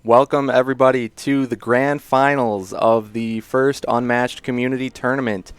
Welcome, everybody, to the grand finals of the first Unmatched Community Tournament.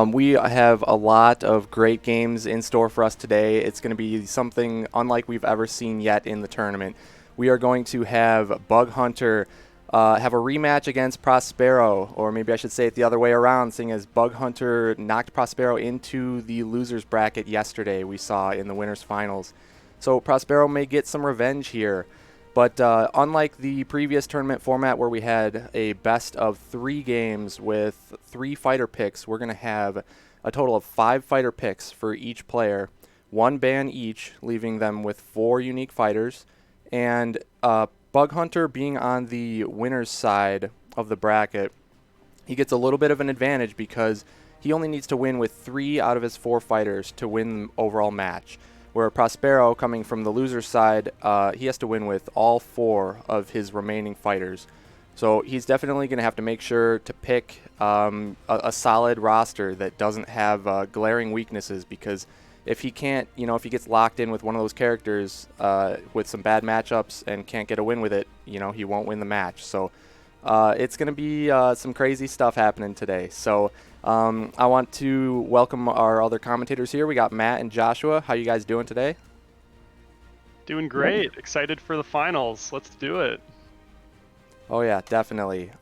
We have a lot of great games in store for us today. It's going to be something unlike we've ever seen yet in the tournament. We are going to have Bug Hunter have a rematch against Prospero, or maybe I should say it the other way around, seeing as Bug Hunter knocked Prospero into the losers bracket yesterday, we saw in the winners finals. So Prospero may get some revenge here. But unlike the previous tournament format where we had a best of 3 games with 3 fighter picks, we're going to have a total of 5 fighter picks for each player, 1 ban each, leaving them with 4 unique fighters. And Bug Hunter being on the winner's side of the bracket, he gets a little bit of an advantage because he only needs to win with 3 out of his 4 fighters to win the overall match. Where Prospero, coming from the loser's side, he has to win with all 4 of his remaining fighters. So he's definitely going to have to make sure to pick a solid roster that doesn't have glaring weaknesses, because if he can't, if he gets locked in with one of those characters with some bad matchups and can't get a win with it, he won't win the match. So it's going to be some crazy stuff happening today. So I want to welcome our other commentators here. We got Matt and Joshua. How you guys doing today? Doing great. Excited for the finals. Let's do it. Oh yeah, definitely.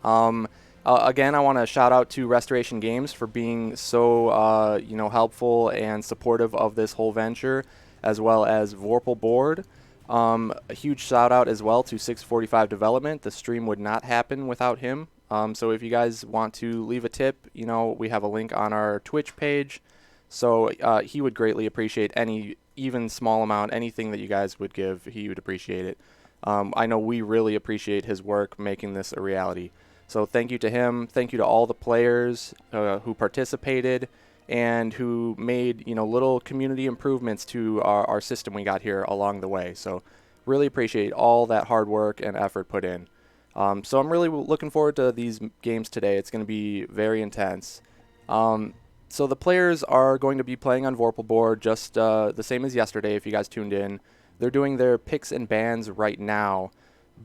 Again, I want to shout out to Restoration Games for being so helpful and supportive of this whole venture, as well as Vorpal Board. A huge shout out as well to 645 Development. The stream would not happen without him. So if you guys want to leave a tip, we have a link on our Twitch page. So he would greatly appreciate any even small amount, anything that you guys would give, he would appreciate it. I know we really appreciate his work making this a reality. So thank you to him. Thank you to all the players who participated and who made little community improvements to our system we got here along the way. So really appreciate all that hard work and effort put in. So I'm really looking forward to these games today. It's going to be very intense. So the players are going to be playing on Vorpal Board just the same as yesterday if you guys tuned in. They're doing their picks and bans right now.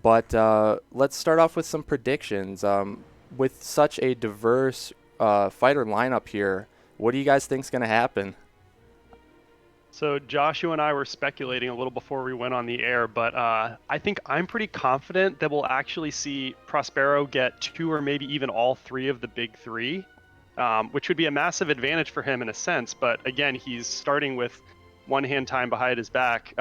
But let's start off with some predictions. With such a diverse fighter lineup here, what do you guys think is going to happen? So Joshua and I were speculating a little before we went on the air, but I think I'm pretty confident that we'll actually see Prospero get 2 or maybe even all 3 of the big 3, which would be a massive advantage for him in a sense. But again, he's starting with one hand time behind his back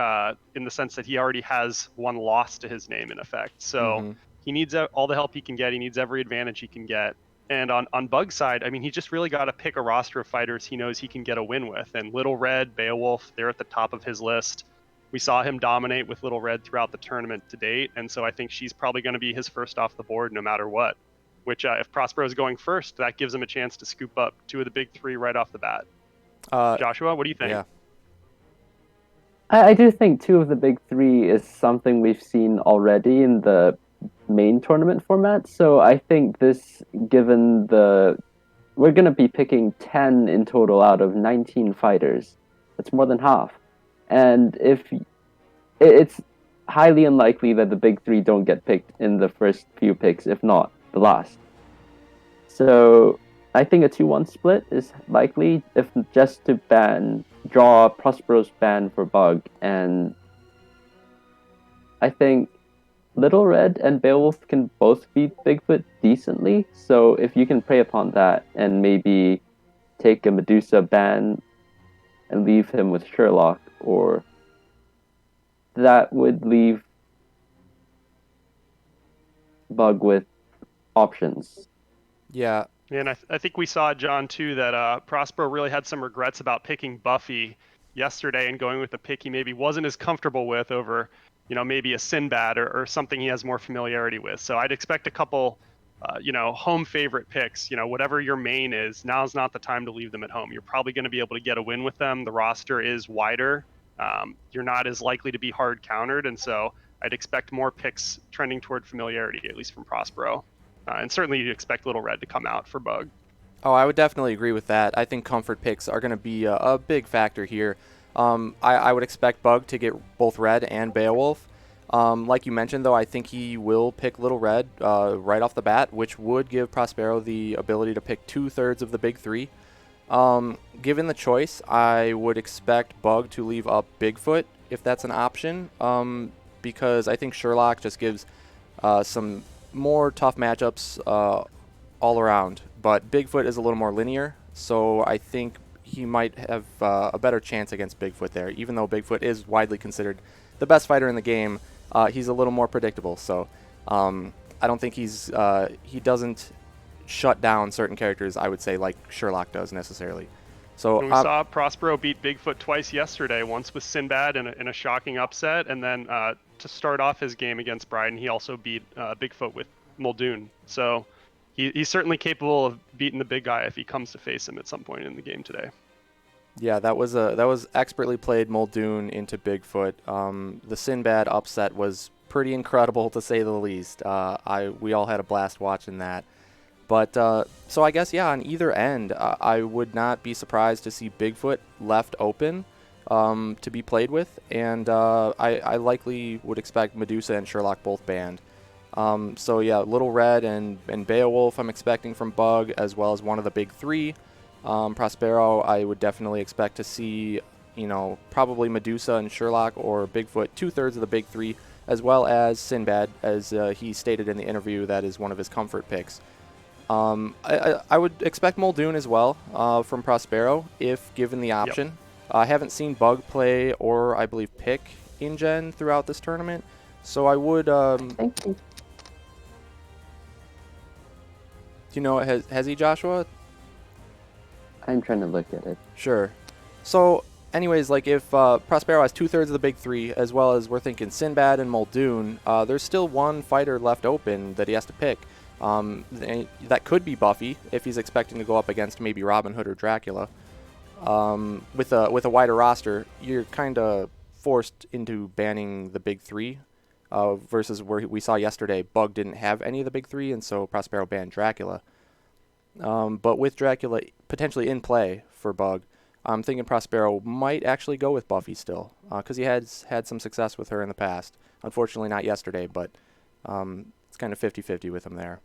in the sense that he already has 1 loss to his name in effect. So Mm-hmm. he needs all the help he can get. He needs every advantage he can get. And on Bug's side, I mean, he just really got to pick a roster of fighters he knows he can get a win with. And Little Red, Beowulf, they're at the top of his list. We saw him dominate with Little Red throughout the tournament to date. And so I think she's probably going to be his first off the board no matter what. Which, if Prospero is going first, that gives him a chance to scoop up 2 of the big 3 right off the bat. Uh, Joshua, what do you think? yeah. I do think 2 of the big 3 is something we've seen already in the main tournament format. So I think this, given we're going to be picking 10 in total out of 19 fighters. That's more than half. And it's highly unlikely that the big 3 don't get picked in the first few picks, if not the last. So I think a 2-1 split is likely, if just to draw Prospero's ban for Bug. And I think Little Red and Beowulf can both beat Bigfoot decently. So if you can prey upon that and maybe take a Medusa ban and leave him with Sherlock, or that would leave Bug with options. Yeah. And I think we saw, John, too, that Prospero really had some regrets about picking Buffy yesterday and going with a pick he maybe wasn't as comfortable with over, maybe a Sinbad or something he has more familiarity with. So I'd expect a couple, home favorite picks. Whatever your main is, now's not the time to leave them at home. You're probably going to be able to get a win with them. The roster is wider. You're not as likely to be hard countered. And so I'd expect more picks trending toward familiarity, at least from Prospero. And certainly you'd expect Little Red to come out for Bug. Oh, I would definitely agree with that. I think comfort picks are going to be a big factor here. I would expect Bug to get both Red and Beowulf. Like you mentioned, though, I think he will pick Little Red right off the bat, which would give Prospero the ability to pick 2/3 of the big three. Given the choice, I would expect Bug to leave up Bigfoot if that's an option, because I think Sherlock just gives some more tough matchups all around. But Bigfoot is a little more linear, so I think he might have a better chance against Bigfoot there. Even though Bigfoot is widely considered the best fighter in the game, he's a little more predictable. So I don't think he doesn't shut down certain characters, I would say, like Sherlock does necessarily. So And we saw Prospero beat Bigfoot twice yesterday, once with Sinbad in a shocking upset, and then to start off his game against Bryden, he also beat Bigfoot with Muldoon. So he's certainly capable of beating the big guy if he comes to face him at some point in the game today. yeah, that was expertly played Muldoon into Bigfoot. The Sinbad upset was pretty incredible to say the least. We all had a blast watching that. But so I guess, yeah, on either end, I would not be surprised to see Bigfoot left open to be played with, and I likely would expect Medusa and Sherlock both banned. So yeah, Little Red and Beowulf I'm expecting from Bug, as well as one of the big three. Prospero, I would definitely expect to see, probably Medusa and Sherlock or Bigfoot, 2/3 of the big three, as well as Sinbad, as he stated in the interview that is one of his comfort picks. I would expect Muldoon as well from Prospero if given the option. Yep. I haven't seen Bug play or I believe pick InGen throughout this tournament, so I would. Thank you. Do you know, has he, Joshua? I'm trying to look at it. Sure. So, anyways, like if Prospero has 2/3 of the big three, as well as we're thinking Sinbad and Muldoon, there's still one fighter left open that he has to pick. That could be Buffy if he's expecting to go up against maybe Robin Hood or Dracula. With a wider roster, you're kind of forced into banning the big three, versus where we saw yesterday, Bug didn't have any of the big three, and so Prospero banned Dracula. But with Dracula potentially in play for Bug, I'm thinking Prospero might actually go with Buffy still, because he has had some success with her in the past. Unfortunately, not yesterday, but it's kind of 50-50 with him there.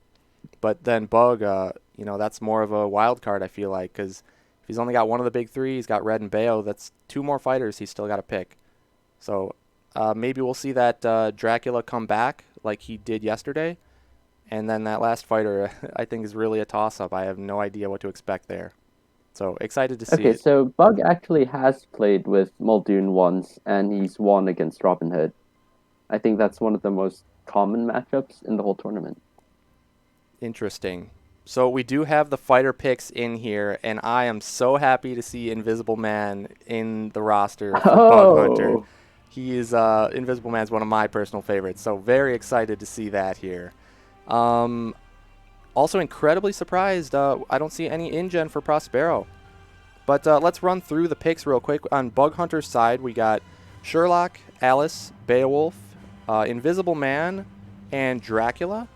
But then Bug, that's more of a wild card, I feel like, because if he's only got one of the big three, he's got Red and Bayo, that's two more fighters he's still got to pick. So maybe we'll see that Dracula come back like he did yesterday. And then that last fighter, I think, is really a toss-up. I have no idea what to expect there. So excited to see Okay, it. so Bug actually has played with Muldoon once, and he's won against Robin Hood. I think that's one of the most common matchups in the whole tournament. Interesting. So we do have the fighter picks in here, and I am so happy to see Invisible Man in the roster for Bug Hunter. He is Invisible Man's one of my personal favorites, so very excited to see that here. Also incredibly surprised, I don't see any InGen for Prospero. But let's run through the picks real quick. On Bug Hunter's side, we got Sherlock, Alice, Beowulf, Invisible Man, and Dracula.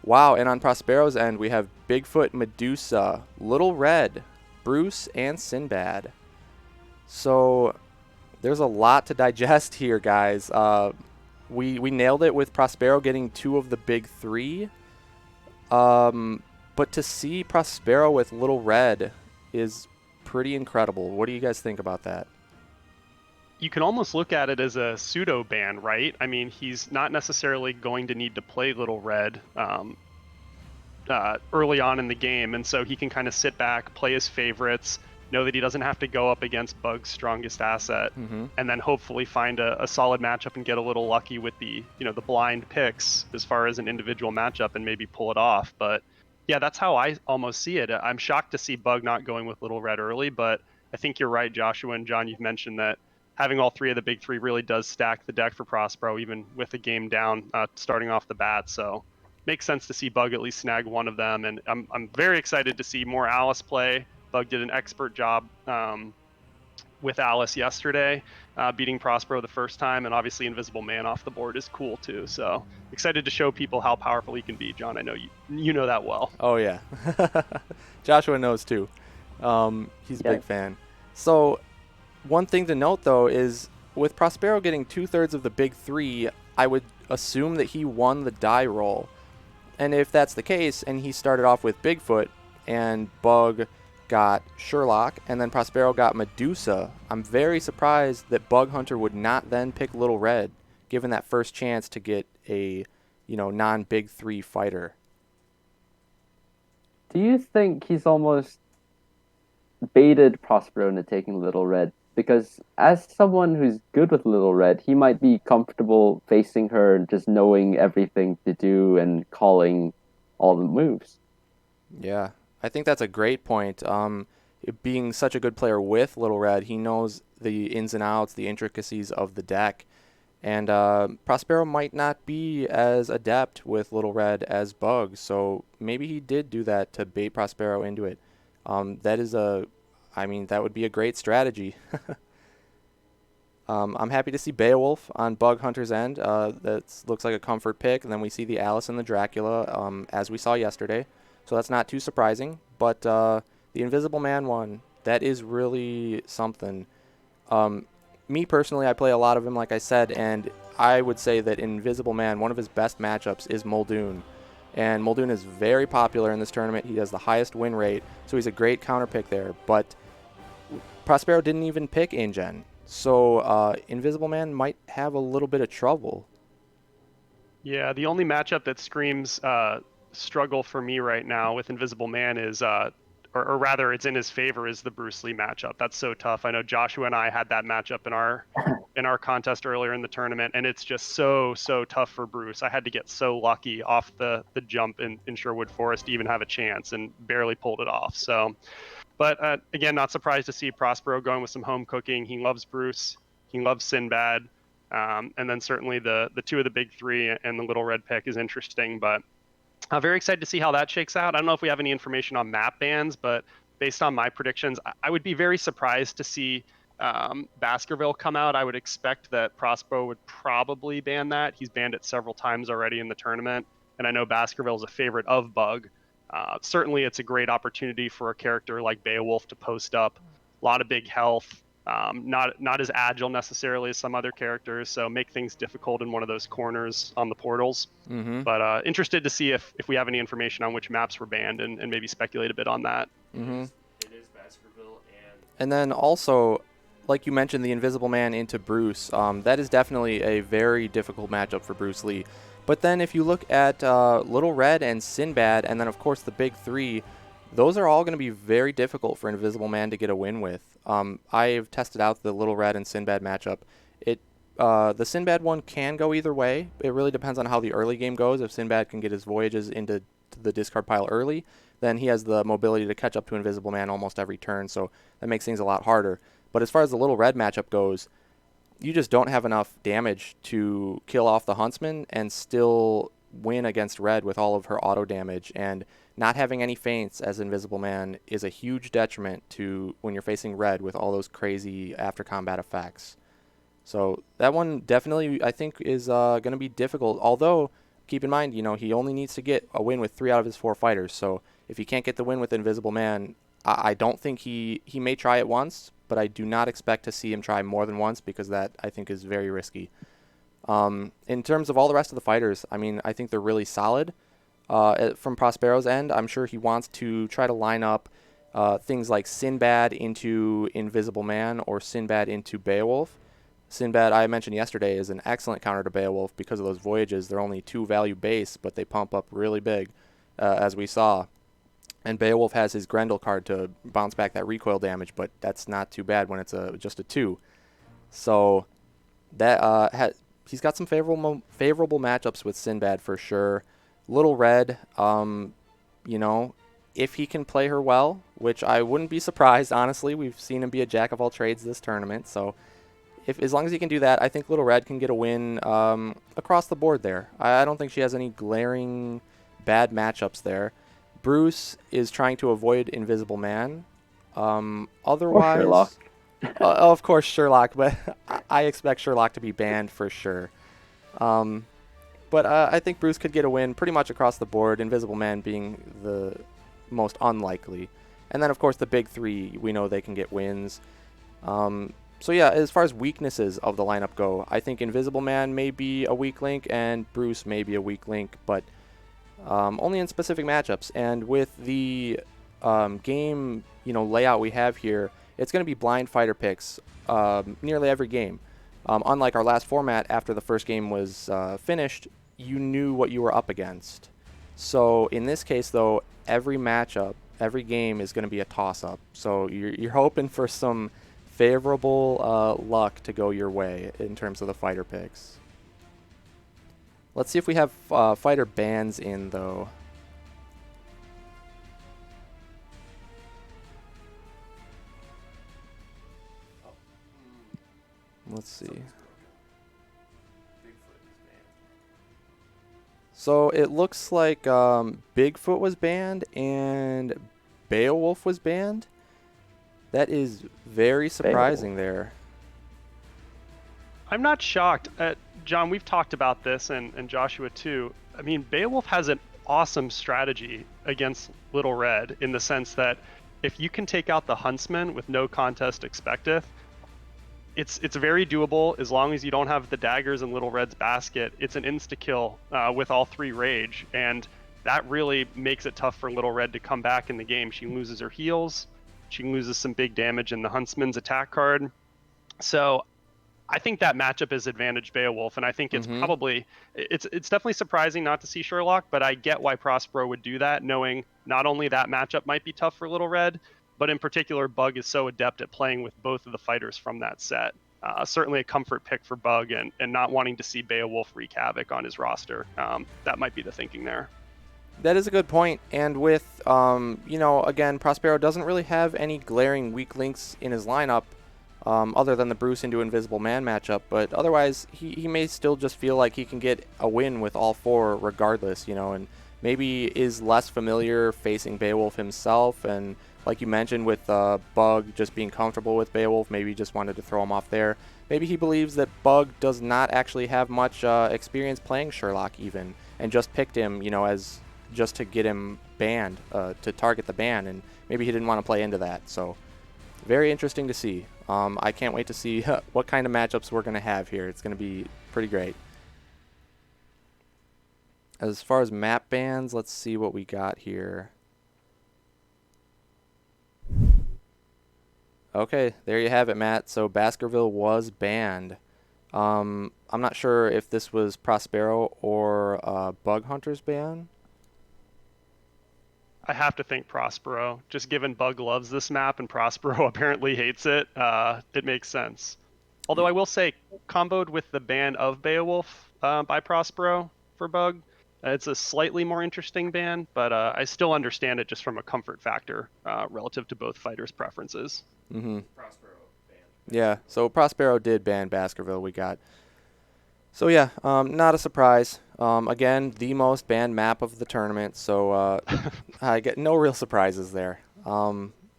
Wow, and on Prospero's end, we have Bigfoot, Medusa, Little Red, Bruce, and Sinbad. So there's a lot to digest here, guys. We nailed it with Prospero getting two of the big three. But to see Prospero with Little Red is pretty incredible. What do you guys think about that? You can almost look at it as a pseudo ban, right? I mean, he's not necessarily going to need to play Little Red early on in the game, and so he can kind of sit back, play his favorites, know that he doesn't have to go up against Bug's strongest asset, and then hopefully find a solid matchup and get a little lucky with the blind picks as far as an individual matchup and maybe pull it off. But yeah, that's how I almost see it. I'm shocked to see Bug not going with Little Red early, but I think you're right, Joshua and John. You've mentioned that having all three of the big three really does stack the deck for Prospero, even with the game down starting off the bat. So makes sense to see Bug at least snag one of them, and I'm very excited to see more Alice play. Bug did an expert job with Alice yesterday, beating Prospero the first time, and obviously Invisible Man off the board is cool too. So excited to show people how powerful he can be. John, I know you know that well. Oh yeah, Joshua knows too. He's a big fan. So one thing to note though is with Prospero getting 2/3 of the big three, I would assume that he won the die roll. And if that's the case, and he started off with Bigfoot, and Bug got Sherlock, and then Prospero got Medusa, I'm very surprised that Bug Hunter would not then pick Little Red, given that first chance to get a, non-big three fighter. Do you think he's almost baited Prospero into taking Little Red? Because as someone who's good with Little Red, he might be comfortable facing her and just knowing everything to do and calling all the moves. Yeah, I think that's a great point. Being such a good player with Little Red, he knows the ins and outs, the intricacies of the deck. And Prospero might not be as adept with Little Red as Bug, so maybe he did do that to bait Prospero into it. That would be a great strategy. I'm happy to see Beowulf on Bug Hunter's end. That looks like a comfort pick. And then we see the Alice and the Dracula, as we saw yesterday. So that's not too surprising. But the Invisible Man one, that is really something. Me personally, I play a lot of him, like I said, and I would say that Invisible Man, one of his best matchups is Muldoon. And Muldoon is very popular in this tournament. He has the highest win rate, so he's a great counter pick there. But Prospero didn't even pick InGen, so Invisible Man might have a little bit of trouble. Yeah, the only matchup that screams struggle for me right now with Invisible Man is, or rather, it's in his favor, is the Bruce Lee matchup. That's so tough. I know Joshua and I had that matchup in our contest earlier in the tournament, and it's just so tough for Bruce. I had to get so lucky off the jump in Sherwood Forest to even have a chance, and barely pulled it off. So, but again, not surprised to see Prospero going with some home cooking. He loves Bruce. He loves Sinbad. And then certainly the two of the big three and the Little Red pick is interesting, but I'm very excited to see how that shakes out. I don't know if we have any information on map bans, but based on my predictions, I would be very surprised to see Baskerville come out. I would expect that Prospero would probably ban that. He's banned it several times already in the tournament, and I know Baskerville is a favorite of Bug. Certainly, it's a great opportunity for a character like Beowulf to post up. A lot of big health, not as agile necessarily as some other characters, so make things difficult in one of those corners on the portals. Mm-hmm. But interested to see if we have any information on which maps were banned and maybe speculate a bit on that. Mm-hmm. It is Baskerville And then also, like you mentioned, the Invisible Man into Bruce. That is definitely a very difficult matchup for Bruce Lee. But then if you look at Little Red and Sinbad, and then of course the big three, those are all going to be very difficult for Invisible Man to get a win with. I've tested out the Little Red and Sinbad matchup. The Sinbad one can go either way. It really depends on how the early game goes. If Sinbad can get his voyages into the discard pile early, then he has the mobility to catch up to Invisible Man almost every turn, so that makes things a lot harder. But as far as the Little Red matchup goes, you just don't have enough damage to kill off the Huntsman and still win against Red with all of her auto damage, and not having any feints as Invisible Man is a huge detriment to when you're facing Red with all those crazy after combat effects. So that one definitely, I think, is going to be difficult. Although, keep in mind, he only needs to get a win with 3 out of his 4 fighters. So if he can't get the win with Invisible Man, I don't think he may try it once, but I do not expect to see him try more than once, because that, I think, is very risky. In terms of all the rest of the fighters, I think they're really solid. From Prospero's end, I'm sure he wants to try to line up things like Sinbad into Invisible Man or Sinbad into Beowulf. Sinbad, I mentioned yesterday, is an excellent counter to Beowulf because of those voyages. They're only 2 value base, but they pump up really big, as we saw. And Beowulf has his Grendel card to bounce back that recoil damage, but that's not too bad when it's just a 2. So that he's got some favorable matchups with Sinbad for sure. Little Red, if he can play her well, which I wouldn't be surprised, honestly. We've seen him be a jack of all trades this tournament, so as long as he can do that, I think Little Red can get a win across the board there. I don't think she has any glaring bad matchups there. Bruce is trying to avoid Invisible Man. Otherwise, or Sherlock. Of course, Sherlock, but I expect Sherlock to be banned for sure. But I think Bruce could get a win pretty much across the board, Invisible Man being the most unlikely. And then, of course, the big three, we know they can get wins. So yeah, as far as weaknesses of the lineup go, I think Invisible Man may be a weak link and Bruce may be a weak link, but only in specific matchups. And with the game, layout we have here, it's going to be blind fighter picks nearly every game. Unlike our last format, after the first game was finished, you knew what you were up against. So in this case, though, every matchup, every game is going to be a toss-up. So you're hoping for some favorable luck to go your way in terms of the fighter picks. Let's see if we have fighter bans in, though. Let's see. So it looks like Bigfoot was banned and Beowulf was banned. That is very surprising there. I'm not shocked. John, we've talked about this, and Joshua too. I mean, Beowulf has an awesome strategy against Little Red in the sense that if you can take out the Huntsman with no contest expecteth, it's very doable as long as you don't have the daggers in Little Red's basket. It's an insta-kill with all 3 rage, and that really makes it tough for Little Red to come back in the game. She loses her heals, she loses some big damage in the Huntsman's attack card. So I think that matchup is advantage Beowulf, and I think it's probably it's definitely surprising not to see Sherlock, but I get why Prospero would do that, knowing not only that matchup might be tough for Little Red, but in particular, Bug is so adept at playing with both of the fighters from that set. Certainly a comfort pick for Bug, and not wanting to see Beowulf wreak havoc on his roster. That might be the thinking there. That is a good point. And with, again, Prospero doesn't really have any glaring weak links in his lineup other than the Bruce into Invisible Man matchup. But otherwise, he may still just feel like he can get a win with all 4 regardless, and maybe is less familiar facing Beowulf himself. And like you mentioned with Bug just being comfortable with Beowulf, maybe just wanted to throw him off there. Maybe he believes that Bug does not actually have much experience playing Sherlock even, and just picked him, as just to get him banned, to target the ban, and maybe he didn't want to play into that. So very interesting to see. I can't wait to see what kind of matchups we're going to have here. It's going to be pretty great. As far as map bans, let's see what we got here. Okay, there you have it, Matt. So Baskerville was banned. I'm not sure if this was Prospero or Bug Hunter's ban. I have to think Prospero. Just given Bug loves this map and Prospero apparently hates it, it makes sense. Although I will say, comboed with the ban of Beowulf by Prospero for Bug, it's a slightly more interesting ban, but I still understand it just from a comfort factor relative to both fighters' preferences. Prospero banned. Yeah, so Prospero did ban Baskerville, we got. So yeah, not a surprise. Again, the most banned map of the tournament, so I get no real surprises there.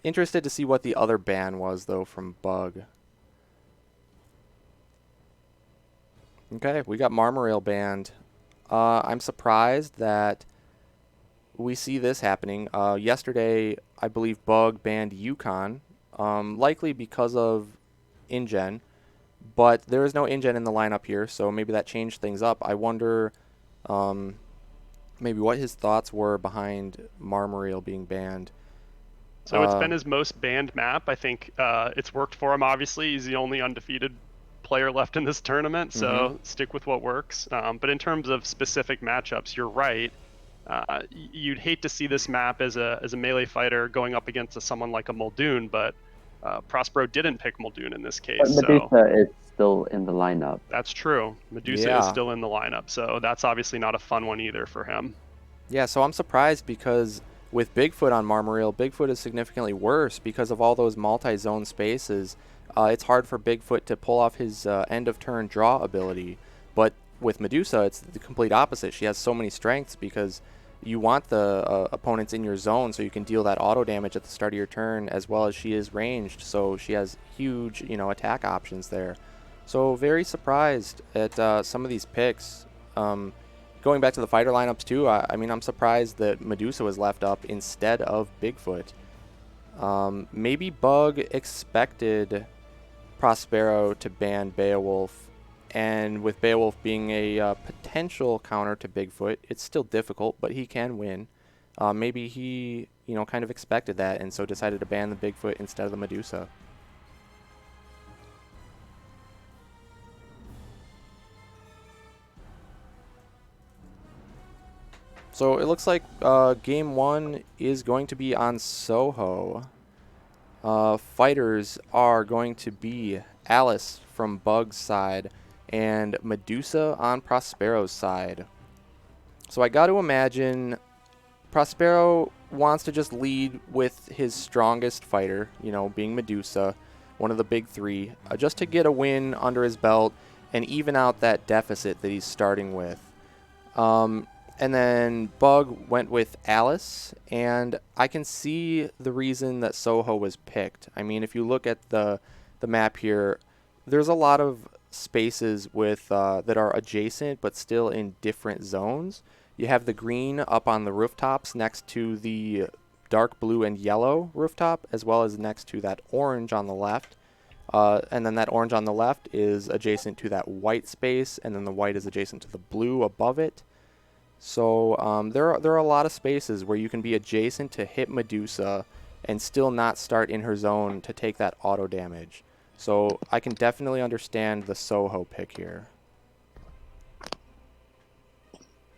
Interested to see what the other ban was, though, from Bug. Okay, we got Marmorail banned. I'm surprised that we see this happening. Yesterday, I believe Bug banned Yukon, likely because of InGen, but there is no InGen in the lineup here, so maybe that changed things up. I wonder maybe what his thoughts were behind Marmorail being banned. So it's been his most banned map. I think it's worked for him, obviously. He's the only undefeated player left in this tournament, so stick with what works. But in terms of specific matchups, you're right. You'd hate to see this map as a melee fighter going up against someone like a Muldoon, but Prospero didn't pick Muldoon in this case. But Medusa is still in the lineup. That's true. Medusa is still in the lineup, so that's obviously not a fun one either for him. Yeah, so I'm surprised because with Bigfoot on Marmorail, Bigfoot is significantly worse because of all those multi-zone spaces. It's hard for Bigfoot to pull off his end-of-turn draw ability. But with Medusa, it's the complete opposite. She has so many strengths because you want the opponents in your zone so you can deal that auto damage at the start of your turn, as well as she is ranged, so she has huge, attack options there. So very surprised at some of these picks. Going back to the fighter lineups too, I mean, I'm surprised that Medusa was left up instead of Bigfoot. Maybe Bug expected Prospero to ban Beowulf, and with Beowulf being a potential counter to Bigfoot, it's still difficult, but he can win. Maybe he, kind of expected that, and so decided to ban the Bigfoot instead of the Medusa. So it looks like game 1 is going to be on Soho. Fighters are going to be Alice from Bug's side and Medusa on Prospero's side. So I got to imagine Prospero wants to just lead with his strongest fighter, being Medusa, one of the big three, just to get a win under his belt and even out that deficit that he's starting with. And then Bug went with Alice, and I can see the reason that Soho was picked. I mean, if you look at the map here, there's a lot of spaces with that are adjacent but still in different zones. You have the green up on the rooftops next to the dark blue and yellow rooftop, as well as next to that orange on the left. And then that orange on the left is adjacent to that white space, and then the white is adjacent to the blue above it. So there are a lot of spaces where you can be adjacent to hit Medusa and still not start in her zone to take that auto damage. So I can definitely understand the Soho pick here.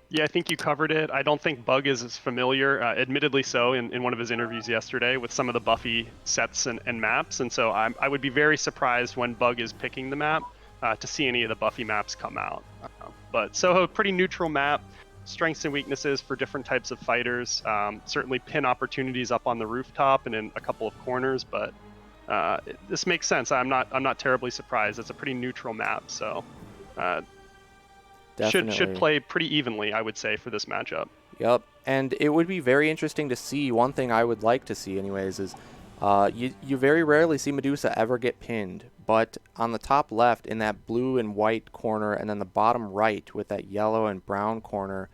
Yeah, I think you covered it. I don't think Bug is as familiar, admittedly so, in one of his interviews yesterday with some of the Buffy sets and maps. And so I would be very surprised when Bug is picking the map to see any of the Buffy maps come out. But Soho, pretty neutral map. Strengths and weaknesses for different types of fighters. Certainly pin opportunities up on the rooftop and in a couple of corners, but this makes sense. I'm not terribly surprised. It's a pretty neutral map, so should play pretty evenly, I would say, for this matchup. Yep, and it would be very interesting to see. One thing I would like to see, anyways, is you very rarely see Medusa ever get pinned, but on the top left in that blue and white corner, and then the bottom right with that yellow and brown corner,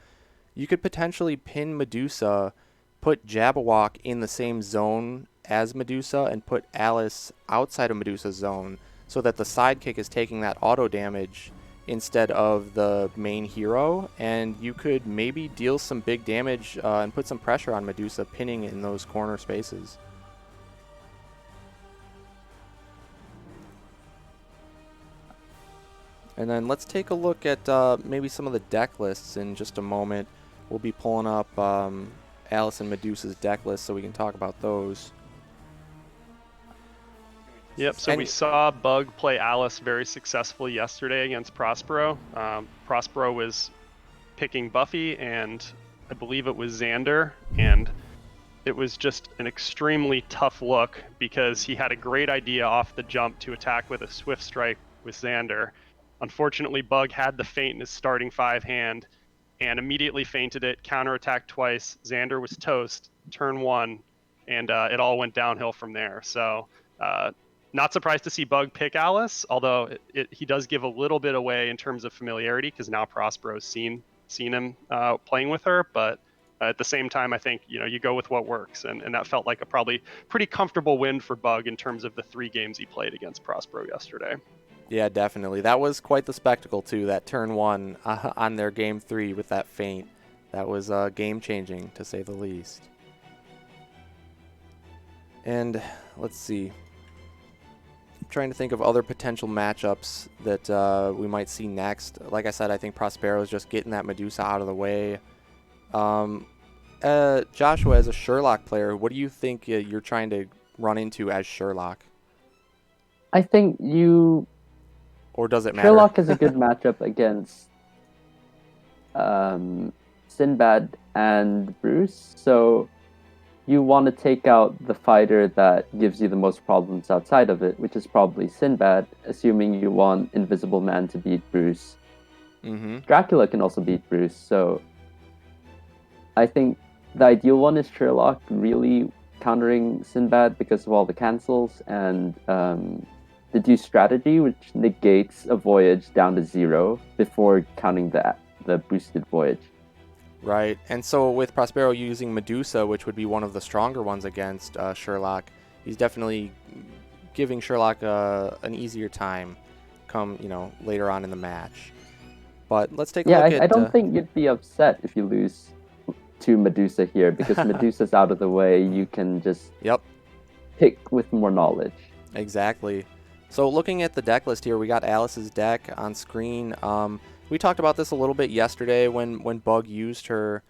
you could potentially pin Medusa, put Jabberwock in the same zone as Medusa, and put Alice outside of Medusa's zone so that the sidekick is taking that auto damage instead of the main hero, and you could maybe deal some big damage and put some pressure on Medusa pinning in those corner spaces. And then let's take a look at maybe some of the deck lists in just a moment. We'll be pulling up Alice and Medusa's deck list so we can talk about those. Yep, so we saw Bug play Alice very successfully yesterday against Prospero. Prospero was picking Buffy, and I believe it was Xander, and it was just an extremely tough look because he had a great idea off the jump to attack with a Swift Strike with Xander. Unfortunately, Bug had the feint in his starting 5 hand and immediately feinted it, counterattacked twice. Xander was toast, turn 1, and it all went downhill from there. So not surprised to see Bug pick Alice, although he does give a little bit away in terms of familiarity because now Prospero's seen him playing with her. But at the same time, I think you go with what works, and that felt like a probably pretty comfortable win for Bug in terms of the 3 games he played against Prospero yesterday. Yeah, definitely. That was quite the spectacle, too, that turn 1 on their game 3 with that feint. That was game-changing, to say the least. And let's see. I'm trying to think of other potential matchups that we might see next. Like I said, I think Prospero is just getting that Medusa out of the way. Joshua, as a Sherlock player, what do you think you're trying to run into as Sherlock? I think Or does it matter? Sherlock is a good matchup against Sinbad and Bruce. So you want to take out the fighter that gives you the most problems outside of it, which is probably Sinbad, assuming you want Invisible Man to beat Bruce. Mm-hmm. Dracula can also beat Bruce. So I think the ideal one is Sherlock really countering Sinbad because of all the cancels and the do strategy, which negates a voyage down to 0 before counting the boosted voyage. Right, and so with Prospero using Medusa, which would be one of the stronger ones against Sherlock, he's definitely giving Sherlock an easier time come, later on in the match. But let's take a Yeah, look I at. don't think you'd be upset if you lose to Medusa here because Medusa's out of the way. You can just Yep, pick with more knowledge. exactly. So looking at the deck list here, we got Alice's deck on screen. We talked about this a little bit yesterday when Bug used her.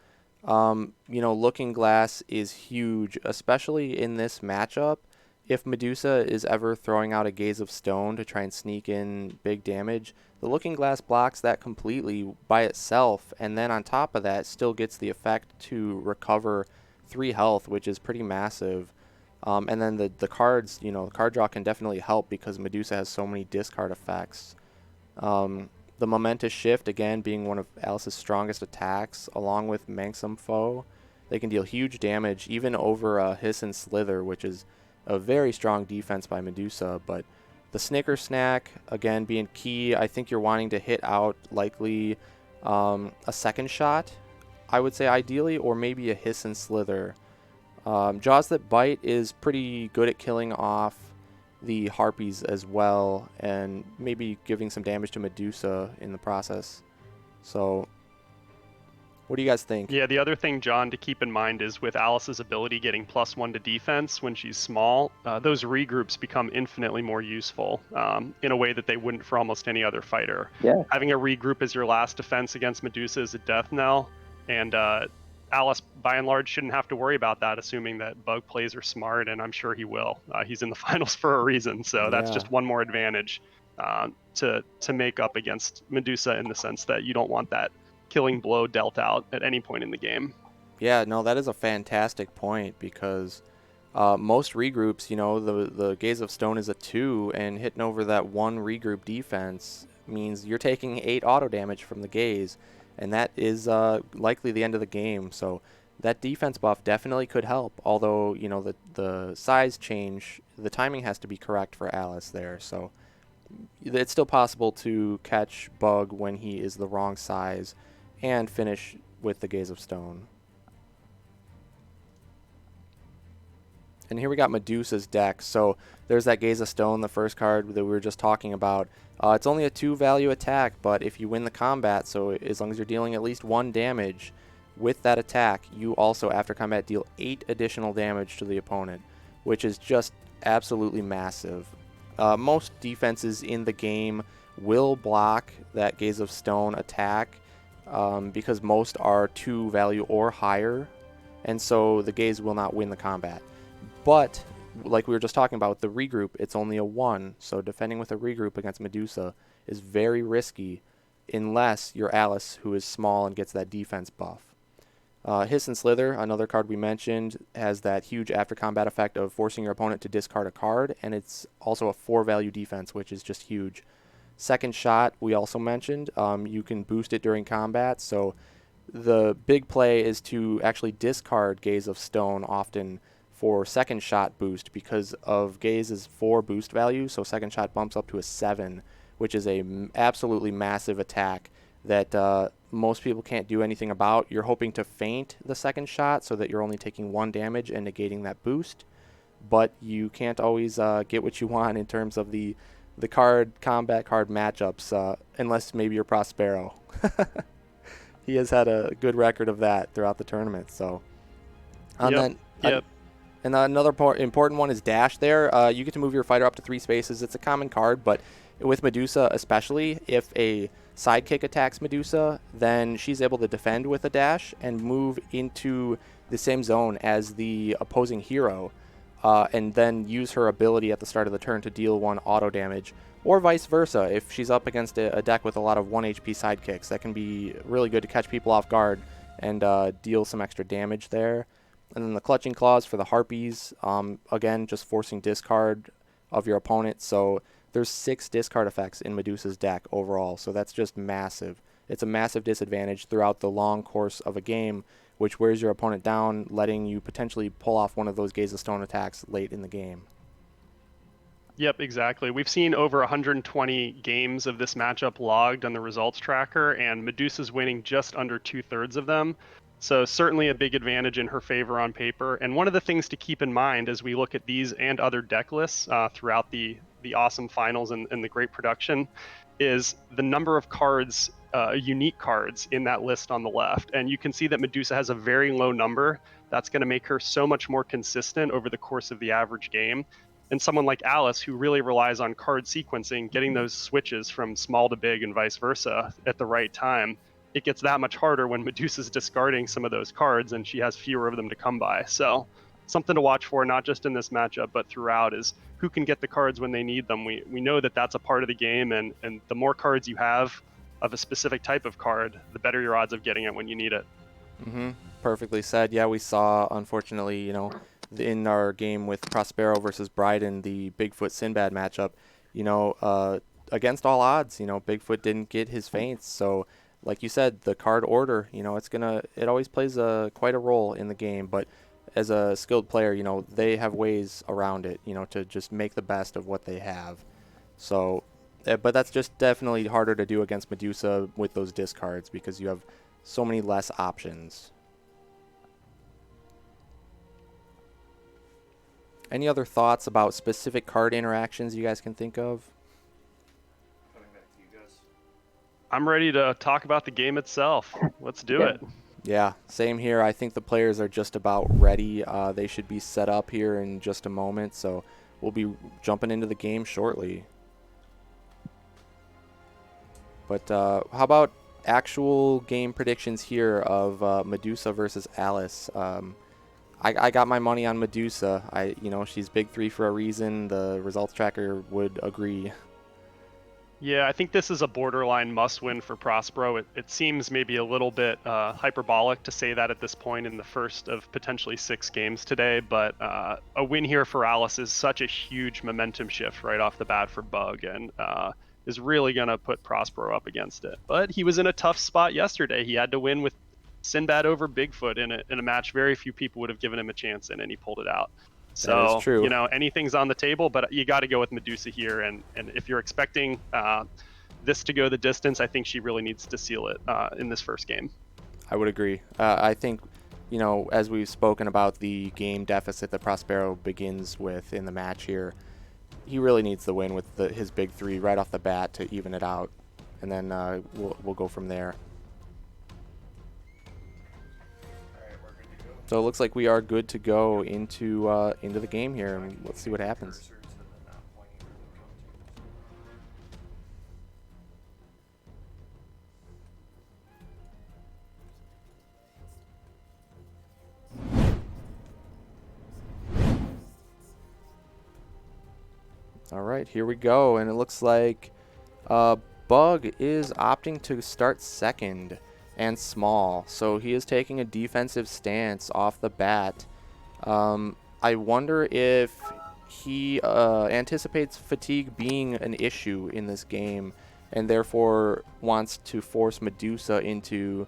Looking Glass is huge, especially in this matchup. If Medusa is ever throwing out a Gaze of Stone to try and sneak in big damage, the Looking Glass blocks that completely by itself, and then on top of that, still gets the effect to recover 3 health, which is pretty massive. And then the cards, the card draw can definitely help because Medusa has so many discard effects. The Momentous Shift, again, being one of Alice's strongest attacks, along with Manxome Foe. They can deal huge damage, even over Hiss and Slither, which is a very strong defense by Medusa. But the Snicker Snack, again, being key, I think you're wanting to hit out likely a second shot, I would say ideally, or maybe a Hiss and Slither. Jaws That Bite is pretty good at killing off the Harpies as well, and maybe giving some damage to Medusa in the process. So, what do you guys think? Yeah, the other thing, John, to keep in mind is with Alice's ability getting +1 to defense when she's small, those regroups become infinitely more useful in a way that they wouldn't for almost any other fighter. Yeah. Having a regroup as your last defense against Medusa is a death knell, and Alice, by and large, shouldn't have to worry about that, assuming that Bug plays are smart, and I'm sure he will. He's in the finals for a reason, so that's Yeah. just one more advantage to make up against Medusa in the sense that you don't want that killing blow dealt out at any point in the game. Yeah, no, that is a fantastic point because most regroups, the Gaze of Stone is a 2, and hitting over that 1 regroup defense means you're taking 8 auto damage from the Gaze, and that is likely the end of the game. So that defense buff definitely could help, although, the size change, the timing has to be correct for Alice there. So it's still possible to catch Bug when he is the wrong size and finish with the Gaze of Stone. And here we got Medusa's deck. So there's that Gaze of Stone, the first card that we were just talking about. It's only a 2 value attack, but if you win the combat, so as long as you're dealing at least 1 damage with that attack, you also, after combat, deal 8 additional damage to the opponent, which is just absolutely massive. Most defenses in the game will block that Gaze of Stone attack because most are 2 value or higher, and so the Gaze will not win the combat. But, like we were just talking about, with the regroup, it's only a 1, so defending with a regroup against Medusa is very risky unless you're Alice, who is small and gets that defense buff. Hiss and Slither, another card we mentioned, has that huge after combat effect of forcing your opponent to discard a card, and it's also a 4 value defense, which is just huge. Second Shot, we also mentioned, you can boost it during combat, so the big play is to actually discard Gaze of Stone often for Second Shot boost because of Gaze's 4 boost value, so Second Shot bumps up to a 7, which is a absolutely massive attack that most people can't do anything about. You're hoping to feint the Second Shot so that you're only taking 1 damage and negating that boost, but you can't always get what you want in terms of the combat card matchups, unless maybe you're Prospero. He has had a good record of that throughout the tournament. So, Yep. And another important one is Dash there. You get to move your fighter up to 3 spaces. It's a common card, but with Medusa especially, if a sidekick attacks Medusa, then she's able to defend with a dash and move into the same zone as the opposing hero, and then use her ability at the start of the turn to deal 1 auto damage, or vice versa. If she's up against a deck with a lot of 1 HP sidekicks, that can be really good to catch people off guard and deal some extra damage there. And then the Clutching Claws for the Harpies, again, just forcing discard of your opponent. So there's 6 discard effects in Medusa's deck overall, so that's just massive. It's a massive disadvantage throughout the long course of a game, which wears your opponent down, letting you potentially pull off one of those Gaze of Stone attacks late in the game. Yep, exactly. We've seen over 120 games of this matchup logged on the results tracker, and Medusa's winning just under 2/3 of them. So certainly a big advantage in her favor on paper. And one of the things to keep in mind as we look at these and other deck lists throughout the awesome finals and the great production is the number of cards, unique cards in that list on the left. And you can see that Medusa has a very low number. That's going to make her so much more consistent over the course of the average game. And someone like Alice, who really relies on card sequencing, getting those switches from small to big and vice versa at the right time, it gets that much harder when Medusa's discarding some of those cards and she has fewer of them to come by. So something to watch for, not just in this matchup, but throughout, is who can get the cards when they need them. We know that that's a part of the game, and the more cards you have of a specific type of card, the better your odds of getting it when you need it. Mm-hmm. Perfectly said. Yeah, we saw, unfortunately, in our game with Prospero versus Bryden, the Bigfoot Sinbad matchup, against all odds, Bigfoot didn't get his feints. So, like you said, the card order, it always plays quite a role in the game. But as a skilled player, they have ways around it, to just make the best of what they have. So, but that's just definitely harder to do against Medusa with those discards because you have so many less options. Any other thoughts about specific card interactions you guys can think of? I'm ready to talk about the game itself. Let's do Yeah. it. Yeah, same here. I think the players are just about ready. They should be set up here in just a moment, so we'll be jumping into the game shortly. But how about actual game predictions here of Medusa versus Alice? I got my money on Medusa. She's big three for a reason. The results tracker would agree. Yeah, I think this is a borderline must-win for Prospero. It seems maybe a little bit hyperbolic to say that at this point in the first of potentially 6 games today, but a win here for Alice is such a huge momentum shift right off the bat for Bug, and is really going to put Prospero up against it. But he was in a tough spot yesterday. He had to win with Sinbad over Bigfoot in a match very few people would have given him a chance in, and he pulled it out. That is So, true. anything's on the table, but you got to go with Medusa here. And if you're expecting this to go the distance, I think she really needs to seal it in this first game. I would agree. I think, as we've spoken about the game deficit that Prospero begins with in the match here, he really needs the win with his big three right off the bat to even it out. And then we'll go from there. So it looks like we are good to go into the game here, and let's see what happens. All right, here we go, and it looks like Bug is opting to start second and small, so he is taking a defensive stance off the bat. I wonder if he anticipates fatigue being an issue in this game and therefore wants to force Medusa into,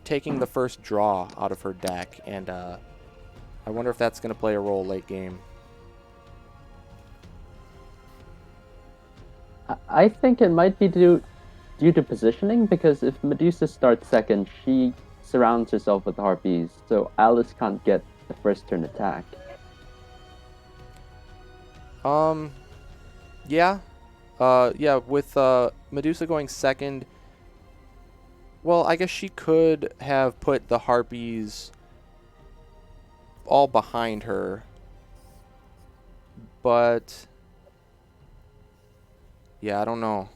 taking the first draw out of her deck, and I wonder if that's going to play a role late game. I think it might be due to positioning, because if Medusa starts second, she surrounds herself with harpies, so Alice can't get the first turn attack. Yeah. With Medusa going second, well, I guess she could have put the harpies all behind her, but yeah, I don't know.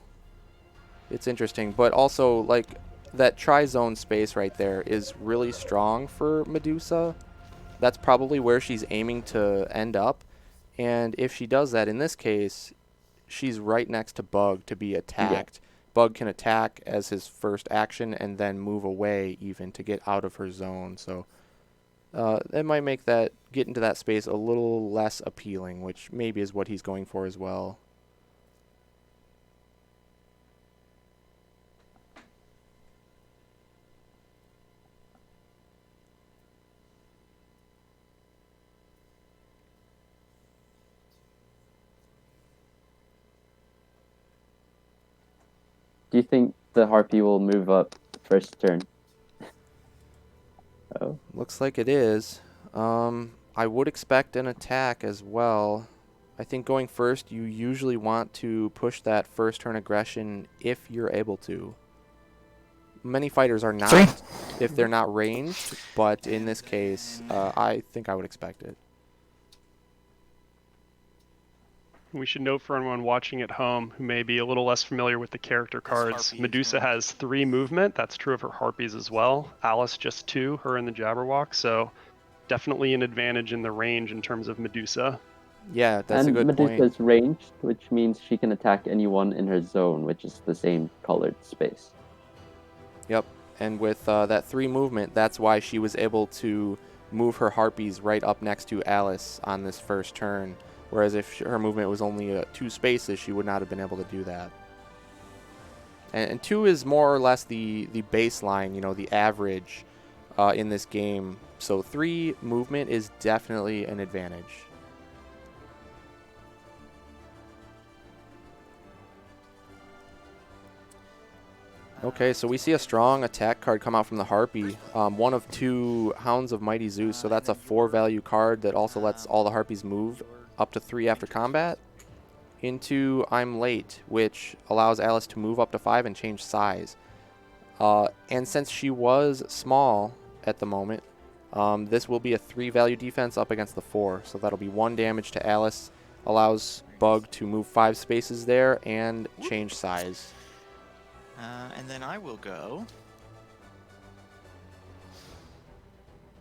It's interesting, but also, like, that tri-zone space right there is really strong for Medusa. That's probably where she's aiming to end up, and if she does that in this case, she's right next to Bug to be attacked. Yeah. Bug can attack as his first action and then move away even to get out of her zone, so it might make that get into that space a little less appealing, which maybe is what he's going for as well. Do you think the harpy will move up first turn? Looks like it is. I would expect an attack as well. I think going first, you usually want to push that first turn aggression if you're able to. Many fighters are not if they're not ranged, but in this case, I think I would expect it. We should note for anyone watching at home who may be a little less familiar with the character cards, Medusa has 3 movement. That's true of her Harpies as well. Alice just 2, her and the Jabberwock. So definitely an advantage in the range in terms of Medusa. Yeah, that's a good Medusa point. is ranged, which means she can attack anyone in her zone, which is the same colored space. Yep, and with that 3 movement, that's why she was able to move her Harpies right up next to Alice on this first turn. Whereas if her movement was only 2 spaces, she would not have been able to do that. And 2 is more or less the baseline, the average in this game. So 3 movement is definitely an advantage. Okay, so we see a strong attack card come out from the Harpy. One of 2 Hounds of Mighty Zeus, so that's a 4-value card that also lets all the Harpies move up to 3 after combat. Into I'm Late, which allows Alice to move up to 5 and change size. And since she was small at the moment, this will be a 3-value defense up against the 4. So that'll be 1 damage to Alice, allows Bug to move 5 spaces there and change size. And then I will go.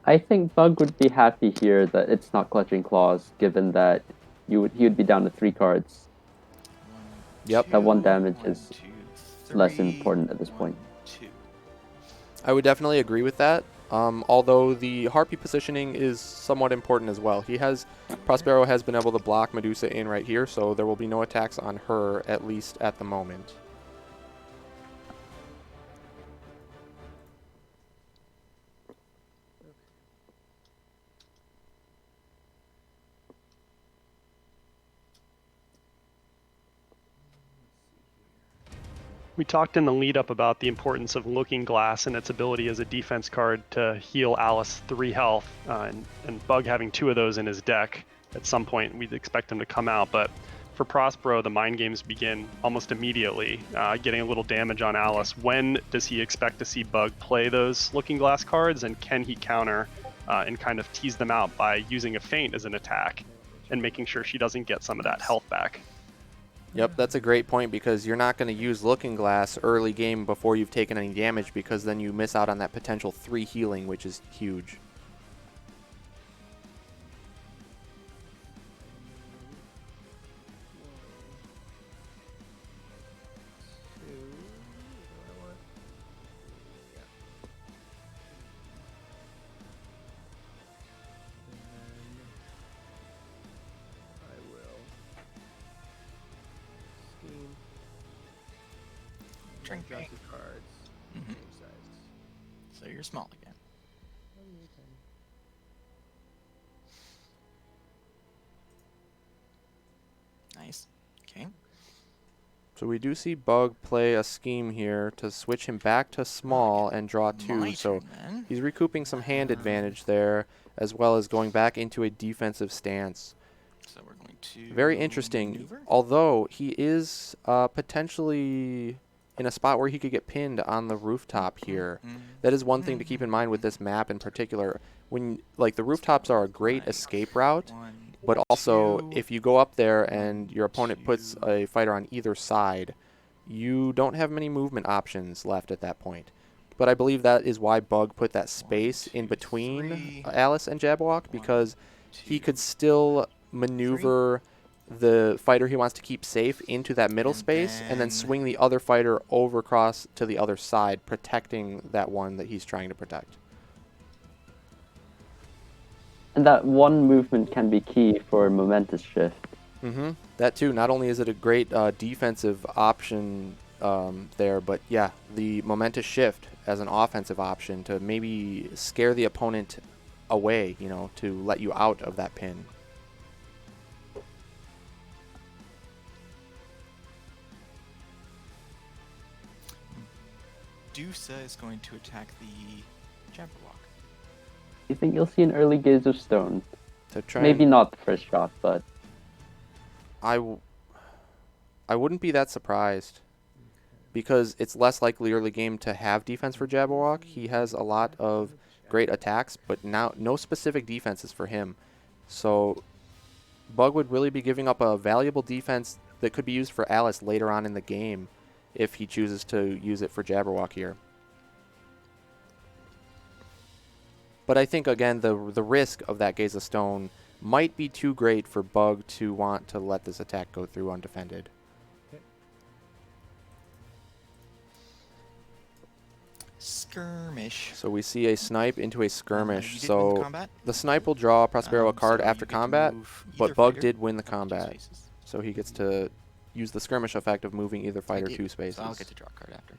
I think Bug would be happy here that it's not Clutching Claws, given that he would be down to 3 cards. Yep. That 1 damage is 2, less 3, important at this point. 2. I would definitely agree with that. Although the Harpy positioning is somewhat important as well. Prospero has been able to block Medusa in right here, so there will be no attacks on her, at least at the moment. We talked in the lead up about the importance of Looking Glass and its ability as a defense card to heal Alice 3 health, and Bug having 2 of those in his deck. At some point, we'd expect him to come out, but for Prospero, the mind games begin almost immediately, getting a little damage on Alice. When does he expect to see Bug play those Looking Glass cards, and can he counter and kind of tease them out by using a feint as an attack and making sure she doesn't get some of that health back? Yep, that's a great point because you're not going to use Looking Glass early game before you've taken any damage because then you miss out on that potential 3 healing, which is huge. Drinking. Cards. Mhm. Sizes. So you're small again. Nice. Okay. So we do see Bug play a scheme here to switch him back to small and draw 2. My So turn, then. he's recouping some hand advantage there as well as going back into a defensive stance. So we're going to Very interesting, maneuver. although he is potentially in a spot where he could get pinned on the rooftop here. That is one thing to keep in mind with this map in particular. When the rooftops are a great escape route, but also if you go up there and your opponent puts a fighter on either side, you don't have many movement options left at that point. But I believe that is why Bug put that space in between Alice and Jabberwock, because he could still maneuver the fighter he wants to keep safe into that middle space and then swing the other fighter over across to the other side, protecting that one that he's trying to protect. And that 1 movement can be key for Momentous Shift. That too. Not only is it a great defensive option there, but yeah, the Momentous Shift as an offensive option to maybe scare the opponent away, to let you out of that pin. Medusa is going to attack the Jabberwock. you think you'll see an early Gaze of Stone? To try Maybe and, not the first shot, but I wouldn't be that surprised because it's less likely early game to have defense for Jabberwock. He has a lot of great attacks, but now no specific defenses for him. So Bug would really be giving up a valuable defense that could be used for Alice later on in the game if he chooses to use it for Jabberwock here. But I think, again, the risk of that Gaze of Stone might be too great for Bug to want to let this attack go through undefended. Skirmish. So we see a snipe into a skirmish. You did win the So combat. the snipe will draw Prospero a card So after you get to combat, move but either Bug fighter did win the up to 2 combat. spaces. So he gets to use the skirmish effect of moving either I fighter did, 2 spaces. So I'll get to draw a card after.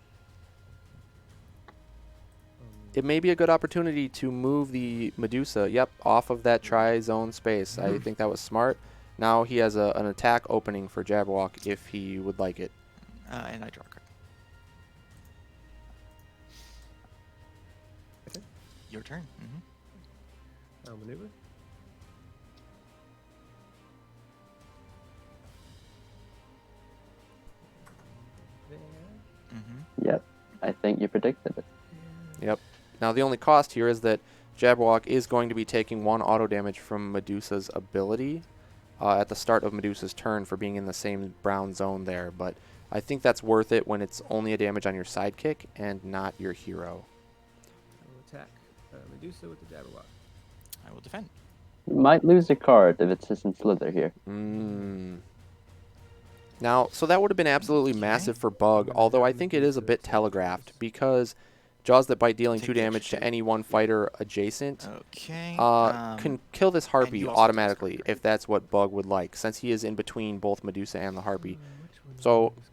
It may be a good opportunity to move the Medusa, off of that tri-zone space. I think that was smart. Now he has an attack opening for Jabberwock if he would like it. And I draw a card. Okay. Your turn. Mm-hmm. I'll maneuver. There. Mm-hmm. yep, I think you predicted it. Yep. Now the only cost here is that Jabberwock is going to be taking 1 auto damage from Medusa's ability at the start of Medusa's turn for being in the same brown zone there, but I think that's worth it when it's only a damage on your sidekick and not your hero. I will attack Medusa with the Jabberwock. I will defend. You might lose a card if it's Hiss and Slither here. Now, so that would have been absolutely massive for Bug, although I think it is a bit telegraphed because Jaws that Bite dealing Take 2 the damage extra to 2. any one fighter adjacent Okay. can kill this Harpy you also automatically discard a if that's what Bug would like, since he is in between both Medusa and the Harpy. Which one So, is this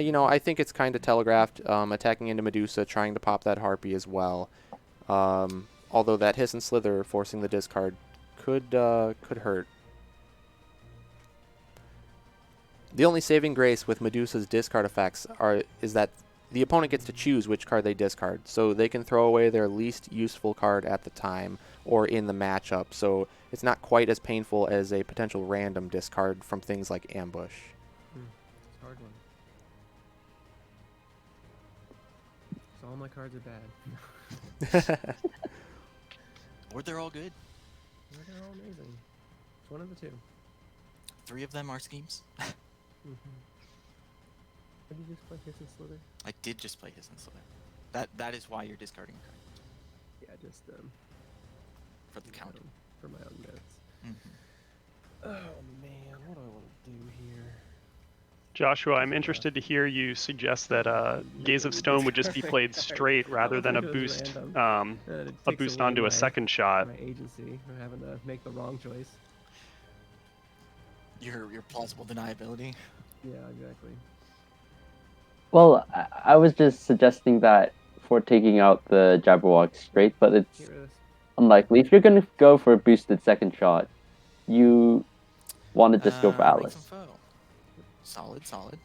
card? I think it's kind of telegraphed, attacking into Medusa, trying to pop that Harpy as well. Although that Hiss and Slither forcing the discard could hurt. The only saving grace with Medusa's discard effects is that the opponent gets to choose which card they discard, so they can throw away their least useful card at the time or in the matchup, so it's not quite as painful as a potential random discard from things like Ambush. It's a hard one. So all my cards are bad. Or they're all good. They're all amazing. It's one of the two. 3 of them are schemes. Did you just play Hiss and Slither? I did just play Hiss and Slither. That is why you're discarding a card Yeah, just for the counter. for my own notes. Mm-hmm. Oh man, what do I want to do here? Joshua, I'm interested to hear you suggest that Gaze of Stone would just be played straight rather than a It was boost, random. It a takes boost away onto my, a second shot. my agency for having to make the wrong choice. Your plausible deniability. Yeah, exactly. Well, I was just suggesting that for taking out the Jabberwock straight, but it's Get rid of this. unlikely. If you're going to go for a boosted second shot, you want to just go for Rank Alice. some foe. Solid. Okay.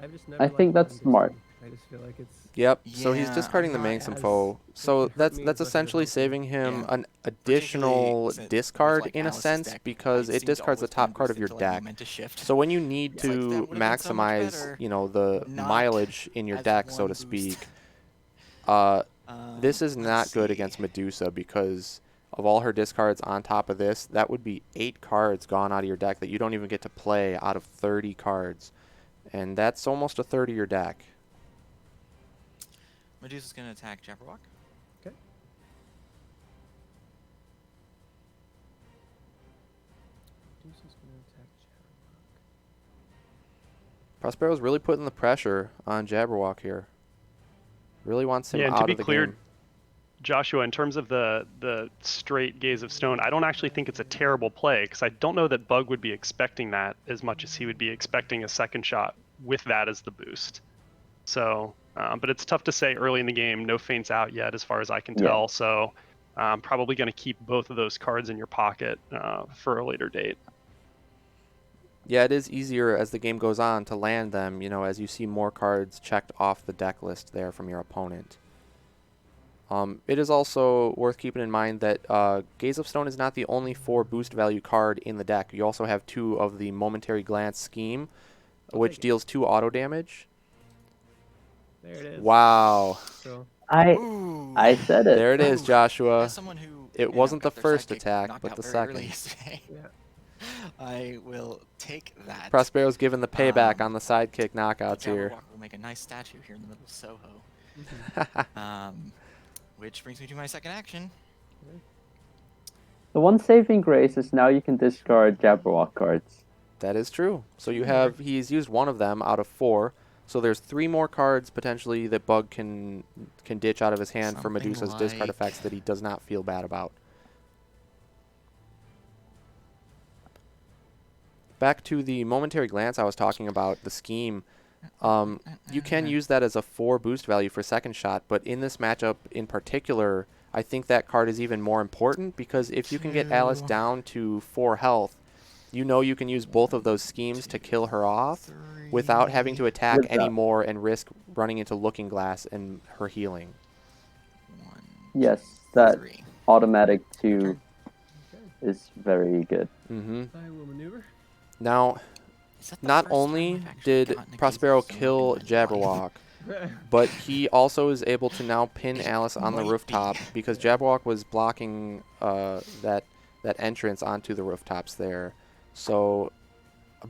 I've just never I think liked that's one smart. boosting. I just feel like it's Yep, so he's Yeah, discarding the not Mang Some as- Foe. it So can hurt that's me as much as it essentially helps me. saving him Yeah. an additional Particularly with discard like in a Alice's sense deck, because I it seem to discards the always find top card of your boosted to, like, deck. Momentous Shift. So when you need It's like, that to would've been so much maximize, better the not mileage in your as deck, so one to boost. speak, this is Let's not good see. against Medusa because of all her discards on top of this. That would be 8 cards gone out of your deck that you don't even get to play out of 30 cards. And that's almost a third of your deck. Medusa's gonna attack Jabberwock. okay. Medusa's gonna attack Jabberwock. Prospero's really putting the pressure on Jabberwock here. Really wants him Yeah, and to out be of the clear, game. Joshua, in terms of the straight Gaze of Stone, I don't actually think it's a terrible play because I don't know that Bug would be expecting that as much as he would be expecting a second shot with that as the boost. So, but it's tough to say early in the game. No feints out yet, as far as I can Yeah. tell. So, probably going to keep both of those cards in your pocket for a later date. Yeah, it is easier as the game goes on to land them, as you see more cards checked off the deck list there from your opponent. It is also worth keeping in mind that Gaze of Stone is not the only 4 boost value card in the deck. You also have 2 of the Momentary Glance Scheme, which take it. deals 2 auto damage. There it is. Wow. So Ooh. I said it. There it is, Ooh. Joshua. As someone who It wasn't the got their first sidekick attack, knocked but out the very early second. yesterday, yeah. I will take that. Prospero's given the payback Um, on the sidekick The knockouts here. Jabberwock will make a nice statue here in the middle of Soho. Which brings me to my second action. The one saving grace is now you can discard Jabberwock cards. That is true. So you have, he's used 1 of them out of 4. So there's 3 more cards potentially that Bug can ditch out of his hand for Something Medusa's discard like- effects that he does not feel bad about. Back to the Momentary Glance I was talking about, the scheme. You can use that as a 4 boost value for second shot, but in this matchup in particular, I think that card is even more important because if you can get Alice 2, down to 4 health, you know you can use both of those schemes to kill her off without having to attack With that. anymore and risk running into Looking Glass and her healing. 1, Yes, that 3. automatic 2 turn. Okay. is very good. I will maneuver. Now, Is that the not first time only I've actually did gotten a Prospero Gaze of Stone kill in my life? Jabberwock, but he also is able to now pin Alice on the Might rooftop be. because Jabberwock was blocking that entrance onto the rooftops there. So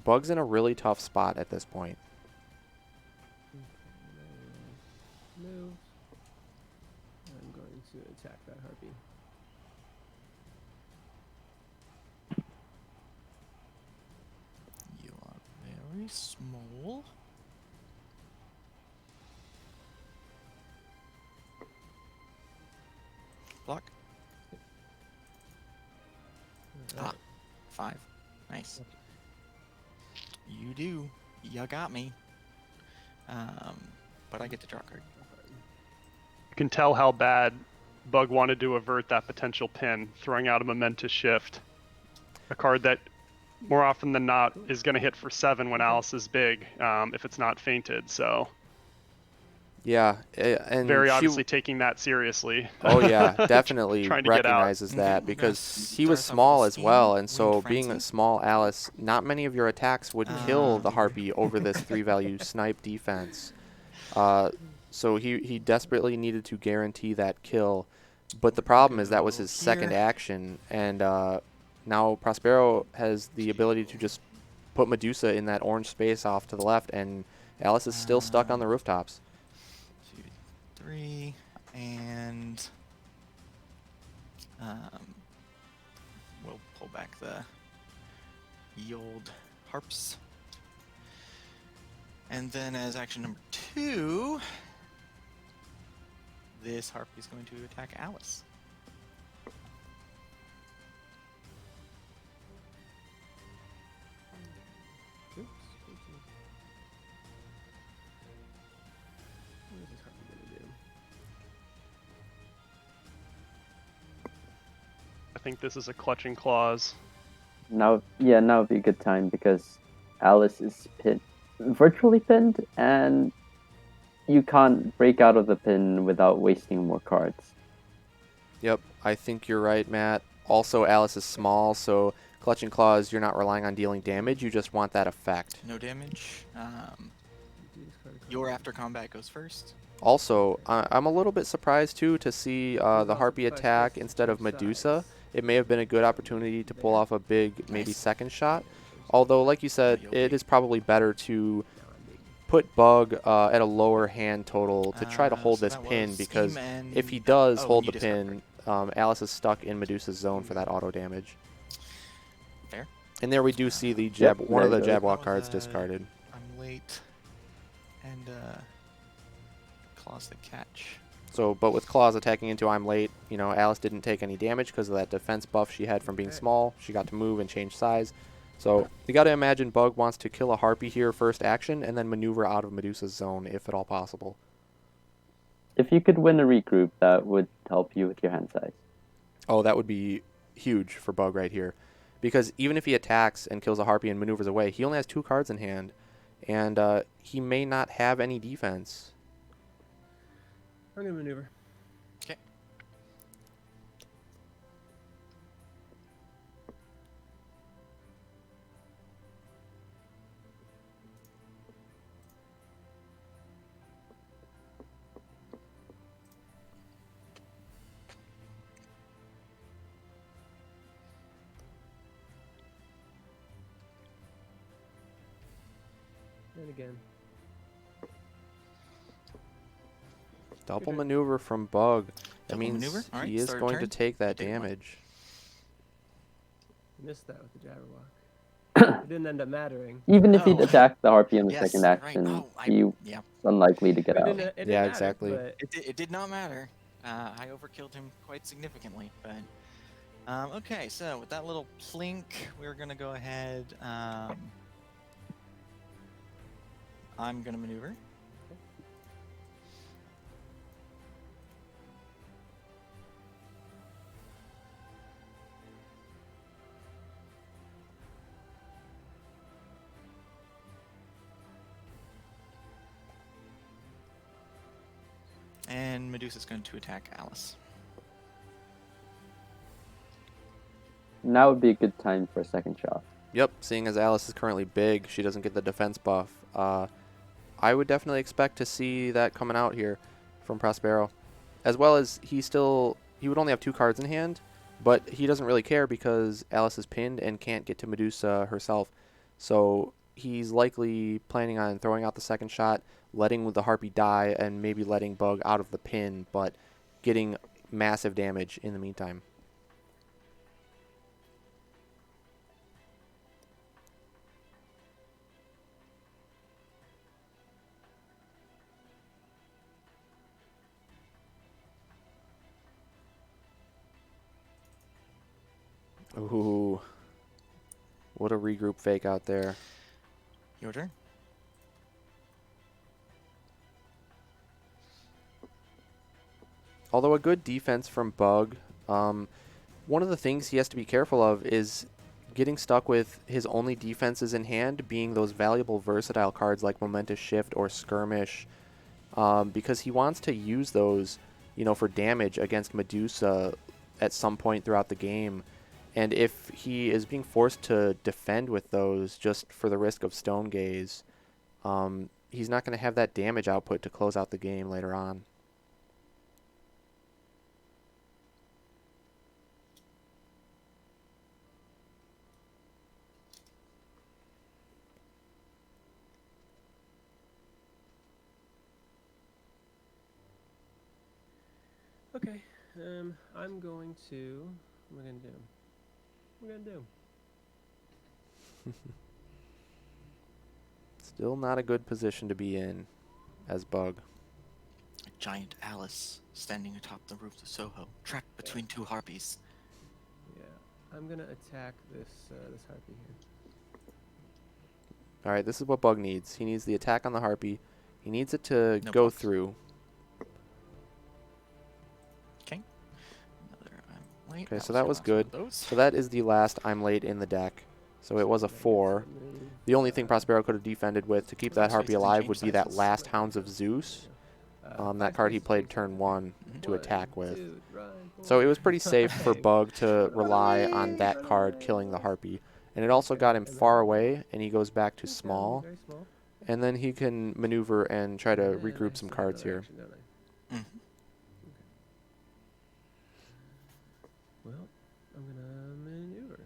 Bug's in a really tough spot at this point. Move. I'm going to attack that harpy. You are very small. Block. Alright. 5. Nice. You do. You got me. But I get to draw a card. You can tell how bad Bug wanted to avert that potential pin, throwing out a Momentous Shift. A card that, more often than not, is going to hit for 7 when Alice is big, if it's not fainted. So, Yeah, and very she obviously taking that seriously. Oh yeah, definitely Trying to get out. recognizes that Okay, we're because gonna he was start us off with small a as scheme, well, and Wind so being a Frenzy. small Alice, not many of your attacks would kill the Um. Harpy over this 3-value snipe defense. So he desperately needed to guarantee that kill, but the problem is that was his second Here. action, and now Prospero has the ability to just put Medusa in that orange space off to the left, and Alice is still stuck on the rooftops. 2, 3, and we'll pull back the old harps. And then as action number 2, this harp is going to attack Alice. Oops. What is this harpy gonna do? I think this is a clutching claws. Now would be a good time because Alice is virtually pinned, and you can't break out of the pin without wasting more cards. Yep, I think you're right, Matt. Also, Alice is small, so Clutching Claws, you're not relying on dealing damage, you just want that effect. No damage. Do discard a card. Your after combat goes first. Also, I'm a little bit surprised, too, to see the also Harpy provides attack space instead of to Medusa. size. It may have been a good opportunity to pull There. off a big, maybe Nice. second shot. Although, like you said, you'll it be- is probably better to Now I'm big. put Bug at a lower hand total to try to hold So this that pin, was because scheme and if he that- does oh, hold and the you discard pin, Alice is stuck in Medusa's zone for that auto damage. Fair. And there we do see the Yep, one of the there you go. Jabberwock That cards was, discarded. I'm late. And claws the catch. So, but with Claws attacking into I'm late, Alice didn't take any damage because of that defense buff she had from being Okay. small. She got to move and change size. So you got to imagine Bug wants to kill a Harpy here first action and then maneuver out of Medusa's zone if at all possible. If you could win a regroup, that would help you with your hand size. Oh, that would be huge for Bug right here. Because even if he attacks and kills a Harpy and maneuvers away, he only has 2 cards in hand. And he may not have any defense. I'm gonna maneuver. Okay. it again. Double Your turn. maneuver from Bug. That Double means maneuver? All right, he is start a going to turn. take that You take one. damage. You missed that with the Jabberwock. It didn't end up mattering. Even if Oh. he'd attacked the Harpy on the Yes, second right. action, Oh, he's yeah. unlikely to get It out. didn't, it didn't Yeah, matter, exactly. But It did not matter. I overkilled him quite significantly, but okay. So with that little plink, we're gonna go ahead. I'm gonna maneuver. And Medusa's going to attack Alice. Now would be a good time for a second shot. Yep, seeing as Alice is currently big, she doesn't get the defense buff. I would definitely expect to see that coming out here from Prospero. As well as he would only have 2 cards in hand, but he doesn't really care because Alice is pinned and can't get to Medusa herself. So he's likely planning on throwing out the second shot, letting the Harpy die, and maybe letting Bug out of the pin, but getting massive damage in the meantime. Ooh. What a regroup fake out there. Your turn. Although a good defense from Bug, one of the things he has to be careful of is getting stuck with his only defenses in hand being those valuable versatile cards like Momentous Shift or Skirmish, because he wants to use those, for damage against Medusa at some point throughout the game. And if he is being forced to defend with those just for the risk of Stone Gaze, he's not going to have that damage output to close out the game later on. okay. I'm going to. What am I gonna do? What am I gonna do? Still not a good position to be in as Bug. A giant Alice standing atop the roof of Soho, trapped between 2 harpies. Yeah, I'm gonna attack this this Harpy here. All right, this is what Bug needs. He needs the attack on the Harpy. He needs it to No go buff. through. Okay. Another I'm late. Okay, so was that your was last one good. of those. So that is the last I'm late in the deck. So it was a 4. The only thing Prospero could have defended with to keep that Box Harpy faces and alive change would be that sizes. last Hounds of Zeus. That card he played turn 1 to attack with. So it was pretty safe for Bug to rely on that card killing the Harpy. And it also got him far away, and he goes back to small. Very small. And then he can maneuver and try to regroup some cards here. Mhm. Well, I'm gonna maneuver.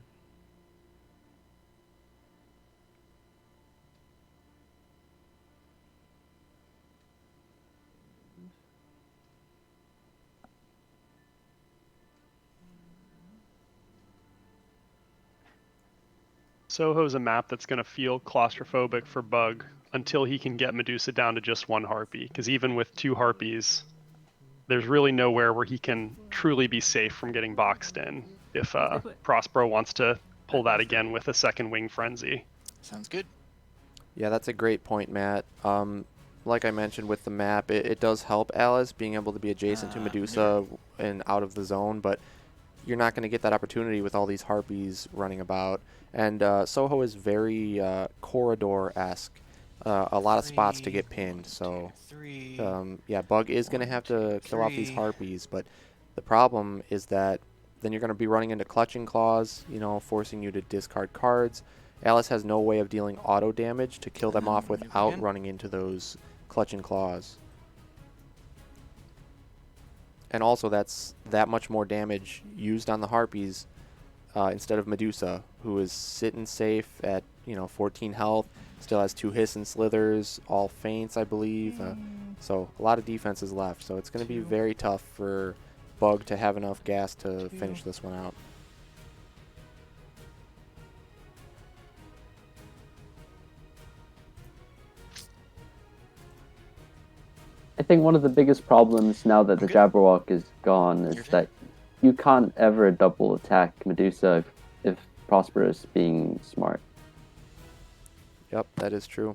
Soho's a map that's going to feel claustrophobic for Bug until he can get Medusa down to just 1 Harpy. Because even with 2 Harpies, there's really nowhere where he can truly be safe from getting boxed in if Prospero wants to pull that again with a second Wing Frenzy. Sounds good. Yeah, that's a great point, Matt. Like I mentioned with the map, it does help Alice being able to be adjacent to Medusa and out of the zone, but you're not going to get that opportunity with all these Harpies running about. And Soho is very corridor-esque. A lot of spots to get pinned, so yeah, Bug is going to have to kill off these Harpies, but the problem is that then you're going to be running into Clutching Claws, forcing you to discard cards. Alice has no way of dealing auto damage to kill them off without running into those Clutching Claws. And also that's that much more damage used on the Harpies instead of Medusa, who is sitting safe at 14 health, Still has 2 hiss and slithers, all feints, I believe. So a lot of defenses left. So it's going to be very tough for Bug to have enough gas to finish this one out. I think one of the biggest problems now that the Jabberwock is gone is that you can't ever double attack Medusa if Prospero is being smart. Yep, that is true.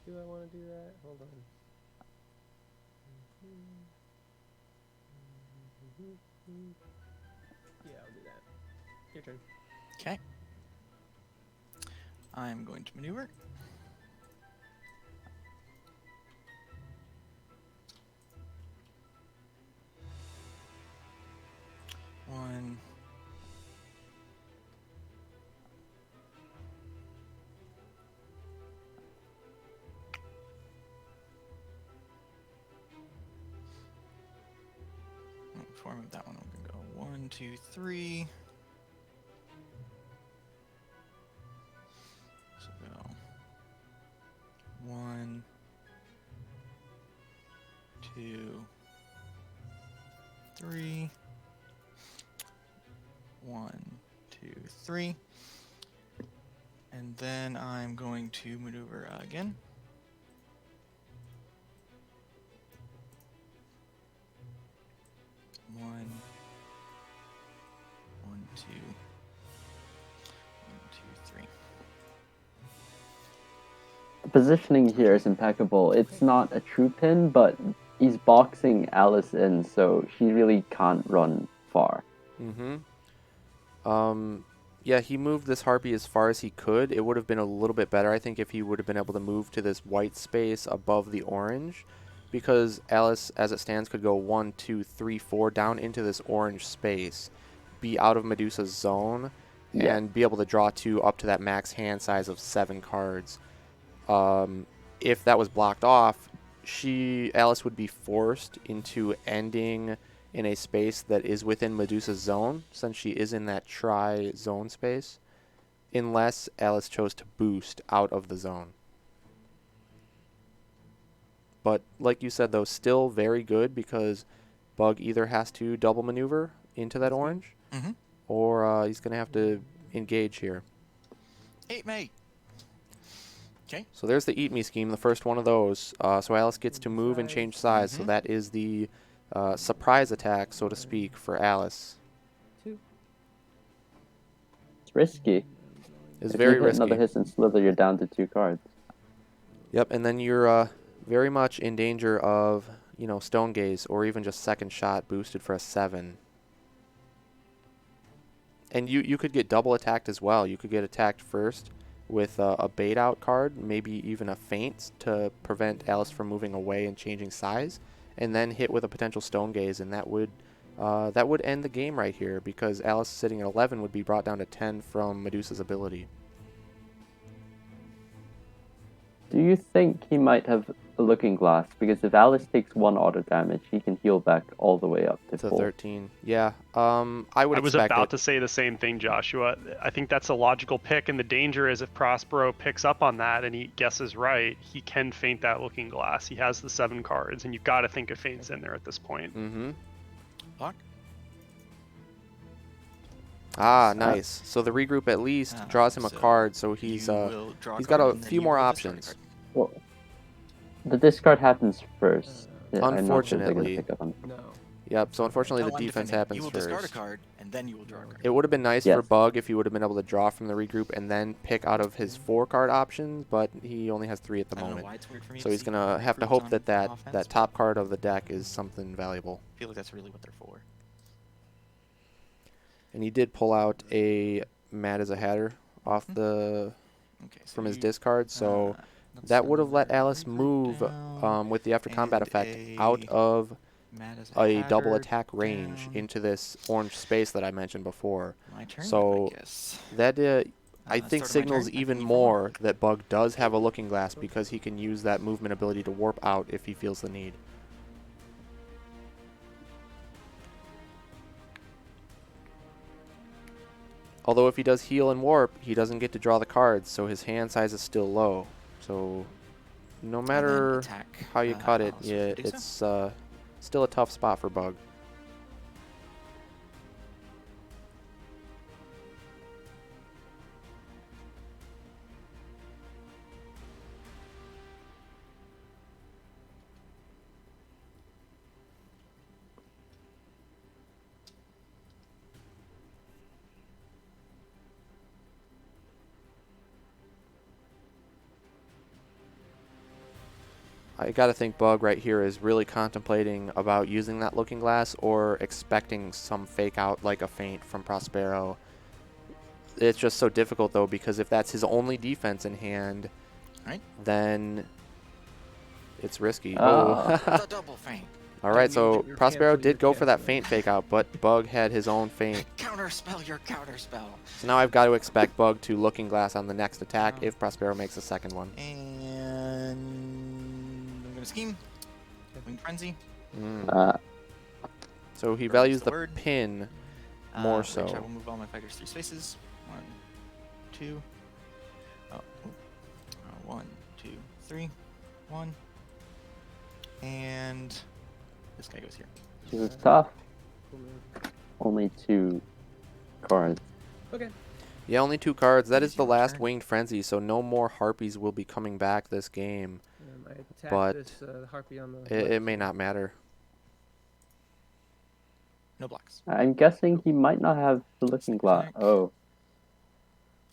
Do I want to do that? Hold on. Yeah, I'll do that. Your turn. Okay. I'm going to maneuver. One. Before I move that one, I'm gonna go 1, 2, 3. So go 1, 2, 3. 1, 2, 3. And then I'm going to maneuver again. One, 2, 1, 2, 3. The positioning here is impeccable. It's not a true pin, but he's boxing Alice in, so she really can't run far. Yeah, he moved this Harpy as far as he could. It would have been a little bit better, I think, if he would have been able to move to this white space above the orange, because Alice, as it stands, could go 1, 2, 3, 4 down into this orange space, be out of Medusa's zone, and be able to draw 2 up to that max hand size of 7 cards. If that was blocked off, Alice would be forced into ending in a space that is within Medusa's zone, since she is in that tri-zone space, unless Alice chose to boost out of the zone. But like you said, though, still very good, because Bug either has to double maneuver into that orange, or he's going to have to engage here. Eat me! Okay. So there's the Eat Me scheme, the first one of those. So Alice gets to move and change size, so that is the surprise attack, so to speak, for Alice. It's risky. It's If very you hit risky. another hiss and slither, you're down to 2 cards. Yep, and then you're very much in danger of, Stone Gaze, or even just second shot boosted for a 7. And you could get double attacked as well. You could get attacked first with a bait out card, maybe even a feint to prevent Alice from moving away and changing size, and then hit with a potential Stone Gaze, and that would end the game right here, because Alice sitting at 11 would be brought down to 10 from Medusa's ability. Do you think he might have a Looking Glass? Because if Alice takes 1 auto damage, he can heal back all the way up to 4. 13. Yeah, I was about to say the same thing, Joshua. I think that's a logical pick, and the danger is if Prospero picks up on that and he guesses right, he can feint that Looking Glass. He has the 7 cards, and you've got to think of feints in there at this point. Lock. Ah, nice. So the regroup at least draws him a card, so he's got a few more options. Well, the discard happens first. Yeah, Unfortunately. No. Yep, so unfortunately Oh, the I'm defense defending. happens You will first. discard a card, and then you will draw a card. It would have been nice Yes. for Bug if he would have been able to draw from the regroup and then pick out of his 4-card options, but he only has 3 at the I don't know moment. why it's weird for me So to he's see going to have to recruits hope on that offense, that but top card of the deck is something valuable. I feel like that's really what they're for. And he did pull out a Mad as a Hatter off the Okay, so from his you, discard, so that's that would have let another Alice regroup move down, with the after combat and effect out a of Mad as a double Hatter attack range down. into this orange space that I mentioned before. My turn, So I guess. that I Start think of my signals turn. I even can eat for one. more that Bug does have a Looking Glass because he can use that movement ability to warp out if he feels the need. Although if he does heal and warp, he doesn't get to draw the cards, so his hand size is still low. So no And matter then attack, how you cut it, Alice with yeah, Medusa. it's still a tough spot for Bug. I gotta think Bug right here is really contemplating about using that Looking Glass or expecting some fake out like a feint from Prospero. It's just so difficult though because if that's his only defense in hand, Right. then it's risky. Ah. Oh. The double feint. All right, so You're Prospero canceling your did go for that cancel. feint fake out, but Bug had his own feint. Counterspell your counterspell. So now I've got to expect Bug to Looking Glass on the next attack Oh. if Prospero makes a second one. And I'm gonna scheme. Winged Frenzy. Mm. So he Or values use the the word. pin more Which I so. will move all my fighters 3 spaces. 1, 2. Oh, 1, 2, 3. 1. And this guy goes here. This is tough. Cool move. Only 2 cards. Okay. Yeah, only 2 cards. That It is is the your last turn. Winged Frenzy, so no more Harpies will be coming back this game. I attacked But this harpy on the It left may here. not matter. No blocks. I'm guessing he might not have the Looking Glass. Snack. Oh,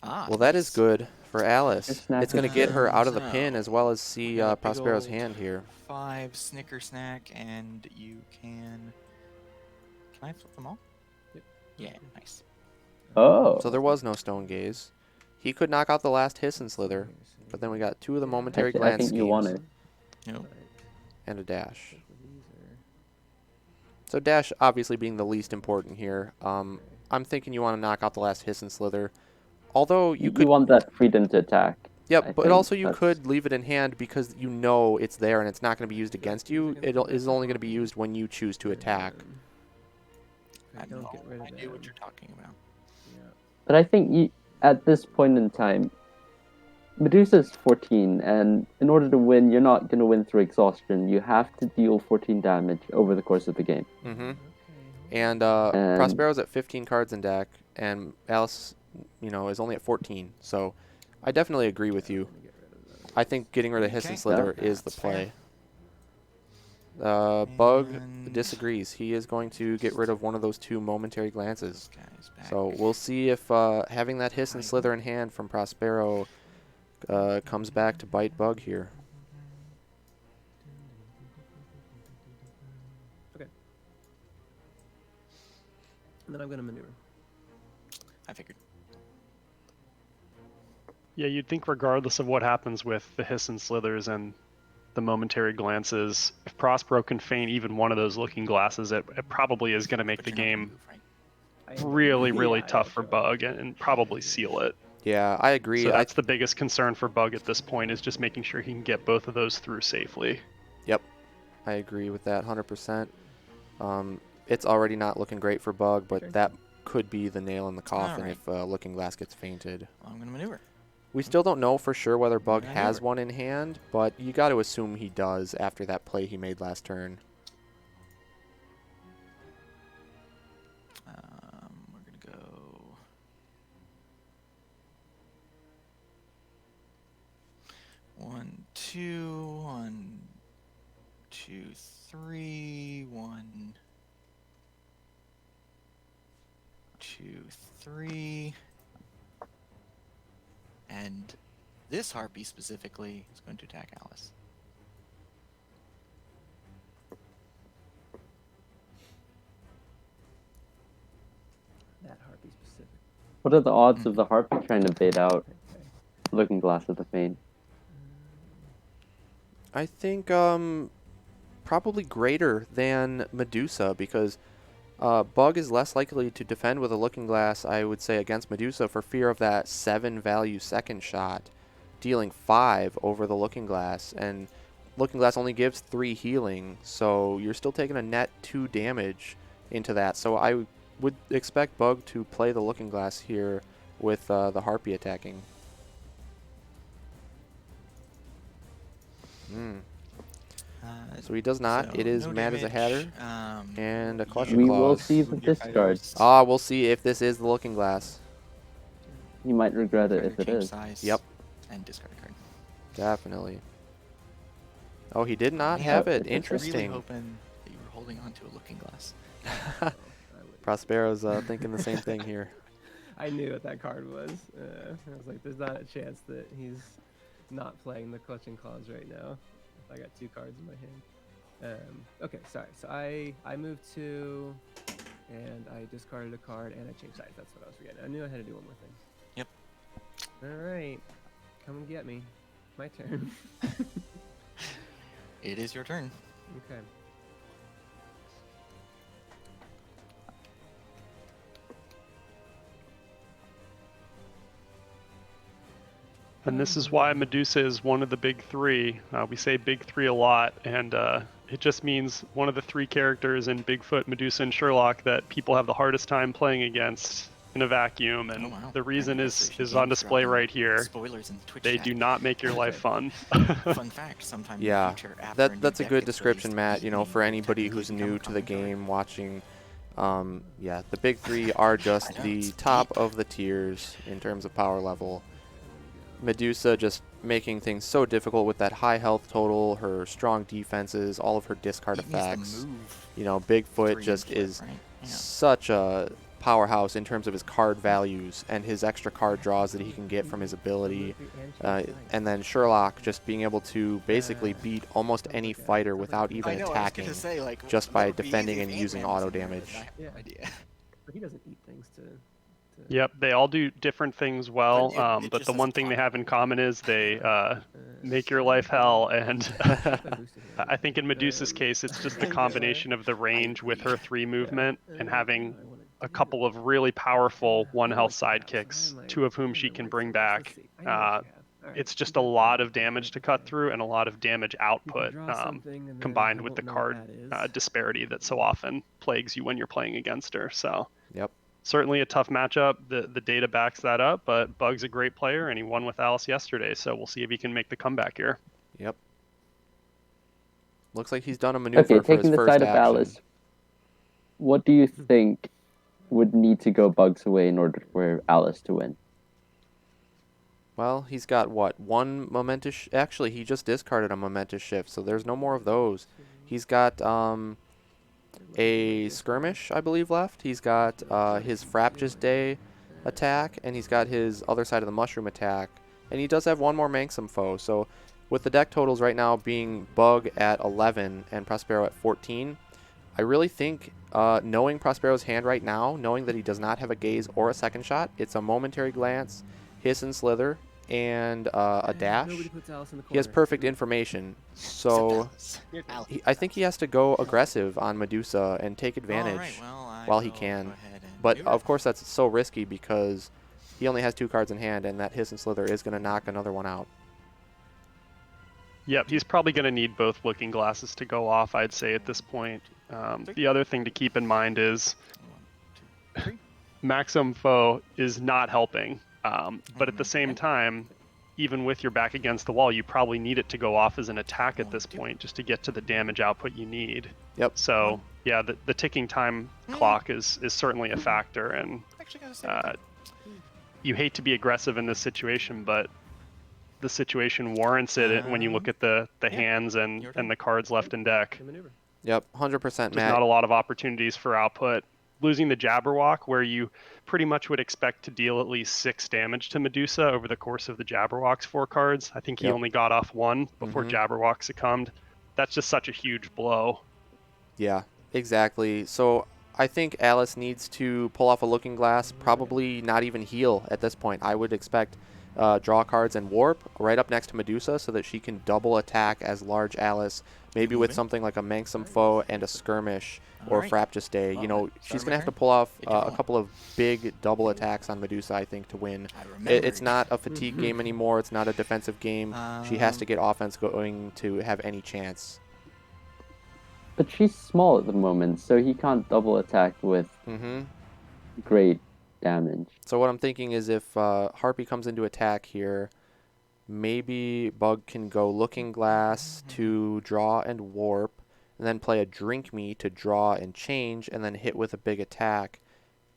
Ah, Well, that is nice. good for Alice. Snack It's going to is get good. her out of the So, pin as well as see we got a big Prospero's old hand here. 5 Snicker Snack, and you can. Can I flip them all? Yep. Yeah, nice. Oh. So there was no Stone Gaze. He could knock out the last Hiss and Slither, but then we got 2 of the momentary Actually, I glance think you want schemes it. Nope. and a dash. Both of these are So dash obviously being the least important here. I'm thinking you want to knock out the last Hiss and Slither. Although you could, want that freedom to attack. yep, I but think also you that's- could leave it in hand because you know it's there and it's not going to be used against you. It is only going to be used when you choose to attack. If I I don't know, get rid of I knew what them. you're talking about. Yeah. But I think at this point in time, Medusa's 14, and in order to win, you're not going to win through exhaustion. You have to deal 14 damage over the course of the game. Mm-hmm. Okay. And And- Prospero's at 15 cards in deck, and Alice, is only at 14. So I definitely agree with you. I'm gonna get rid of those. I think getting rid of Hiss Okay. and Slither is the That's fair. play. Bug And disagrees. He is going to get rid of one of those 2 momentary glances. This guy's back. So we'll see if having that Hiss and Hiding. Slither in hand from Prospero comes back to bite Bug here. And then I'm gonna maneuver. I figured. Yeah, you'd think regardless of what happens with the hiss and slithers and the momentary glances, if Prospero can feign even one of those looking glasses, it probably is going to make But the you're not gonna game move, right? I am gonna really, move. really Yeah, tough yeah, for sure. Bug and probably seal it. Yeah, I agree. So that's the biggest concern for Bug at this point is just making sure he can get both of those through safely. Yep, I agree with that 100%. It's already not looking great for Bug, but Okay. that could be the nail in the coffin Alright. if Looking Glass gets fainted. Well, I'm gonna maneuver. We still don't know for sure whether Bug Yeah, has never. one in hand, but you got to assume he does after that play he made last turn. We're gonna go. One, two, 1, 2, 3, 1, 2, 3. And this harpy specifically is going to attack Alice. That harpy specific. What are the odds of the harpy trying to bait out Okay. Looking Glass of the Faint? I think probably greater than Medusa, because Bug is less likely to defend with a Looking Glass, I would say, against Medusa for fear of that 7 value second shot, dealing 5 over the Looking Glass, and Looking Glass only gives 3 healing, so you're still taking a net 2 damage into that. So I would expect Bug to play the Looking Glass here with the Harpy attacking. So he does not. So it is no Mad as a Hatter damage. and a You Clutching We will Claws. see the move your discard. titles. We'll see if this is the Looking Glass. You might regret it Card if it change is. size, Yep. And discard a card. Definitely. Oh, he did not Man, have it. it's Really Interesting. hoping that you were holding on to a Looking Glass. Prospero's thinking the same thing here. I knew what that card was. I was like, there's not a chance that he's not playing the Clutching Claws right now. I got 2 cards in my hand. Okay, sorry. So I moved 2, and I discarded a card, and I changed sides. That's what I was forgetting. I knew I had to do one more thing. Yep. All right, come and get me. My turn. It is your turn. Okay. And this is why Medusa is one of the big 3. We say big 3 a lot, and it just means one of the 3 characters in Bigfoot, Medusa, and Sherlock that people have the hardest time playing against in a vacuum. And wow. the reason Resolution is on Games display dropping right here. Spoilers in Twitch They chat. do not make your life fun. Fun fact, sometime in Yeah, the future, after new that's a deck good gets description, released, Matt. You know, we for anybody technically who's become new a to the commentator. game, watching. Yeah, the big 3 are just I know, the it's top deep. of the tiers in terms of power level. Medusa just making things so difficult with that high health total, her strong defenses, all of her discard He needs to effects. move You know, Bigfoot 3 just and flip, is right? Yeah. such a powerhouse in terms of his card values and his extra card draws that he can get from his ability. And then Sherlock just being able to basically beat almost any fighter without even I know, attacking, I was gonna say, like, just that by would be defending easy and if using Ant-Man was auto in there, but damage. I have no Yeah. idea. But he doesn't eat things to Yep, they all do different things well, It but just the has one a thing they plot. have in common is they make your life hell. And I think in Medusa's case, it's just the combination of the range with her 3 movement and having a couple of really powerful 1 health sidekicks, 2 of whom she can bring back. It's just a lot of damage to cut through and a lot of damage output, combined with the card disparity that so often plagues you when you're playing against her. So Yep. certainly a tough matchup. The data backs that up, but Bug's a great player, and he won with Alice yesterday, so we'll see if he can make the comeback here. Yep. Looks like he's done a maneuver Okay, for his taking the first side of action. Alice, what do you think would need to go Bugs away in order for Alice to win? Well, he's got what? 1 momentous. Actually, he just discarded a momentous shift, so there's no more of those. He's got a skirmish, I believe, left. He's got his Fraptious Day attack, and he's got his other side of the mushroom attack, and he does have 1 more Manxum foe. So with the deck totals right now being Bug at 11 and Prospero at 14, I really think knowing Prospero's hand right now, knowing that he does not have a gaze or a second shot, it's a momentary glance, hiss and slither, and a dash. He has perfect information, so I think he has to go aggressive on Medusa and take advantage while he can. But of course that's so risky because he only has 2 cards in hand, and that hiss and slither is going to knock another one out. Yep, he's probably going to need both Looking Glasses to go off, I'd say, at this point. The other thing to keep in mind is Maximum Foe is not helping. But at the same time, even with your back against the wall, you probably need it to go off as an attack at this point just to get to the damage output you need. Yep. So, yeah, the ticking time clock is certainly a factor. And you hate to be aggressive in this situation, but the situation warrants it when you look at the hands and the cards left in deck. Yep, 100% Just Matt. not a lot of opportunities for output. losing the Jabberwock, where you pretty much would expect to deal at least 6 damage to Medusa over the course of the Jabberwock's 4 cards. I think he Yep. only got off 1 before Jabberwock succumbed. That's just such a huge blow. Yeah, exactly. So I think Alice needs to pull off a Looking Glass, probably not even heal at this point. I would expect draw cards and Warp right up next to Medusa so that she can double attack as large Alice, maybe with something like a Manxome Foe and a Skirmish or Alright. Fraptious Day. Well, You know, start she's my going to have to turn. pull off If you a want. couple of big double attacks on Medusa, I think, to win. I remember. It's not a fatigue game anymore. It's not a defensive game. She has to get offense going to have any chance. But she's small at the moment, so he can't double attack with great damage. So what I'm thinking is if Harpy comes into attack here, maybe Bug can go Looking Glass to draw and Warp, and then play a Drink Me to draw and change, and then hit with a big attack,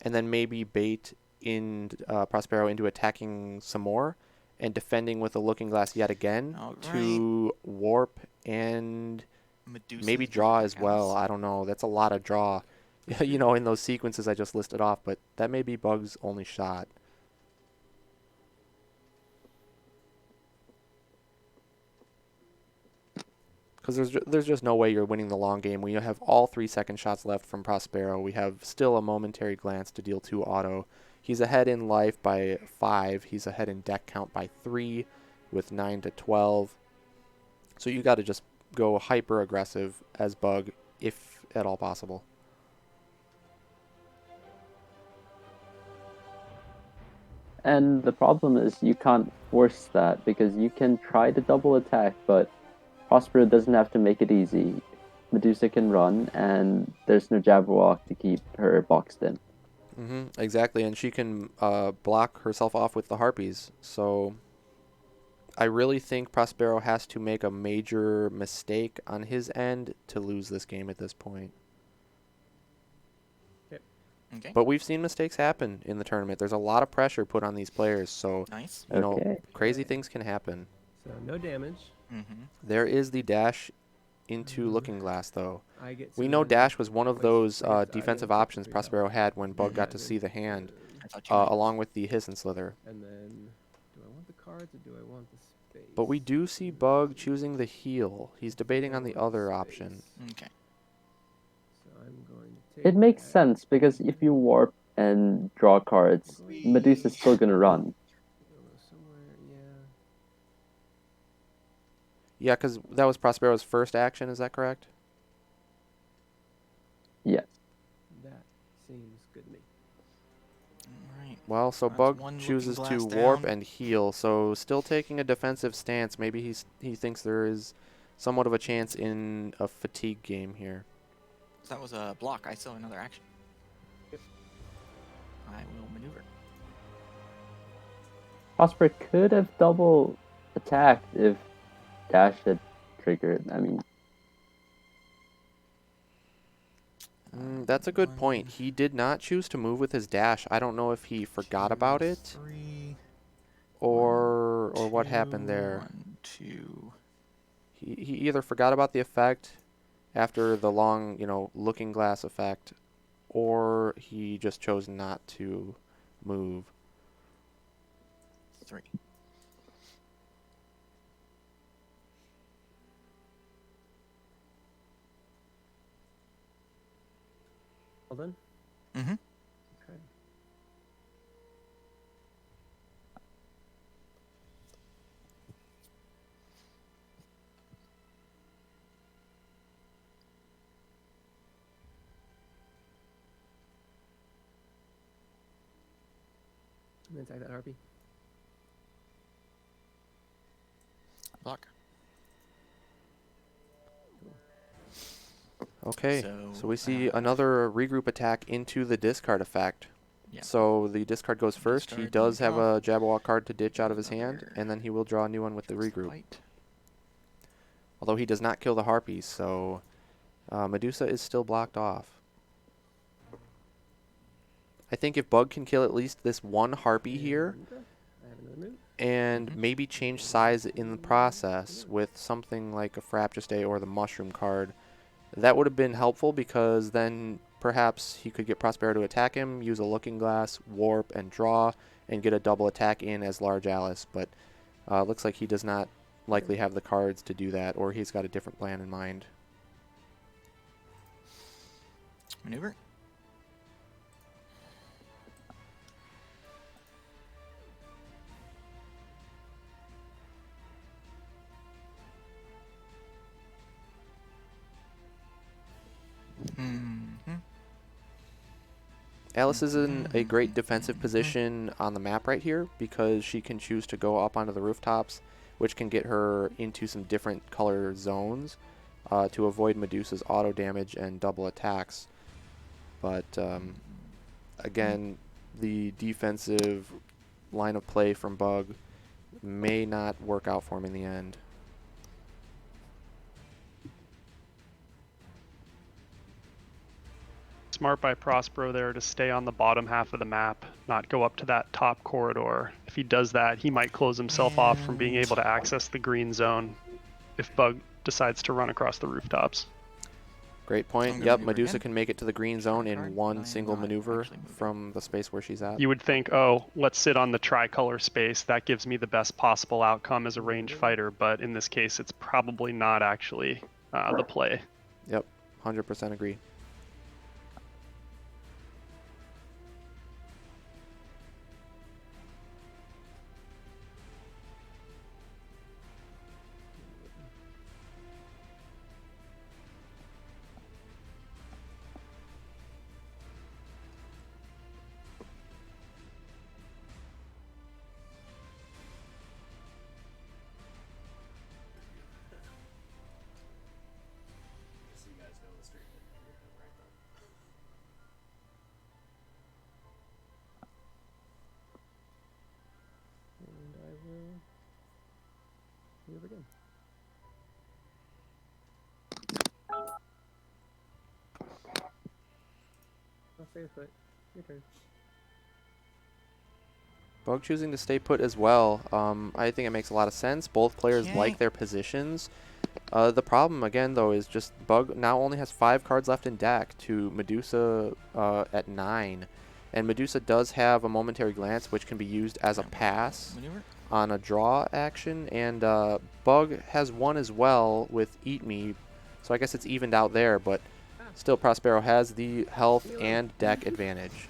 and then maybe bait in Prospero into attacking some more, and defending with a Looking Glass yet again to Warp and Medusa's maybe gonna draw attack as well. Alice. I don't know. That's a lot of draw, you know, in those sequences I just listed off, but that may be Bug's only shot. Because there's just no way you're winning the long game. We have all 3 second shots left from Prospero. We have still a momentary glance to deal 2 auto. He's ahead in life by 5. He's ahead in deck count by 3 with 9 to 12. So you got to just go hyper aggressive as Bug, if at all possible. And the problem is you can't force that because you can try to double attack, but Prospero doesn't have to make it easy. Medusa can run, and there's no Jabberwock to keep her boxed in. Exactly, and she can block herself off with the Harpies. So I really think Prospero has to make a major mistake on his end to lose this game at this point. Okay. But we've seen mistakes happen in the tournament. There's a lot of pressure put on these players, so Nice. you know, crazy things can happen. So no damage. There is the dash into Looking Glass, though. I get We know 7. dash was one of Wait, those I get defensive 3 options health. Prospero had when Bug got to Then, see the hand, I thought you meant- along with the Hiss and Slither. And then, do I want the cards or do I want the space? But we do see Bug choosing the heal. He's debating on the other option. Okay. So I'm going to take It makes that. sense because if you warp and draw cards, Medusa's still gonna run. Go somewhere, yeah. Yeah, because that was Prospero's first action, is that correct? Yes. That seems good to me. Alright. Well, so That's Bug one Looking chooses to Glass warp down. and heal, so still taking a defensive stance. Maybe he thinks there is somewhat of a chance in a fatigue game here. So that was a block. I still have another action. Yep. I will maneuver. Prospero could have double attacked if dash had triggered. I mean, That's a good point. He did not choose to move with his dash. I don't know if he forgot about it 3, or what 2, happened there. 1, 2. He either forgot about the effect after the long, you know, Looking Glass effect, or he just chose not to move. 3. All done? Mm-hmm. Okay. I'm gonna attack that harpy. Block. Okay, So, so we see another regroup attack into the discard effect. Yeah. So the discard goes first. He Discard, does you have draw. a Jabberwock card to ditch out of his hand, Another- and then he will draw a new one with the Takes regroup. fight. Although he does not kill the Harpies, so Medusa is still blocked off. I think if Bug can kill at least this one Harpy here, And, I have another move. and maybe change size in the process with something like a Fraptious Day or the Mushroom card, that would have been helpful because then perhaps he could get Prospero to attack him, use a Looking Glass, warp, and draw, and get a double attack in as Large Alice. But looks like he does not likely have the cards to do that, or he's got a different plan in mind. Maneuver. Alice is in a great defensive position on the map right here because she can choose to go up onto the rooftops, which can get her into some different color zones to avoid Medusa's auto damage and double attacks. But again, the defensive line of play from Bug may not work out for him in the end. Smart by Prospero there to stay on the bottom half of the map, not go up to that top corridor. If he does that, he might close himself off from being able to access the green zone if Bug decides to run across the rooftops. Great point. I'm Yep, gonna Medusa again. can make it to the green zone in Card. one I'm single not maneuver actually moving. from the space where she's at. You would think, oh, let's sit on the tricolor space. That gives me the best possible outcome as a ranged fighter. But in this case, it's probably not actually the play. Yep, 100% agree. And I will move again. I'll stay put. Your turn. Bug choosing to stay put as well. I think it makes a lot of sense. Both players Okay. like their positions. The problem, again, though, is just Bug now only has 5 cards left in deck to Medusa at 9. And Medusa does have a momentary glance, which can be used as a pass Maneuver. on a draw action. And Bug has 1 as well with Eat Me. So I guess it's evened out there, but still Prospero has the health and deck advantage.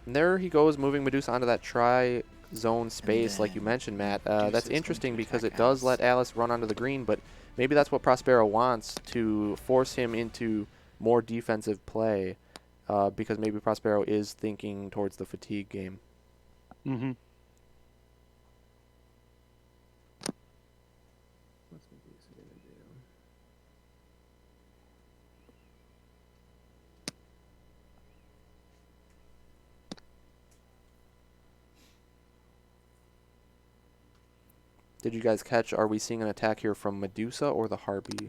And there he goes, moving Medusa onto that tri-zone space, like you mentioned, Matt. That's Medusa's going interesting to because it attack does let Alice. Alice run onto the green, but maybe that's what Prospero wants, to force him into more defensive play, because maybe Prospero is thinking towards the fatigue game. Mm-hmm. What's Medusa gonna do? Did you guys catch, are we seeing an attack here from Medusa or the Harpy?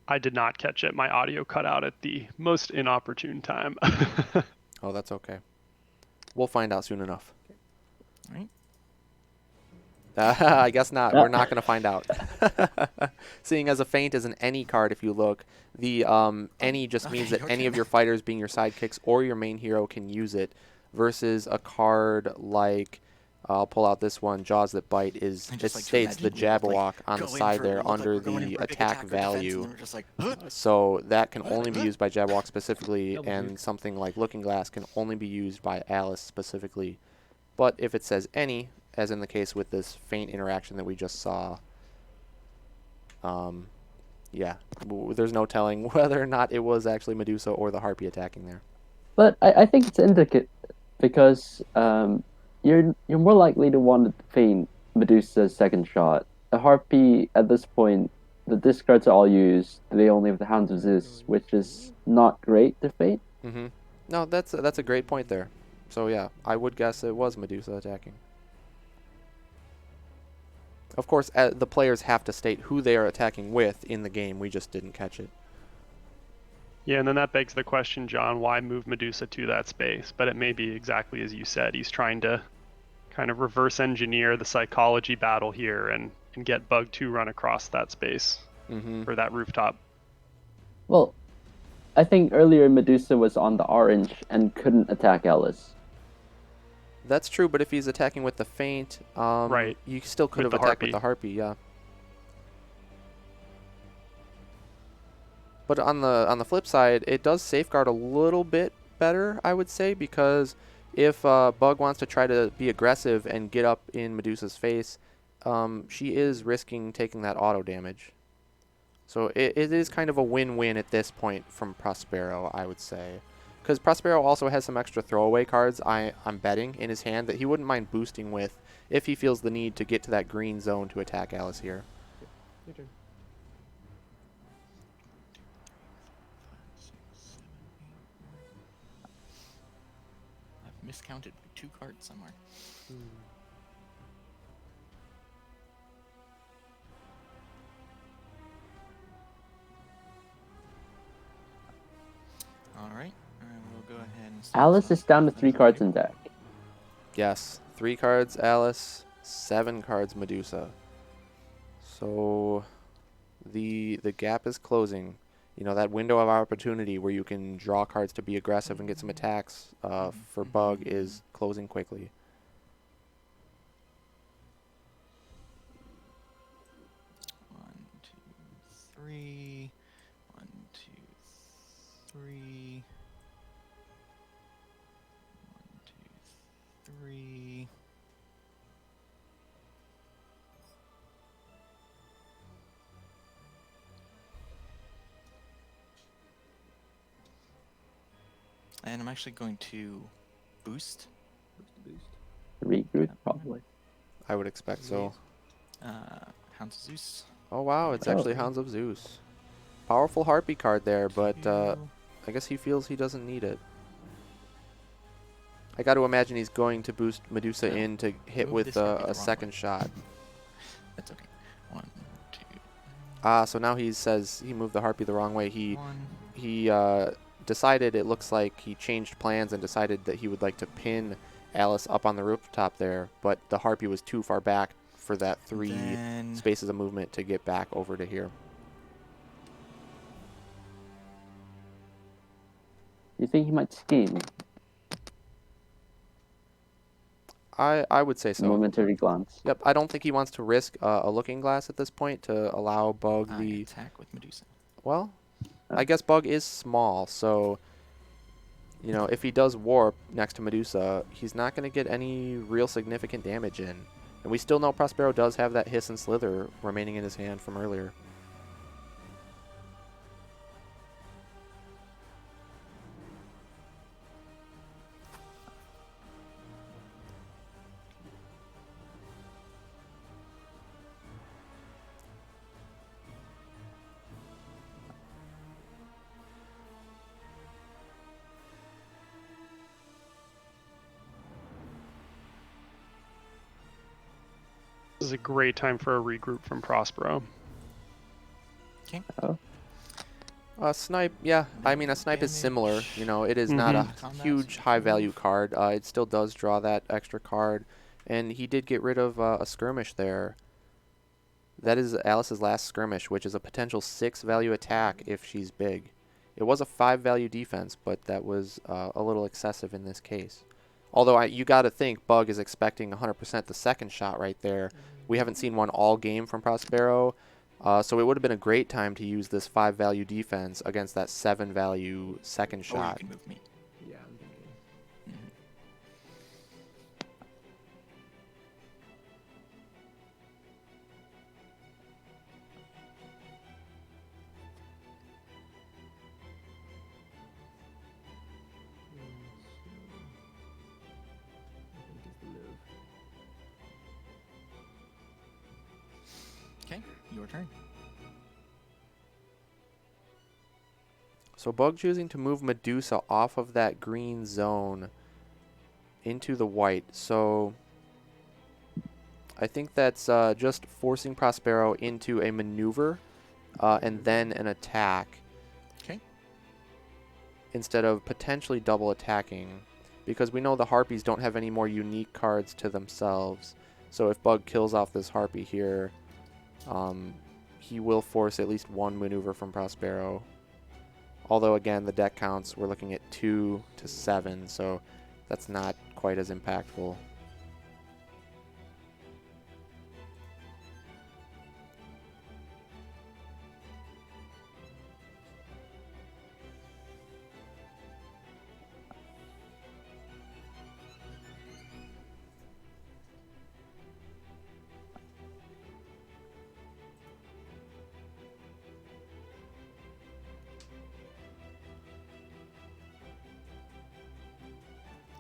I did not catch it. My audio cut out at the most inopportune time. Oh, that's okay. We'll find out soon enough. Right. I guess not. We're not going to find out. Seeing as a feint is an any card, if you look, the any just means Okay, that any okay. of your fighters, being your sidekicks or your main hero, can use it, versus a card like, I'll pull out this one, Jaws That Bite, is I it just like to states the imagine we would, like, Jabberwock on go the in side for- there look like under we're going in the for a big attack attack or defense, and value. then we're just like, "Huh?" So that can only be used by Jabberwock specifically, Double and juke. something like Looking Glass can only be used by Alice specifically. But if it says any, as in the case with this feint interaction that we just saw, yeah, there's no telling whether or not it was actually Medusa or the Harpy attacking there. But I think it's indicative because you're more likely to want to feint Medusa's second shot. The Harpy at this point, the discards are all used. They only have the Hounds of Zeus, which is not great to feint. Mm-hmm. No, that's a great point there. So yeah, I would guess it was Medusa attacking. Of course, the players have to state who they are attacking with in the game. We just didn't catch it. Yeah, and then that begs the question, John, why move Medusa to that space? But it may be exactly as you said. He's trying to kind of reverse engineer the psychology battle here and get Bug to run across that space for that rooftop. Well, I think earlier Medusa was on the orange and couldn't attack Alice. That's true, but if he's attacking with the feint, Right. you still could With have the attacked with harpy. the harpy, yeah. But on the flip side, it does safeguard a little bit better, I would say, because if Bug wants to try to be aggressive and get up in Medusa's face, she is risking taking that auto damage. So it is kind of a win-win at this point from Prospero, I would say. Because Prospero also has some extra throwaway cards, I'm betting, in his hand that he wouldn't mind boosting with if he feels the need to get to that green zone to attack Alice here. Your turn. 5, 6, 7, 8. I've miscounted by 2 cards somewhere. All right, we'll go ahead and start Alice this is down to off. 3 cards in deck. Yes, 3 cards Alice, 7 cards Medusa. So the gap is closing. You know, that window of opportunity where you can draw cards to be aggressive and get some attacks for Bug is closing quickly. One, two, three. 1, 2, 3. 1, 2, 3. And I'm actually going to boost. Regroup, probably. I would expect so. Hounds of Zeus. Oh wow, it's Oh. actually Hounds of Zeus. Powerful Harpy card there, but 2. I guess he feels he doesn't need it. I got to imagine he's going to boost Medusa No. in to hit Move with this Harpy the a wrong second way. shot. That's okay. 1, 2, So now he says he moved the Harpy the wrong way. 1. He decided, it looks like he changed plans and decided that he would like to pin Alice up on the rooftop there, but the Harpy was too far back for that 3 Then spaces of movement to get back over to here. You think he might scheme? I would say so. Momentary glance. Yep, I don't think he wants to risk a looking glass at this point to allow Bug I the... attack with Medusa. Well, I guess Bug is small, so... You know, if he does warp next to Medusa, he's not going to get any real significant damage in. And we still know Prospero does have that Hiss and Slither remaining in his hand from earlier. This is a great time for a regroup from Prospero. Okay. Snipe, yeah. I mean, a snipe is similar. You know, it is not a Combat, huge so high-value move. card. It still does draw that extra card. And he did get rid of a skirmish there. That is Alice's last skirmish, which is a potential 6-value attack if she's big. It was a 5-value defense, but that was a little excessive in this case. Although you got to think Bug is expecting 100% the second shot right there. We haven't seen one all game from Prospero. So it would have been a great time to use this 5-value defense against that 7-value second Or you shot. can move me. Yeah, I'm thinking. Mhm. I think is the move. Okay, your turn. So Bug choosing to move Medusa off of that green zone into the white. So I think that's just forcing Prospero into a maneuver and then an attack. Okay. instead of potentially double attacking, because we know the Harpies don't have any more unique cards to themselves. So if Bug kills off this Harpy here, he will force at least one maneuver from Prospero. Although, again, the deck counts, we're looking at 2 to 7, so that's not quite as impactful.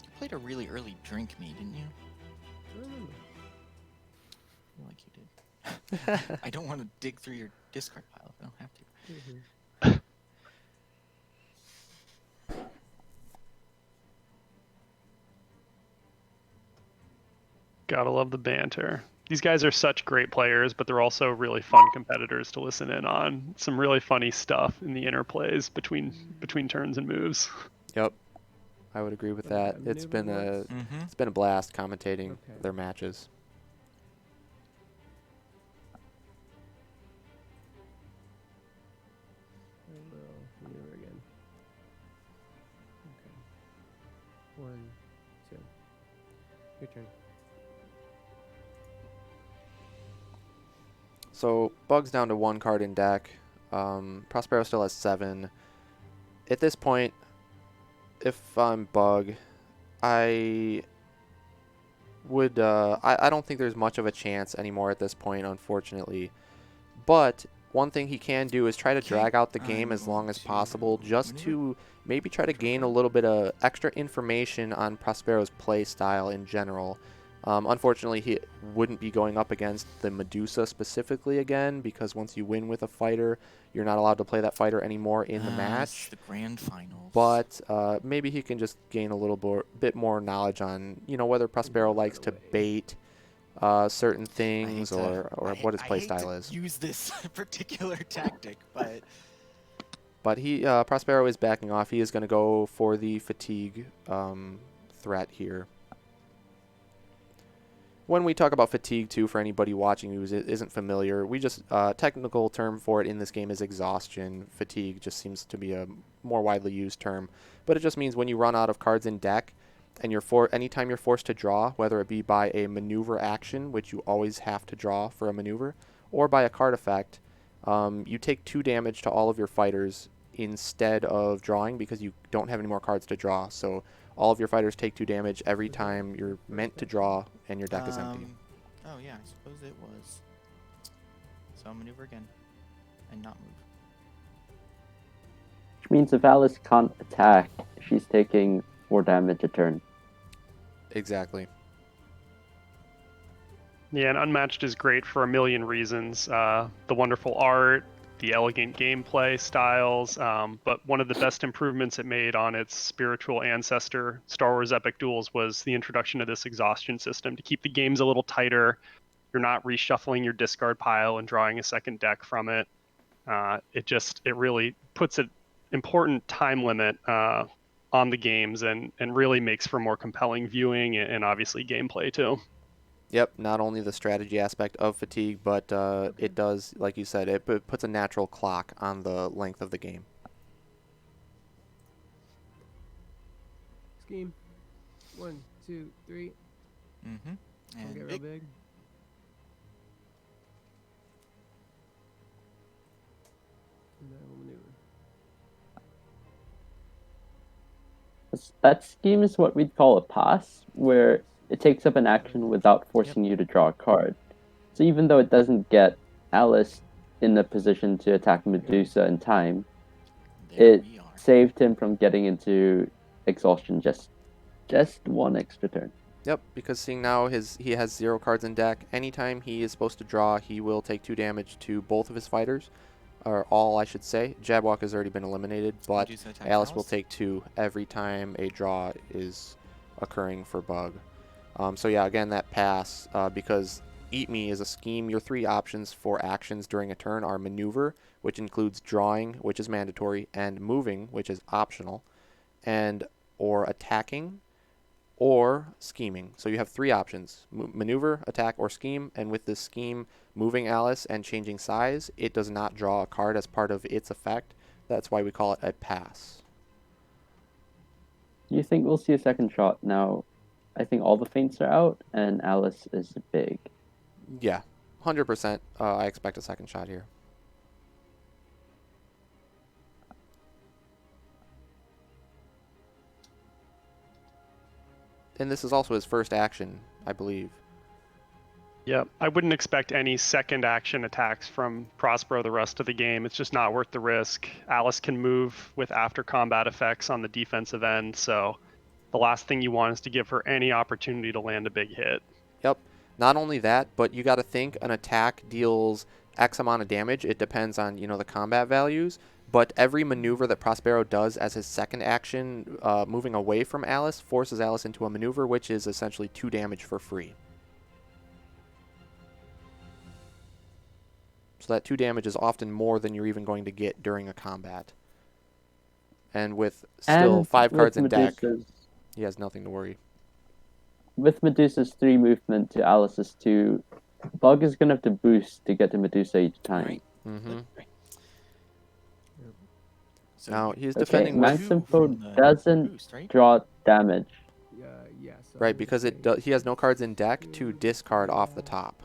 You played a really early drink me, didn't you? I don't remember. I feel like you did. I don't want to dig through your discard pile if I don't have to. Mhm. Gotta love the banter. These guys are such great players, but they're also really fun competitors to listen in on. Some really funny stuff in the interplays between turns and moves. Yep, I would agree with Okay, that. It's maneuver been a once. Mm-hmm. it's been a blast commentating Okay. their matches. I will maneuver again. Okay. 1, 2. Your turn. So Bug's down to 1 card in deck. Prospero still has 7. At this point, if I'm Bug, I would I don't think there's much of a chance anymore at this point, unfortunately. But one thing he can do is try to Okay, drag out the I'm game as long going as possible, to just maneuver. to maybe try to gain a little bit of extra information on Prospero's play style in general. Unfortunately, he wouldn't be going up against the Medusa specifically again, because once you win with a fighter, you're not allowed to play that fighter anymore in the This is match. the grand finals. But maybe he can just gain a little bit more knowledge on, whether Prospero likes to bait certain things or what his play style is. Use this particular tactic, but But Prospero is backing off. He is going to go for the fatigue threat here. When we talk about fatigue, too, for anybody watching who isn't familiar, we just technical term for it in this game is exhaustion. Fatigue just seems to be a more widely used term, but it just means when you run out of cards in deck, and anytime you're forced to draw, whether it be by a maneuver action, which you always have to draw for a maneuver, or by a card effect, you take 2 damage to all of your fighters instead of drawing because you don't have any more cards to draw. So all of your fighters take 2 damage every time you're meant to draw and your deck is empty. Oh yeah, I suppose it was. So I'll maneuver again and not move. Which means if Alice can't attack, she's taking 4 damage a turn. Exactly. Yeah, and Unmatched is great for a million reasons. The wonderful art, the elegant gameplay styles, but one of the best improvements it made on its spiritual ancestor, Star Wars Epic Duels, was the introduction of this exhaustion system to keep the games a little tighter. You're not reshuffling your discard pile and drawing a second deck from it. It really puts an important time limit on the games and really makes for more compelling viewing and obviously gameplay too. Yep, not only the strategy aspect of fatigue, but it does, like you said, it puts a natural clock on the length of the game. Scheme. 1, 2, 3. Mm-hmm. Don't And get real big. big. And then we'll maneuver. That scheme is what we'd call a pass, where it takes up an action without forcing you to draw a card. So even though it doesn't get Alice in a position to attack Medusa in time, There it we are. saved him from getting into exhaustion just 1 extra turn. Yep, because seeing now he has 0 cards in deck. Anytime he is supposed to draw, he will take 2 damage to both of his fighters, or all, I should say. Jabwalk has already been eliminated, but Medusa attacks Alice will take 2 every time a draw is occurring for Bug. So yeah, again, that pass, because Eat Me is a scheme. Your 3 options for actions during a turn are maneuver, which includes drawing, which is mandatory, and moving, which is optional. and or attacking or scheming. So you have three options: maneuver, attack, or scheme. And with this scheme, moving Alice and changing size, it does not draw a card as part of its effect. That's why we call it a pass. Do you think we'll see a second shot now? I think all the feints are out and Alice is big. Yeah, 100%. I expect a second shot here. And this is also his first action, I believe. Yeah, I wouldn't expect any second action attacks from Prospero the rest of the game. It's just not worth the risk. Alice can move with after combat effects on the defensive end, so the last thing you want is to give her any opportunity to land a big hit. Yep. Not only that, but you got to think an attack deals X amount of damage. It depends on, the combat values. But every maneuver that Prospero does as his second action, moving away from Alice, forces Alice into a maneuver, which is essentially 2 damage for free. So that 2 damage is often more than you're even going to get during a combat. And with still And 5 cards with in deck, Medusa's, he has nothing to worry. with Medusa's 3 movement to Alice's 2, Bug is going to have to boost to get to Medusa each time. Right. Mm-hmm. Right. So Now, he's Okay, defending with... Maximpo doesn't boost, right? draw damage. Yeah. So Right, I'm because gonna he has no cards in deck to discard off the top.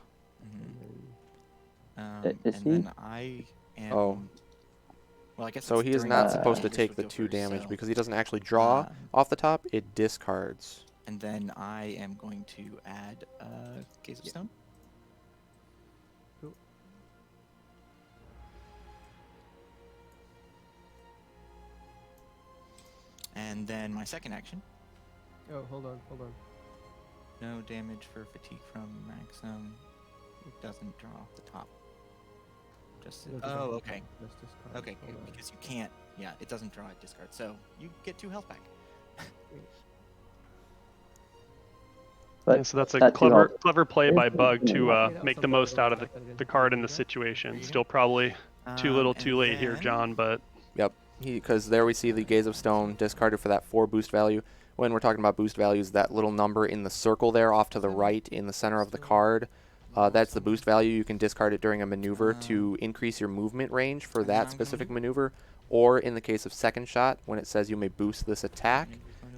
Mhm. Is And he? then I am. Oh. Well, I guess So it's he is during not the supposed to turn, take which the would go 2 first, damage so- because he doesn't actually draw off the top, it discards. And then I am going to add Gaze of Stone. Cool. And then my second action, Oh, hold on. no damage for fatigue from Maxim. It doesn't draw off the top. Just No, oh, okay. Let's discard. Okay, Hold on. because you can't. Yeah, it doesn't draw a discard, so you get 2 health back. But Yeah, so that's a that too helps. clever play by Bug to Okay, that was make the something most I out of thought I the didn't card in do the that. situation. There you go. Still probably too little, too And late here, then- John. But Yep, because there we see the Gaze of Stone discarded for that 4 boost value. When we're talking about boost values, that little number in the circle there off to the right in the center of the card, that's the boost value. You can discard it during a maneuver to increase your movement range for And then that I'm specific going maneuver. Or in the case of second shot, when it says you may boost this attack,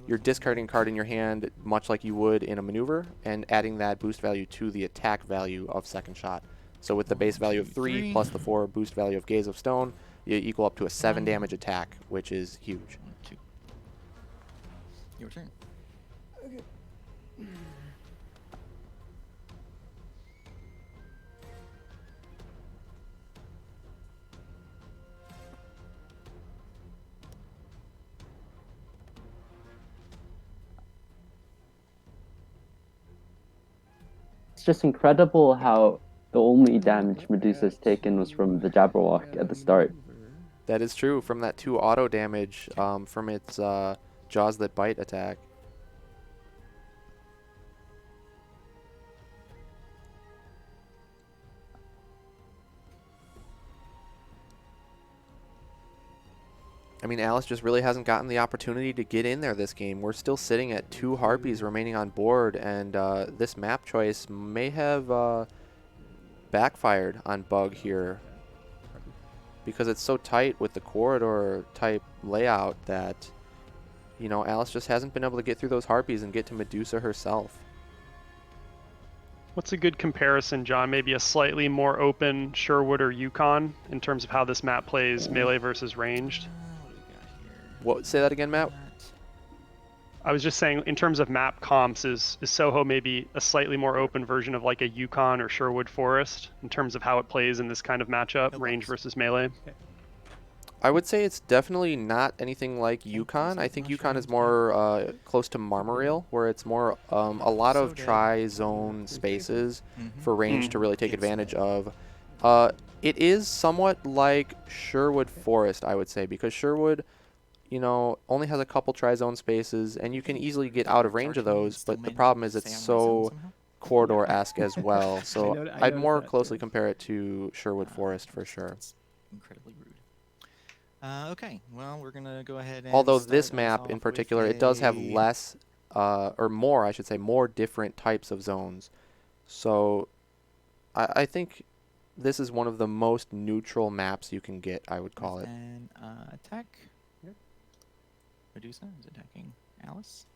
you're discarding a card in your hand much like you would in a maneuver and adding that boost value to the attack value of second shot. So with the base value of 3 plus the 4 boost value of Gaze of Stone, you equal up to a 7 damage attack, which is huge. 1, 2. Your turn. It's just incredible how the only damage Medusa's taken was from the Jabberwock at the start. That is true from that 2 auto damage from its Jaws That Bite attack. I mean, Alice just really hasn't gotten the opportunity to get in there this game. We're still sitting at 2 Harpies remaining on board, and this map choice may have backfired on Bug here because it's so tight with the corridor type layout that, Alice just hasn't been able to get through those Harpies and get to Medusa herself. what's a good comparison, John? Maybe a slightly more open Sherwood or Yukon in terms of how this map plays melee versus ranged. What do we got here? What? Say that again, Matt. I was just saying, in terms of map comps, is Soho maybe a slightly more open version of like a Yukon or Sherwood Forest in terms of how it plays in this kind of matchup, No range bugs. versus melee? I would say it's definitely not anything like Yukon. I think Yukon is more close to Marmorail, where it's more a lot of tri-zone spaces for range to really take advantage of. It is somewhat like Sherwood Forest, I would say, because Sherwood, only has a couple tri-zone spaces, and you can easily get out of range of those, but the problem is it's so corridor-esque as well. So I'd more closely compare it to Sherwood Forest for sure. Incredibly rude. Okay, well, we're gonna go ahead and Although start this us map off in with particular, it does have a- less, or more, I should say, more different types of zones. So I think this is one of the most neutral maps you can get, I would call it. And attack. Yep. Medusa is attacking Alice.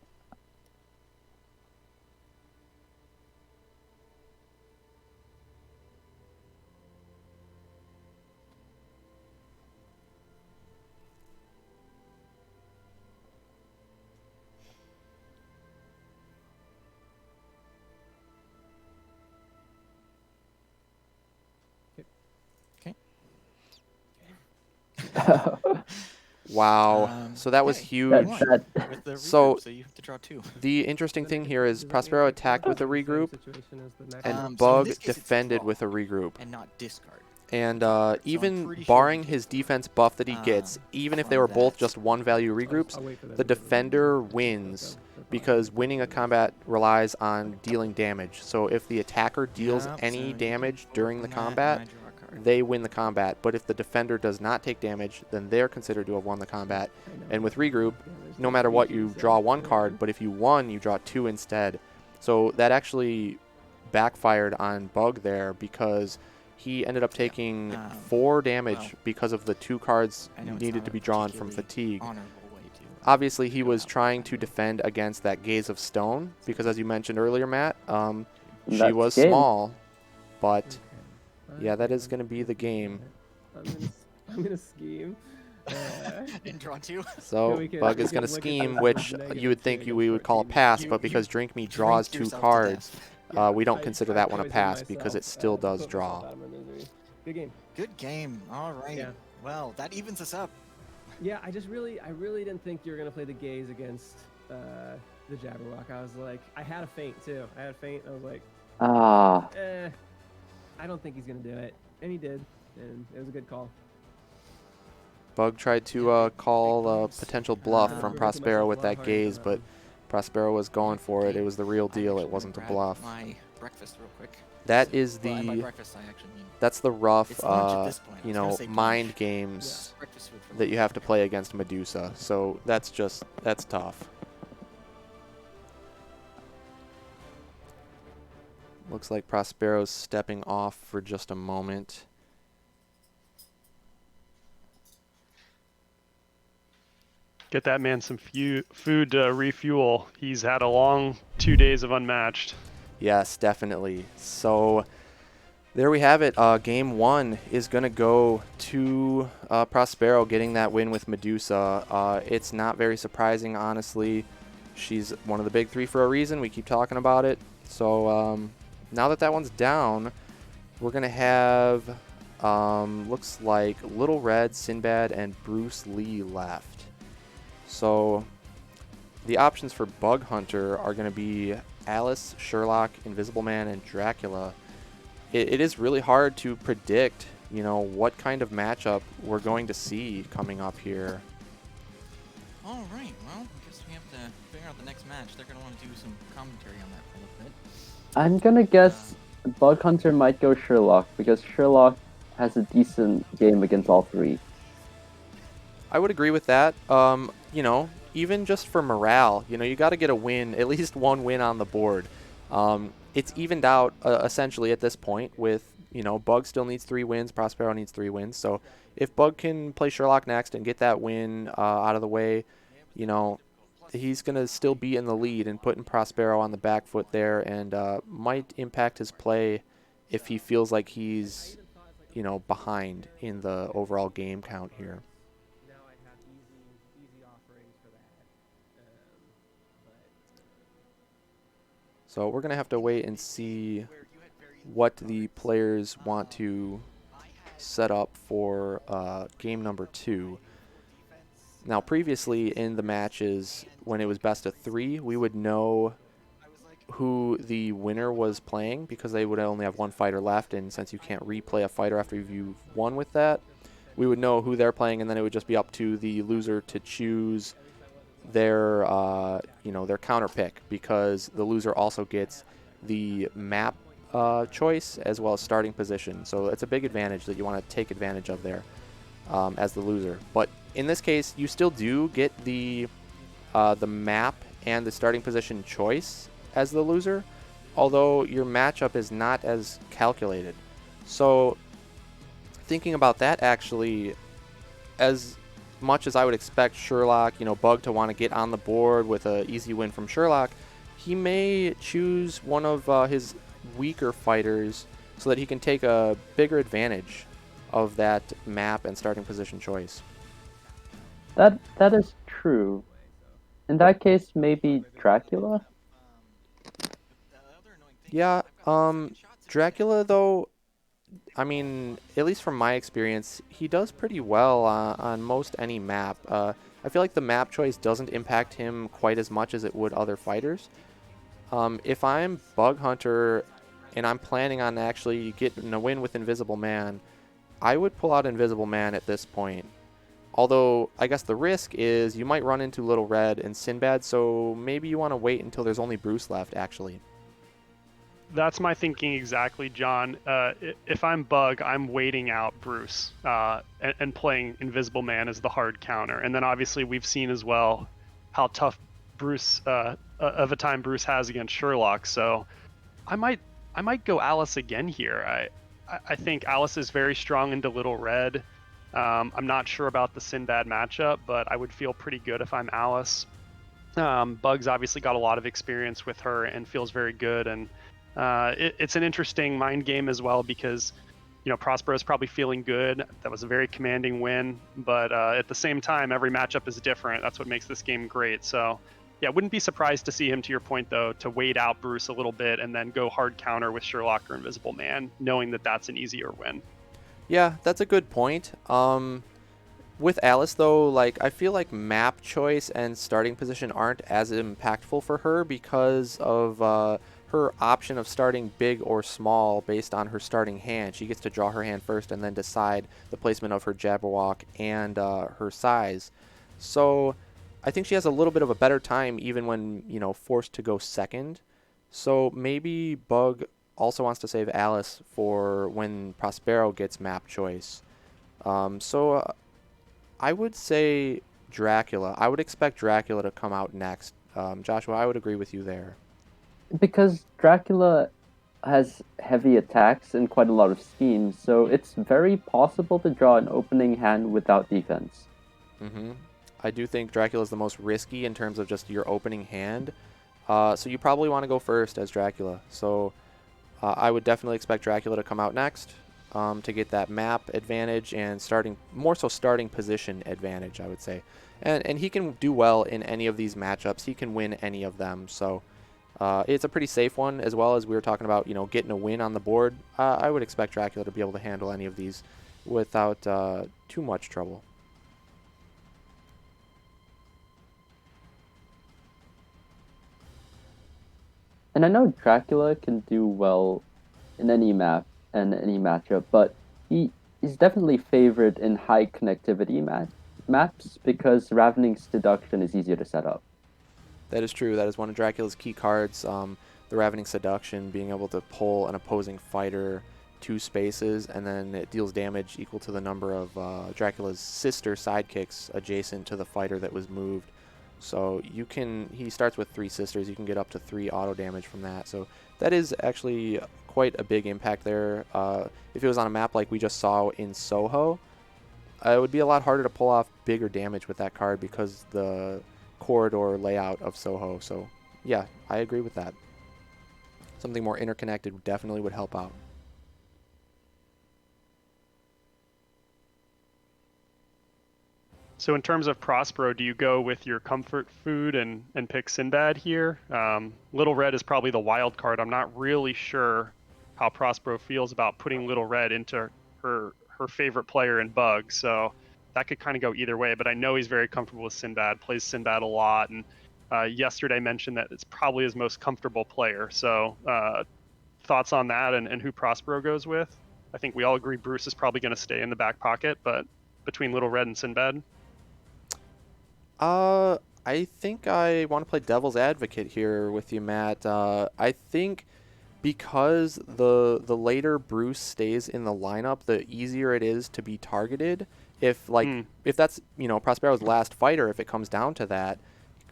Wow. So that was okay, huge. you won That- with the regroup, So- so you have to draw 2. The interesting thing here is Does that Prospero make it attacked with a the same regroup, situation as the next and one? So in Bug this case, it's defended draw with a regroup. and not discard. And So I'm even pretty sure he barring takes his it. defense buff that he gets, even if they from were both that. just one value regroups, I'll wait for them the to get rid of defender them. wins They're probably because gonna winning a get rid of combat relies on dealing damage. So if the attacker deals Yep, any so you damage can during the open that, and combat, I draw a card. they win the combat. But if the defender does not take damage, then they're considered to have won the combat. I know, And with but, regroup, yeah, there's no no matter what, you features, draw so, one card, but if you won, you draw 2 instead. So that actually backfired on Bug there because he ended up taking 4 damage well, because of the 2 cards I know it's needed not to a be drawn from particularly fatigue. honorable way to Obviously, he go was out, trying but to I mean, defend against that Gaze of Stone because, as you mentioned earlier, Matt, she That's was game. small, but Okay. yeah, that Okay, is going to be the game. I'm gonna scheme. and draw 2. So we can- Bug we is going to can look at scheme, this which as negative you would 2 think against we would call a 14. pass, You- but because you Drink Me Drink draws 2 yourself to cards, death. we don't consider that one a poisoned pass because myself, it still to does put draw. myself out of my misery. Good game. Good game. All right. Yeah. Well, that evens us up. Yeah, I really didn't think you were gonna play the Gaze against the Jabberwock. I was like, I had a feint too. I was like, Ah, I don't think he's gonna do it, and he did, and it was a good call. Bug tried to call a potential bluff from Prospero with that Gaze, but Prospero was going for it. It was the real I'm deal. actually It gonna wasn't a grab bluff. My breakfast real quick. That is Well, and by the breakfast, I actually mean that's the rough, it's lunch at this point. I you was gonna know, say mind brunch. games breakfast food for that you lunch. have to play against Medusa. So that's tough. Looks like Prospero's stepping off for just a moment. Get that man some food to refuel. He's had a long 2 days of Unmatched. Yes, definitely. So there we have it. Game 1 is going to go to Prospero getting that win with Medusa. It's not very surprising, honestly. She's one of the big 3 for a reason. We keep talking about it. So now that one's down, we're going to have, looks like Little Red, Sinbad, and Bruce Lee left. So the options for Bug Hunter are going to be Alice, Sherlock, Invisible Man, and Dracula. It is really hard to predict, you know, what kind of matchup we're going to see coming up here. All right. Well, I guess we have to figure out the next match. They're gonna want to do some commentary on that for a little bit. I'm gonna guess Bug Hunter might go Sherlock because Sherlock has a decent game against all 3. I would agree with that. You know, even just for morale, you know, you got to get a win, at least one win on the board. It's evened out essentially at this point with, you know, Bug still needs 3 wins, Prospero needs 3 wins. So if Bug can play Sherlock next and get that win out of the way, you know, he's going to still be in the lead and putting Prospero on the back foot there, and might impact his play if he feels like he's, you know, behind in the overall game count here. Now I have easy offerings for that. So we're going to have to wait and see what the players want to set up for game number 2. Now, previously in the matches, when it was best of 3, we would know who the winner was playing because they would only have 1 fighter left, and since you can't replay a fighter after you've won with that, we would know who they're playing, and then it would just be up to the loser to choose their you know, their counter pick, because the loser also gets the map choice as well as starting position. So it's a big advantage that you want to take advantage of there as the loser. But in this case, you still do get the map and the starting position choice as the loser, although your matchup is not as calculated. So thinking about that, actually, as much as I would expect Sherlock, Bug to want to get on the board with an easy win from Sherlock, he may choose one of his weaker fighters so that he can take a bigger advantage of that map and starting position choice. That is true. In that case, maybe Dracula? Yeah, Dracula, though, I mean, at least from my experience, he does pretty well on most any map. I feel like the map choice doesn't impact him quite as much as it would other fighters. If I'm Bug Hunter and I'm planning on actually getting a win with Invisible Man, I would pull out Invisible Man at this point. Although, I guess the risk is you might run into Little Red and Sinbad, so maybe you want to wait until there's only Bruce left, actually. That's my thinking exactly, John. If I'm Bug, I'm waiting out Bruce and playing Invisible Man as the hard counter. And then obviously we've seen as well how tough Bruce of a time Bruce has against Sherlock. So I might go Alice again here. I think Alice is very strong into Little Red. I'm not sure about the Sinbad matchup, but I would feel pretty good if I'm Alice. Bug's obviously got a lot of experience with her and feels very good, and it's an interesting mind game as well because Prospero is probably feeling good. That was a very commanding win, but at the same time, every matchup is different. That's what makes this game great. So yeah, wouldn't be surprised to see him, to your point though, to wait out Bruce a little bit and then go hard counter with Sherlock or Invisible Man, knowing that that's an easier win. Yeah, that's a good point. With Alice, though, like, I feel like map choice and starting position aren't as impactful for her because of her option of starting big or small based on her starting hand. She gets to draw her hand first and then decide the placement of her Jabberwock and her size. So I think she has a little bit of a better time even when, forced to go second. So maybe Bug also wants to save Alice for when Prospero gets map choice. So I would say Dracula. I would expect Dracula to come out next. Joshua, I would agree with you there. Because Dracula has heavy attacks and quite a lot of schemes, so it's very possible to draw an opening hand without defense. Mm-hmm. I do think Dracula is the most risky in terms of just your opening hand. So you probably want to go first as Dracula. So I would definitely expect Dracula to come out next to get that map advantage and starting position advantage, I would say. And he can do well in any of these matchups. He can win any of them. So it's a pretty safe one, as well as we were talking about, getting a win on the board. I would expect Dracula to be able to handle any of these without too much trouble. And I know Dracula can do well in any map and any matchup, but he is definitely favored in high connectivity maps because Ravening Seduction is easier to set up. That is true. That is one of Dracula's key cards. The Ravening Seduction, being able to pull an opposing fighter 2 spaces, and then it deals damage equal to the number of Dracula's sister sidekicks adjacent to the fighter that was moved. So he starts with 3 sisters. You can get up to 3 auto damage from that. So that is actually quite a big impact there. If it was on a map like we just saw in Soho, it would be a lot harder to pull off bigger damage with that card because the corridor layout of Soho. So yeah, I agree with that. Something more interconnected definitely would help out. So in terms of Prospero, do you go with your comfort food and pick Sinbad here? Little Red is probably the wild card. I'm not really sure how Prospero feels about putting Little Red into her favorite player in Bug. So that could kind of go either way. But I know he's very comfortable with Sinbad, plays Sinbad a lot, and yesterday mentioned that it's probably his most comfortable player. So thoughts on that and who Prospero goes with? I think we all agree Bruce is probably going to stay in the back pocket, but between Little Red and Sinbad. I think I want to play devil's advocate here with you, Matt. I think because the later Bruce stays in the lineup, the easier it is to be targeted. if Hmm. if that's Prospero's last fighter, if it comes down to that,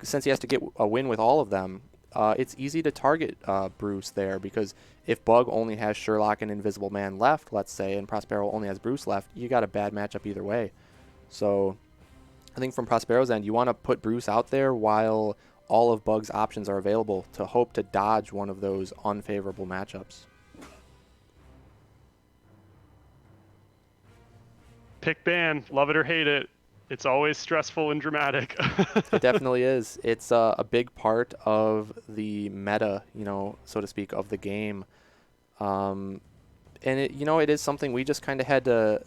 since he has to get a win with all of them, it's easy to target Bruce there, because if Bug only has Sherlock and Invisible Man left, let's say, and Prospero only has Bruce left, you got a bad matchup either way. So I think from Prospero's end, you want to put Bruce out there while all of Bug's options are available to hope to dodge one of those unfavorable matchups. Pick ban, love it or hate it. It's always stressful and dramatic. It definitely is. It's a big part of the meta, so to speak, of the game. And it is something we just kind of had to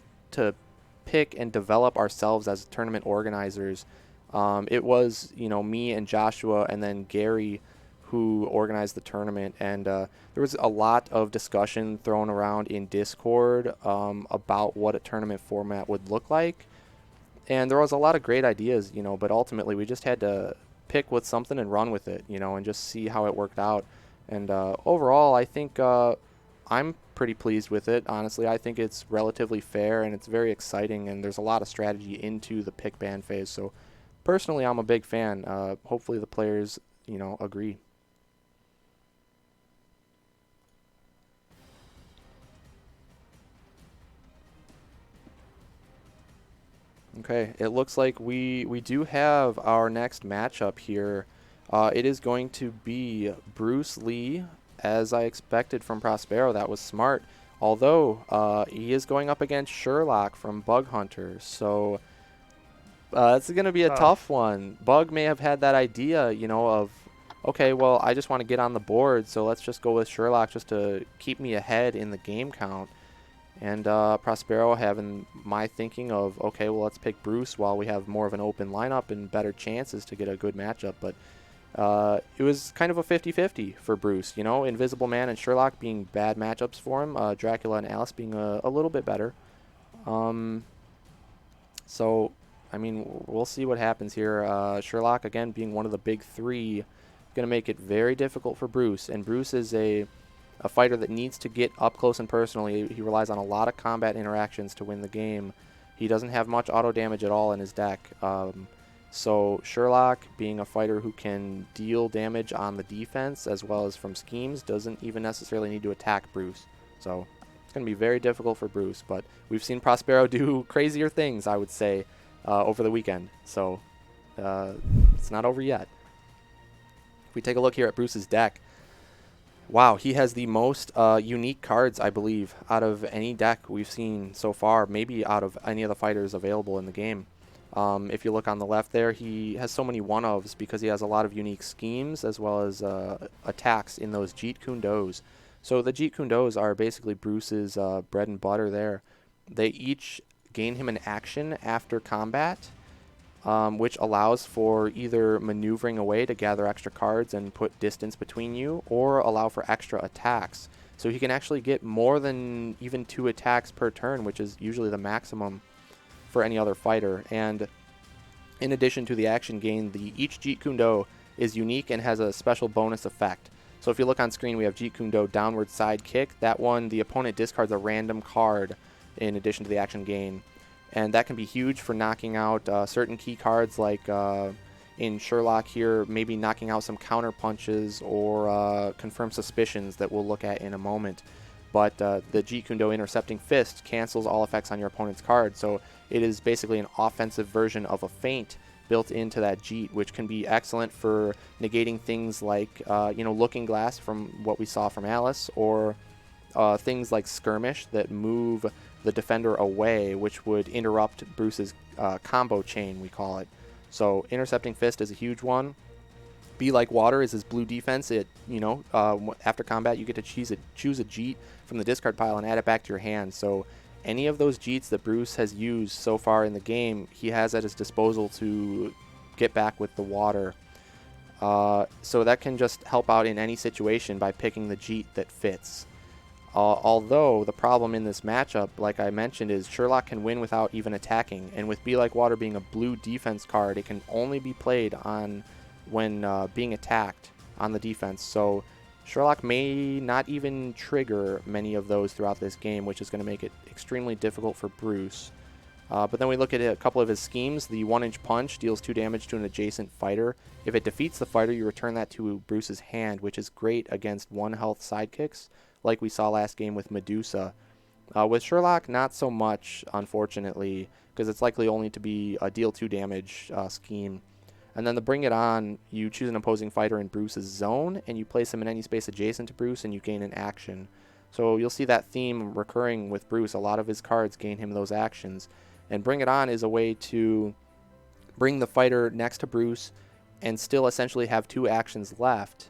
pick and develop ourselves as tournament organizers. It was, me and Joshua and then Gary who organized the tournament, and there was a lot of discussion thrown around in Discord about what a tournament format would look like. And there was a lot of great ideas, but ultimately we just had to pick with something and run with it, and just see how it worked out. And overall, I think I'm pretty pleased with it. Honestly, I think it's relatively fair and it's very exciting, and there's a lot of strategy into the pick ban phase. So personally, I'm a big fan. Hopefully the players, agree. Okay, it looks like we do have our next matchup here. It is going to be Bruce Lee, as I expected from Prospero. That was smart. Although he is going up against Sherlock from Bug Hunter, so it's going to be a tough one. Bug may have had that idea, of, okay, well, I just want to get on the board, so let's just go with Sherlock just to keep me ahead in the game count. And Prospero having my thinking of, okay, well, let's pick Bruce while we have more of an open lineup and better chances to get a good matchup. But it was kind of a 50-50 for Bruce, Invisible Man and Sherlock being bad matchups for him, Dracula and Alice being a little bit better. So, I mean, we'll see what happens here. Sherlock, again, being one of the big three, going to make it very difficult for Bruce. And Bruce is a fighter that needs to get up close and personal. He relies on a lot of combat interactions to win the game. He doesn't have much auto damage at all in his deck. So Sherlock, being a fighter who can deal damage on the defense as well as from schemes, doesn't even necessarily need to attack Bruce. So it's going to be very difficult for Bruce. But we've seen Prospero do crazier things, I would say, over the weekend. So it's not over yet. If we take a look here at Bruce's deck, wow, he has the most unique cards, I believe, out of any deck we've seen so far, maybe out of any of the fighters available in the game. If you look on the left there, he has so many one-ofs because he has a lot of unique schemes as well as attacks in those Jeet Kune Dos. So the Jeet Kune Dos are basically Bruce's bread and butter there. They each gain him an action after combat, which allows for either maneuvering away to gather extra cards and put distance between you, or allow for extra attacks. So he can actually get more than even 2 attacks per turn, which is usually the maximum for any other fighter. And in addition to the action gain, each Jeet Kune Do is unique and has a special bonus effect. So if you look on screen, we have Jeet Kune Do downward side kick. That one, the opponent discards a random card in addition to the action gain. And that can be huge for knocking out certain key cards, like in Sherlock here, maybe knocking out some counter punches or confirmed suspicions that we'll look at in a moment. But the Jeet Kune Do Intercepting Fist cancels all effects on your opponent's card, so it is basically an offensive version of a feint built into that Jeet, which can be excellent for negating things like, Looking Glass from what we saw from Alice, or things like Skirmish that move the defender away, which would interrupt Bruce's combo chain, we call it. So Intercepting Fist is a huge one. Be Like Water is his blue defense. After combat, you get to choose a Jeet from the discard pile and add it back to your hand. So any of those Jeets that Bruce has used so far in the game, he has at his disposal to get back with the water. So that can just help out in any situation by picking the Jeet that fits. Although the problem in this matchup, like I mentioned, is Sherlock can win without even attacking. And with Be Like Water being a blue defense card, it can only be played on when being attacked on the defense. So Sherlock may not even trigger many of those throughout this game, which is going to make it extremely difficult for Bruce. But then we look at a couple of his schemes. The 1-inch punch deals 2 damage to an adjacent fighter. If it defeats the fighter, you return that to Bruce's hand, which is great against 1 health sidekicks, like we saw last game with Medusa. With Sherlock, not so much, unfortunately, because it's likely only to be a deal 2 damage scheme. And then the Bring It On, you choose an opposing fighter in Bruce's zone, and you place him in any space adjacent to Bruce, and you gain an action. So you'll see that theme recurring with Bruce. A lot of his cards gain him those actions. And Bring It On is a way to bring the fighter next to Bruce and still essentially have 2 actions left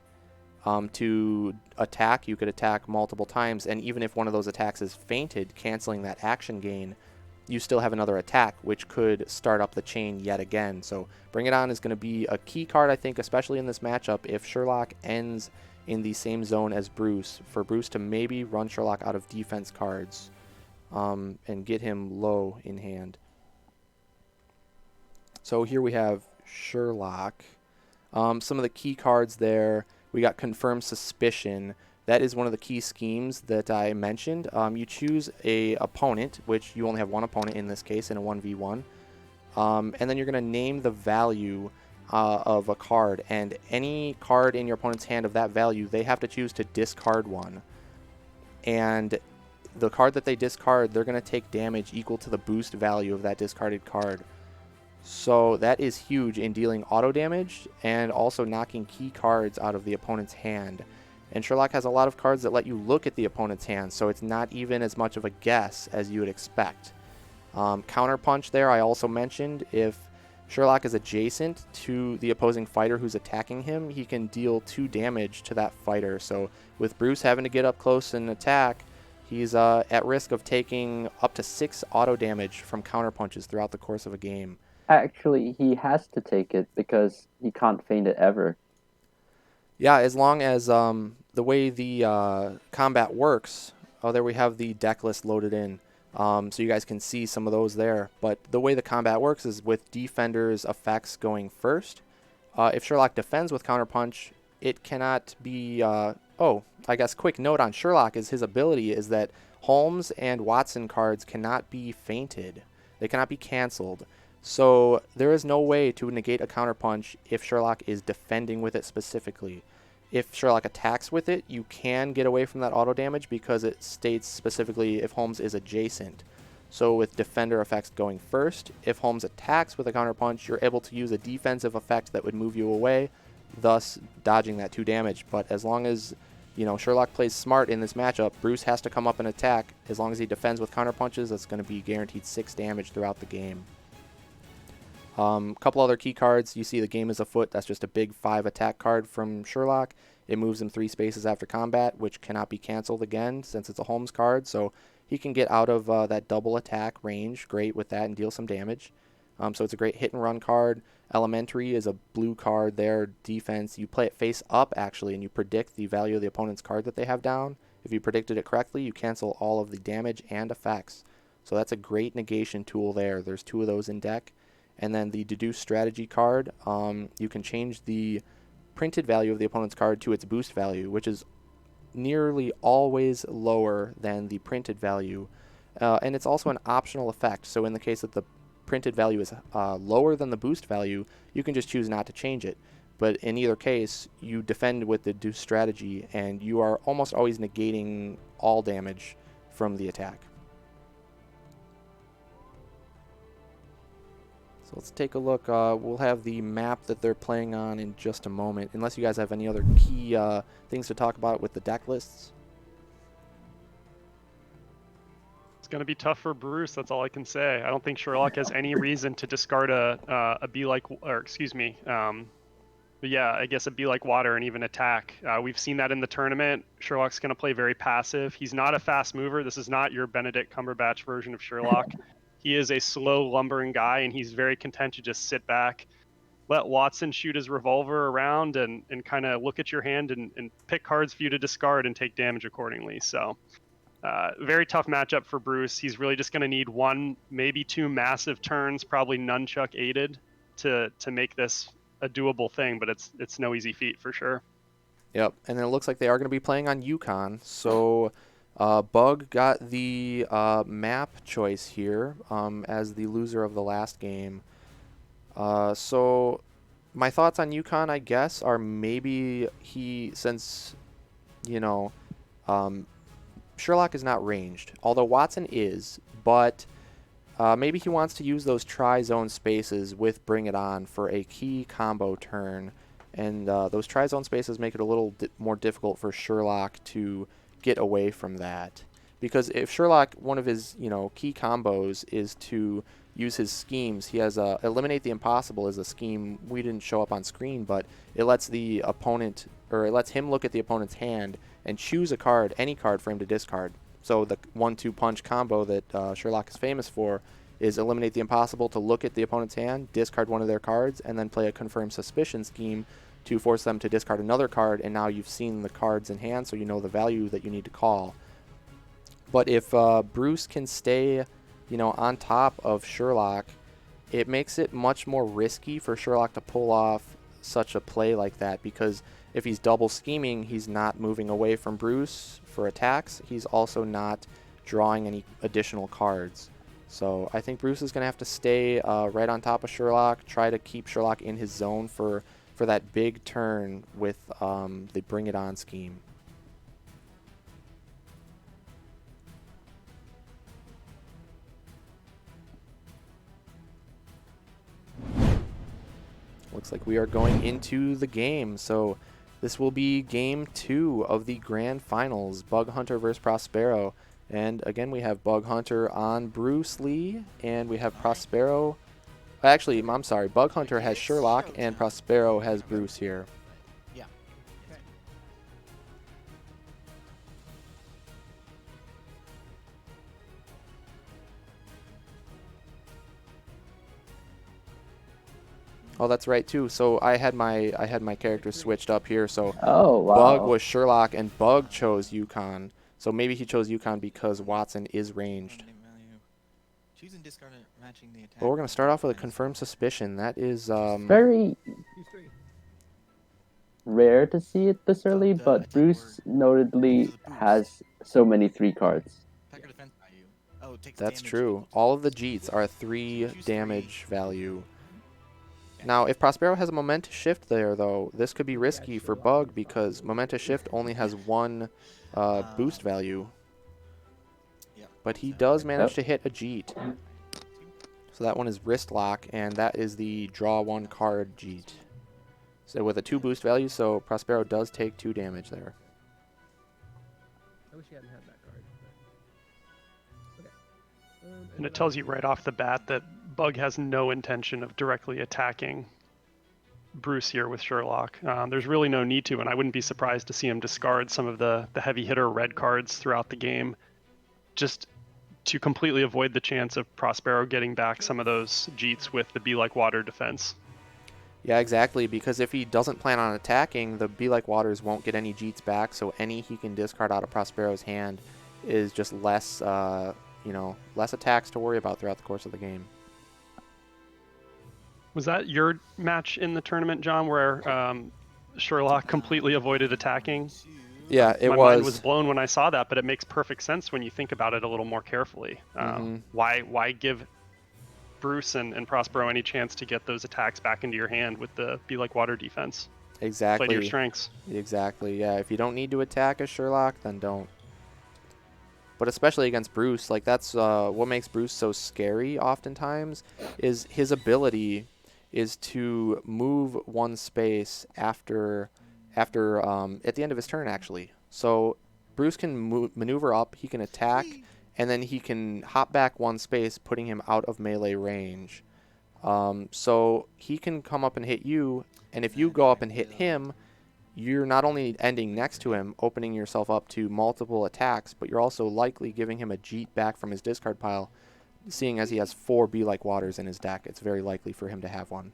to attack. You could attack multiple times, and even if one of those attacks is feinted, canceling that action gain, you still have another attack, which could start up the chain yet again. So Bring It On is going to be a key card, I think, especially in this matchup, if Sherlock ends in the same zone as Bruce, for Bruce to maybe run Sherlock out of defense cards and get him low in hand. So here we have Sherlock. Some of the key cards there, we got Confirmed Suspicion. That is one of the key schemes that I mentioned. You choose a opponent, which you only have one opponent in this case in a 1v1. And then you're going to name the value of a card. And any card in your opponent's hand of that value, they have to choose to discard one. And the card that they discard, they're going to take damage equal to the boost value of that discarded card. So that is huge in dealing auto damage and also knocking key cards out of the opponent's hand. And Sherlock has a lot of cards that let you look at the opponent's hand, so it's not even as much of a guess as you would expect. Counterpunch there, I also mentioned, if Sherlock is adjacent to the opposing fighter who's attacking him, he can deal 2 damage to that fighter. So with Bruce having to get up close and attack, he's at risk of taking up to 6 auto damage from counterpunches throughout the course of a game. Actually, he has to take it because he can't feint it ever. Yeah, as long as the way the combat works, oh, there we have the deck list loaded in. So you guys can see some of those there. But the way the combat works is with Defender's effects going first. If Sherlock defends with Counterpunch, it cannot be... I guess quick note on Sherlock is his ability is that Holmes and Watson cards cannot be feinted. They cannot be canceled. So there is no way to negate a counterpunch if Sherlock is defending with it specifically. If Sherlock attacks with it, you can get away from that auto damage because it states specifically if Holmes is adjacent. So with defender effects going first, if Holmes attacks with a counterpunch, you're able to use a defensive effect that would move you away, thus dodging that 2 damage. But as long as Sherlock plays smart in this matchup, Bruce has to come up and attack. As long as he defends with counterpunches, that's going to be guaranteed 6 damage throughout the game. Couple other key cards. You see the game is afoot. That's just a big 5 attack card from Sherlock. It moves him 3 spaces after combat, which cannot be canceled again since it's a Holmes card. So he can get out of that double attack range. Great with that and deal some damage. So it's a great hit and run card. Elementary is a blue card there. Defense. You play it face up actually, and you predict the value of the opponent's card that they have down. If you predicted it correctly, you cancel all of the damage and effects. So that's a great negation tool there. There's 2 of those in deck. And then the Deduce Strategy card, you can change the printed value of the opponent's card to its boost value, which is nearly always lower than the printed value. And it's also an optional effect. So in the case that the printed value is lower than the boost value, you can just choose not to change it. But in either case, you defend with the Deduce Strategy, and you are almost always negating all damage from the attack. So let's take a look. We'll have the map that they're playing on in just a moment, unless you guys have any other key things to talk about with the deck lists. It's going to be tough for Bruce. That's all I can say. I don't think Sherlock has any reason to discard a Be Like, or excuse me, but yeah, I guess a Be Like Water and even attack. We've seen that in the tournament. Sherlock's going to play very passive. He's not a fast mover. This is not your Benedict Cumberbatch version of Sherlock. He is a slow, lumbering guy, and he's very content to just sit back, let Watson shoot his revolver around and kind of look at your hand and pick cards for you to discard and take damage accordingly. So very tough matchup for Bruce. He's really just going to need 1, maybe 2 massive turns, probably nunchuck aided, to make this a doable thing, but it's no easy feat for sure. Yep, and it looks like they are going to be playing on Yukon, so Bug got the map choice here as the loser of the last game. So my thoughts on Yukon, I guess, are maybe since, you know, um, Sherlock is not ranged, although Watson is, but maybe he wants to use those tri-zone spaces with Bring It On for a key combo turn, and those tri-zone spaces make it a little more difficult for Sherlock to get away from that. Because if Sherlock, one of his key combos is to use his schemes, he has Eliminate the Impossible is a scheme we didn't show up on screen, but it lets the opponent, or it lets him look at the opponent's hand and choose a card, any card for him to discard. So the 1-2 punch combo that Sherlock is famous for is Eliminate the Impossible to look at the opponent's hand, discard one of their cards, and then play a Confirm Suspicion scheme to force them to discard another card, and now you've seen the cards in hand, so you know the value that you need to call. But if Bruce can stay, on top of Sherlock, it makes it much more risky for Sherlock to pull off such a play like that, because if he's double scheming, he's not moving away from Bruce for attacks. He's also not drawing any additional cards. So I think Bruce is going to have to stay right on top of Sherlock, try to keep Sherlock in his zone for that big turn with the Bring It On scheme. Looks like we are going into the game. So this will be game 2 of the grand finals, Bug Hunter versus Prospero. And again, we have Bug Hunter on Bruce Lee, and we have Prospero. Actually, I'm sorry, Bug Hunter has Sherlock, and Prospero has Bruce here. Yeah. Oh, that's right too. So I had my characters switched up here. So Oh, wow. Bug was Sherlock, and Bug chose Yukon. So maybe he chose Yukon because Watson is ranged. Choose and discard matching the attack. But we're going to start off with a Confirmed Suspicion. That is Very Use 3. rare to see it this early, but Bruce notably has so many 3 cards. Attacker defense value. Oh, it takes That's damage true. equal to All of the 3. Jeets are 3 Choose damage 3. value. Okay. Now, if Prospero has a Momentous Shift there, though, this could be risky for Sherlock Bug is because probably- Momentous Shift only has 1 boost value. Yep. But he So- does manage Oh. to hit a Jeet. So that one is Wrist Lock, and that is the Draw 1 card Jeet. So with a 2 boost value, so Prospero does take 2 damage there. I wish he hadn't had that card. But... Okay. And it tells you right off the bat that Bug has no intention of directly attacking Bruce here with Sherlock. There's really no need to, and I wouldn't be surprised to see him discard some of the heavy hitter red cards throughout the game, just to completely avoid the chance of Prospero getting back some of those Jeets with the Be Like Water defense. Yeah, exactly, because if he doesn't plan on attacking, the Be Like Waters won't get any Jeets back, so any he can discard out of Prospero's hand is just less, less attacks to worry about throughout the course of the game. Was that your match in the tournament, John, where Sherlock completely avoided attacking? Yeah, it My was. mind was blown when I saw that, but it makes perfect sense when you think about it a little more carefully. Why give Bruce and Prospero any chance to get those attacks back into your hand with the Be Like Water defense? Exactly. Play to your strengths. Exactly, yeah. If you don't need to attack a Sherlock, then don't. But especially against Bruce, like that's what makes Bruce so scary oftentimes, is his ability is to move 1 space after at the end of his turn, actually. So Bruce can maneuver up, he can attack, and then he can hop back 1 space, putting him out of melee range. So he can come up and hit you, and if you go up and hit him, you're not only ending next to him, opening yourself up to multiple attacks, but you're also likely giving him a Jeet back from his discard pile. Seeing as he has 4 Be Like Waters in his deck, it's very likely for him to have one.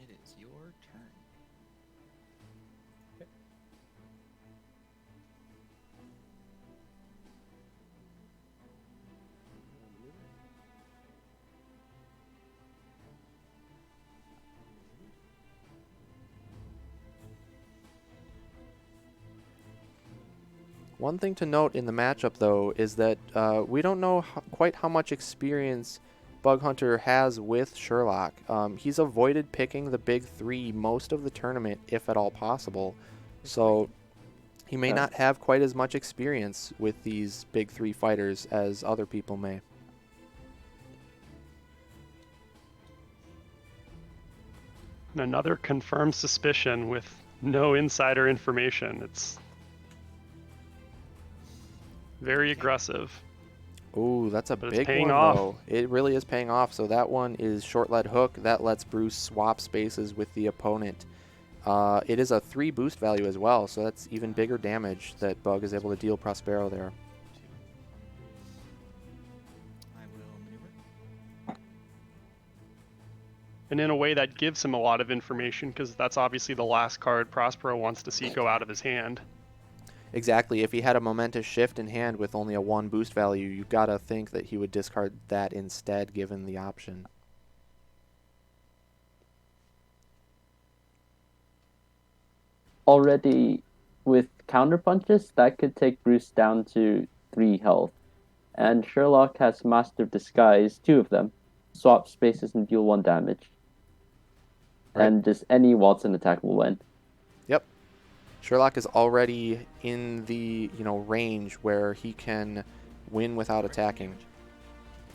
It is your turn. One thing to note in the matchup, though, is that we don't know quite how much experience Bug Hunter has with Sherlock. He's avoided picking the big three most of the tournament, if at all possible. So he may not have quite as much experience with these big three fighters as other people may. And another confirmed suspicion with no insider information. It's very aggressive. Ooh, that's a But it's big paying one, off. though. It really is paying off. So that one is short lead hook. That lets Bruce swap spaces with the opponent. It is a 3 boost value as well, so that's even bigger damage that Bug is able to deal Prospero there. I will maneuver. And in a way that gives him a lot of information, because that's obviously the last card Prospero wants to see go out of his hand. Exactly. If he had a momentous shift in hand with only a 1 boost value, you gotta think that he would discard that instead, given the option. Already with counter punches, that could take Bruce down to 3 health. And Sherlock has Master of Disguise, 2 of them. Swap spaces and deal 1 damage. Right. And just any Watson attack will win. Yep. Sherlock is already in the range where he can win without attacking.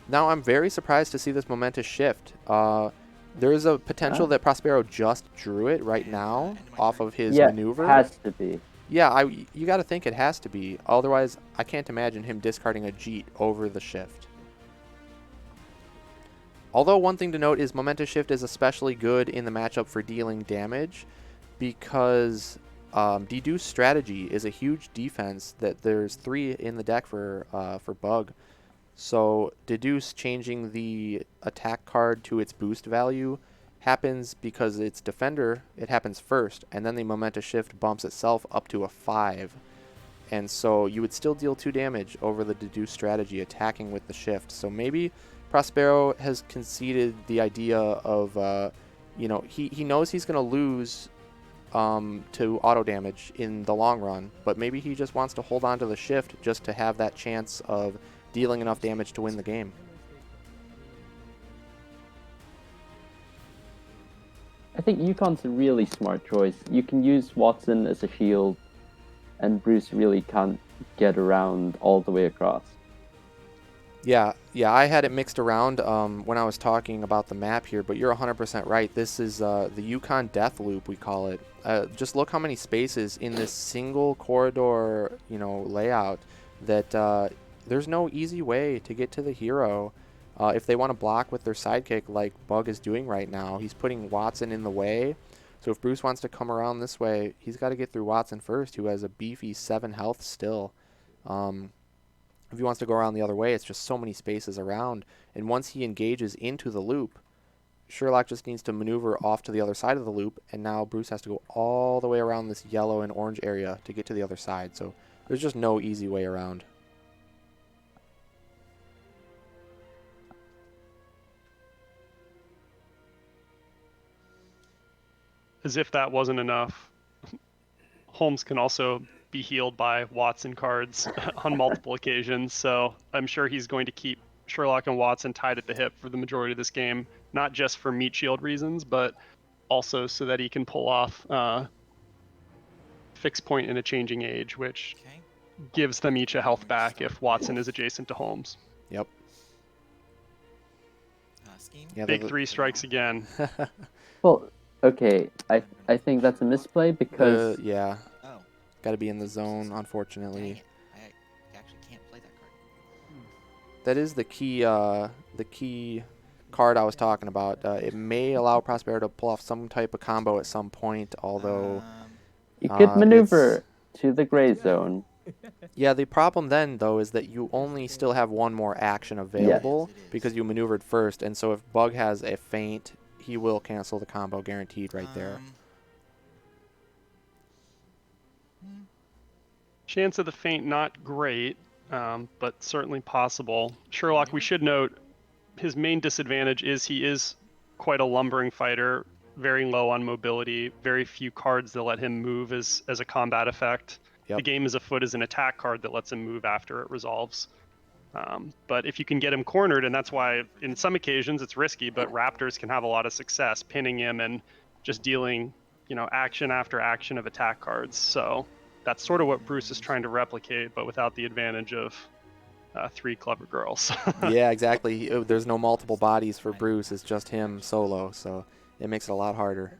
Now I'm very surprised to see this momentous shift. There is a potential that Prospero just drew it right now off of his maneuver. It has to be. Yeah, you got to think it has to be. Otherwise, I can't imagine him discarding a Jeet over the shift. Although one thing to note is momentous shift is especially good in the matchup for dealing damage, because deduce strategy is a huge defense that there's 3 in the deck for Bug. So deduce changing the attack card to its boost value happens because its defender, it happens first, and then the momentous shift bumps itself up to a 5. And so you would still deal 2 damage over the deduce strategy attacking with the shift. So maybe Prospero has conceded the idea of, he knows he's going to lose to auto damage in the long run, but maybe he just wants to hold on to the shift just to have that chance of dealing enough damage to win the game. I think Yukon's a really smart choice. You can use Watson as a shield, and Bruce really can't get around all the way across. Yeah, I had it mixed around when I was talking about the map here, but you're 100% right. This is the Yukon Death Loop, we call it. Just look how many spaces in this single corridor, layout that there's no easy way to get to the hero. If they want to block with their sidekick like Bug is doing right now, he's putting Watson in the way. So if Bruce wants to come around this way, he's got to get through Watson first, who has a beefy 7 health still. If he wants to go around the other way, it's just so many spaces around. And once he engages into the loop, Sherlock just needs to maneuver off to the other side of the loop, and now Bruce has to go all the way around this yellow and orange area to get to the other side. So there's just no easy way around. As if that wasn't enough, Holmes can also be healed by Watson cards on multiple occasions, so I'm sure he's going to keep Sherlock and Watson tied at the hip for the majority of this game, not just for meat shield reasons, but also so that he can pull off fixed point in a changing age, which gives them each a health back if Watson is adjacent to Holmes. Yep. Scheme? Yeah, Big 3 strikes again. Well, okay, I think that's a misplay because yeah. Oh, Got to be in the zone, dang unfortunately. it. I actually can't play that card. That is the key card I was talking about. It may allow Prospero to pull off some type of combo at some point, although you could maneuver it's- to the gray zone. yeah, the problem then though is that you only still have one more action available Yes, it is. because you maneuvered first, and so if Bug has a feint, he will cancel the combo guaranteed right there. Chance of the feint not great, but certainly possible. Sherlock, we should note, his main disadvantage is he is quite a lumbering fighter, very low on mobility, very few cards that let him move as a combat effect. Yep. The game is afoot as an attack card that lets him move after it resolves. But if you can get him cornered, and that's why in some occasions it's risky, but Raptors can have a lot of success pinning him and just dealing, action after action of attack cards. So that's sort of what Bruce is trying to replicate, but without the advantage of 3 clever girls. Yeah, exactly. There's no multiple bodies for Bruce. It's just him solo, so it makes it a lot harder.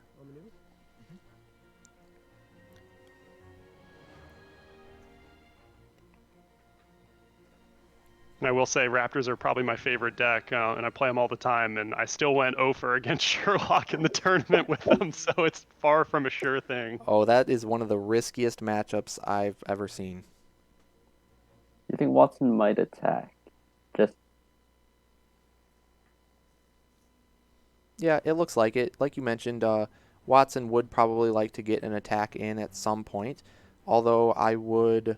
And I will say Raptors are probably my favorite deck, and I play them all the time, and I still went 0 against Sherlock in the tournament with them, so it's far from a sure thing. Oh, that is one of the riskiest matchups I've ever seen. You think Watson might attack? Just Yeah, it looks like it. Like you mentioned, Watson would probably like to get an attack in at some point, although I would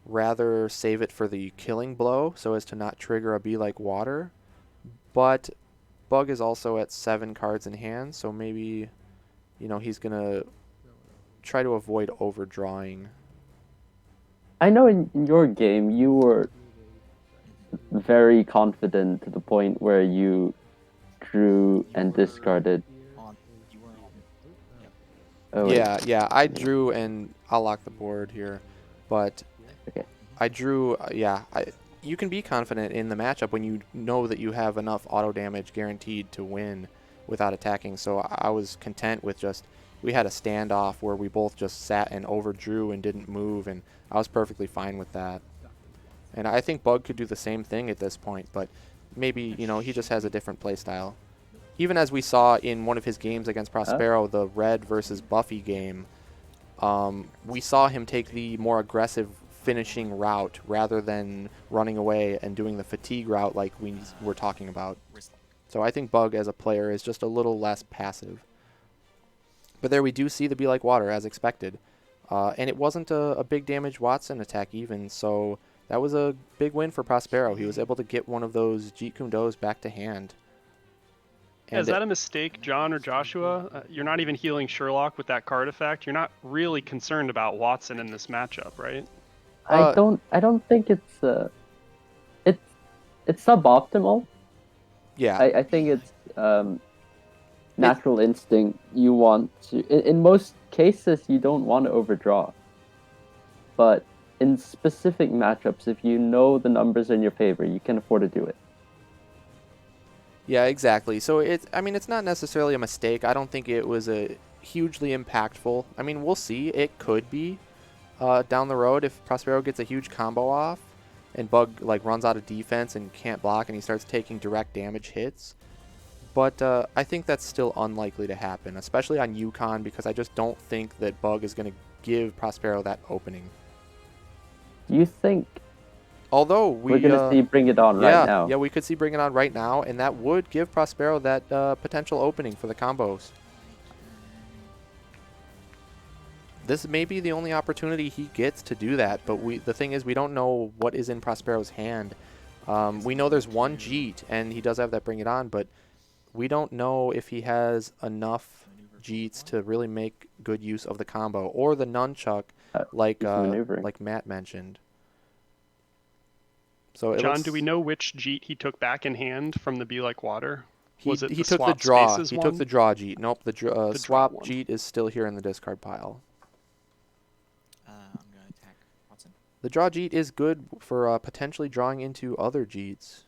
rather save it for the killing blow so as to not trigger a Be Like Water. But Bug is also at 7 cards in hand, so maybe, he's going to try to avoid overdrawing. I know in your game you were very confident to the point where you drew and discarded. You were on. Yep. Oh, wait. Yeah, I drew, and I'll lock the board here, but Okay. I drew, you can be confident in the matchup when you know that you have enough auto damage guaranteed to win without attacking, so I was content with we had a standoff where we both just sat and overdrew and didn't move, and I was perfectly fine with that. And I think Bug could do the same thing at this point, but maybe, he just has a different playstyle. Even as we saw in one of his games against Prospero, the Red versus Buffy game, we saw him take the more aggressive finishing route rather than running away and doing the fatigue route like we were talking about. So I think Bug as a player is just a little less passive. But there we do see the Be Like Water as expected. And it wasn't a big damage Watson attack even, so that was a big win for Prospero. He was able to get one of those Jeet Kune Do's back to hand. Is that a mistake, John or Joshua? You're not even healing Sherlock with that card effect. You're not really concerned about Watson in this matchup, right? I don't think it's suboptimal. Yeah. I think it's natural instinct. You want to, in most cases, you don't want to overdraw. But in specific matchups, if you know the numbers are in your favor, you can afford to do it. Yeah, exactly. So it's not necessarily a mistake. I don't think it was a hugely impactful. I mean, we'll see. It could be down the road if Prospero gets a huge combo off and Bug runs out of defense and can't block and he starts taking direct damage hits. But I think that's still unlikely to happen, especially on Yukon, because I just don't think that Bug is going to give Prospero that opening. Do you think Although we're going to see Bring It On right now? Yeah, we could see Bring It On right now, and that would give Prospero that potential opening for the combos. This may be the only opportunity he gets to do that, but the thing is we don't know what is in Prospero's hand. We know there's one Jeet, and he does have that Bring It On, but we don't know if he has enough Jeets to really make good use of the combo, or the Nunchuck like Matt mentioned. So John, do we know which Jeet he took back in hand from the Be Like Water? Was it he the took the swap draw. spaces He one? took the draw Jeet. Nope, the swap one. Jeet is still here in the discard pile. I'm going to attack Watson. The draw Jeet is good for potentially drawing into other Jeets.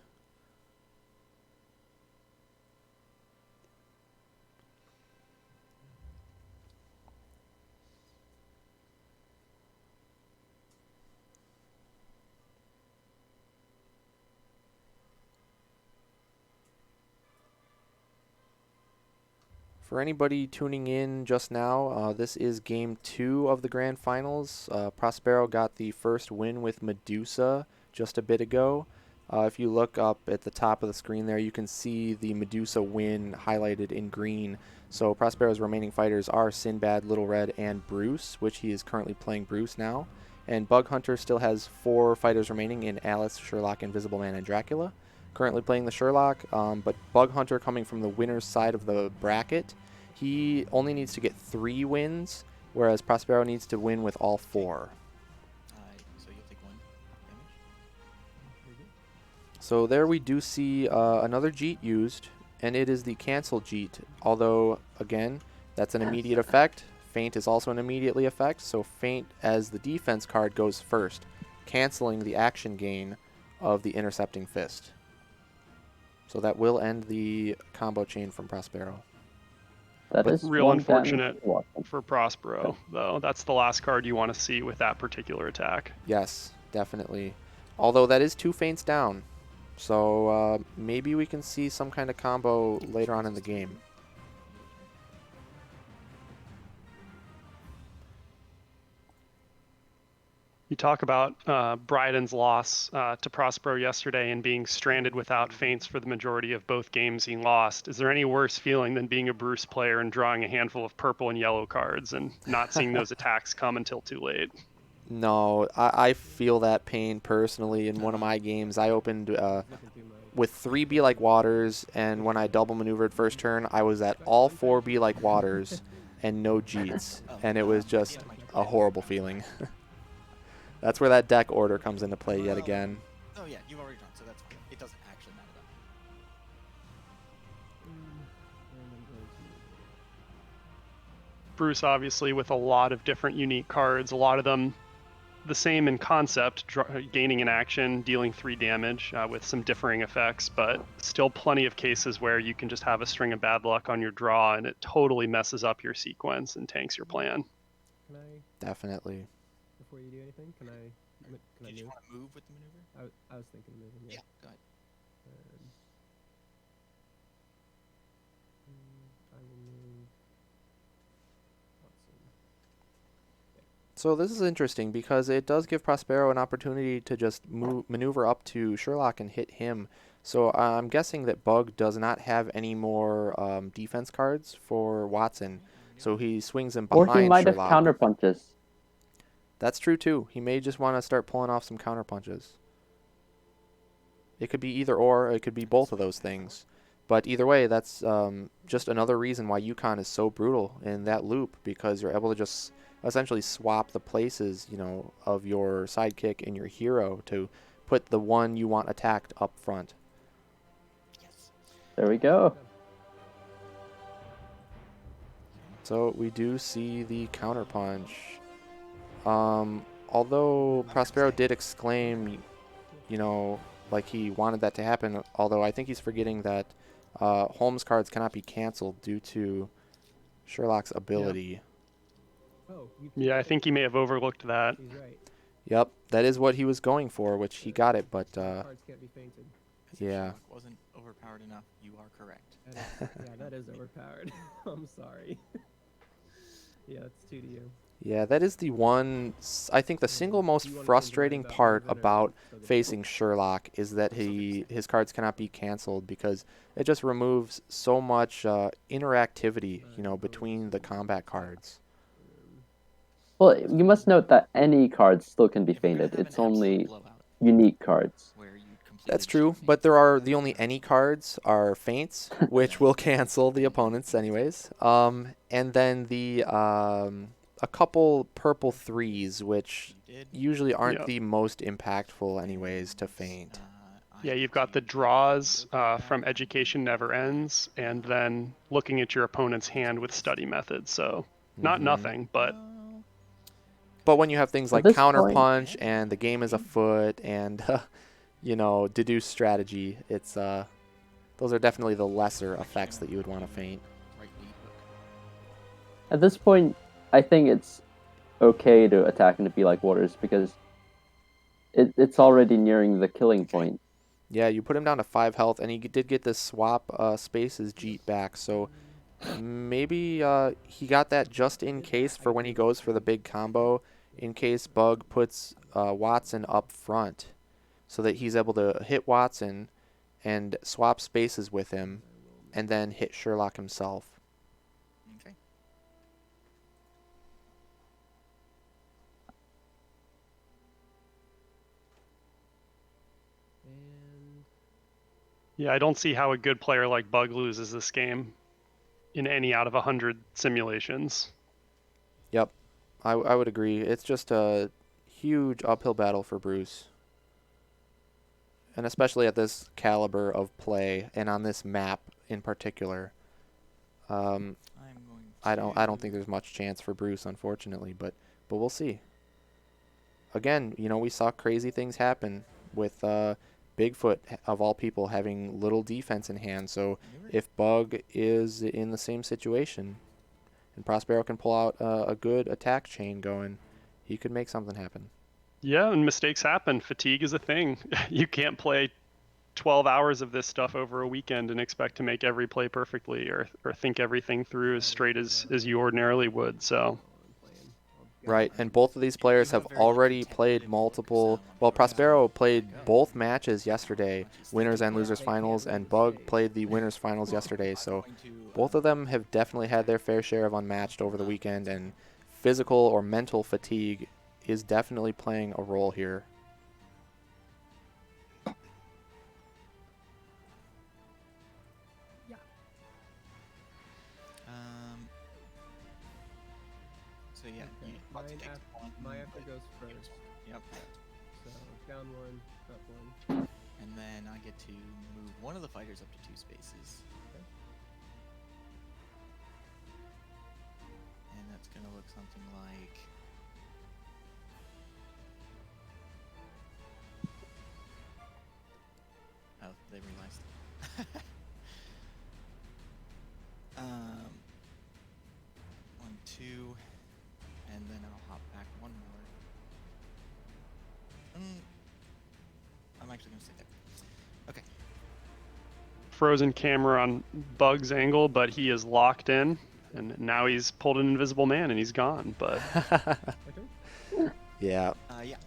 For anybody tuning in just now, this is Game 2 of the Grand Finals. Prospero got the first win with Medusa just a bit ago. If you look up at the top of the screen there, you can see the Medusa win highlighted in green. So Prospero's remaining fighters are Sinbad, Little Red, and Bruce, which he is currently playing Bruce now. And Bug Hunter still has 4 fighters remaining in Alice, Sherlock, Invisible Man, and Dracula. Currently playing the Sherlock, but Bug Hunter coming from the winner's side of the bracket. He only needs to get 3 wins, whereas Prospero needs to win with all 4. So there we do see another Jeet used, and it is the cancel Jeet. Although, again, that's an immediate effect. Feint is also an immediately effect, so Feint as the defense card goes first, canceling the action gain of the intercepting fist. So that will end the combo chain from Prospero. That But is Real one unfortunate damage to Watson. for Prospero, though. That's the last card you want to see with that particular attack. Yes, definitely. Although that is 2 feints down. So maybe we can see some kind of combo later on in the game. You talk about Bryden's loss to Prospero yesterday and being stranded without feints for the majority of both games he lost. Is there any worse feeling than being a Bruce player and drawing a handful of purple and yellow cards and not seeing those attacks come until too late? No, I feel that pain personally. In one of my games, I opened with 3 Be Like Waters, and when I double maneuvered first turn, I was at all 4 Be Like Waters and no Jeets, and it was just a horrible feeling. That's where that deck order comes into play yet again. Oh yeah, you've already drawn, so that's fine. It doesn't actually matter though. Bruce, obviously, with a lot of different unique cards, a lot of them the same in concept, gaining an action, dealing 3 damage with some differing effects, but still plenty of cases where you can just have a string of bad luck on your draw and it totally messes up your sequence and tanks your plan. Can I, Definitely. before you do anything, can I Did you move? want to move with the maneuver? I was thinking of moving. Yeah, go ahead. I will move. Watson. So this is interesting because it does give Prospero an opportunity to just maneuver up to Sherlock and hit him. So I'm guessing that Bug does not have any more defense cards for Watson. So he swings him behind Or he might have Sherlock. counter punches. That's true too. He may just want to start pulling off some counter punches. It could be either or. It could be both of those things. But either way, that's just another reason why Yukon is so brutal in that loop, because you're able to just essentially swap the places, of your sidekick and your hero to put the one you want attacked up front. Yes. There we go. So we do see the counterpunch. Although Prospero did exclaim, like he wanted that to happen, although I think he's forgetting that Holmes cards cannot be canceled due to Sherlock's ability. Oh, Yeah, I think he may have overlooked that. He's right. Yep, that is what he was going for, which he got it, but Cards can't be fainted. As if Yeah. Sherlock wasn't overpowered enough. You are correct. That is overpowered. I'm sorry. Yeah, it's 2 to you. yeah, that is the one, I think the single most frustrating part about facing Sherlock is that his cards cannot be canceled, because it just removes so much interactivity, between the combat cards. Well, you must note that any cards still can be If we're gonna fainted. have an It's absolute only blowout unique cards. where you completely That's true, dominate but there are the only any cards are feints, which will cancel the opponents anyways. And then a couple purple 3s, which you did, usually aren't Yep. the most impactful anyways to feint. Yeah, you've got the draws from Education Never Ends, and then looking at your opponent's hand with study methods. So not Mhm. nothing, but But when you have things At like this counterpunch and the game is afoot and deduce strategy, it's those are definitely the lesser effects that you would want to feint. right lead hook. At this point, I think it's okay to attack into Be Like Waters because it's already nearing the killing point. Yeah, you put him down to 5 health, and he did get this swap spaces Jeet back, so maybe he got that just in case for when he goes for the big combo, in case Bug puts Watson up front, so that he's able to hit Watson and swap spaces with him, and then hit Sherlock himself. Okay. And yeah, I don't see how a good player like Bug loses this game in any out of 100 simulations. Yep, I would agree. It's just a huge uphill battle for Bruce. and especially at this caliber of play and on this map in particular. I'm going to. I don't think there's much chance for Bruce, unfortunately, but we'll see. Again, we saw crazy things happen with Bigfoot of all people having little defense in hand. So if Bug is in the same situation and Prospero can pull out a good attack chain going, he could make something happen. Yeah, and mistakes happen. Fatigue is a thing. You can't play 12 hours of this stuff over a weekend and expect to make every play perfectly or think everything through as straight as you ordinarily would. So Right, and both of these players have already played multiple. Well, Prospero played both matches yesterday, winners and losers finals, and Bug played the winners finals yesterday. So both of them have definitely had their fair share of Unmatched over the weekend, and physical or mental fatigue is definitely playing a role here. So yeah, Okay. My after goes first. Yep. So down one, up one. And then I get to move one of the fighters up to 2 spaces. Okay. And that's gonna look something like. Oh, they realized. 1, 2, and then I'll hop back one more. I'm actually gonna stay there. Okay. frozen camera on Bug's angle, but he is locked in, and now he's pulled an invisible man and he's gone. But Yeah. Yeah.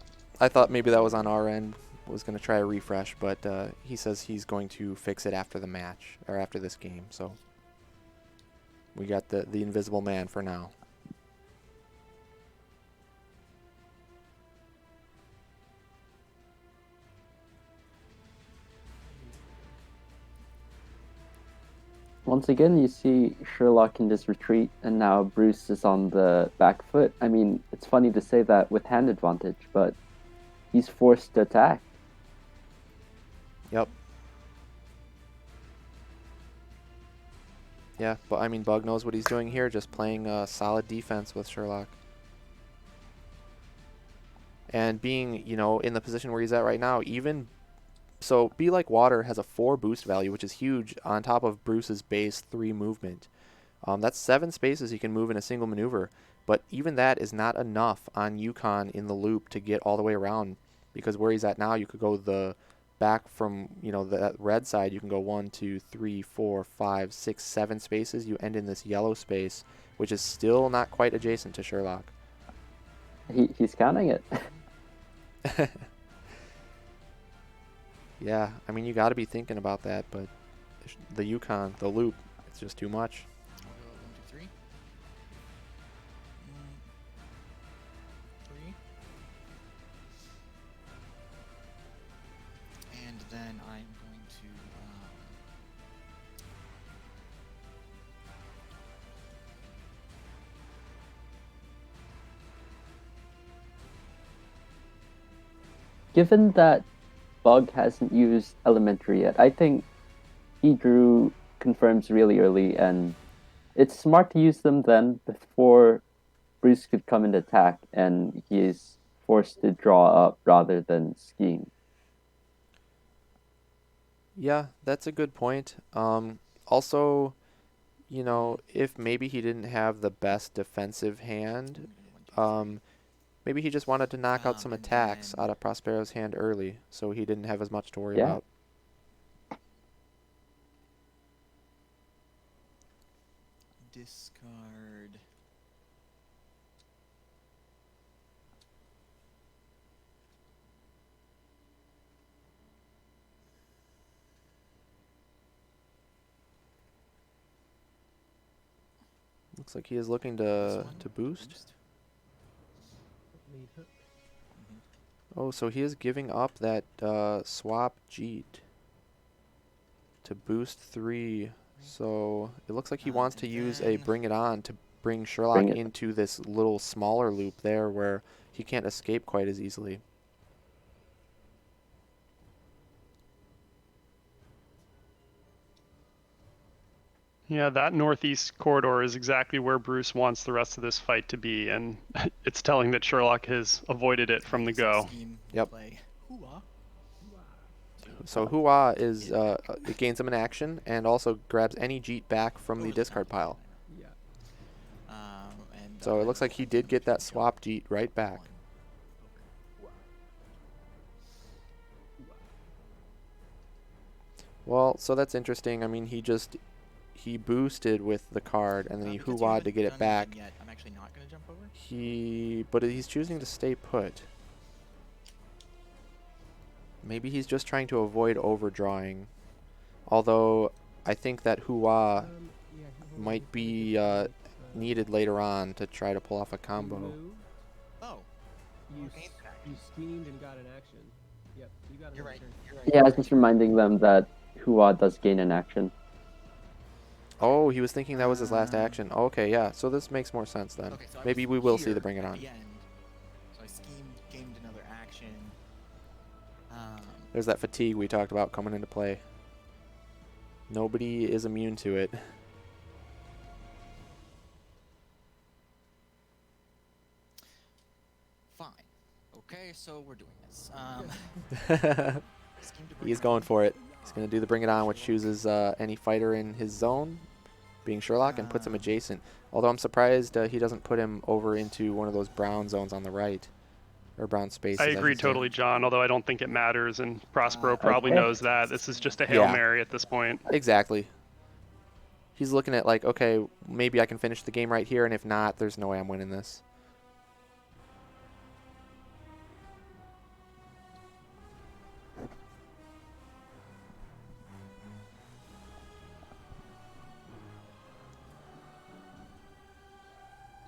I thought maybe that was on our end. Was going to try a refresh, but he says he's going to fix it after the match or after this game. So we got the invisible man for now. Once again, you see Sherlock in this retreat, and now Bruce is on the back foot. I mean, it's funny to say that with hand advantage, but he's forced to attack. Yep. Yeah, but I mean, Bug knows what he's doing here, just playing solid defense with Sherlock. And being, in the position where he's at right now, even so, Be Like Water has a 4 boost value, which is huge on top of Bruce's base 3 movement. That's 7 spaces he can move in a single maneuver, but even that is not enough on Yukon in the loop to get all the way around, because where he's at now, you could go the back from, the red side, you can go 1, 2, 3, 4, 5, 6, 7 spaces. You end in this yellow space, which is still not quite adjacent to Sherlock. He's counting it. Yeah, I mean, you got to be thinking about that, but the Yukon, the loop, it's just too much. I'll go 1, 2, 3. 3. And then I'm going to. Given that Bug hasn't used Elementary yet, I think he drew confirms really early, and it's smart to use them then before Bruce could come and attack, and he is forced to draw up rather than skiing. Yeah, that's a good point. Also, if maybe he didn't have the best defensive hand, maybe he just wanted to knock out some attacks out of Prospero's hand early, so he didn't have as much to worry about. Discard. Looks like he is looking to boost. Lead hook. Oh, so he is giving up that swap Jeet to boost 3. So it looks like he wants to use a Bring It On to bring Sherlock into this little smaller loop there where he can't escape quite as easily. Yeah, that northeast corridor is exactly where Bruce wants the rest of this fight to be, and it's telling that Sherlock has avoided it from the go. Scheme Yep. play. Hoo-ah. So Hua is it gains him an action and also grabs any Jeet back from the discard pile. Yeah. And, So it looks like he did get that swap Jeet right back. Well, so that's interesting. I mean, he boosted with the card and then he Because you Hua to haven't get it done back. anything yet, I'm actually not going to jump over. But he's choosing to stay put. Maybe he's just trying to avoid overdrawing. Although I think that Hua Yeah, hold on, might before we be get to this, needed later on to try to pull off a you combo. moved, Oh, you, okay. you schemed and got an action. Yep, you got You're another right. turn. You're right. Yeah, I was just reminding them that Hua does gain an action. Oh, he was thinking that was his last action. Okay, yeah. So this makes more sense then. Okay, so I Maybe was we will see here the bring it at on. the end. So I schemed, gained another action. There's that fatigue we talked about coming into play. Nobody is immune to it. Fine. Okay, so we're doing this. Scheme to bring He's it going on. for it. He's going to do the bring it on, which chooses any fighter in his zone, being Sherlock, and puts him adjacent. Although I'm surprised he doesn't put him over into one of those brown zones on the right. Or brown spaces, I I agree should say. totally, John, although I don't think it matters, and Prospero probably Okay. knows that. This is just a Hail Yeah. Mary at this point. Exactly. He's looking at like, okay, maybe I can finish the game right here, and if not, there's no way I'm winning this.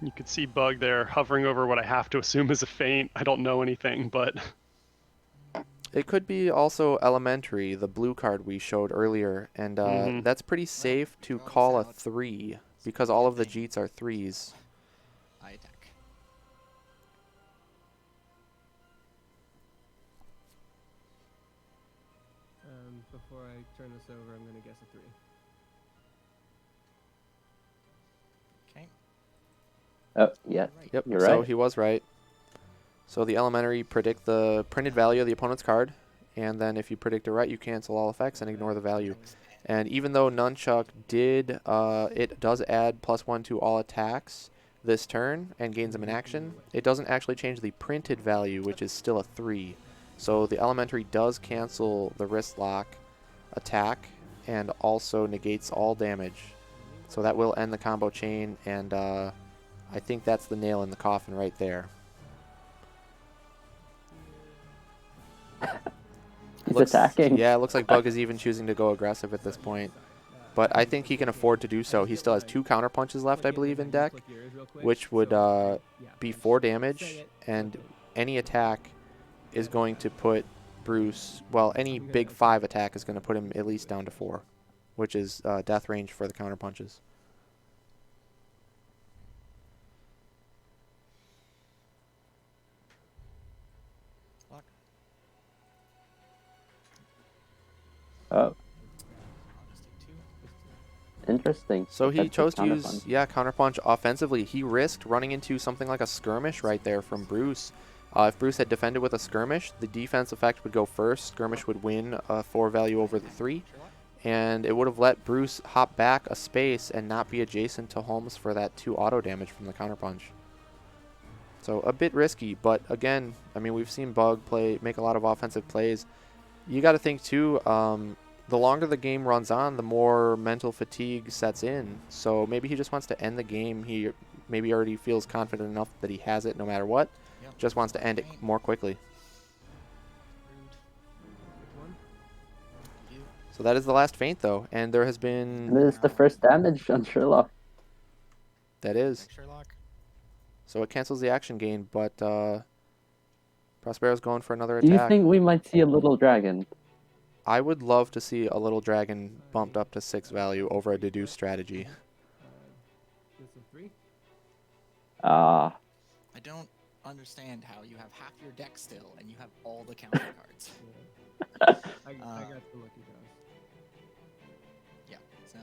You could see Bug there hovering over what I have to assume is a feint. I don't know anything, but It could be also elementary, the blue card we showed earlier, and that's pretty safe to call a 3 because all of the Jeets are 3s. I attack. Before I turn this over, I'm going to guess a 3. Okay. Oh, yeah. Right. Yep, You're so right. he was right. So the elementary predict the printed value of the opponent's card, and then if you predict it right, you cancel all effects and ignore the value. And even though Nunchuck did, it does add +1 to all attacks this turn and gains them in action, it doesn't actually change the printed value, which is still a 3. So the elementary does cancel the wrist lock attack and also negates all damage. So that will end the combo chain, and I think that's the nail in the coffin right there. He's attacking. Yeah, it looks like Bug is even choosing to go aggressive at this point. But I think he can afford to do so. He still has 2 counter punches left, I believe, in deck, which would be 4 damage, and any attack is going to put Bruce, well, any big 5 attack is going to put him at least down to 4, which is death range for the counter punches. Oh, interesting. So he That's a chose to use, counterpunch. counterpunch offensively. He risked running into something like a skirmish right there from Bruce. If Bruce had defended with a skirmish, the defense effect would go first. Skirmish would win a 4 value over the 3. And it would have let Bruce hop back a space and not be adjacent to Holmes for that 2 auto damage from the counterpunch. So a bit risky, but again, I mean, we've seen Bug make a lot of offensive plays. You got to think too, the longer the game runs on, the more mental fatigue sets in. So maybe he just wants to end the game. He maybe already feels confident enough that he has it no matter what. Yep. Just wants to end it more quickly. So that is the last feint, though, and there has been... And this is the first damage on Sherlock. That is. Sherlock. So it cancels the action gain, but Prospero's going for another Do attack. you think we might see a little dragon? I would love to see a little dragon bumped up to 6 value over a deduce strategy. This a 3? Ah, I don't understand how you have half your deck still and you have all the counter cards. I got the lucky draws. Yeah, so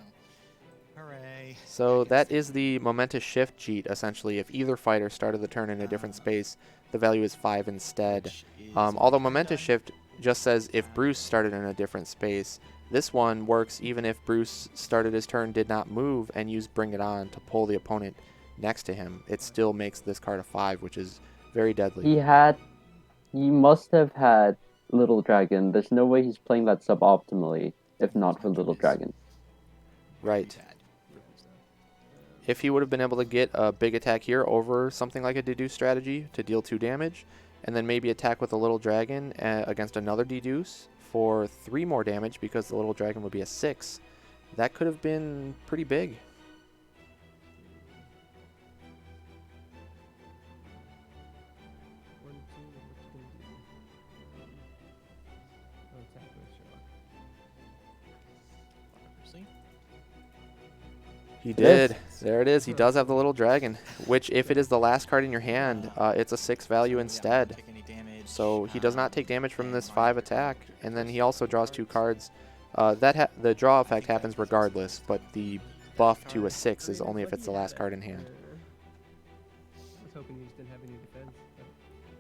Hooray. So Back in that the is the momentous shift cheat, essentially. If either fighter started the turn in a different space, the value is 5 instead. which is Although already been momentous done. shift just says if Bruce started in a different space. This one works even if Bruce started his turn, did not move, and used Bring It On to pull the opponent next to him. It still makes this card a 5, which is very deadly. He must have had Little Dragon. There's no way he's playing that suboptimally if not for Little Dragon. Right. Bad. If he would have been able to get a big attack here over something like a Deduce strategy to deal 2 damage, and then maybe attack with a Little Dragon against another Deduce for 3 more damage because the Little Dragon would be a 6, that could have been pretty big. He did. There it is. He does have the Little Dragon, which if it is the last card in your hand, it's a 6 value instead. So he does not take damage from this 5 attack, and then he also draws 2 cards. The draw effect happens regardless, but the buff to a 6 is only if it's the last card in hand. I was hoping you just didn't have any defense.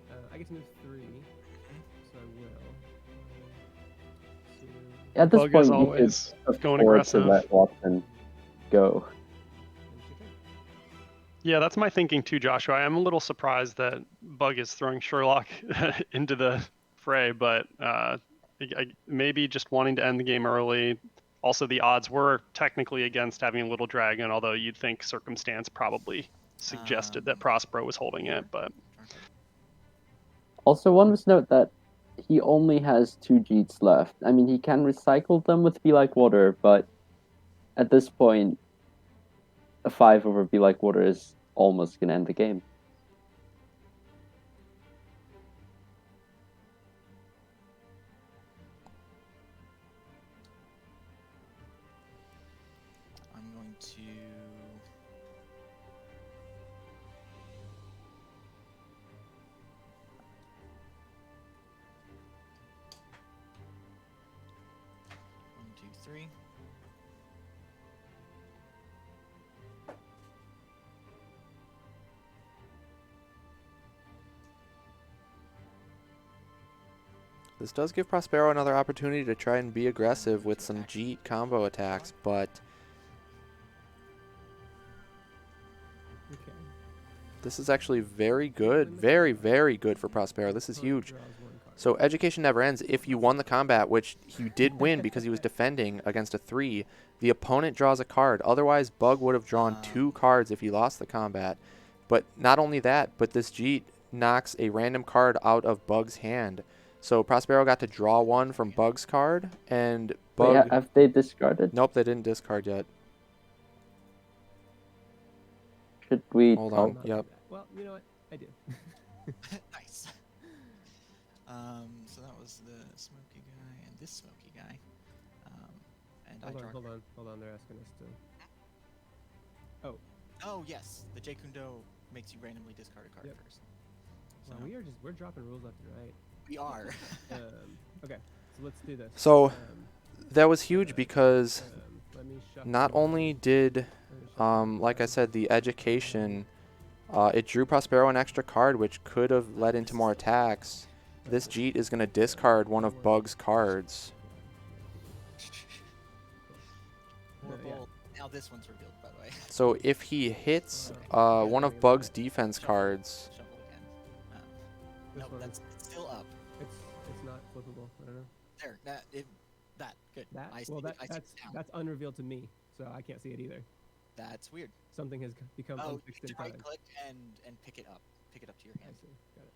But, I get to move 3, so I will. At this Bug point, is you always could going afford aggressive. to let Watson go. Yeah, that's my thinking too, Joshua. I'm a little surprised that Bug is throwing Sherlock into the fray, but maybe just wanting to end the game early. Also, the odds were technically against having a Little Dragon, although you'd think circumstance probably suggested that Prospero was holding it. But Also, one must note that he only has 2 Jeets left. I mean, he can recycle them with Be Like Water, but at this point, a 5 over Be Like Water is almost going to end the game. I'm going to... One, two, three. This does give Prospero another opportunity to try and be aggressive with some Jeet combo attacks, but this is actually very good. Very, very good for Prospero. This is huge. So Education Never Ends. If you won the combat, which he did win because he was defending against a 3, the opponent draws a card. Otherwise, Bug would have drawn 2 cards if he lost the combat. But not only that, but this Jeet knocks a random card out of Bug's hand. So Prospero got to draw 1 from Bug's card, and Bug... Wait, have they discarded? Nope, they didn't discard yet. Should we... Hold on, yep. Well, you know what? I do. Nice. So that was the smoky guy and this smoky guy. And Hold on. They're asking us to. Oh yes, the J Kundo makes you randomly discard a card first. So Well, we're dropping rules left and right. we are. Okay, so let's do this. So that was huge because let me shuffle not only did, like I said, the education, it drew Prospero an extra card, which could have led into more attacks. This Jeet is going to discard one of Bug's cards. More bold. Now this one's revealed, by the way. So if he hits one of Bug's defense cards... Shuffle again. This Nope, one that's it's still up. It's not flippable. I don't know. There, that good. That I see, well, I see it now. that's unrevealed to me, so I can't see it either. That's weird. Something has become Oh, you unfixed in can time. right click and pick it up. Pick it up to your I hand. see. Got it.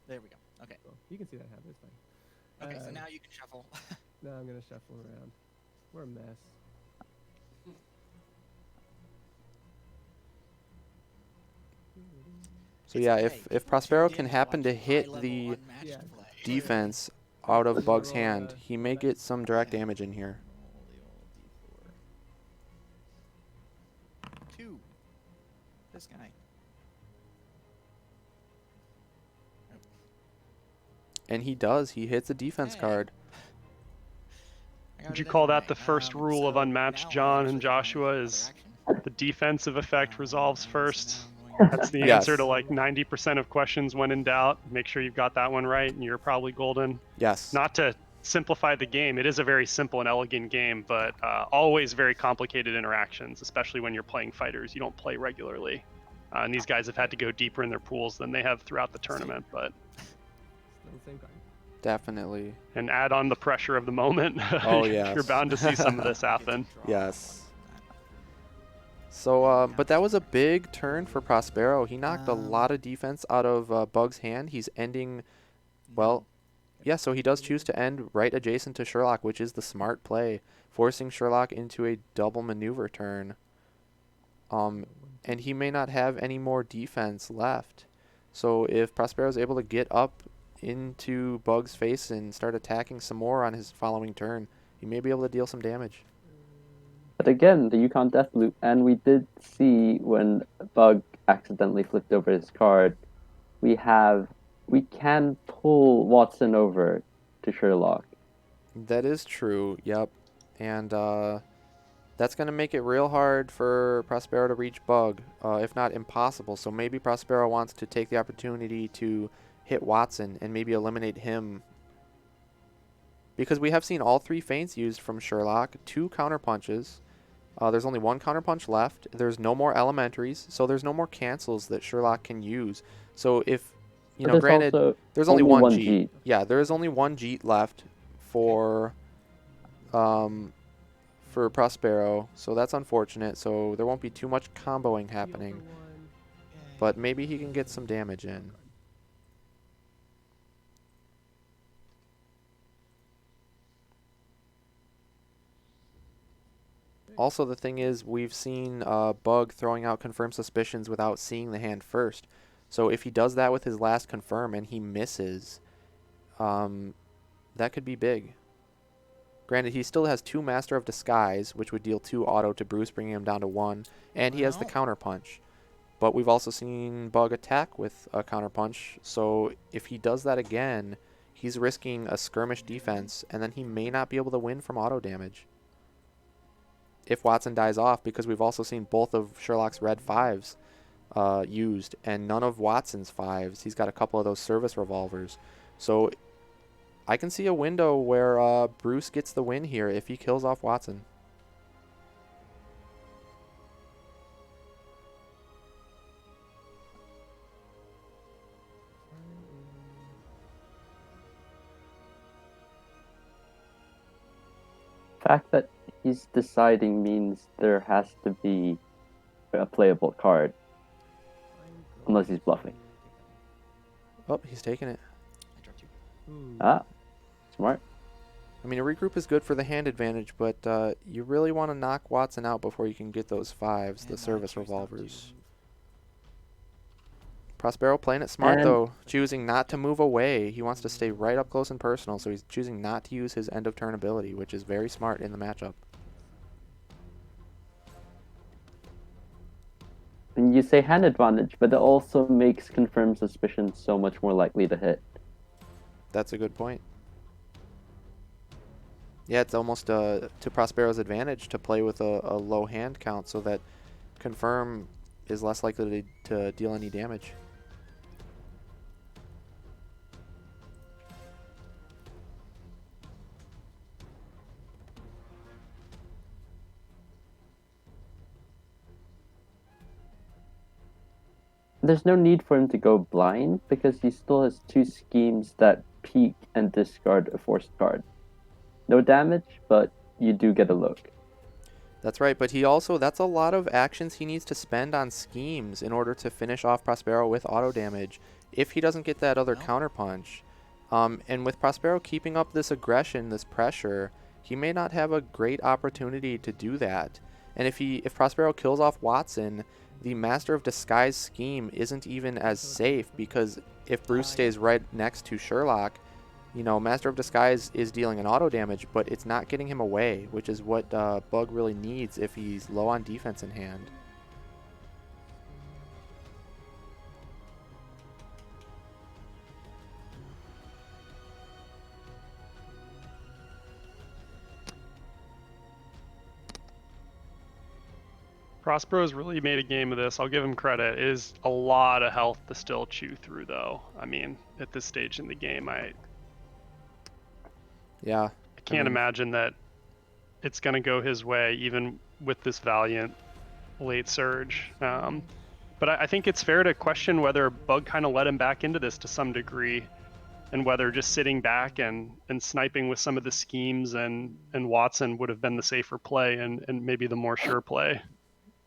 There we go. Okay. Cool. You can see that happen. It's fine. Okay, so now you can shuffle. Now I'm gonna shuffle around. We're a mess. So yeah, if Prospero can happen to hit the defense out of Bug's hand, he may get some direct damage in here. Two. This guy. And he does. He hits a defense Hey. card. Would you call that the first rule of Unmatched, John and Joshua, is the defensive effect resolves first? That's the answer Yes. to like 90% of questions when in doubt. Make sure you've got that one right and you're probably golden. Yes. Not to simplify the game, it is a very simple and elegant game, but always very complicated interactions, especially when you're playing fighters you don't play regularly. And these guys have had to go deeper in their pools than they have throughout the tournament, but Still the same card. Definitely. and add on the pressure of the moment. Oh, You're yes. bound to see some of this happen. Yes. So, but that was a big turn for Prospero. He knocked a lot of defense out of Bug's hand. He's ending, well, yeah, so he does choose to end right adjacent to Sherlock, which is the smart play, forcing Sherlock into a double maneuver turn. And he may not have any more defense left. So if Prospero is able to get up into Bug's face and start attacking some more on his following turn, he may be able to deal some damage. But again, the Yukon Deathloop, and we did see when Bug accidentally flipped over his card, we can pull Watson over to Sherlock. That is true, yep. And that's going to make it real hard for Prospero to reach Bug, if not impossible. So maybe Prospero wants to take the opportunity to hit Watson and maybe eliminate him. Because we have seen all three feints used from Sherlock, 2 counterpunches. There's only 1 counterpunch left. There's no more elementaries, so there's no more cancels that Sherlock can use. So if, you know, granted, there's only one Jeet. Yeah, there is only 1 Jeet left for Prospero, so that's unfortunate. So there won't be too much comboing happening, but maybe he can get some damage in. Also, the thing is, we've seen Bug throwing out Confirm Suspicions without seeing the hand first. So if he does that with his last Confirm and he misses, that could be big. Granted, he still has 2 Master of Disguise, which would deal 2 auto to Bruce, bringing him down to 1, and he has the Counterpunch. But we've also seen Bug attack with a Counterpunch, so if he does that again, he's risking a skirmish defense, and then he may not be able to win from auto damage if Watson dies off, because we've also seen both of Sherlock's red 5s used, and none of Watson's 5s. He's got a couple of those service revolvers. So I can see a window where Bruce gets the win here if he kills off Watson. The fact that he's deciding means there has to be a playable card. Unless he's bluffing. Oh, he's taking it. Smart. I mean, a regroup is good for the hand advantage, but you really want to knock Watson out before you can get those 5s, the service revolvers. Prospero playing it smart, though, choosing not to move away. He wants to stay right up close and personal, so he's choosing not to use his end of turn ability, which is very smart in the matchup. And you say hand advantage, but it also makes Confirmed Suspicion so much more likely to hit. That's a good point. Yeah, it's almost to Prospero's advantage to play with a low hand count so that Confirm is less likely to deal any damage. There's no need for him to go blind because he still has 2 schemes that peek and discard a forced card. No damage, but you do get a look. That's right, but he also, that's a lot of actions he needs to spend on schemes in order to finish off Prospero with auto damage if he doesn't get that other counterpunch. And with Prospero keeping up this aggression, this pressure, he may not have a great opportunity to do that. And if Prospero kills off Watson, the Master of Disguise scheme isn't even as safe, because if Bruce stays right next to Sherlock, you know, Master of Disguise is dealing an auto damage, but it's not getting him away, which is what Bug really needs if he's low on defense in hand. Prospero's really made a game of this. I'll give him credit. It is a lot of health to still chew through, though. I mean, at this stage in the game, I Yeah. can't imagine that it's going to go his way, even with this valiant late surge. But I think it's fair to question whether Bug kind of let him back into this to some degree, and whether just sitting back and sniping with some of the schemes and Watson would have been the safer play and maybe the more sure play.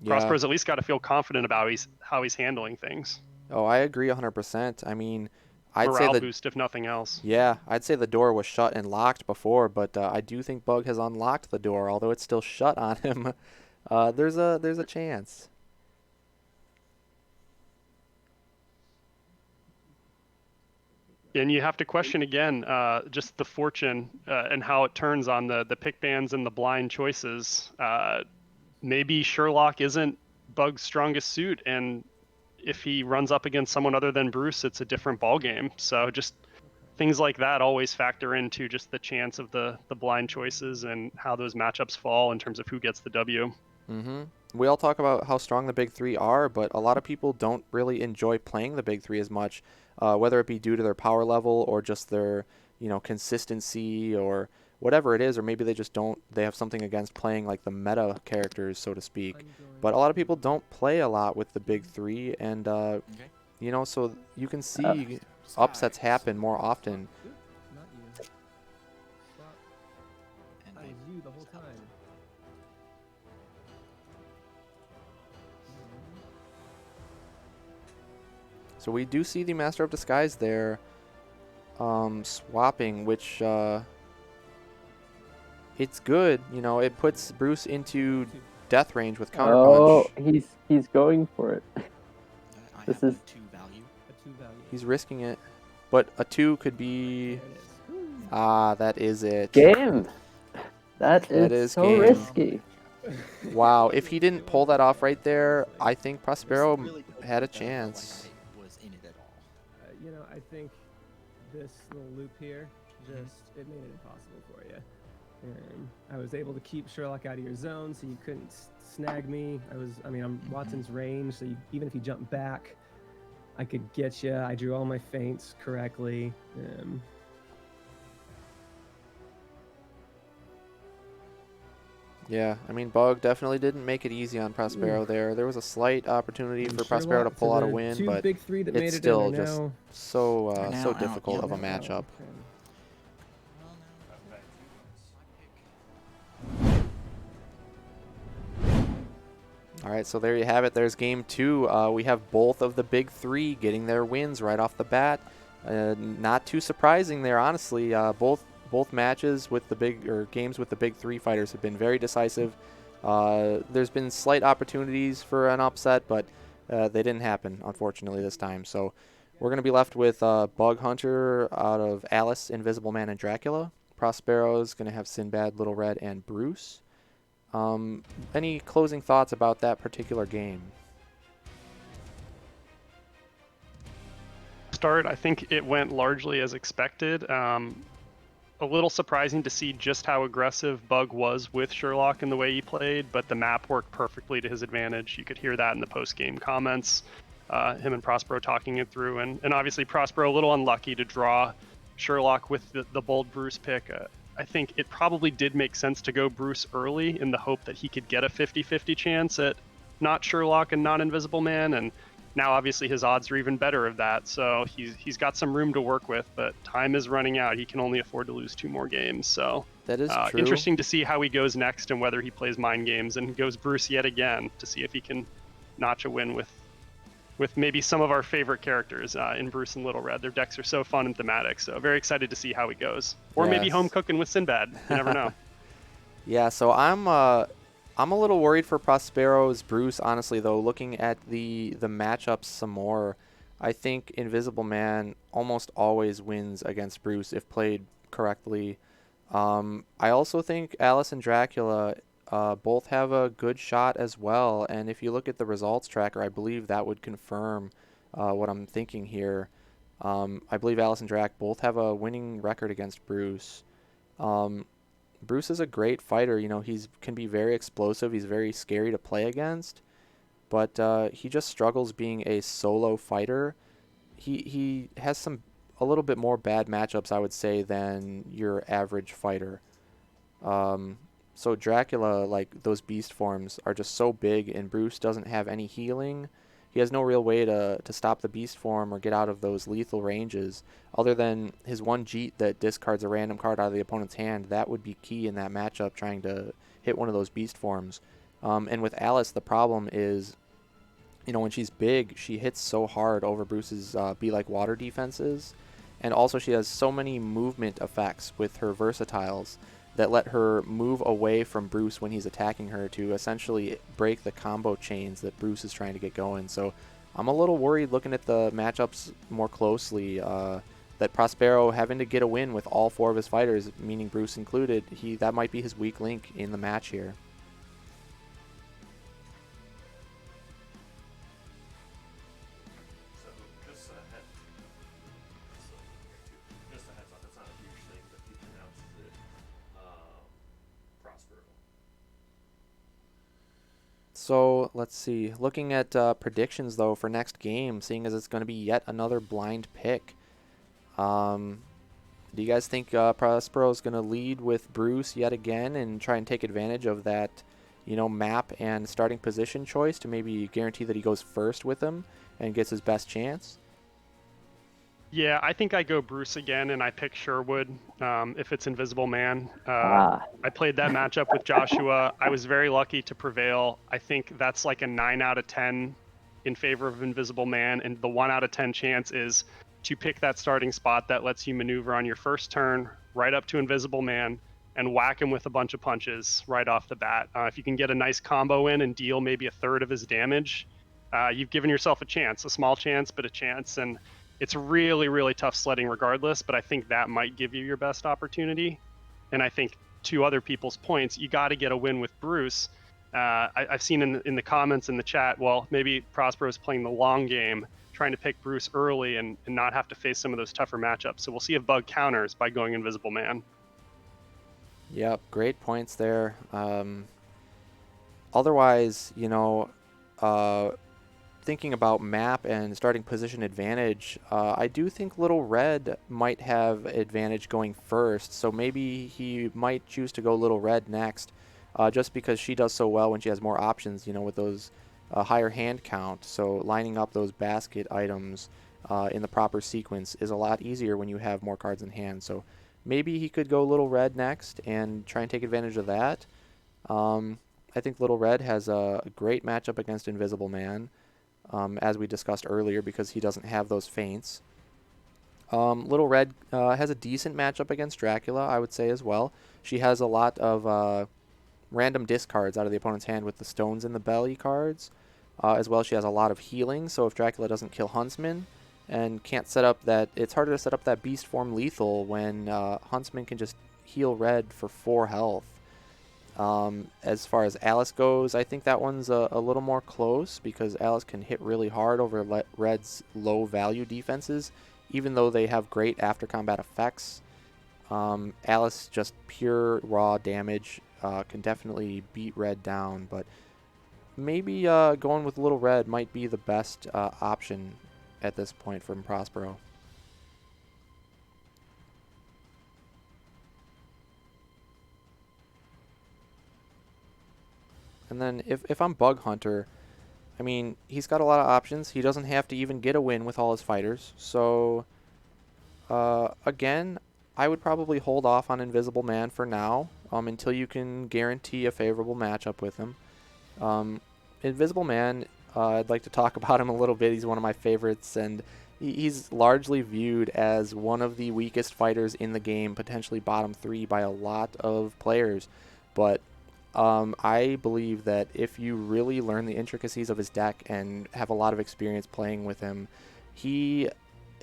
Yeah. Prospero's at least got to feel confident about how he's handling things. Oh, I agree 100%. I mean, I'd say Morale that. boost, if nothing else. Yeah, I'd say the door was shut and locked before, but I do think Bug has unlocked the door, although it's still shut on him. There's a chance. And you have to question again just the fortune and how it turns on the pick bans and the blind choices. Maybe Sherlock isn't Bug's strongest suit, and if he runs up against someone other than Bruce, it's a different ball game. So just things like that always factor into just the chance of the blind choices and how those matchups fall in terms of who gets the W. Mm-hmm. We all talk about how strong the big three are, but a lot of people don't really enjoy playing the big three as much, whether it be due to their power level or just their, consistency or whatever it is, or maybe they just don't. They have something against playing like the meta characters, so to speak. But a lot of people don't play a lot with the big three, and so you can see upsets happen more often. Not you. Well, that was you the whole time. So we do see the Master of Disguise there swapping, which it's good. It puts Bruce into death range with counterpunch. Oh, he's going for it. This is 2 value. A 2 value. He's risking it. But a 2 could be... There it is. Ah, that is it. game. That That is is so game. risky. Wow, if he didn't pull that off right there, I think Prospero had a chance. Was in it at all. I think this little loop here it made it impossible for you. And I was able to keep Sherlock out of your zone, so you couldn't snag me. I'm Watson's range, so even if you jump back, I could get you. I drew all my feints correctly. Yeah, Bug definitely didn't make it easy on Prospero there. There was a slight opportunity for Prospero to pull out a win, but big three that made it's it still in just now. so Now so out, difficult yeah. of a matchup. All right, so there you have it. There's game 2. We have both of the big three getting their wins right off the bat. Not too surprising there, honestly. Both matches with games with the big three fighters have been very decisive. There's been slight opportunities for an upset, but they didn't happen, unfortunately, this time. So we're going to be left with Bug Hunter out of Alice, Invisible Man, and Dracula. Prospero's going to have Sinbad, Little Red, and Bruce. Any closing thoughts about that particular game? I think it went largely as expected. A little surprising to see just how aggressive Bug was with Sherlock in the way he played, but the map worked perfectly to his advantage. You could hear that in the post-game comments, him and Prospero talking it through. And obviously Prospero a little unlucky to draw Sherlock with the bold Bruce pick. I think it probably did make sense to go Bruce early in the hope that he could get a 50-50 chance at not Sherlock and not Invisible Man, and now obviously his odds are even better of that, so he's got some room to work with, but time is running out. He can only afford to lose 2 more games, so that is true. Interesting to see how he goes next and whether he plays mind games and goes Bruce yet again to see if he can notch a win with maybe some of our favorite characters in Bruce and Little Red. Their decks are so fun and thematic, so very excited to see how he goes. Or maybe Yes. home cooking with Sinbad. You never know. Yeah, so I'm a little worried for Prospero's Bruce, honestly, though. Looking at the matchups some more, I think Invisible Man almost always wins against Bruce if played correctly. I also think Alice and Dracula both have a good shot as well, and if you look at the results tracker, I believe that would confirm what I'm thinking here. I believe Alice and Drac both have a winning record against Bruce. Bruce is a great fighter. He can be very explosive. He's very scary to play against. but he just struggles being a solo fighter. He has a little bit more bad matchups, I would say, than your average fighter. Um, so Dracula, like those beast forms, are just so big, and Bruce doesn't have any healing. He has no real way to stop the beast form or get out of those lethal ranges, other than his one Jeet that discards a random card out of the opponent's hand. That would be key in that matchup, trying to hit one of those beast forms. And with Alice, the problem is, when she's big, she hits so hard over Bruce's Be Like Water defenses. And also she has so many movement effects with her versatiles that let her move away from Bruce when he's attacking her to essentially break the combo chains that Bruce is trying to get going. So I'm a little worried looking at the matchups more closely that Prospero having to get a win with all 4 of his fighters, meaning Bruce included, that might be his weak link in the match here. So let's see. Looking at predictions though for next game, seeing as it's going to be yet another blind pick. Do you guys think Prospero is going to lead with Bruce yet again and try and take advantage of that, map and starting position choice to maybe guarantee that he goes first with him and gets his best chance? Yeah, I think I go Bruce again, and I pick Sherwood if it's Invisible Man. I played that matchup with Joshua. I was very lucky to prevail. I think that's like a 9 out of 10 in favor of Invisible Man, and the 1 out of 10 chance is to pick that starting spot that lets you maneuver on your first turn right up to Invisible Man and whack him with a bunch of punches right off the bat. If you can get a nice combo in and deal maybe a third of his damage, you've given yourself a chance, a small chance, but a chance. And it's really, really tough sledding regardless, but I think that might give you your best opportunity. And I think to other people's points, you got to get a win with Bruce. I've seen in the comments in the chat, well, maybe Prospero's playing the long game, trying to pick Bruce early and not have to face some of those tougher matchups. So we'll see if Bug counters by going Invisible Man. Yep, great points there. Otherwise, thinking about map and starting position advantage, I do think Little Red might have advantage going first, so maybe he might choose to go Little Red next, just because she does so well when she has more options, with those higher hand count. So lining up those basket items in the proper sequence is a lot easier when you have more cards in hand. So maybe he could go Little Red next and try and take advantage of that. I think Little Red has a great matchup against Invisible Man. As we discussed earlier, because he doesn't have those feints. Little Red has a decent matchup against Dracula, I would say, as well. She has a lot of random discards out of the opponent's hand with the Stones in the Belly cards. As well, she has a lot of healing, so if Dracula doesn't kill Huntsman and can't set up that... It's harder to set up that Beast Form lethal when Huntsman can just heal Red for 4 health. As far as Alice goes, I think that one's a little more close because Alice can hit really hard over Red's low value defenses, even though they have great after combat effects. Alice, just pure raw damage, can definitely beat Red down, but maybe going with Little Red might be the best option at this point from Prospero. And then if I'm Bug Hunter, I mean, he's got a lot of options. He doesn't have to even get a win with all his fighters. So, again, I would probably hold off on Invisible Man for now until you can guarantee a favorable matchup with him. Invisible Man, I'd like to talk about him a little bit. He's one of my favorites, and he's largely viewed as one of the weakest fighters in the game, potentially bottom 3 by a lot of players. But I believe that if you really learn the intricacies of his deck and have a lot of experience playing with him, he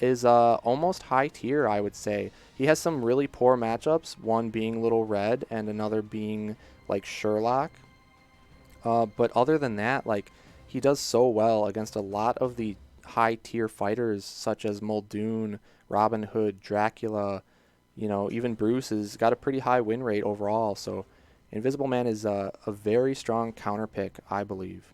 is almost high tier, I would say. He has some really poor matchups, one being Little Red and another being like Sherlock. But other than that, like, he does so well against a lot of the high tier fighters such as Muldoon, Robin Hood, Dracula, even Bruce has got a pretty high win rate overall. So Invisible Man is a very strong counter pick, I believe.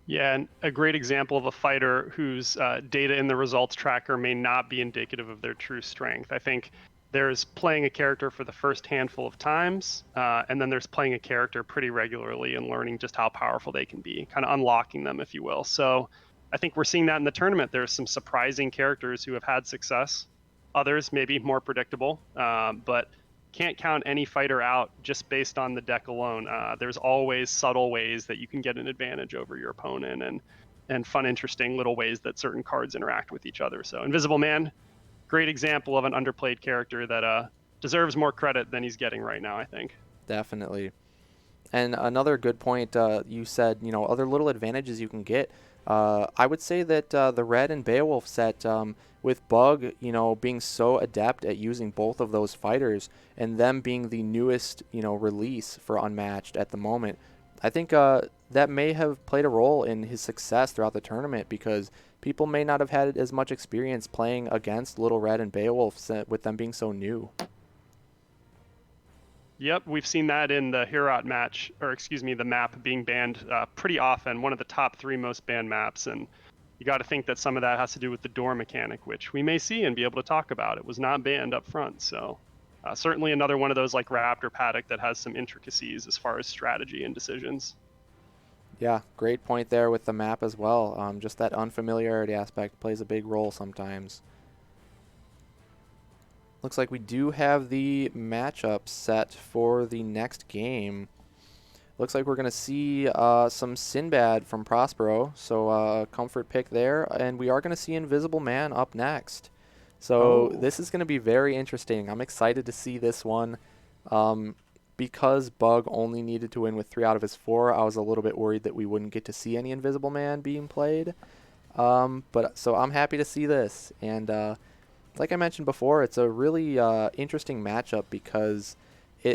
Yeah, and a great example of a fighter whose data in the results tracker may not be indicative of their true strength. I think there's playing a character for the first handful of times, and then there's playing a character pretty regularly and learning just how powerful they can be, kind of unlocking them, if you will. So I think we're seeing that in the tournament. There's some surprising characters who have had success, others maybe more predictable, but can't count any fighter out just based on the deck alone. There's always subtle ways that you can get an advantage over your opponent, and fun, interesting little ways that certain cards interact with each other. So Invisible Man, great example of an underplayed character that deserves more credit than he's getting right now, I think. Definitely. And another good point, you said, other little advantages you can get. I would say that the Red and Beowulf set, with Bug, being so adept at using both of those fighters, and them being the newest, release for Unmatched at the moment, I think that may have played a role in his success throughout the tournament, because people may not have had as much experience playing against Little Red and Beowulf with them being so new. Yep, we've seen that in the Heorot match, or excuse me, the map being banned pretty often, one of the top 3 most banned maps. And you got to think that some of that has to do with the door mechanic, which we may see and be able to talk about. It was not banned up front. So certainly another one of those like Raptor Paddock that has some intricacies as far as strategy and decisions. Yeah, great point there with the map as well. Just that unfamiliarity aspect plays a big role sometimes. Looks like we do have the matchup set for the next game. Looks like we're going to see some Sinbad from Prospero, so comfort pick there. And we are going to see Invisible Man up next. So this is going to be very interesting. I'm excited to see this one. Because Bug only needed to win with 3 out of his 4, I was a little bit worried that we wouldn't get to see any Invisible Man being played. But so I'm happy to see this. And like I mentioned before, it's a really interesting matchup because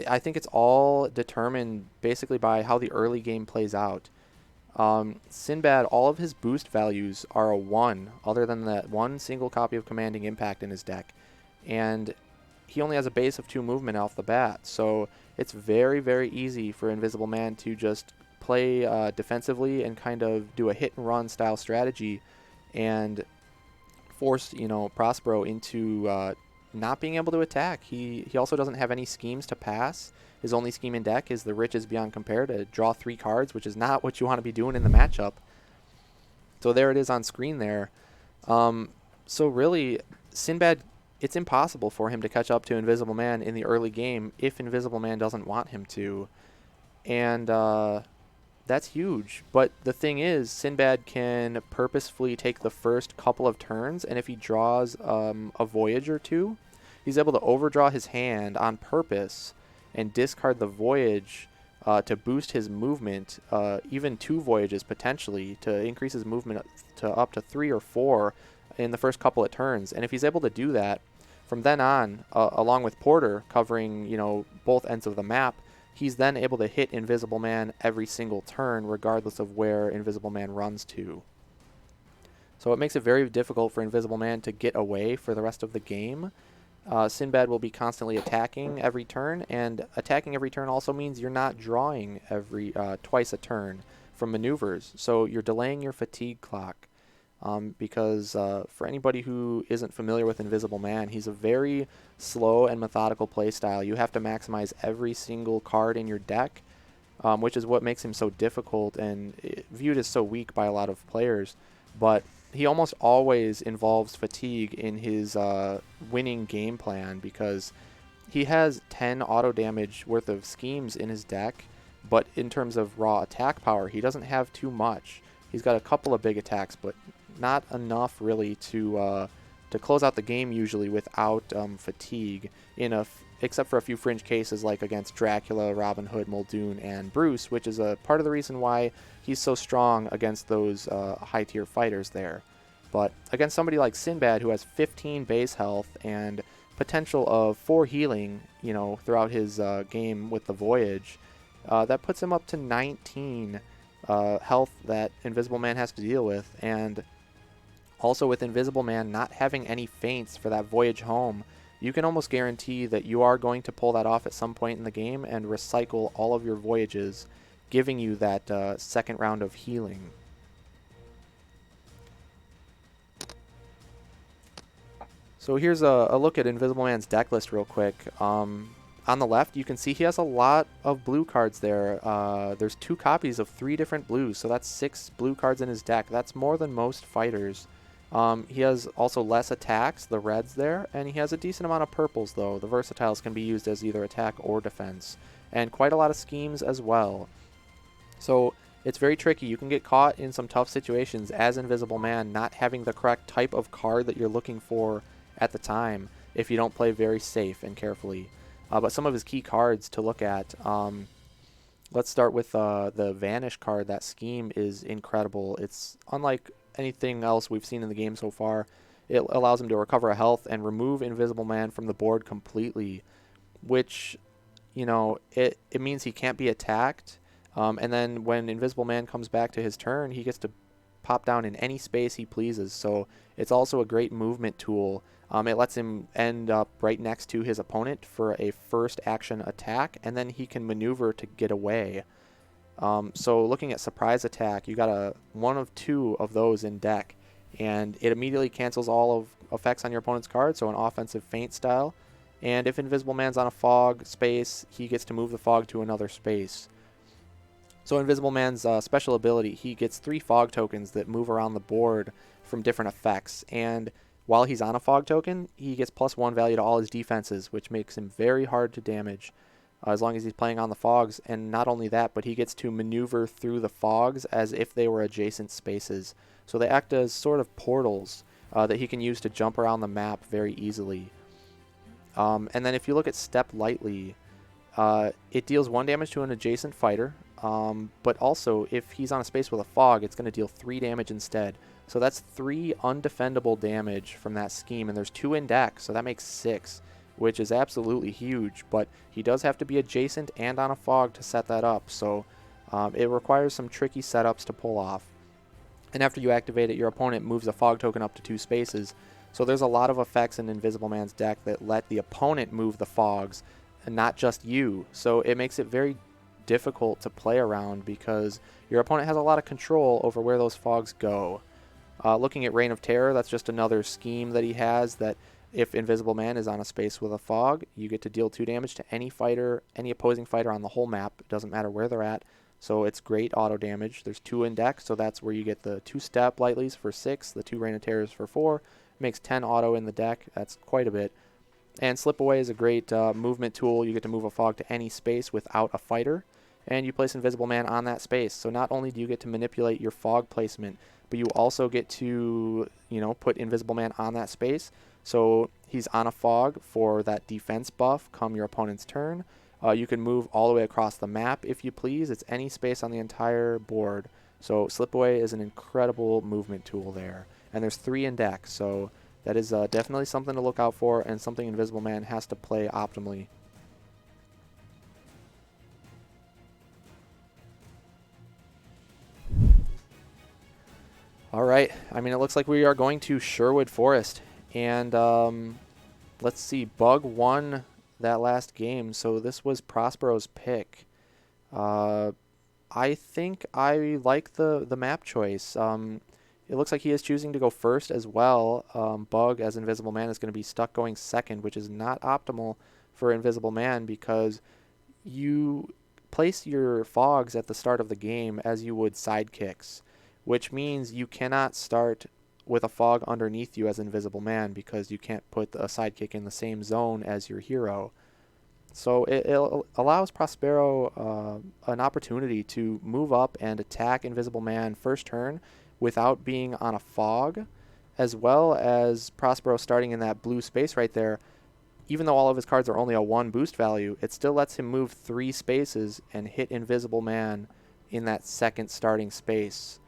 I think it's all determined basically by how the early game plays out. Sinbad, all of his boost values are a 1, other than that one single copy of Commanding Impact in his deck. And he only has a base of 2 movement off the bat, so it's very, very easy for Invisible Man to just play defensively and kind of do a hit-and-run style strategy and force, Prospero into not being able to attack. He also doesn't have any schemes to pass. His only scheme in deck is the Riches Beyond Compare to draw 3 cards, which is not what you want to be doing in the matchup. So there it is on screen there. So really, Sinbad, it's impossible for him to catch up to Invisible Man in the early game if Invisible Man doesn't want him to. And that's huge. But the thing is, Sinbad can purposefully take the first couple of turns, and if he draws a Voyage or 2, he's able to overdraw his hand on purpose and discard the Voyage to boost his movement, even 2 Voyages potentially, to increase his movement to up to 3 or 4 in the first couple of turns. And if he's able to do that, from then on, along with Porter covering, both ends of the map, he's then able to hit Invisible Man every single turn, regardless of where Invisible Man runs to. So it makes it very difficult for Invisible Man to get away for the rest of the game. Sinbad will be constantly attacking every turn, and attacking every turn also means you're not drawing twice a turn from maneuvers. So you're delaying your fatigue clock. Because for anybody who isn't familiar with Invisible Man, he's a very slow and methodical play style. You have to maximize every single card in your deck, which is what makes him so difficult and viewed as so weak by a lot of players. But he almost always involves fatigue in his winning game plan, because he has 10 auto damage worth of schemes in his deck, but in terms of raw attack power, he doesn't have too much. He's got a couple of big attacks, but not enough really to close out the game usually without fatigue, except for a few fringe cases like against Dracula, Robin Hood, Muldoon, and Bruce, which is a part of the reason why he's so strong against those high-tier fighters there. But against somebody like Sinbad, who has 15 base health and potential of 4 healing, throughout his game with the Voyage, that puts him up to 19 health that Invisible Man has to deal with. And also, with Invisible Man not having any feints for that Voyage home, you can almost guarantee that you are going to pull that off at some point in the game and recycle all of your Voyages, giving you that second round of healing. So here's a look at Invisible Man's deck list real quick. On the left, you can see he has a lot of blue cards there. There's 2 copies of 3 different blues, so that's 6 blue cards in his deck. That's more than most fighters. He has also less attacks, the reds there, and he has a decent amount of purples, though. The versatiles can be used as either attack or defense, and quite a lot of schemes as well. So it's very tricky. You can get caught in some tough situations as Invisible Man, not having the correct type of card that you're looking for at the time if you don't play very safe and carefully. But some of his key cards to look at, let's start with the Vanish card. That scheme is incredible. It's unlike anything else we've seen in the game so far. It allows him to recover a health and remove Invisible Man from the board completely, which, you know, it means he can't be attacked. And then when Invisible Man comes back to his turn, he gets to pop down in any space he pleases. So it's also a great movement tool. It lets him end up right next to his opponent for a first action attack, and then he can maneuver to get away. So looking at surprise attack, you got one of 2 of those in deck, and it immediately cancels all of effects on your opponent's card, so an offensive feint style. And if Invisible Man's on a fog space, he gets to move the fog to another space. So Invisible Man's special ability, he gets 3 fog tokens that move around the board from different effects, and while he's on a fog token, he gets +1 value to all his defenses, which makes him very hard to damage as long as he's playing on the fogs. And not only that, but he gets to maneuver through the fogs as if they were adjacent spaces. So they act as sort of portals that he can use to jump around the map very easily. And then if you look at Step Lightly, it deals 1 damage to an adjacent fighter, but also if he's on a space with a fog, it's going to deal 3 damage instead. So that's 3 undefendable damage from that scheme, and there's 2 in deck, so that makes 6, which is absolutely huge. But he does have to be adjacent and on a fog to set that up, so it requires some tricky setups to pull off. And after you activate it, your opponent moves a fog token up to 2 spaces. So there's a lot of effects in Invisible Man's deck that let the opponent move the fogs, and not just you. So it makes it very difficult to play around because your opponent has a lot of control over where those fogs go. Looking at Reign of Terror, that's just another scheme that he has, that if Invisible Man is on a space with a fog, you get to deal 2 damage to any fighter, any opposing fighter on the whole map. It doesn't matter where they're at. So it's great auto damage. There's 2 in deck, so that's where you get the 2 Step Lightlies for 6, the 2 Reign of Terrors for 4. Makes 10 auto in the deck. That's quite a bit. And Slip Away is a great movement tool. You get to move a fog to any space without a fighter, and you place Invisible Man on that space. So not only do you get to manipulate your fog placement, but you also get to, put Invisible Man on that space. So he's on a fog for that defense buff come your opponent's turn. You can move all the way across the map if you please. It's any space on the entire board. So Slip Away is an incredible movement tool there. And there's 3 in deck, so that is definitely something to look out for and something Invisible Man has to play optimally. All right. I mean, it looks like we are going to Sherwood Forest. And let's see. Bug won that last game, so this was Prospero's pick. I think I like the map choice. It looks like he is choosing to go first as well. Bug, as Invisible Man, is going to be stuck going second, which is not optimal for Invisible Man because you place your fogs at the start of the game as you would sidekicks, which means you cannot start with a fog underneath you as Invisible Man because you can't put a sidekick in the same zone as your hero. So it allows Prospero an opportunity to move up and attack Invisible Man first turn without being on a fog, as well as Prospero starting in that blue space right there. Even though all of his cards are only a 1 boost value, it still lets him move 3 spaces and hit Invisible Man in that second starting space.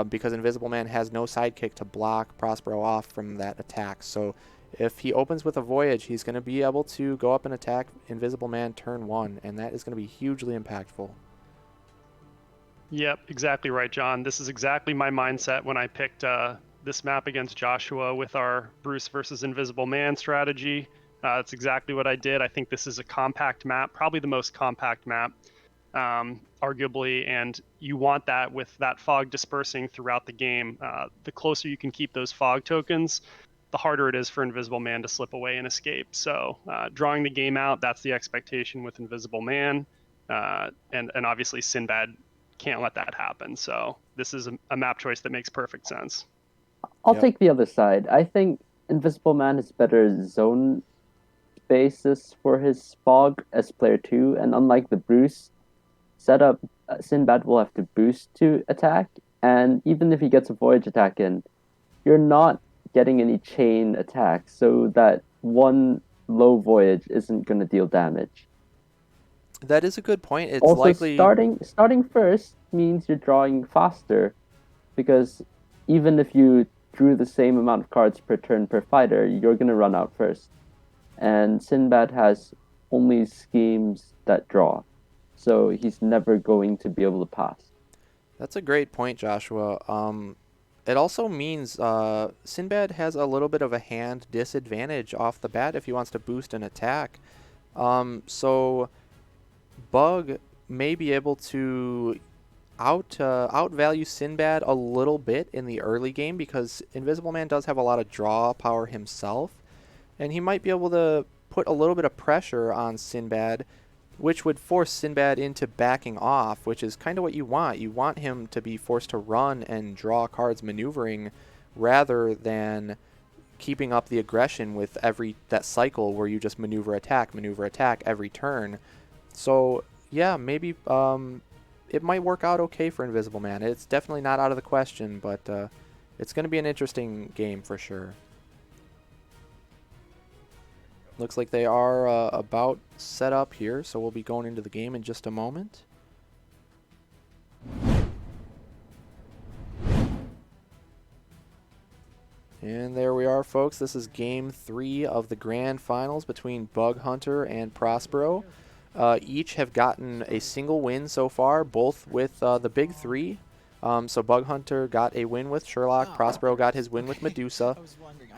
Because Invisible Man has no sidekick to block Prospero off from that attack. So if he opens with a Voyage, he's going to be able to go up and attack Invisible Man turn 1, and that is going to be hugely impactful. Yep, exactly right, John. This is exactly my mindset when I picked this map against Joshua with our Bruce versus Invisible Man strategy. That's exactly what I did. I think this is a compact map, probably the most compact map, arguably, and you want that with that fog dispersing throughout the game. The closer you can keep those fog tokens, the harder it is for Invisible Man to slip away and escape. So drawing the game out, that's the expectation with Invisible Man. And obviously Sinbad can't let that happen. So this is a map choice that makes perfect sense. I'll Yep. take the other side. I think Invisible Man has better zone basis for his fog as player 2, and unlike the Bruce setup, Sinbad will have to boost to attack, and even if he gets a Voyage attack in, you're not getting any chain attacks, so that one low Voyage isn't going to deal damage. That is a good point. It's Also, likely starting first means you're drawing faster, because even if you drew the same amount of cards per turn per fighter, you're going to run out first. And Sinbad has only schemes that draw, so he's never going to be able to pass. That's a great point, Joshua. It also means Sinbad has a little bit of a hand disadvantage off the bat if he wants to boost an attack. So Bug may be able to outvalue Sinbad a little bit in the early game because Invisible Man does have a lot of draw power himself, and he might be able to put a little bit of pressure on Sinbad, which would force Sinbad into backing off, which is kind of what you want. You want him to be forced to run and draw cards maneuvering rather than keeping up the aggression with that cycle where you just maneuver attack every turn. So yeah, maybe it might work out okay for Invisible Man. It's definitely not out of the question, but it's going to be an interesting game for sure. Looks like they are about set up here, so we'll be going into the game in just a moment. And there we are, folks. This is Game 3 of the Grand Finals between Bug Hunter and Prospero. Each have gotten a single win so far, both with the big three. So Bug Hunter got a win with Sherlock, Prospero got his win with Medusa,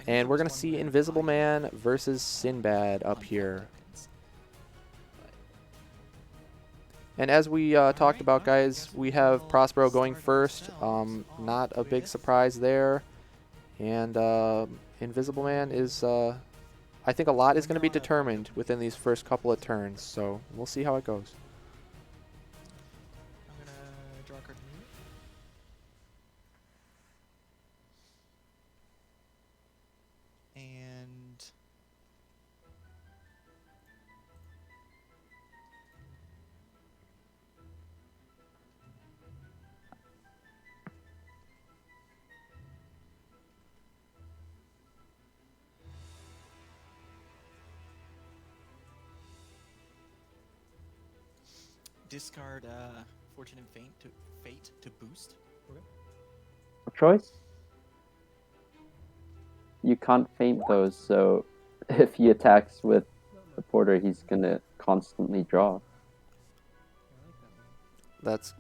and we're going to see Invisible Man versus Sinbad up here. And as we talked about, guys, we have Prospero going first. Not a big surprise there. And Invisible Man is, I think a lot is going to be determined within these first couple of turns, so we'll see how it goes. I'm gonna draw a card from you. And discard Fortune and Fate to boost. Choice? You can't feint those, so if he attacks with the Porter, he's gonna constantly draw.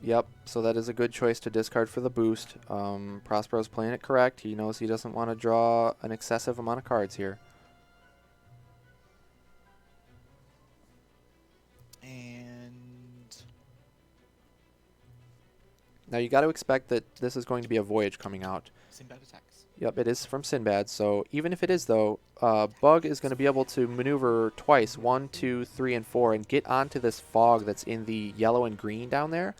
Yep, so that is a good choice to discard for the boost. Prospero's playing it correct. He knows he doesn't want to draw an excessive amount of cards here. And Now you got to expect that this is going to be a Voyage coming out. Sinbad attacks. Yep, it is from Sinbad, so even if it is, though, Bug is going to be able to maneuver twice, 1, 2, 3, and 4, and get onto this fog that's in the yellow and green down there.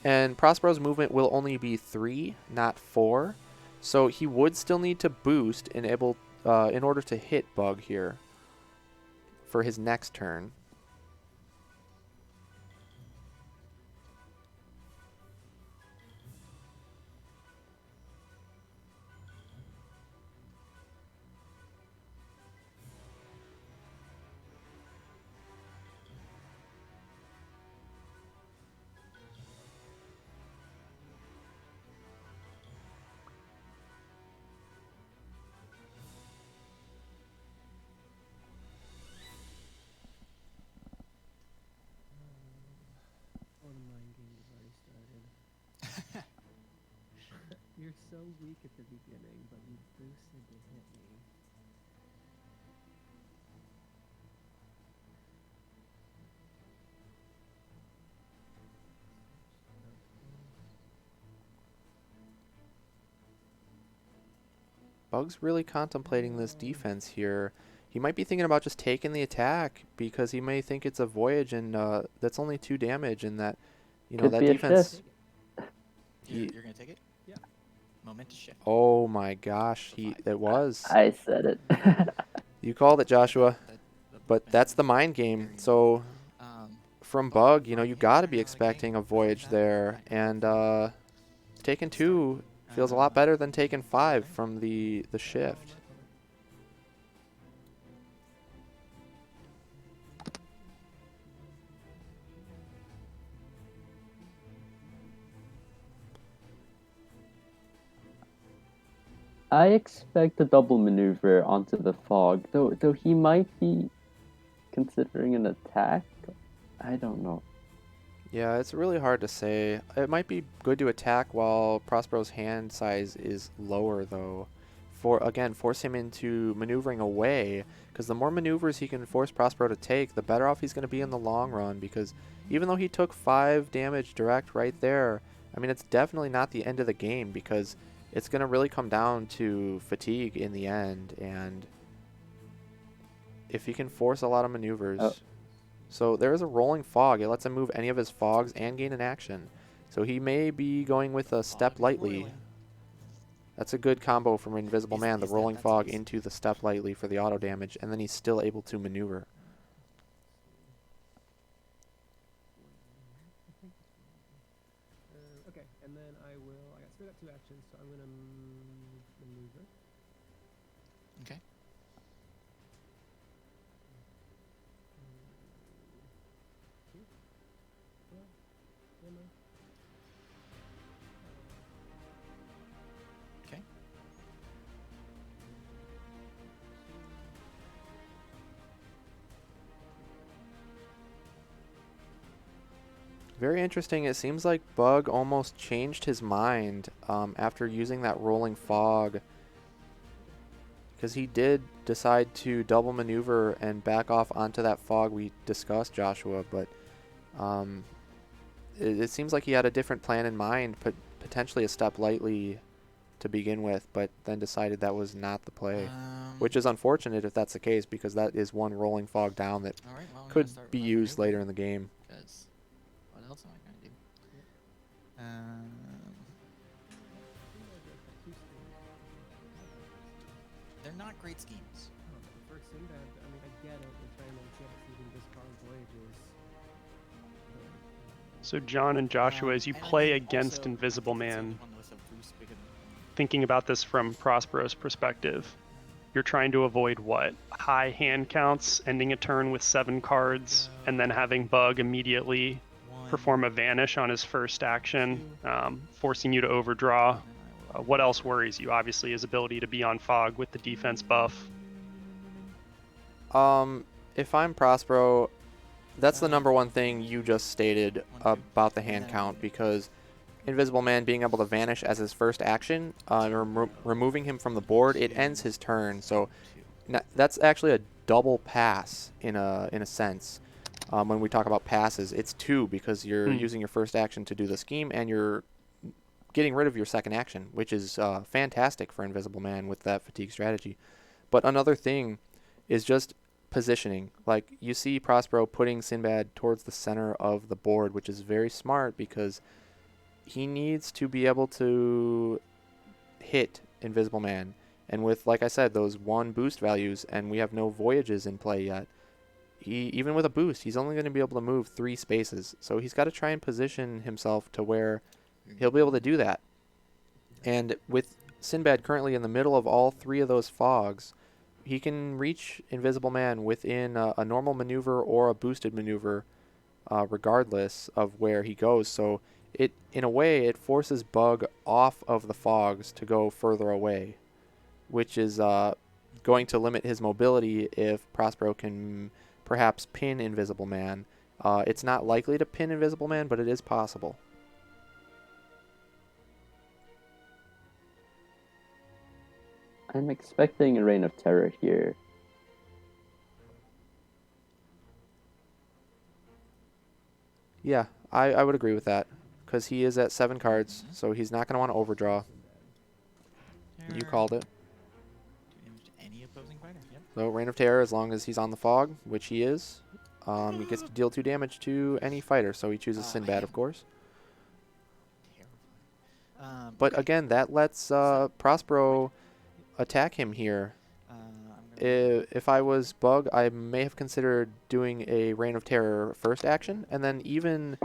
And Prospero's movement will only be 3, not 4. So he would still need to boost in order to hit Bug here for his next turn. Online game has already started. You're so weak at the beginning, but you boosted to hit me. Bug's really contemplating this defense here. He might be thinking about just taking the attack because he may think it's a voyage, and that's only 2 damage, and that, Could that be a defense. You're gonna take it? Yeah. Momentous shift. Oh my gosh, it was. I said it. You called it, Joshua. The But that's the mind game. So from Bug, you got to be expecting a voyage there, and taking 2 feels a lot better than taking 5 from the shift. I expect a double maneuver onto the fog, though he might be considering an attack. I don't know. Yeah, it's really hard to say. It might be good to attack while Prospero's hand size is lower, though. Force him into maneuvering away, because the more maneuvers he can force Prospero to take, the better off he's going to be in the long run, because even though he took 5 damage direct right there, I mean, it's definitely not the end of the game, because it's going to really come down to fatigue in the end, and if he can force a lot of maneuvers... Oh. So there is a rolling fog. It lets him move any of his fogs and gain an action. So he may be going with a step lightly. That's a good combo from Invisible Man, the rolling fog into the step lightly for the auto damage, and then he's still able to maneuver. Okay, and then I still got 2 actions, so I'm gonna maneuver. Okay. Okay. Very interesting. It seems like Bug almost changed his mind after using that rolling fog, because he did decide to double maneuver and back off onto that fog we discussed, Joshua, but it seems like he had a different plan in mind, potentially a step lightly to begin with, but then decided that was not the play, which is unfortunate if that's the case, because that is one rolling fog down that All right, well, I'm could gonna start be with my used later maneuver, in the game. 'cause what else am I gonna do? They're not great schemes. For Sinbad, I mean, I get it. We're trying to get even discard voyages. So John and Joshua, as you And I play mean, against also, I Invisible think it's the only Man, one with a boost big enough. thinking about this from Prospero's perspective, you're trying to avoid what? High hand counts, ending a turn with 7 cards, and then having Bug immediately perform a vanish on his first action, forcing you to overdraw. What else worries you? Obviously, his ability to be on fog with the defense buff. If I'm Prospero, that's the number one thing you just stated about the hand count, because Invisible Man being able to vanish as his first action, removing him from the board, it ends his turn. So that's actually a double pass in a sense. When we talk about passes, it's 2 because you're using your first action to do the scheme, and you're getting rid of your second action, which is fantastic for Invisible Man with that fatigue strategy. But another thing is just positioning. Like, you see Prospero putting Sinbad towards the center of the board, which is very smart, because he needs to be able to hit Invisible Man. And with, like I said, those 1 boost values, and we have no voyages in play yet, even with a boost, he's only going to be able to move 3 spaces. So he's got to try and position himself to where he'll be able to do that. And with Sinbad currently in the middle of all 3 of those fogs, he can reach Invisible Man within a normal maneuver or a boosted maneuver, regardless of where he goes. So in a way, it forces Bug off of the fogs to go further away, which is going to limit his mobility if Prospero can perhaps pin Invisible Man. It's not likely to pin Invisible Man, but it is possible. I'm expecting a reign of terror here. Yeah, I would agree with that, because he is at 7 cards, so he's not going to want to overdraw. You called it. So Reign of Terror, as long as he's on the fog, which he is, he gets to deal 2 damage to any fighter. So he chooses Sinbad, of course. But Okay. again, that lets Prospero attack him here. If I was Bug, I may have considered doing a Reign of Terror first action, and then even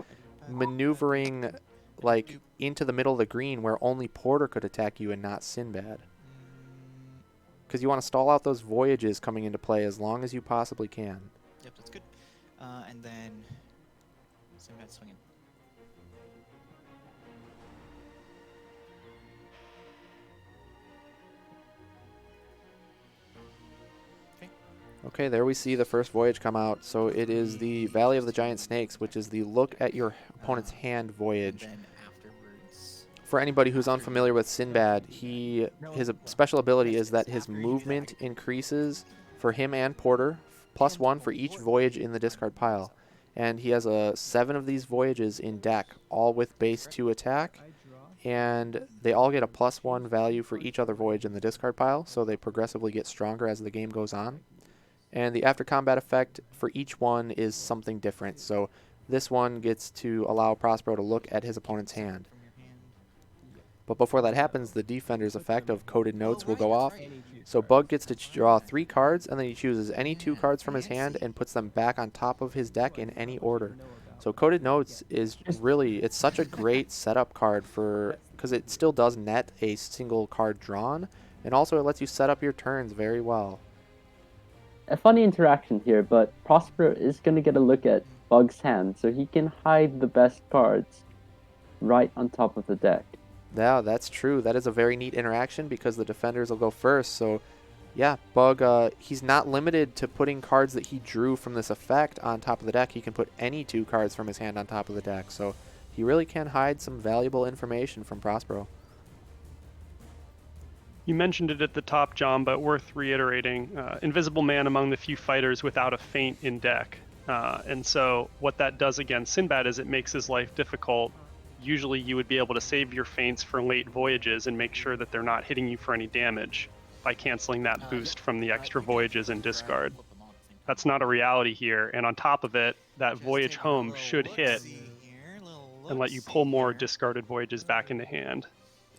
maneuvering like into the middle of the green where only Porter could attack you and not Sinbad. Because you want to stall out those voyages coming into play as long as you possibly can. Yep, that's good. And then Sinbad swinging. Okay, there we see the first voyage come out. So it is the Valley of the Giant Snakes, which is the look at your opponent's hand voyage. And then afterwards, For anybody who's unfamiliar with Sinbad, his special ability is that his movement increases for him and Porter, +1 for each voyage in the discard pile. And he has 7 of these voyages in deck, all with base 2 attack. And they all get a +1 value for each other voyage in the discard pile, so they progressively get stronger as the game goes on. And the after combat effect for each one is something different. So this one gets to allow Prospero to look at his opponent's hand. from your hand. But before that happens, the defender's effect of coded notes will go off. So Bug gets to draw 3 cards, and then he chooses any 2 cards from his hand and puts them back on top of his deck in any order. So coded notes is really, it's such a great setup card because it still does net a single card drawn, and also it lets you set up your turns very well. A funny interaction here, but Prospero is going to get a look at Bug's hand, so he can hide the best cards right on top of the deck. Yeah, that's true. That is a very neat interaction because the defenders will go first. So, yeah, Bug, he's not limited to putting cards that he drew from this effect on top of the deck. He can put any 2 cards from his hand on top of the deck. So he really can hide some valuable information from Prospero. You mentioned it at the top, John, but worth reiterating. Invisible Man among the few fighters without a feint in deck. And so what that does against Sinbad is it makes his life difficult. Usually you would be able to save your feints for late voyages and make sure that they're not hitting you for any damage by canceling that boost from the extra voyages and discard. That's not a reality here. And on top of it, that voyage home should hit and let you pull more discarded voyages back into hand.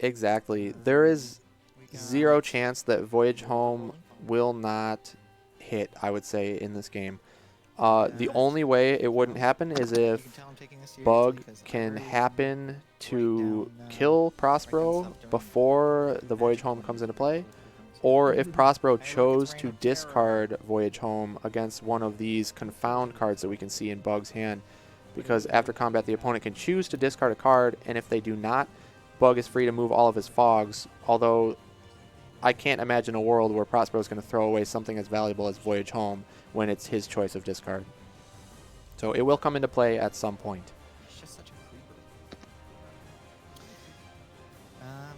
Exactly. There is 0 chance that Voyage Home will not hit, I would say, in this game. The only way it wouldn't happen is if Bug can happen to kill Prospero before the Voyage Home comes into play, or if Prospero chose to discard Voyage Home against one of these confound cards that we can see in Bug's hand. Because after combat, the opponent can choose to discard a card, and if they do not, Bug is free to move all of his fogs, although I can't imagine a world where Prospero is going to throw away something as valuable as Voyage Home when it's his choice of discard. So it will come into play at some point. He's just such a creeper.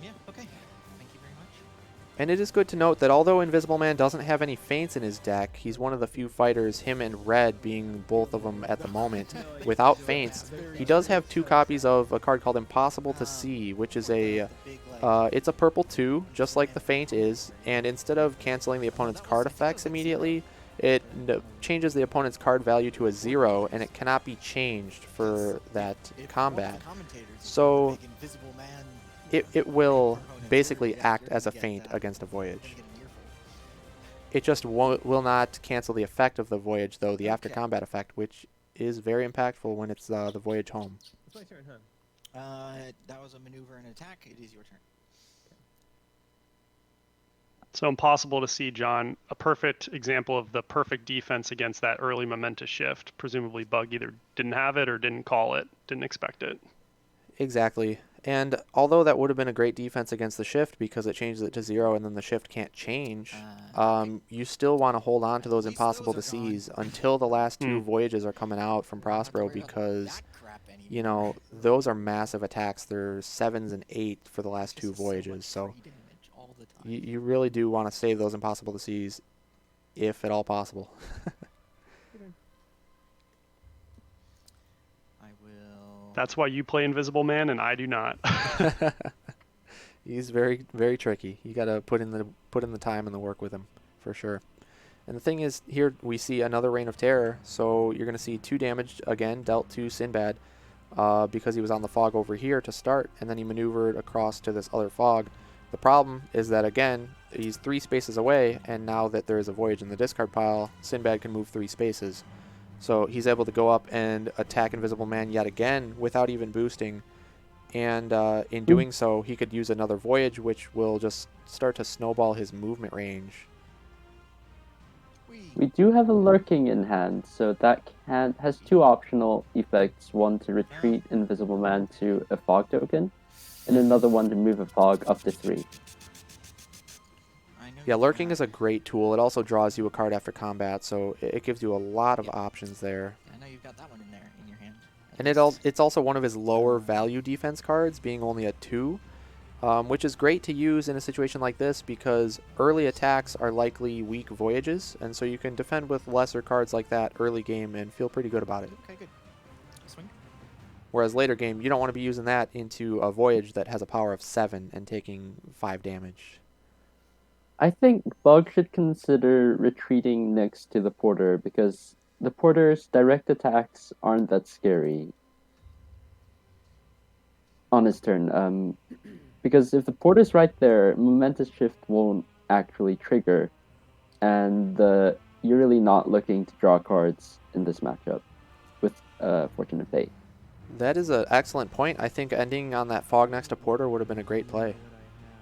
Yeah, okay. Thank you very much. And it is good to note that although Invisible Man doesn't have any feints in his deck, he's one of the few fighters, him and Red being both of them at the moment, without feints. He does have 2 copies of a card called Impossible to See, which is it's a purple 2, just like the feint is, and instead of canceling the opponent's card effects immediately, it changes the opponent's card value to a 0, and it cannot be changed for that combat. So it will basically act as a feint against a voyage. It just will not cancel the effect of the voyage, though, the after combat effect, which is very impactful when it's the voyage home. It's my turn, huh? That was a maneuver and attack. It is your turn. So Impossible to See, John, a perfect example of the perfect defense against that early momentous shift. Presumably Bug either didn't have it or didn't call it, didn't expect it. Exactly. And although that would have been a great defense against the shift because it changes it to 0 and then the shift can't change, you still want to hold on to those Impossible to Sees until the last 2 voyages are coming out from Prospero because, you know, those are massive attacks. They're 7s and 8 for the last 2 voyages. So you really do want to save those Impossible to Sees if at all possible. That's why you play Invisible Man and I do not. He's very, very tricky. You got to put in the time and the work with him, for sure. And the thing is, here we see another Reign of Terror, so you're going to see 2 damage again dealt to Sinbad because he was on the fog over here to start, and then he maneuvered across to this other fog. The problem is that, again, he's 3 spaces away, and now that there is a Voyage in the discard pile, Sinbad can move 3 spaces. So he's able to go up and attack Invisible Man yet again without even boosting, and in doing so, he could use another Voyage, which will just start to snowball his movement range. We do have a lurking in hand, so that has 2 optional effects. One to retreat Invisible Man to a fog token, and another one to move a fog up to 3. Yeah, lurking is a great tool. It also draws you a card after combat, so it gives you a lot of options there. I know you've got that one in there in your hand. And it's also one of his lower value defense cards, being only a 2, which is great to use in a situation like this because early attacks are likely weak Voyages, and so you can defend with lesser cards like that early game and feel pretty good about it. Okay, good. Swing. Whereas later game, you don't want to be using that into a Voyage that has a power of 7 and taking 5 damage. I think Bug should consider retreating next to the Porter because the Porter's direct attacks aren't that scary on his turn. Because if the Porter's right there, Momentous Shift won't actually trigger, and you're really not looking to draw cards in this matchup with Fortunate Fate. That is an excellent point. I think ending on that fog next to Porter would have been a great play.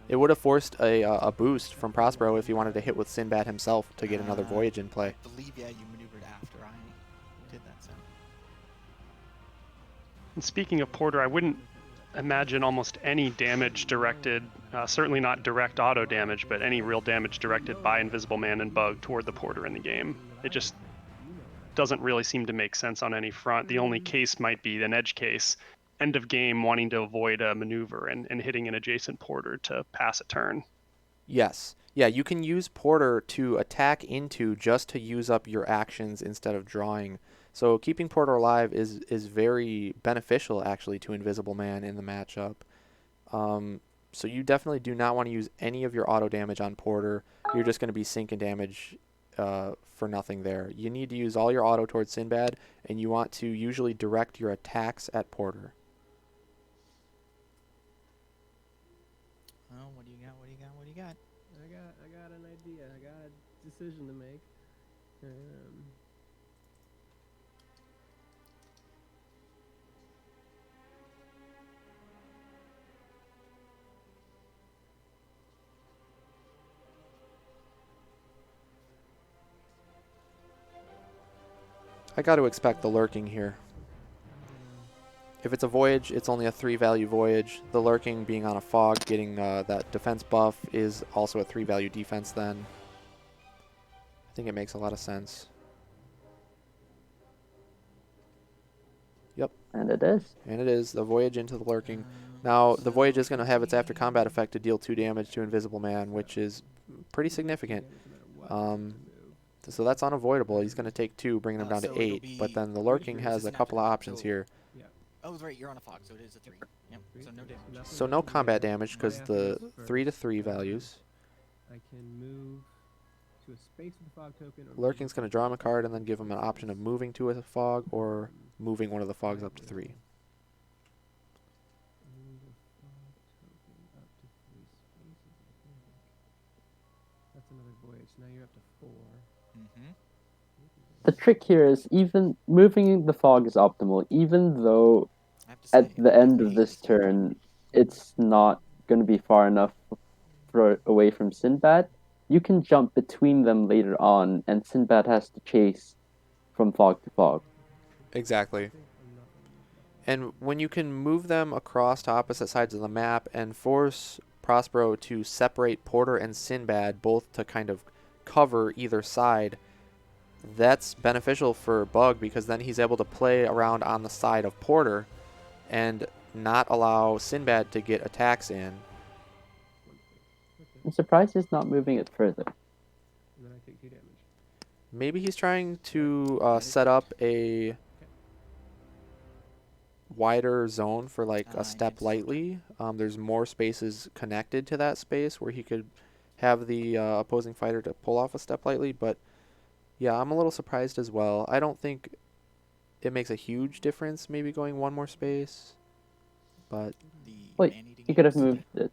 It would have forced a boost from Prospero if he wanted to hit with Sinbad himself to get another Voyage in play. I believe, yeah, you maneuvered after I did that, so. And speaking of Porter, I wouldn't imagine almost any damage directed, certainly not direct auto damage, but any real damage directed by Invisible Man and Bug toward the Porter in the game. It just doesn't really seem to make sense on any front. The only case might be an edge case, end of game wanting to avoid a maneuver and hitting an adjacent Porter to pass a turn. Yes. Yeah, you can use Porter to attack into just to use up your actions instead of drawing. So keeping Porter alive is very beneficial, actually, to Invisible Man in the matchup. So you definitely do not want to use any of your auto damage on Porter. You're just going to be sinking damage for nothing there. You need to use all your auto towards Sinbad, and you want to usually direct your attacks at Porter. Oh, what do you got? What do you got? What do you got? I got an idea. I got a decision to make. I got to expect the lurking here. If it's a Voyage, it's only a 3-value Voyage. The lurking being on a fog, getting that defense buff is also a 3-value defense then. I think it makes a lot of sense. Yep. And it is. And it is. The Voyage into the lurking. Now, the Voyage is going to have its after combat effect to deal 2 damage to Invisible Man, which is pretty significant. So that's unavoidable. He's going to take 2, bringing him down So to it'll 8. be- But then the lurking This has is a an couple of after- options so- here. Oh, right, you're on a fog, so it is a 3. Yep, so no damage. So no combat damage because the 3 to 3 values. I can move to a space with a fog token. Or Lurking's going to draw him a card and then give him an option of moving to a fog or moving one of the fogs up to 3. Move a fog token up to 3 spaces, I think. That's another Voyage. Now you're up to 4. Mm-hmm. The trick here is even moving the fog is optimal, even though I have to say, at the end I of hate this this turn it's not going to be far enough away from Sinbad. You can jump between them later on, and Sinbad has to chase from fog to fog. Exactly. And when you can move them across to opposite sides of the map and force Prospero to separate Porter and Sinbad both to kind of cover either side, that's beneficial for Bug because then he's able to play around on the side of Porter and not allow Sinbad to get attacks in. I'm surprised he's not moving it further. And then I take 2 damage. Maybe he's trying to set up a wider zone for like a step Yes. lightly. There's more spaces connected to that space where he could have the opposing fighter to pull off a step lightly, but Yeah, I'm a little surprised as well. I don't think it makes a huge difference maybe going one more space, but The Wait, man-eating he could have apes, moved it.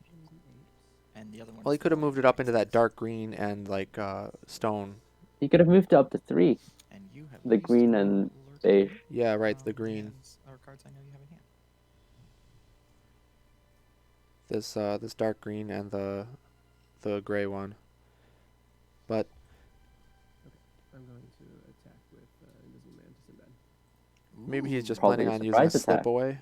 and the other one well, he is could have the moved it up into that Greystone. dark green and like stone. He could have moved it up to 3. And you have The used green your and lure beige. token, Yeah, right, the green. lands or cards I know you have in hand. This dark green and the gray one. But I'm going to attack with Invisible Man to Sinbad. maybe he's Ooh. just Probably planning a on using a surprise slip attack. away.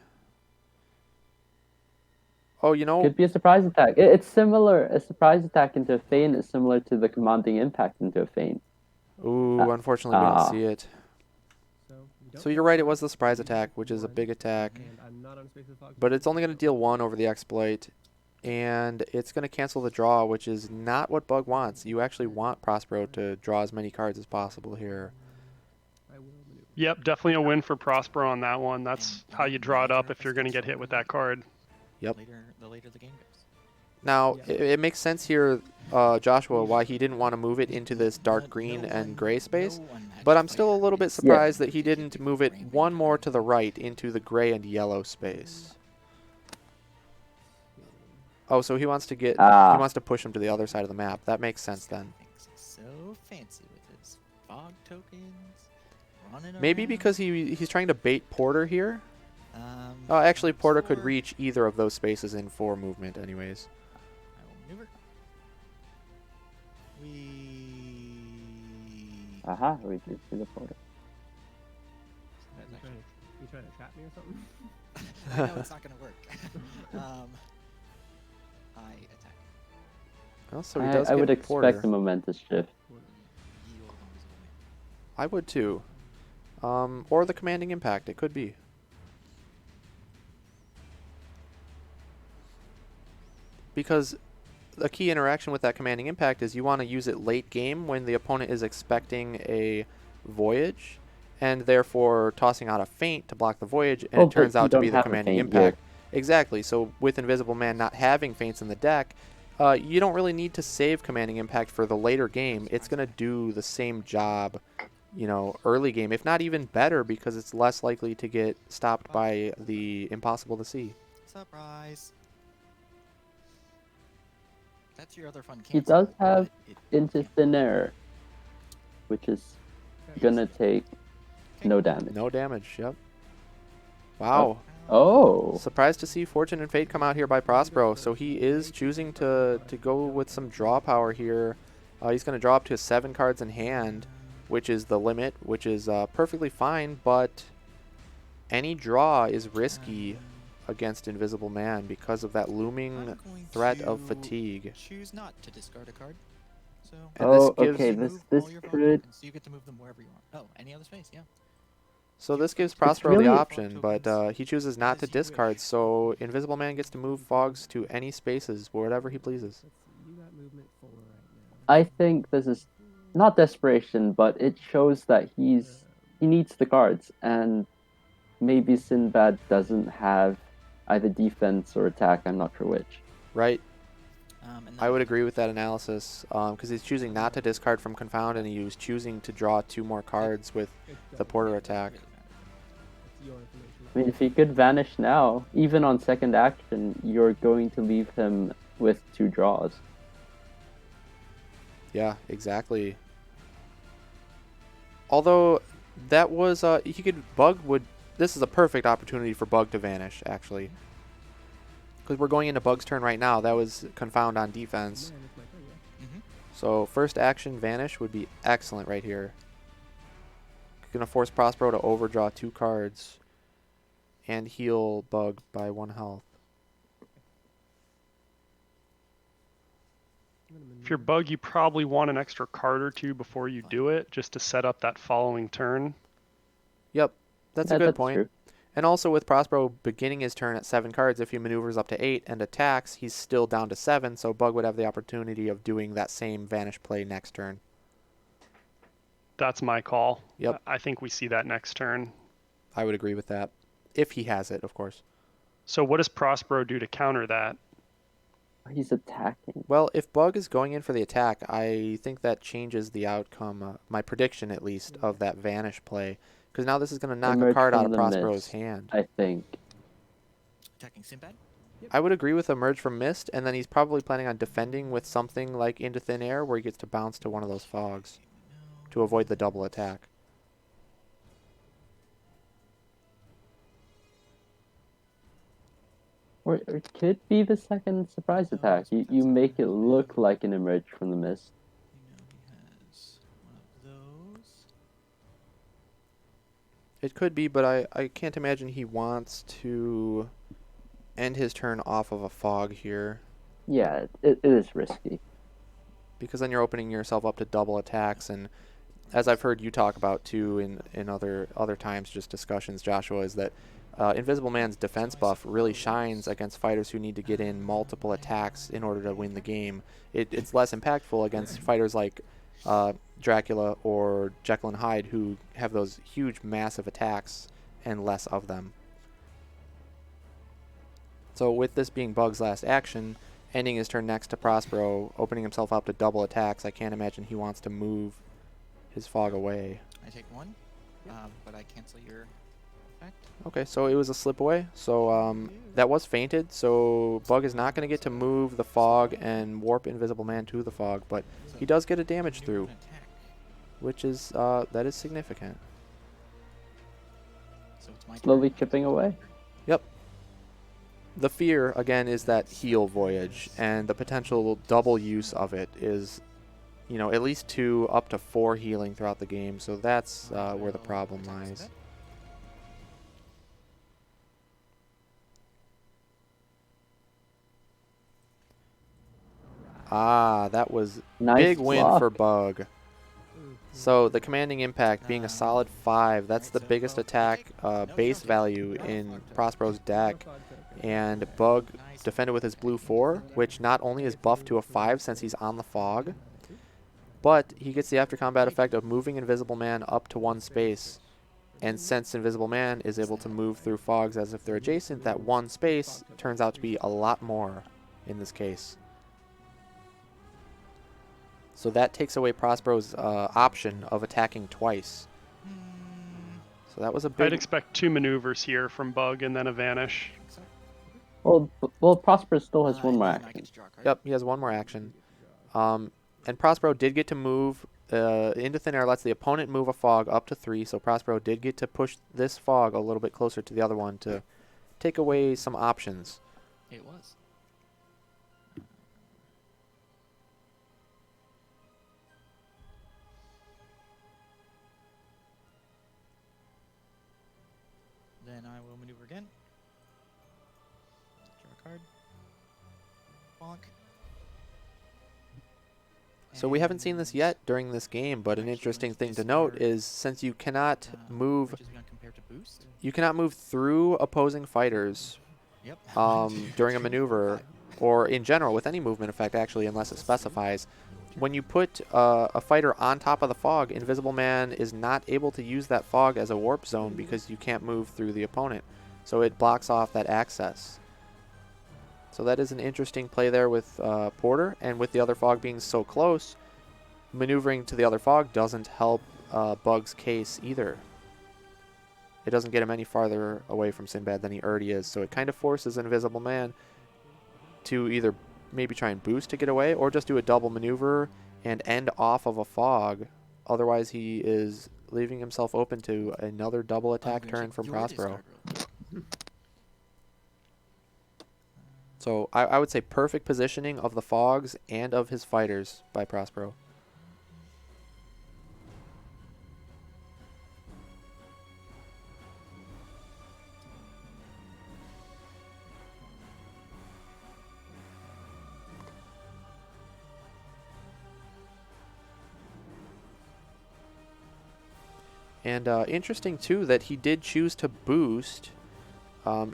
Oh, you know, Could be a surprise attack. It's similar. A surprise attack into a feint is similar to the commanding impact into a feint. ooh, unfortunately we don't see it. So, we don't So you're have right, it one, was the surprise we attack, have which is a one, big attack. And I'm not on space with Fog. But it's only going to so- deal 1 over the exploit, and it's going to cancel the draw, which is not what Bug wants. You actually want Prospero to draw as many cards as possible here. I will maneuver. Yep, definitely a win for Prospero on that one. That's And how you draw it up later if you're going to this get hit with gets that card. Yep. the later the game goes. Now, Yeah. it makes sense here, Joshua, why he didn't want to move it into this dark green and gray space. But I'm still a little bit surprised that he didn't move it one more to the right into the gray and yellow space. Oh, so he wants to he wants to push him to the other side of the map. That makes sense then. So fancy with his fog tokens, running Maybe around. because he's trying to bait Porter here. Um, Oh, actually, Porter could four. reach either of those spaces in 4 movement anyways. I will maneuver. We. Aha, we did see the photo. That's You actually- trying to trap me or something? I know it's not going to work. I attack. Well, so he does I would get expect Porter. a momentous shift. Yield Invisible Man. I would too. Or the commanding impact. It could be. Because a key interaction with that commanding impact is you want to use it late game when the opponent is expecting a voyage, and therefore tossing out a feint to block the voyage, and Oh, it turns but you out to be don't the have a commanding feint here. impact. Exactly. So with Invisible Man not having feints in the deck, you don't really need to save commanding impact for the later game. It's going to do the same job, you know, early game, if not even better, because it's less likely to get stopped by the impossible to see. Surprise. That's your other fun He cancel. does have but it into can't- thin air, which is gonna take no damage. No damage. Yep. Wow. Oh, Surprised to see Fortune and Fate come out here by Prospero. So he is choosing to go with some draw power here. He's going to draw up to 7 cards in hand, which is the limit, which is perfectly fine. But any draw is risky against Invisible Man because of that looming I'm going threat of to fatigue. Choose not to discard a card. So And this oh, gives okay. you This move this all your fog could. tokens, so you get to move them wherever you want. Oh, any other space? Yeah. So this gives Prospero the really- option, but he chooses not to discard. So Invisible Man gets to move fogs to any spaces, wherever he pleases. Let's see. You got movement 4 right now. I think this is not desperation, but it shows that he needs the cards, and maybe Sinbad doesn't have either defense or attack. I'm not sure which. Right? And I then would agree with that analysis because he's choosing not to discard from Confound, and he was choosing to draw 2 more cards with It the doesn't Porter matter. attack. It's your information. I mean, if he could vanish now, even on second action, you're going to leave him with 2 draws. Yeah, exactly. Although that was he could Bug would. This is a perfect opportunity for Bug to vanish, actually. Because we're going into Bug's turn right now. That was Confound on defense. Man, it's my turn, yeah. Mhm. So first action vanish would be excellent right here. Gonna force Prospero to overdraw 2 cards and heal Bug by 1 health. I'm gonna If you're maneuver. Bug, you probably want an extra card or 2 before you do it, just to set up that following turn. Yep, that's Yeah, a good that's point. true. And also with Prospero beginning his turn at 7 cards, if he maneuvers up to 8 and attacks, he's still down to 7, so Bug would have the opportunity of doing that same vanish play next turn. That's my call. Yep. I think we see that next turn. I would agree with that. If he has it, of course. So what does Prospero do to counter that? He's attacking. Well, if Bug is going in for the attack, I think that changes the outcome, my prediction at least, of that Vanish play. Because now this is going to knock a Emerge card out from of the Prospero's mist, hand. I think. Attacking Sinbad? I would agree with Emerge from Mist, and then he's probably planning on defending with something like Into Thin Air, where he gets to bounce to one of those fogs to avoid the double attack. Or it could be the second surprise No, attack. that's- You that's make it not look him. like an Emerge from the mist. He has one of those. It could be, but I can't imagine he wants to end his turn off of a fog here, Yeah, it is risky. because then you're opening yourself up to double attacks, and as I've heard you talk about too in other times, just discussions, Joshua, is that Invisible Man's defense buff really shines against fighters who need to get in multiple attacks in order to win the game. It's less impactful against fighters like Dracula or Jekyll and Hyde, who have those huge, massive attacks and less of them. So with this being Bug's last action, ending his turn next to Prospero, opening himself up to double attacks, I can't imagine he wants to move his fog away. I take one, but I cancel your effect. Okay, so it was a slip away. So that was fainted, so Bug is not going to get to move the fog and warp Invisible Man to the fog, but So he does get a damage maneuver through, and attack. which is that is significant. So it's my Slowly turn. chipping away. Yep. The fear, again, is that heal voyage, and the potential double use of it is, you know, at least 2 up to 4 healing throughout the game, so that's where the problem Attack lies. Sinbad. Ah, that was Nice big win block. for Bug. So the commanding impact being a solid 5, that's the biggest attack base value in Prospero's deck. And Bug defended with his blue 4, which not only is buffed to a 5 since he's on the fog, but he gets the after combat effect of moving Invisible Man up to 1 space. And since Invisible Man is able to move through fogs as if they're adjacent, that 1 space turns out to be a lot more in this case. So that takes away Prospero's option of attacking twice. So that was a I'd big... expect 2 maneuvers here from Bug and then a Vanish. Well, Prosper still has one more And then I action. get to draw a card. Yep, he has one more action. And Prospero did get to move into Thin Air, lets the opponent move a fog up to 3, so Prospero did get to push this fog a little bit closer to the other one to take away some options. It was. Then I will maneuver again. Draw a card. Bonk. So we haven't seen this And yet during this game, but an actually interesting going to thing to note discard, is since you cannot move, which is beyond compared to boost. you cannot move through opposing fighters Yep. during a maneuver, or in general with any movement effect actually, unless it specifies. When you put a fighter on top of the fog, Invisible Man is not able to use that fog as a warp zone because you can't move through the opponent. So it blocks off that access. So that is an interesting play there with Porter, and with the other fog being so close, maneuvering to the other fog doesn't help Bug's case either. It doesn't get him any farther away from Sinbad than he already is, so it kind of forces Invisible Man to either maybe try and boost to get away, or just do a double maneuver and end off of a fog. Otherwise, he is leaving himself open to another double attack turn from Prospero. So I would say perfect positioning of the fogs and of his fighters by Prospero. And interesting, too, that he did choose to boost.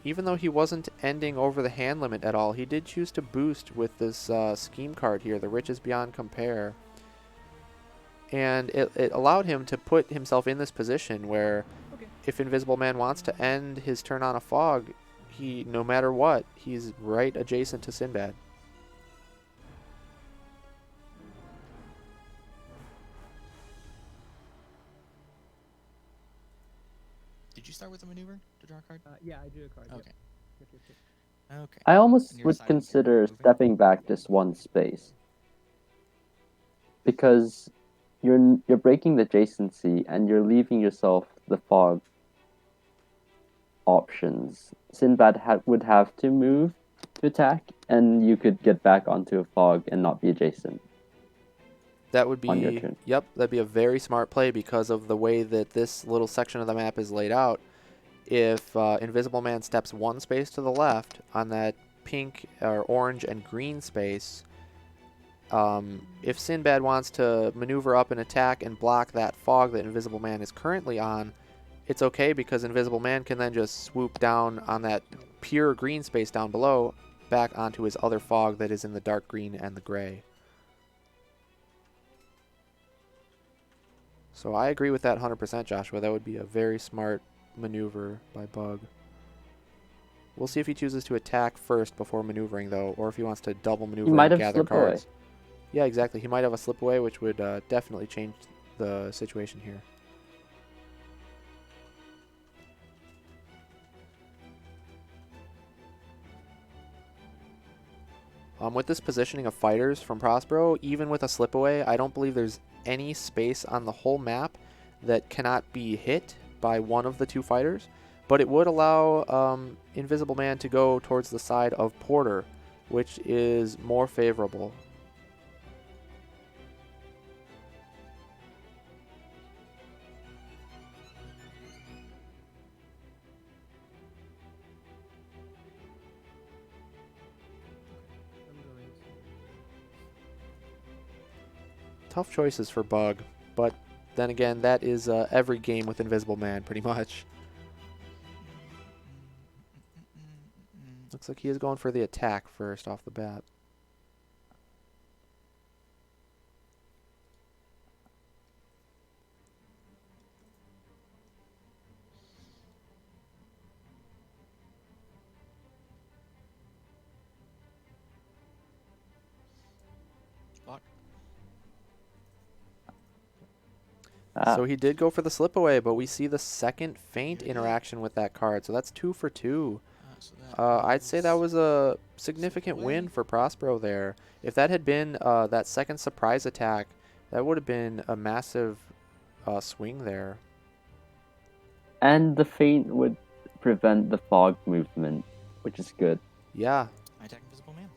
Even though he wasn't ending over the hand limit at all, he did choose to boost with this scheme card here, the Riches Beyond Compare. And it allowed him to put himself in this position where if Invisible Man wants to end his turn on a fog, he, no matter what, he's right adjacent to Sinbad. start with a maneuver to draw a card? Yeah, I drew a card. Okay. Yep. Okay. I almost And you're would deciding if you're consider moving? stepping back just one space because you're breaking the adjacency and you're leaving yourself the fog options. Sinbad would have to move to attack, and you could get back onto a fog and not be adjacent That would on your be, turn. yep, that'd be a very smart play because of the way that this little section of the map is laid out. If Invisible Man steps one space to the left on that pink or orange and green space, if Sinbad wants to maneuver up and attack and block that fog that Invisible Man is currently on, it's okay because Invisible Man can then just swoop down on that pure green space down below back onto his other fog that is in the dark green and the gray. So I agree with that 100%, Joshua. That would be a very smart maneuver by Bug. We'll see if he chooses to attack first before maneuvering, though, or if he wants to double maneuver might and have gather slip away. cards. Yeah, exactly. He might have a slip away, which would definitely change the situation here. With this positioning of fighters from Prospero, even with a slip away, I don't believe there's any space on the whole map that cannot be hit by one of the two fighters, but it would allow Invisible Man to go towards the side of Porter, which is more favorable. I'm going to. Tough choices for Bug, but then again, that is every game with Invisible Man, pretty much. Looks like he is going for the attack first off the bat. Block. So he did go for the slip away, but we see the second feint interaction with that card, so that's 2 for 2. So that I'd say that was was a significant away. win for Prospero there. If that had been that second surprise attack, that would have been a massive swing there. And the feint would prevent the fog movement, which is good. Yeah. I attack Invisible Man.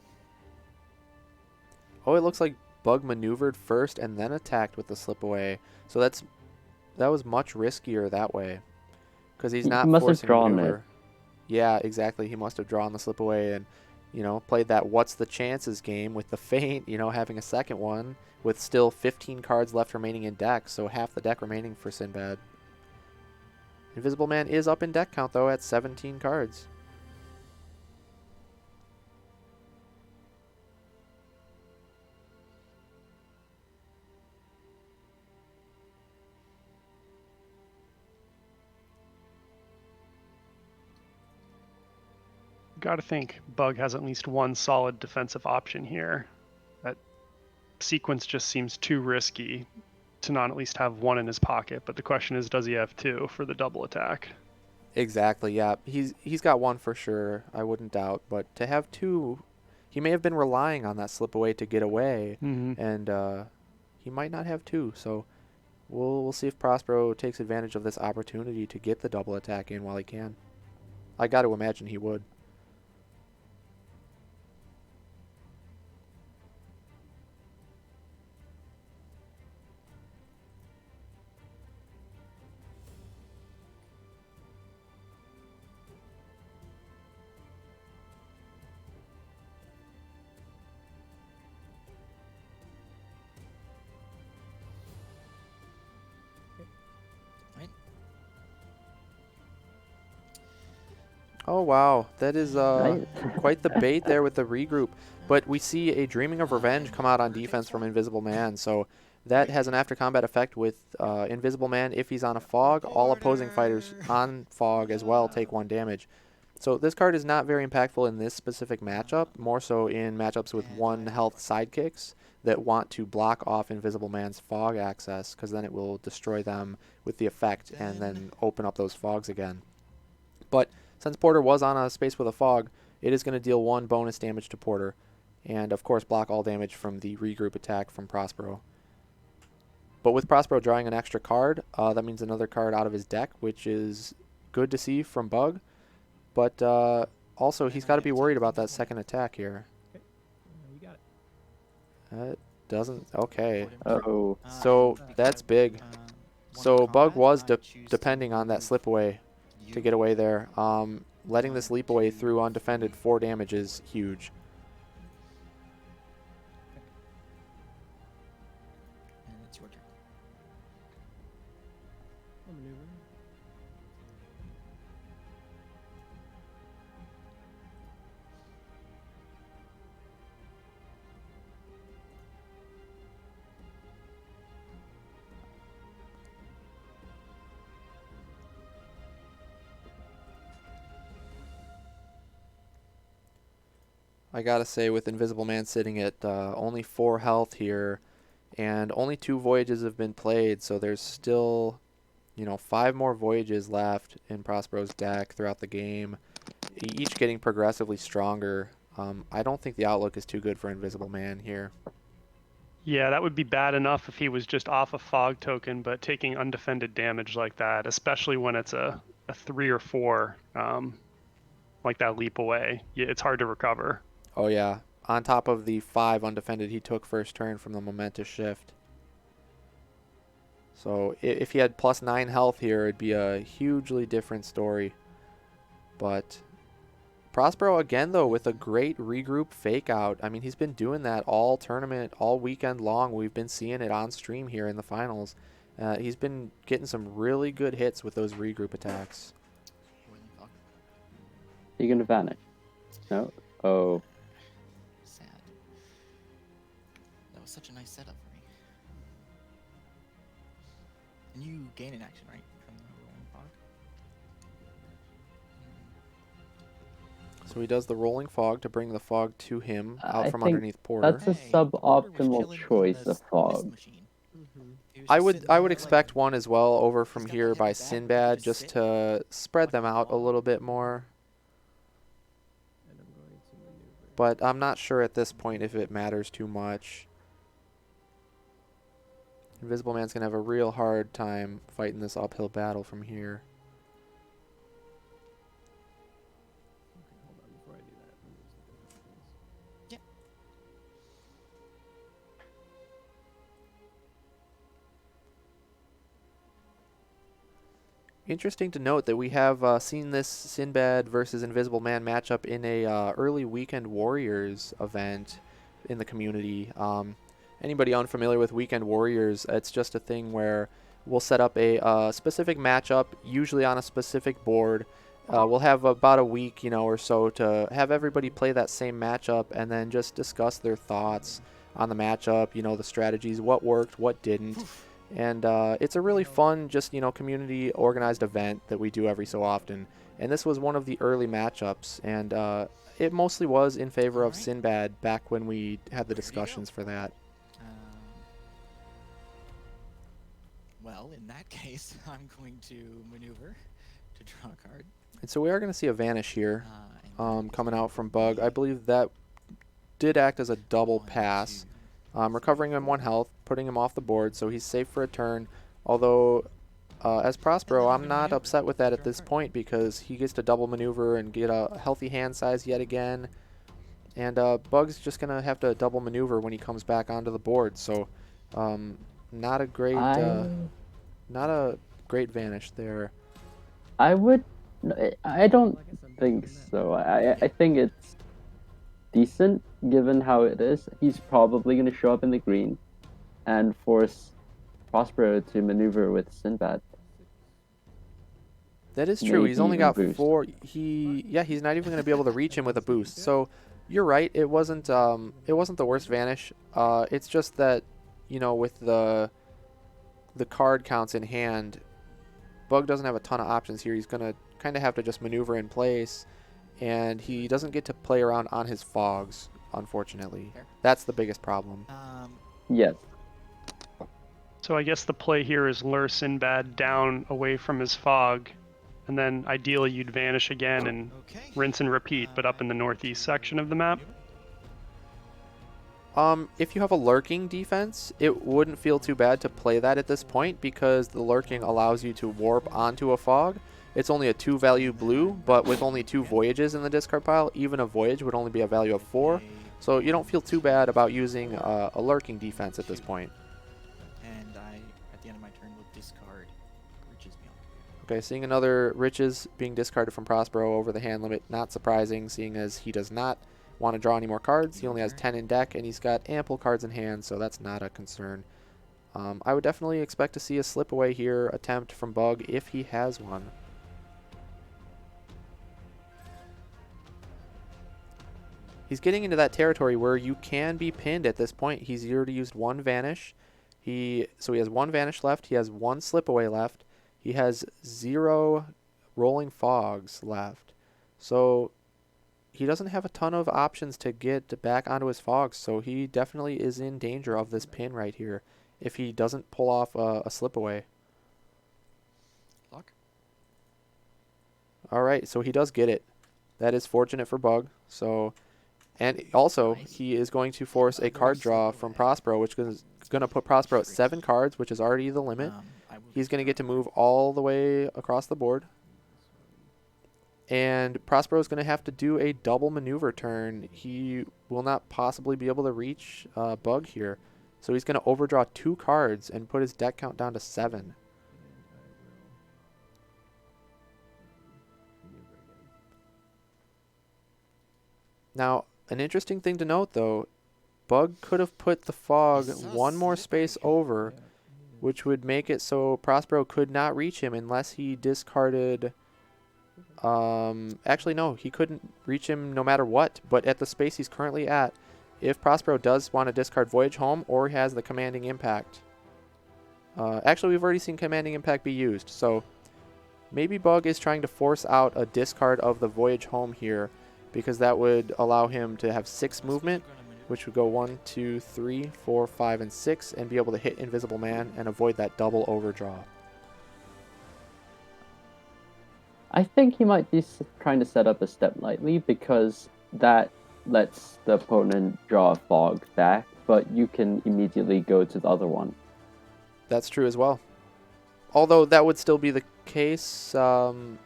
Oh, it looks like Bug maneuvered first and then attacked with the slip away. So that was much riskier that way, because he's He not must have forcing a drawn maneuver. it. Yeah, exactly. He must have drawn the slip away and, played that what's the chances game with the feint, having a second one with still 15 cards left remaining in deck, so half the deck remaining for Sinbad. Invisible Man is up in deck count, though, at 17 cards. Got to think Bug has at least one solid defensive option here. That sequence just seems too risky to not at least have one in his pocket. But the question is, does he have two for the double attack? Exactly, yeah. He's got one for sure, I wouldn't doubt. But to have two, he may have been relying on that slip away to get away, and he might not have two. So we'll see if Prospero takes advantage of this opportunity to get the double attack in while he can. I got to imagine he would. Oh, wow. That is Nice. quite the bait there with the regroup. But we see a Dreaming of Revenge come out on defense from Invisible Man. So that has an after combat effect with Invisible Man. If he's on a fog, all opposing fighters on fog as well take 1 damage. So this card is not very impactful in this specific matchup, more so in matchups with 1 health sidekicks that want to block off Invisible Man's fog access, because then it will destroy them with the effect and then open up those fogs again. But since Porter was on a space with a fog, it is going to deal 1 bonus damage to Porter. And, of course, block all damage from the regroup attack from Prospero. But with Prospero drawing an extra card, that means another card out of his deck, which is good to see from Bug. But also, he's got to be worried about that second attack here. You got it. It doesn't... Okay. Oh, So, that's big. So, Bug was choose to depending on that remove slip away to get away there. Letting Uh, this leap away to- through undefended 4 damage is huge. And it's your turn. I'll maneuver. I gotta say, with Invisible Man sitting at only 4 health here, and only 2 voyages have been played, so there's still, 5 more voyages left in Prospero's deck throughout the game, each getting progressively stronger. I don't think the outlook is too good for Invisible Man here. Yeah, that would be bad enough if he was just off a fog token, but taking undefended damage like that, especially when it's a 3 or 4, like that leap away, it's hard to recover. Oh yeah, on top of the 5 undefended he took first turn from the momentous shift. So if he had plus 9 health here, it'd be a hugely different story. But Prospero again though with a great regroup fake out. I mean, he's been doing that all tournament, all weekend long. We've been seeing it on stream here in the finals. He's been getting some really good hits with those regroup attacks. you're gonna vanish. No? Oh. Sad. That was such a nice setup for me. And you gain an action, right? From the rolling fog? So he does the rolling fog to bring the fog to him out I from think underneath Porter. That's a Hey, Porter was suboptimal chilling in choice this of mist fog. machine. Mm-hmm. He was I just would sitting I there would like, expect one as well over from got the here heavy by bag, but he Sinbad just just sit to spread like them a out a log. little bit more. And I'm going to maneuver. But I'm not sure at this point if it matters too much. Invisible Man's gonna have a real hard time fighting this uphill battle from here. Okay, hold on before I do that. Let me just look at this, please. Interesting to note that we have seen this Sinbad versus Invisible Man matchup in a early Weekend Warriors event in the community. Anybody unfamiliar with Weekend Warriors, it's just a thing where we'll set up a specific matchup, usually on a specific board. We'll have about a week, or so to have everybody play that same matchup and then just discuss their thoughts on the matchup, the strategies, what worked, what didn't. And it's a really fun, just, community organized event that we do every so often. And this was one of the early matchups, and it mostly was in favor of Alright. Sinbad back when we had the There you go. discussions for that. Well, in that case, I'm going to maneuver to draw a card. And so we are going to see a vanish here And that is coming going out from to Bug. be I believe that did act as a double 1, pass. 2, Recovering him 1 health, putting him off the board, so he's safe for a turn. Although, as Prospero, I'm not upset with that at this point because he gets to double maneuver and get a healthy hand size yet again. And Bug's just going to have to double maneuver when he comes back onto the board. So, not a great vanish there. I would. I don't Well, I guess I'm think doing that. so. I think it's decent given how it is. He's probably going to show up in the green and force Prospero to maneuver with Sinbad. That is true. He's Maybe only even got boost. 4. He's not even going to be able to reach him with a boost. So you're right. It wasn't the worst vanish. It's just that, with the card counts in hand, Bug doesn't have a ton of options here. He's going to kind of have to just maneuver in place, and he doesn't get to play around on his fogs, unfortunately. Fair. That's the biggest problem. Yes. So I guess the play here is lure Sinbad down away from his fog And then ideally you'd vanish again and Okay. rinse and repeat, but up in the northeast section of the map. If you have a lurking defense, it wouldn't feel too bad to play that at this point because the lurking allows you to warp onto a fog. It's only a 2-value blue, but with only 2 voyages in the discard pile, even a voyage would only be a value of 4. So you don't feel too bad about using a lurking defense at this point. And I, at the end of my turn, will discard Riches Beyond. Okay, seeing another Riches being discarded from Prospero over the hand limit, not surprising, seeing as he does not want to draw any more cards. He only has 10 in deck, and he's got ample cards in hand, so that's not a concern. I would definitely expect to see a slip away here attempt from Bug if he has one. He's getting into that territory where you can be pinned at this point. He's already used 1 Vanish. So he has 1 Vanish left. He has 1 slip away left. He has 0 Rolling Fogs left. So he doesn't have a ton of options to get back onto his fogs, so he definitely is in danger of this pin right here if he doesn't pull off a slip away. Lock. All right, so he does get it. That is fortunate for Bug. So, and also he is going to force a card draw from Prospero, which is going to put Prospero at 7 cards, which is already the limit. He's going to get to move all the way across the board. And Prospero is going to have to do a double maneuver turn. He will not possibly be able to reach Bug here. So he's going to overdraw 2 cards and put his deck count down to 7. Now, an interesting thing to note, though, Bug could have put the fog 1 more space over, which would make it so Prospero could not reach him unless he discarded... actually, no, he couldn't reach him no matter what, but at the space he's currently at, if Prospero does want to discard Voyage Home or has the Commanding Impact. Actually, we've already seen Commanding Impact be used, so maybe Bug is trying to force out a discard of the Voyage Home here, because that would allow him to have 6 movement, which would go 1, 2, 3, 4, 5, and 6, and be able to hit Invisible Man and avoid that double overdraw. I think he might be trying to set up a step lightly because that lets the opponent draw a fog back, but you can immediately go to the other one. That's true as well. Although that would still be the case. Well,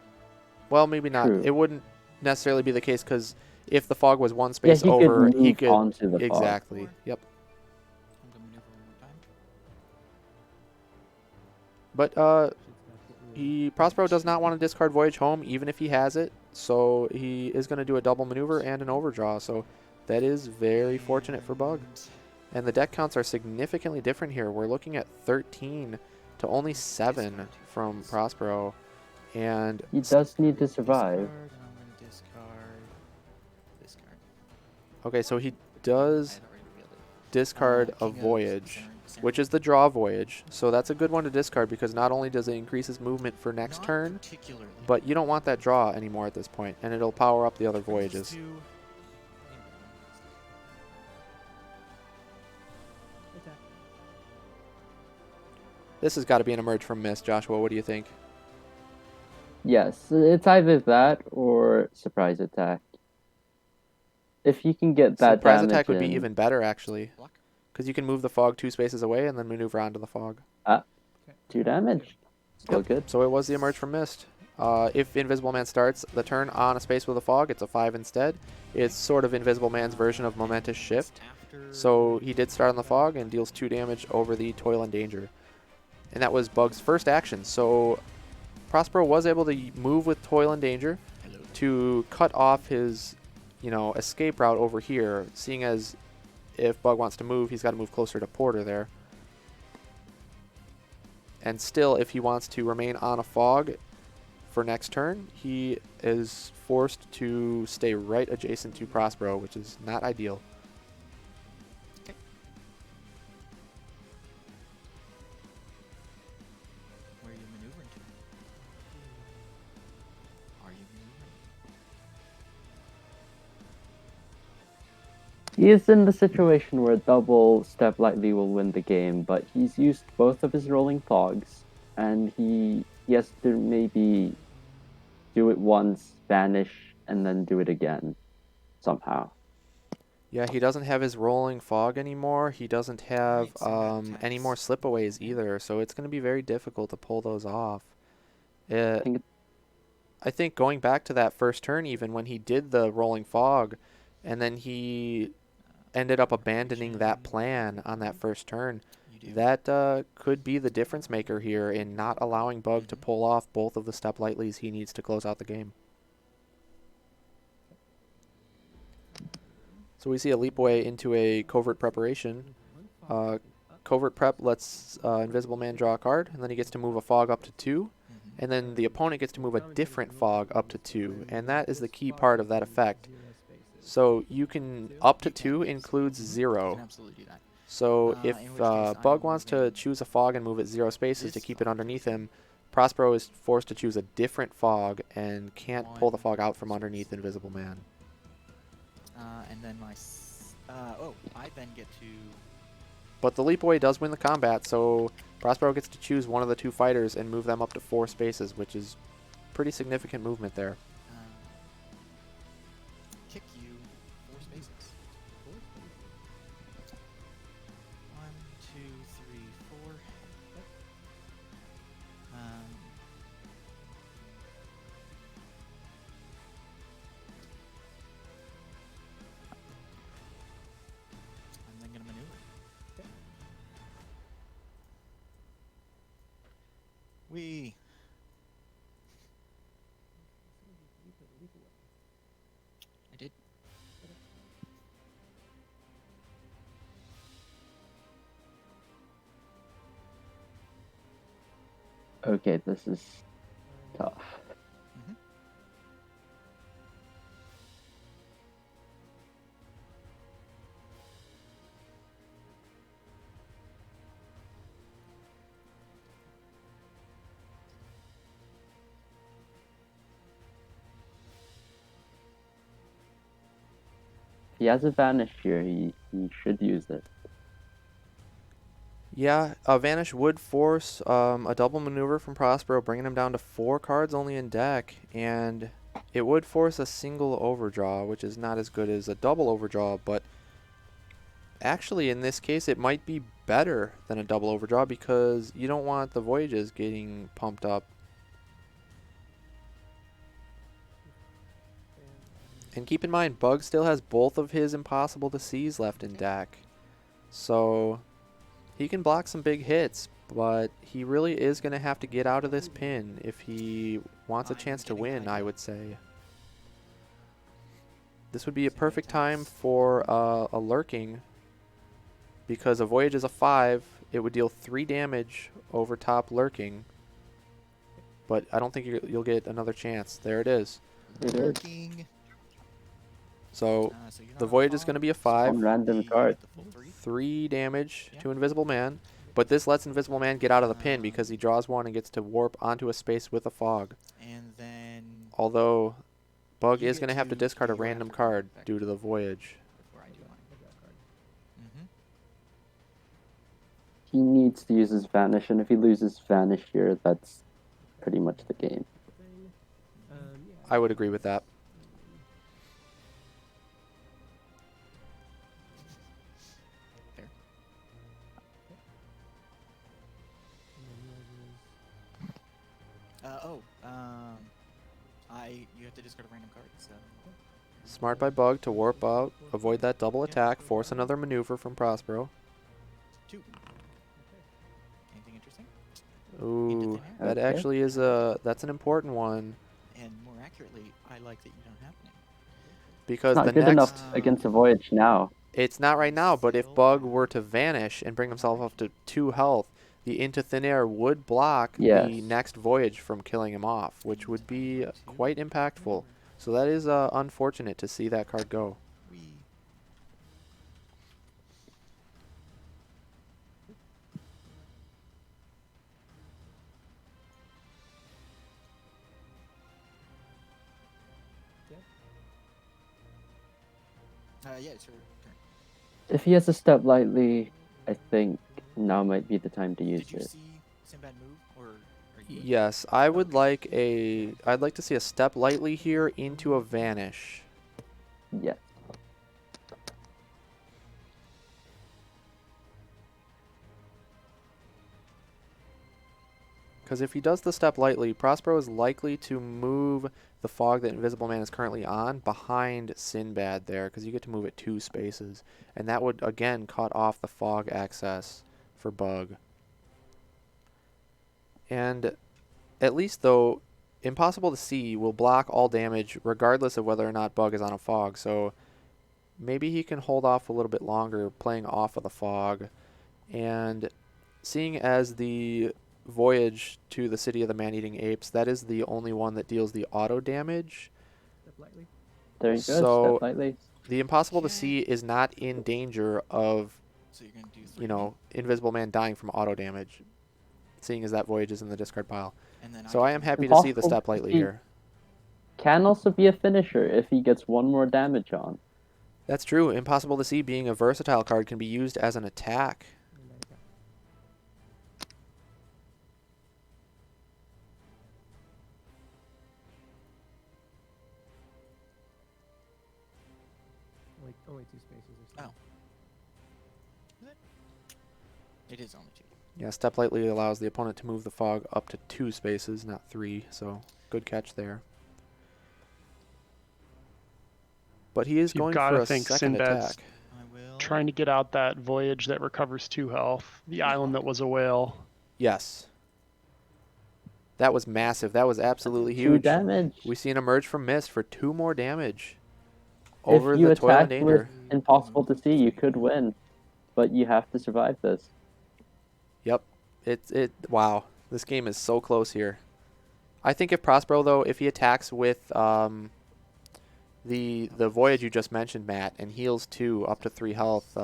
maybe not. True. It wouldn't necessarily be the case because if the fog was 1 space he over, could move he could onto the fog. exactly. Yep. I'm gonna maneuver one more time. But Prospero does not want to discard Voyage Home, even if he has it. So he is going to do a double maneuver and an overdraw. So that is very fortunate for Bug. And the deck counts are significantly different here. We're looking at 13 to only 7 from Prospero. And He does need to survive. Discard, and I'm gonna discard. okay, so he does I had already revealed it. discard a King of Voyage, Saturn. which is the draw voyage. So that's a good one to discard because not only does it increase his movement for next Not turn, particularly. but you don't want that draw anymore at this point, and it'll power up the other Brings us voyages. to- This has got to be an emerge from Mist. Joshua, what do you think? Yes, it's either that or surprise attack. If you can get that Surprise damage attack would be in- even better, actually, Block. because you can move the fog 2 spaces away and then maneuver onto the fog. 2 damage. Still Yep. good. So it was the emerge from Mist. If Invisible Man starts the turn on a space with a fog, it's a 5 instead. It's sort of Invisible Man's version of Momentous Shift. After- So he did start on the fog and deals 2 damage over the Toil and Danger. And that was Bug's first action. So Prospero was able to move with Toil and Danger Hello. to cut off his, escape route over here, seeing as if Bug wants to move, he's got to move closer to Porter there. And still, if he wants to remain on a fog for next turn, he is forced to stay right adjacent to Prospero, which is not ideal. Where are you maneuvering to? Are you maneuvering? He is in the situation where double step lightly will win the game, but he's used both of his rolling fogs, and he has to maybe do it once, vanish, and then do it again somehow. Yeah, he doesn't have his rolling fog anymore. He doesn't have any more slipaways either, so it's going to be very difficult to pull those off. I think I think going back to that first turn, even when he did the rolling fog, and then he ended up abandoning that plan on that first turn, that could be the difference maker here in not allowing Bug to pull off both of the step lightlies he needs to close out the game. So we see a leapway into a covert preparation. Covert prep lets Invisible Man draw a card, and then he gets to move a fog up to 2, and then the opponent gets to move a different fog up to 2, and that is the key part of that effect. So you can, up to 2 includes 0. Absolutely do that. So if in which case I Bug am wants to moving choose a fog and move it 0 spaces to this keep it fog underneath here. him, Prospero is forced to choose a different fog and can't pull the One fog out from space. underneath Invisible Man. And then I then get to. But the leapaway does win the combat, so Prospero gets to choose one of the 2 fighters and move them up to 4 spaces, which is pretty significant movement there. Kick you 4 spaces. 1, 2, 3, 4. I'm then gonna maneuver. We. I did. okay, this is tough. If he has a vanish here, he should use it. Yeah, a Vanish would force a double maneuver from Prospero, bringing him down to 4 cards only in deck, and it would force a single overdraw, which is not as good as a double overdraw, but actually in this case it might be better than a double overdraw because you don't want the Voyages getting pumped up. And keep in mind, Bug still has both of his Impossible to Seize left in deck, so he can block some big hits, but he really is going to have to get out of this pin if he wants a chance to win, I would say. This would be a perfect time for a lurking, because a Voyage is a 5. It would deal 3 damage over top lurking, but I don't think you'll get another chance. There it is. Lurking. So So you're the not Voyage on is going to fog, be a so 5. One random you card. get the full 3. 3 damage Yeah. to Invisible Man, but this lets Invisible Man get out of the pin because he draws 1 and gets to warp onto a space with a fog. And then Although Bug you is get going to have to to discard a do your random afterburn card effect due to the Voyage. before I do mine. He needs to use his vanish, and if he loses vanish here, that's pretty much the game. I would agree with that. Fair. You have to discard a random card. So Smart by Bug to warp out, avoid that double attack, force another maneuver from Prospero. 2. Anything interesting? Ooh, that Okay. actually is that's an important one, And more accurately, I like that you don't have any. because It's not the good next enough against a Voyage now. it's not right now, but if Bug were to vanish and bring himself up to 2 health, the Into Thin Air would block the Yes. next Voyage from killing him off, which would be quite impactful. So that is unfortunate to see that card go. We. Yeah, it's your turn. If he has a step lightly, I think now might be the time to use Did you it. see Sinbad move, or are you Yes, I'd like to see a Step Lightly here into a Vanish. Yes. Because if he does the Step Lightly, Prospero is likely to move the fog that Invisible Man is currently on behind Sinbad there, because you get to move it 2 spaces. And that would, again, cut off the fog access for Bug. And at least, though, Impossible to See will block all damage regardless of whether or not Bug is on a fog. So maybe he can hold off a little bit longer playing off of the fog. And seeing as the Voyage to the City of the Man-Eating Apes, that is the only one that deals the auto damage. Step lightly. There you go. So Step lightly. the Impossible to Okay. See is not in danger of, So you're gonna do 3. you know, Invisible Man dying from auto damage, seeing as that Voyage is in the discard pile. And then So I am can- happy to see the Impossible Step to Lightly See. here. Can also be a finisher if he gets one more damage on. That's true. Impossible to See, being a versatile card, can be used as an attack. And there you go. Only 2 spaces or so. Oh. Is it? It is only 2. Yeah, Step Lightly allows the opponent to move the fog up to 2 spaces, not 3, so good catch there. But he is You've going gotta for a think second Sinbad's attack. I will. Trying to get out that Voyage that recovers 2 health. The island that was a whale. Yes. That was massive. That was absolutely 2 huge. damage. We see an Emerge from Mist for 2 more damage over If you the Toil and attack with Danger. Impossible to See, you could win, but you have to survive this. Yep. Wow. This game is so close here. I think if Prospero, though, if he attacks with the Voyage you just mentioned, Matt, and heals 2 up to 3 health,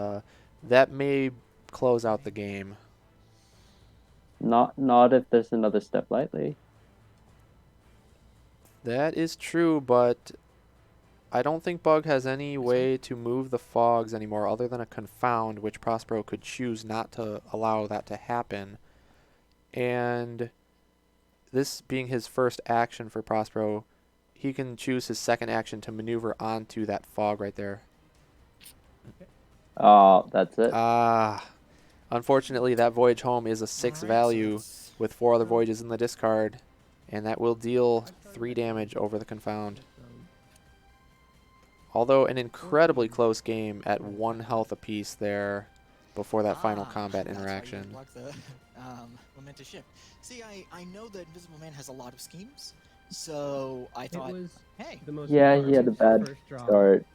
that may close out the game. Not if there's another Step Lightly. That is true, but I don't think Bug has any way to move the fogs anymore other than a Confound, which Prospero could choose not to allow that to happen. And this being his first action for Prospero, he can choose his second action to maneuver onto that fog right there. Oh, that's it. Unfortunately, that Voyage home is a 6 Alright, so value that's- with 4 other Voyages in the discard, and that will deal 3 damage over the Confound. Although an incredibly close game at 1 health apiece there before that final combat that's why you interaction. block the momentous shift. See, I know that Invisible Man has a lot of schemes, so I It thought, was hey, the most Yeah, he had a garbage bad first draw. start.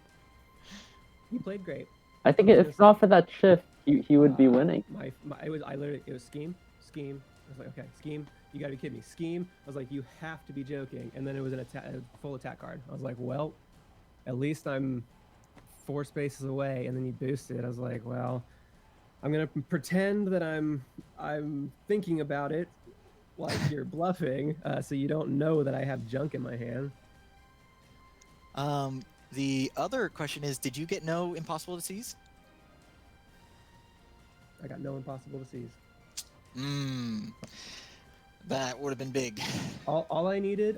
He played great. I think I was if not for that shift, he would be winning. It was scheme. I was like, okay, scheme. You gotta be kidding me. Scheme. I was like, you have to be joking. And then it was a full attack card. I was like, well, at least I'm 4 spaces away. And then you boosted. I was like, well, I'm gonna pretend that I'm thinking about it, like you're bluffing, so you don't know that I have junk in my hand. the other question is, did you get no Impossible to Seize? I got no Impossible to Seize. That would have been big. All I needed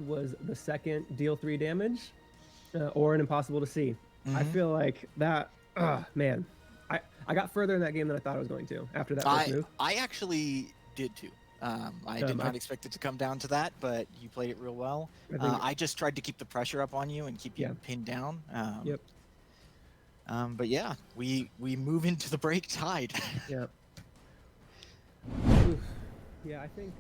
was the second deal 3 damage, or an Impossible to See. I feel like that. Man, I got further in that game than I thought I was going to after that first move. I actually did too. I did not expect it to come down to that, but you played it real well. I just tried to keep the pressure up on you and keep you pinned down. Yep. But yeah, we move into the break tied. Yep. Yeah, I think.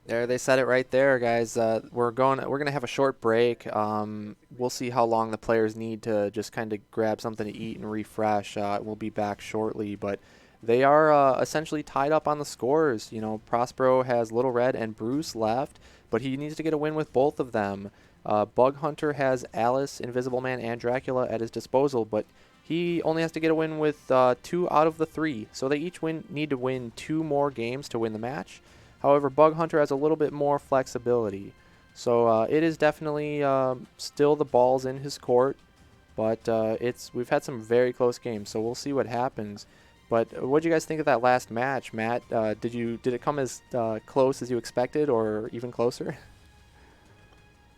There, they said it right there, guys. We're gonna have a short break. We'll see how long the players need to just kind of grab something to eat and refresh. We'll be back shortly, but they are essentially tied up on the scores. You know, Prospero has Little Red and Bruce left, but he needs to get a win with both of them. Bug Hunter has Alice, Invisible Man, and Dracula at his disposal, but he only has to get a win with 2 out of the 3. So they each need to win 2 more games to win the match. However, Bug Hunter has a little bit more flexibility. So it is definitely still the ball's in his court, but we've had some very close games, so we'll see what happens. But what did you guys think of that last match, Matt? Did it come as close as you expected, or even closer?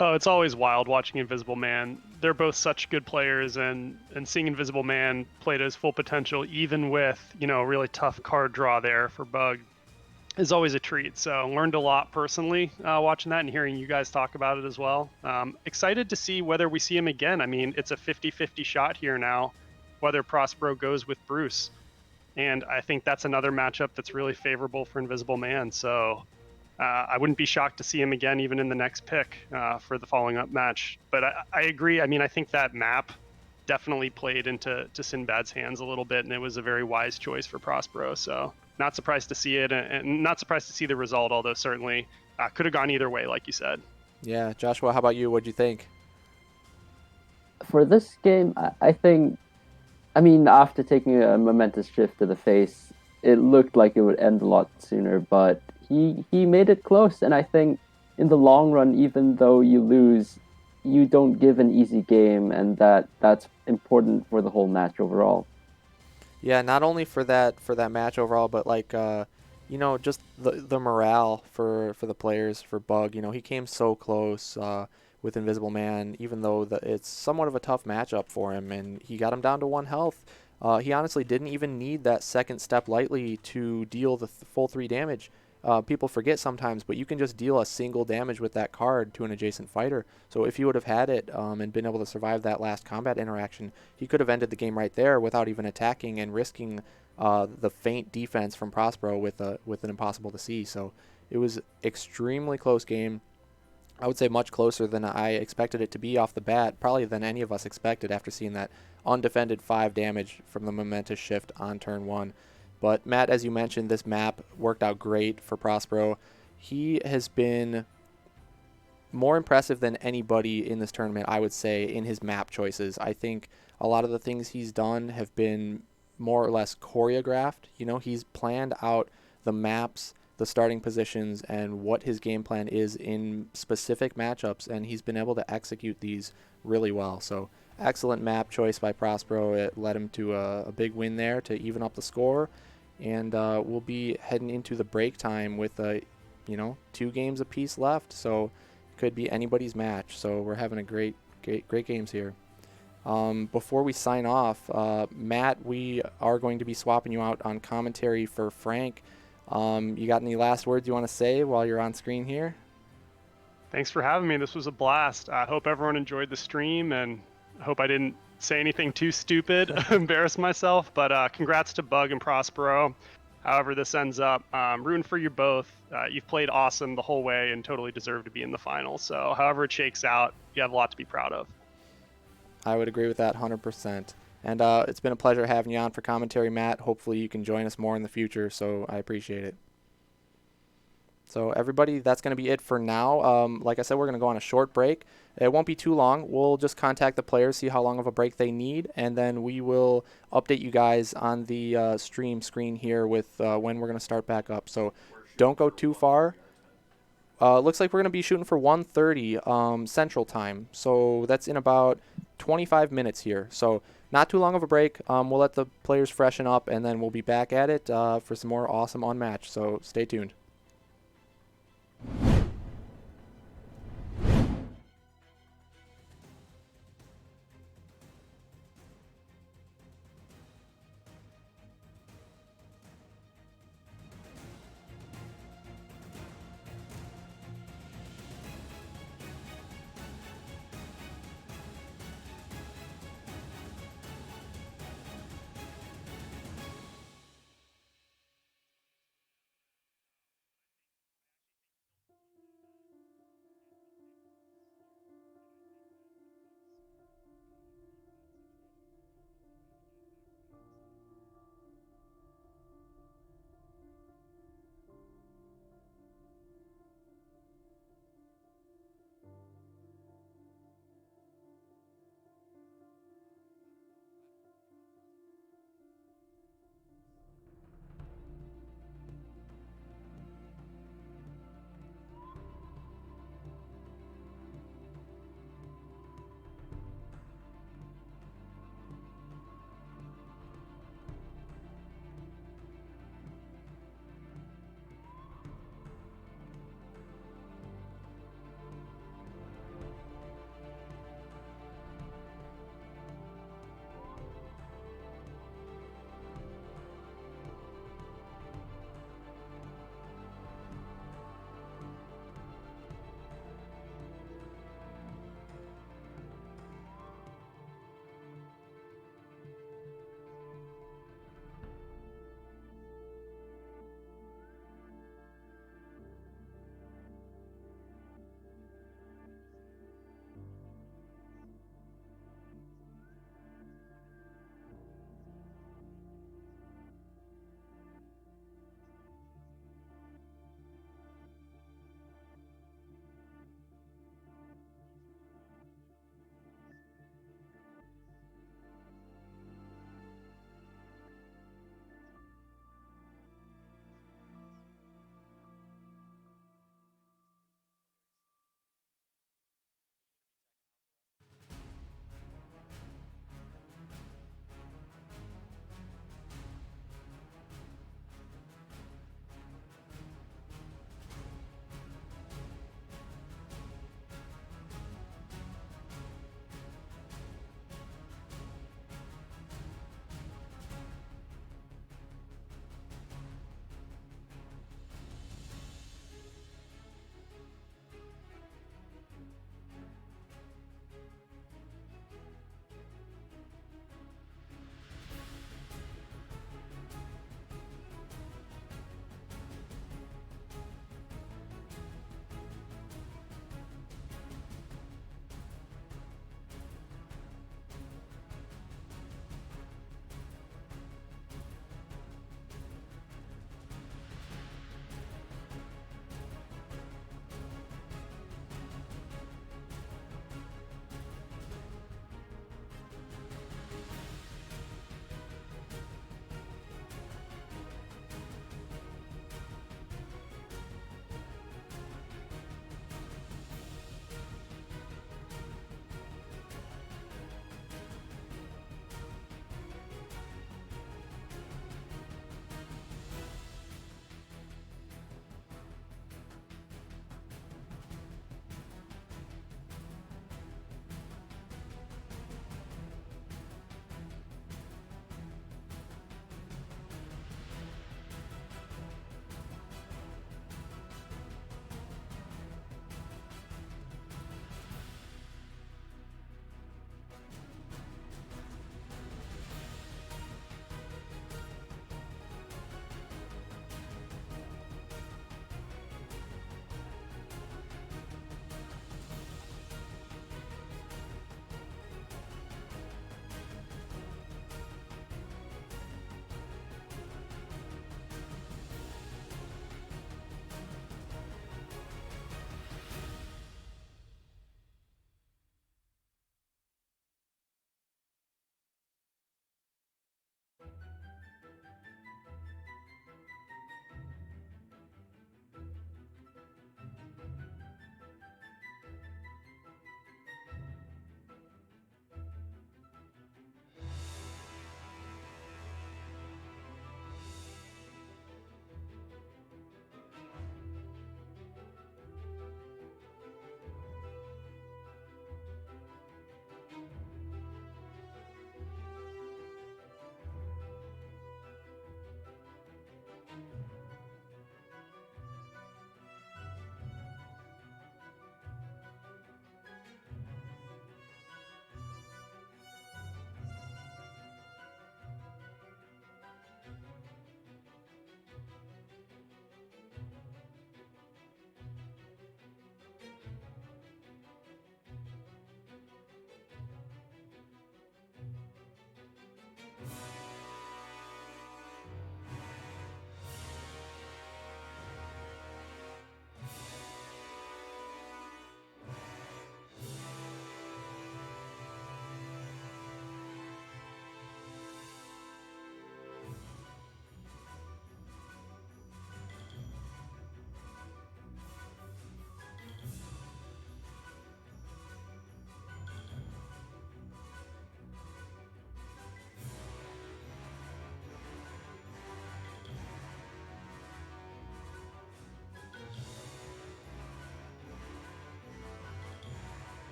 Oh, it's always wild watching Invisible Man. They're both such good players, and seeing Invisible Man play to his full potential, even with a really tough card draw there for Bug, is always a treat. So learned a lot personally watching that and hearing you guys talk about it as well. Excited to see whether we see him again. I mean, it's a 50-50 shot here now, whether Prospero goes with Bruce. And I think that's another matchup that's really favorable for Invisible Man. So I wouldn't be shocked to see him again, even in the next pick for the following up match. But I agree. I mean, I think that map definitely played into Sinbad's hands a little bit, and it was a very wise choice for Prospero. So not surprised to see it, and not surprised to see the result, although certainly could have gone either way, like you said. Yeah, Joshua, how about you? What'd you think? For this game, I think, I mean, after taking a momentous shift to the face, it looked like it would end a lot sooner, but he made it close, and I think in the long run, even though you lose, you don't give an easy game, and that's important for the whole match overall. Yeah, not only for that match overall, but like just the morale for the players, for Bug. He came so close with Invisible Man, even though it's somewhat of a tough matchup for him, and he got him down to 1 health. He honestly didn't even need that second step lightly to deal the full 3 damage. People forget sometimes, but you can just deal a single damage with that card to an adjacent fighter. So if he would have had it and been able to survive that last combat interaction, he could have ended the game right there without even attacking and risking the faint defense from Prospero with an impossible to see. So it was extremely close game. I would say much closer than I expected it to be off the bat, probably than any of us expected after seeing that undefended 5 damage from the momentous shift on turn 1. But Matt, as you mentioned, this map worked out great for Prospero. He has been more impressive than anybody in this tournament, I would say, in his map choices. I think a lot of the things he's done have been more or less choreographed. He's planned out the maps, the starting positions, and what his game plan is in specific matchups, and he's been able to execute these really well. So excellent map choice by Prospero. It led him to a big win there to even up the score, and we'll be heading into the break time with 2 games apiece left. So could be anybody's match. So we're having a great games here. Before we sign off, Matt, we are going to be swapping you out on commentary for Frank. You got any last words you want to say while you're on screen here? Thanks for having me. This was a blast. I hope everyone enjoyed the stream, and I hope I didn't say anything too stupid, embarrass myself. But congrats to Bug and Prospero. However this ends up, rooting for you both. You've played awesome the whole way and totally deserve to be in the final. So however it shakes out, you have a lot to be proud of. I would agree with that 100%. And it's been a pleasure having you on for commentary, Matt. Hopefully you can join us more in the future, so I appreciate it. So everybody, that's going to be it for now. Like I said, we're going to go on a short break. It won't be too long. We'll just contact the players, see how long of a break they need, and then we will update you guys on the stream screen here with when we're going to start back up. So don't go too far. Looks like we're going to be shooting for 1:30 Central Time. So that's in about 25 minutes here. So not too long of a break. We'll let the players freshen up, and then we'll be back at it for some more awesome Unmatched. So stay tuned.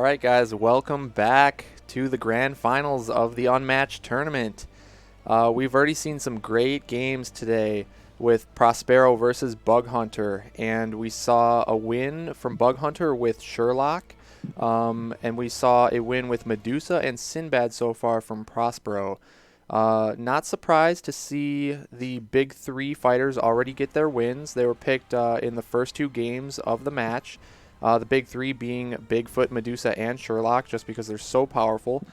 right, guys, welcome back to the grand finals of the Unmatched tournament. We've already seen some great games today with Prospero versus Bug Hunter, and we saw a win from Bug Hunter with Sherlock, and we saw a win with Medusa and Sinbad so far from Prospero. Not surprised to see the big three fighters already get their wins. They were picked in the first two games of the match. The big three being Bigfoot, Medusa, and Sherlock, just because they're so powerful.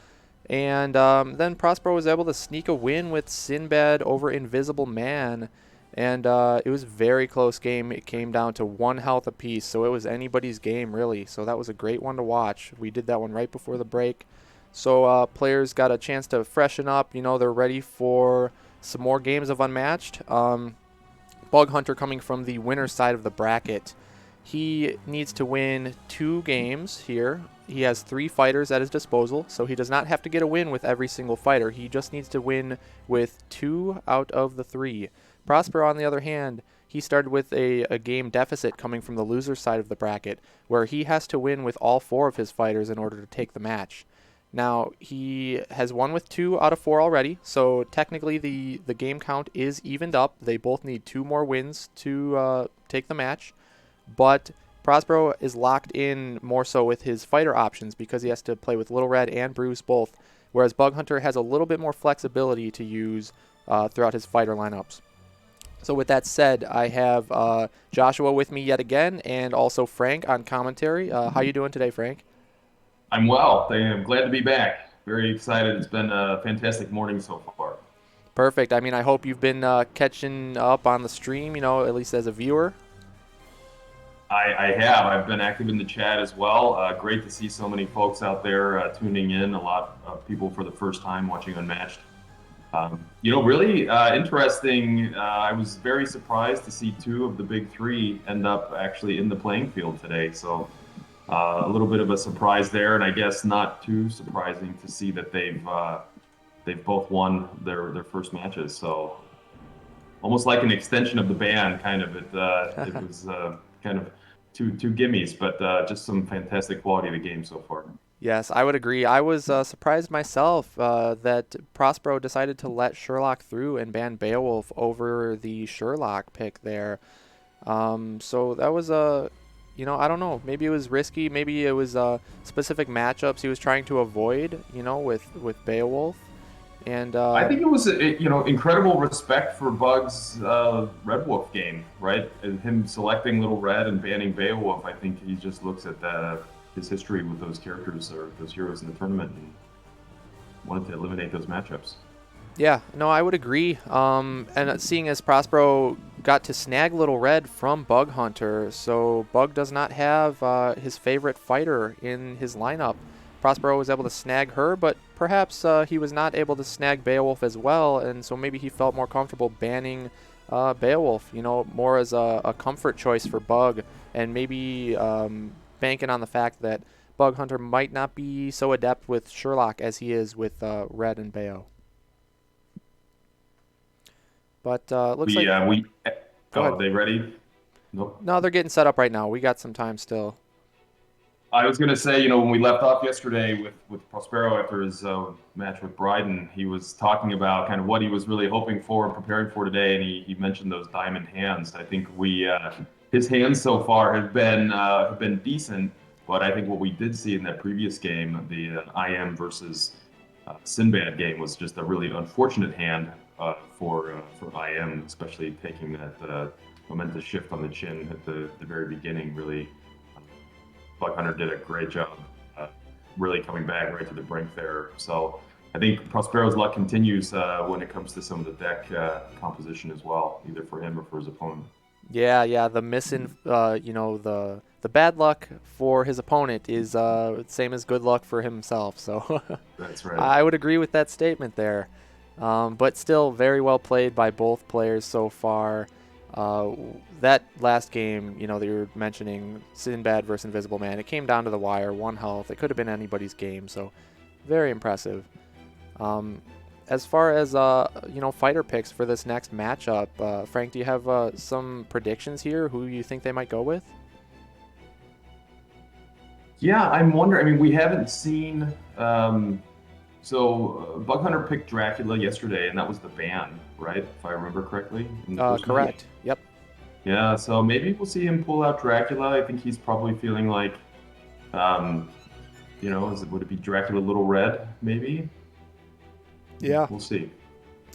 And then Prospero was able to sneak a win with Sinbad over Invisible Man. And it was a very close game. It came down to 1 health apiece, so it was anybody's game, really. So that was a great one to watch. We did that one right before the break. So players got a chance to freshen up. You know, they're ready for some more games of Unmatched. Bug Hunter coming from the winner's side of the bracket. He needs to win 2 games here. He has 3 fighters at his disposal, so he does not have to get a win with every single fighter. He just needs to win with 2 out of the 3. Prospero, on the other hand, he started with a game deficit coming from the loser's side of the bracket, where he has to win with all 4 of his fighters in order to take the match. Now, he has won with 2 out of 4 already, so technically the game count is evened up. They both need 2 more wins to take the match. But Prospero is locked in more so with his fighter options because he has to play with Little Red and Bruce both, whereas Bug Hunter has a little bit more flexibility to use throughout his fighter lineups. So with that said, I have Joshua with me yet again, and also Frank on commentary. How you doing today, Frank? I'm well. I'm glad to be back. Very excited. It's been a fantastic morning so far. Perfect. I mean, I hope you've been catching up on the stream, you know, at least as a viewer. I have. I've been active in the chat as well. Great to see so many folks out there tuning in. A lot of people for the first time watching Unmatched. Really interesting. I was very surprised to see 2 of the big 3 end up actually in the playing field today. So a little bit of a surprise there, and I guess not too surprising to see that they've both won their first matches. So almost like an extension of the band, kind of. It was kind of two gimmies, but just some fantastic quality of the game so far. Yes, I would agree. I was surprised myself that Prospero decided to let Sherlock through and ban Beowulf over the Sherlock pick there. So that was I don't know. Maybe it was risky. Maybe it was specific matchups he was trying to avoid, with Beowulf. And I think it was, incredible respect for Bug's Red Wolf game, right? And him selecting Little Red and banning Beowulf. I think he just looks at his history with those characters or those heroes in the tournament and wanted to eliminate those matchups. Yeah, no, I would agree. And seeing as Prospero got to snag Little Red from Bug Hunter, so Bug does not have his favorite fighter in his lineup. Prospero was able to snag her, but perhaps he was not able to snag Beowulf as well, and so maybe he felt more comfortable banning Beowulf, more as a comfort choice for Bug, and maybe banking on the fact that Bug Hunter might not be so adept with Sherlock as he is with Red and Beo. But looks like... Are ahead. they ready? Nope. No, they're getting set up right now. We got some time still. I was going to say, when we left off yesterday with Prospero after his match with Bryden, he was talking about kind of what he was really hoping for and preparing for today, and he mentioned those diamond hands. I think his hands so far have been decent, but I think what we did see in that previous game, the IM versus Sinbad game, was just a really unfortunate hand for IM, especially taking that momentous shift on the chin at the very beginning. Really, Bug Hunter did a great job really coming back right to the brink there. So I think Prospero's luck continues when it comes to some of the deck composition as well, either for him or for his opponent. Yeah, the missing, the bad luck for his opponent is same as good luck for himself. So That's right. I would agree with that statement there. But still very well played by both players so far. That last game, that you were mentioning, Sinbad versus Invisible Man, it came down to the wire, 1 health. It could have been anybody's game, so very impressive. As far as fighter picks for this next matchup, Frank, do you have some predictions here? Who you think they might go with? Yeah, I'm wondering. I mean, we haven't seen. Bug Hunter picked Dracula yesterday, and that was the ban, right? If I remember correctly, in the first match. Correct. Yep. Yeah, so maybe we'll see him pull out Dracula. I think he's probably feeling like, um, would it be Dracula Little Red? Maybe. Yeah. We'll see.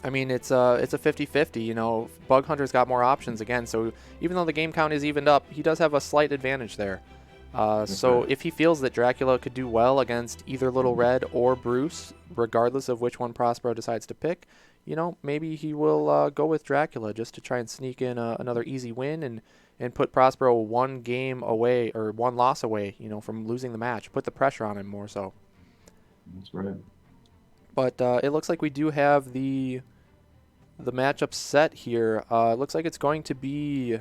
I mean, it's a 50-50. Bug Hunter's got more options again. So even though the game count is evened up, he does have a slight advantage there. So Okay. if he feels that Dracula could do well against either Little Red or Bruce, regardless of which one Prospero decides to pick, maybe he will go with Dracula just to try and sneak in another easy win and put Prospero one game away or one loss away, from losing the match. Put the pressure on him more so. That's right. But it looks like we do have the matchup set here. It looks like it's going to be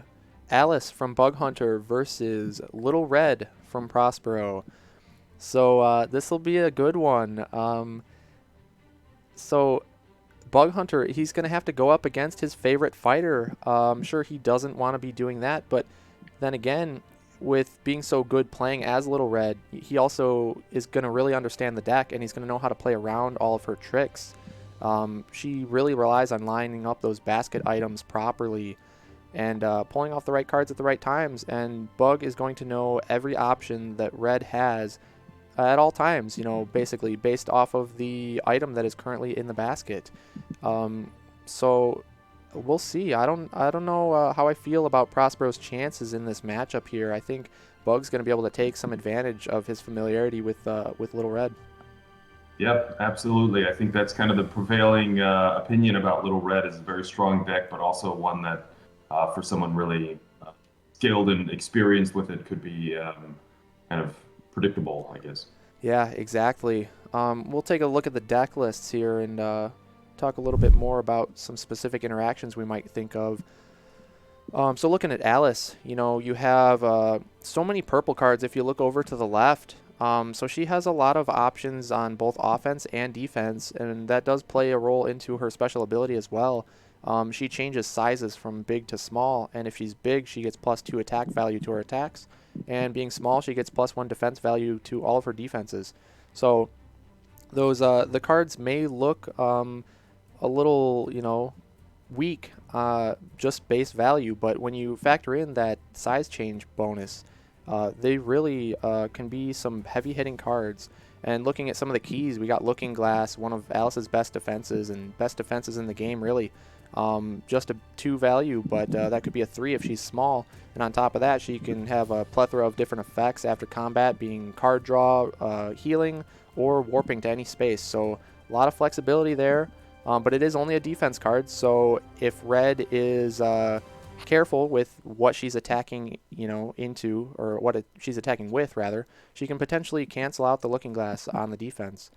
Alice from Bug Hunter versus Little Red from Prospero. So this will be a good one. So Bug Hunter, he's going to have to go up against his favorite fighter. I'm sure he doesn't want to be doing that, but then again, with being so good playing as Little Red, he also is going to really understand the deck, and he's going to know how to play around all of her tricks. She really relies on lining up those basket items properly and pulling off the right cards at the right times, and Bug is going to know every option that Red has at all times, basically based off of the item that is currently in the basket. So we'll see. I don't know how I feel about Prospero's chances in this matchup here. I think Bug's going to be able to take some advantage of his familiarity with Little Red. Yep, absolutely. I think that's kind of the prevailing opinion about Little Red. Is a very strong deck, but also one that, for someone really skilled and experienced with it, could be kind of predictable, I guess. Yeah, exactly. We'll take a look at the deck lists here and talk a little bit more about some specific interactions we might think of. So looking at Alice, you have so many purple cards if you look over to the left. So she has a lot of options on both offense and defense, and that does play a role into her special ability as well. She changes sizes from big to small, and if she's big, she gets +2 attack value to her attacks, and being small, she gets +1 defense value to all of her defenses. So those the cards may look a little, weak, just base value, but when you factor in that size change bonus, they really can be some heavy hitting cards. And looking at some of the keys, we got Looking Glass, one of Alice's best defenses and best defenses in the game, really. Just a 2 value, but that could be a 3 if she's small. And on top of that, she can have a plethora of different effects after combat, being card draw, healing, or warping to any space. So a lot of flexibility there. But it is only a defense card, so if Red is careful with what she's attacking, into, or she's attacking with, rather, she can potentially cancel out the Looking Glass on the defense.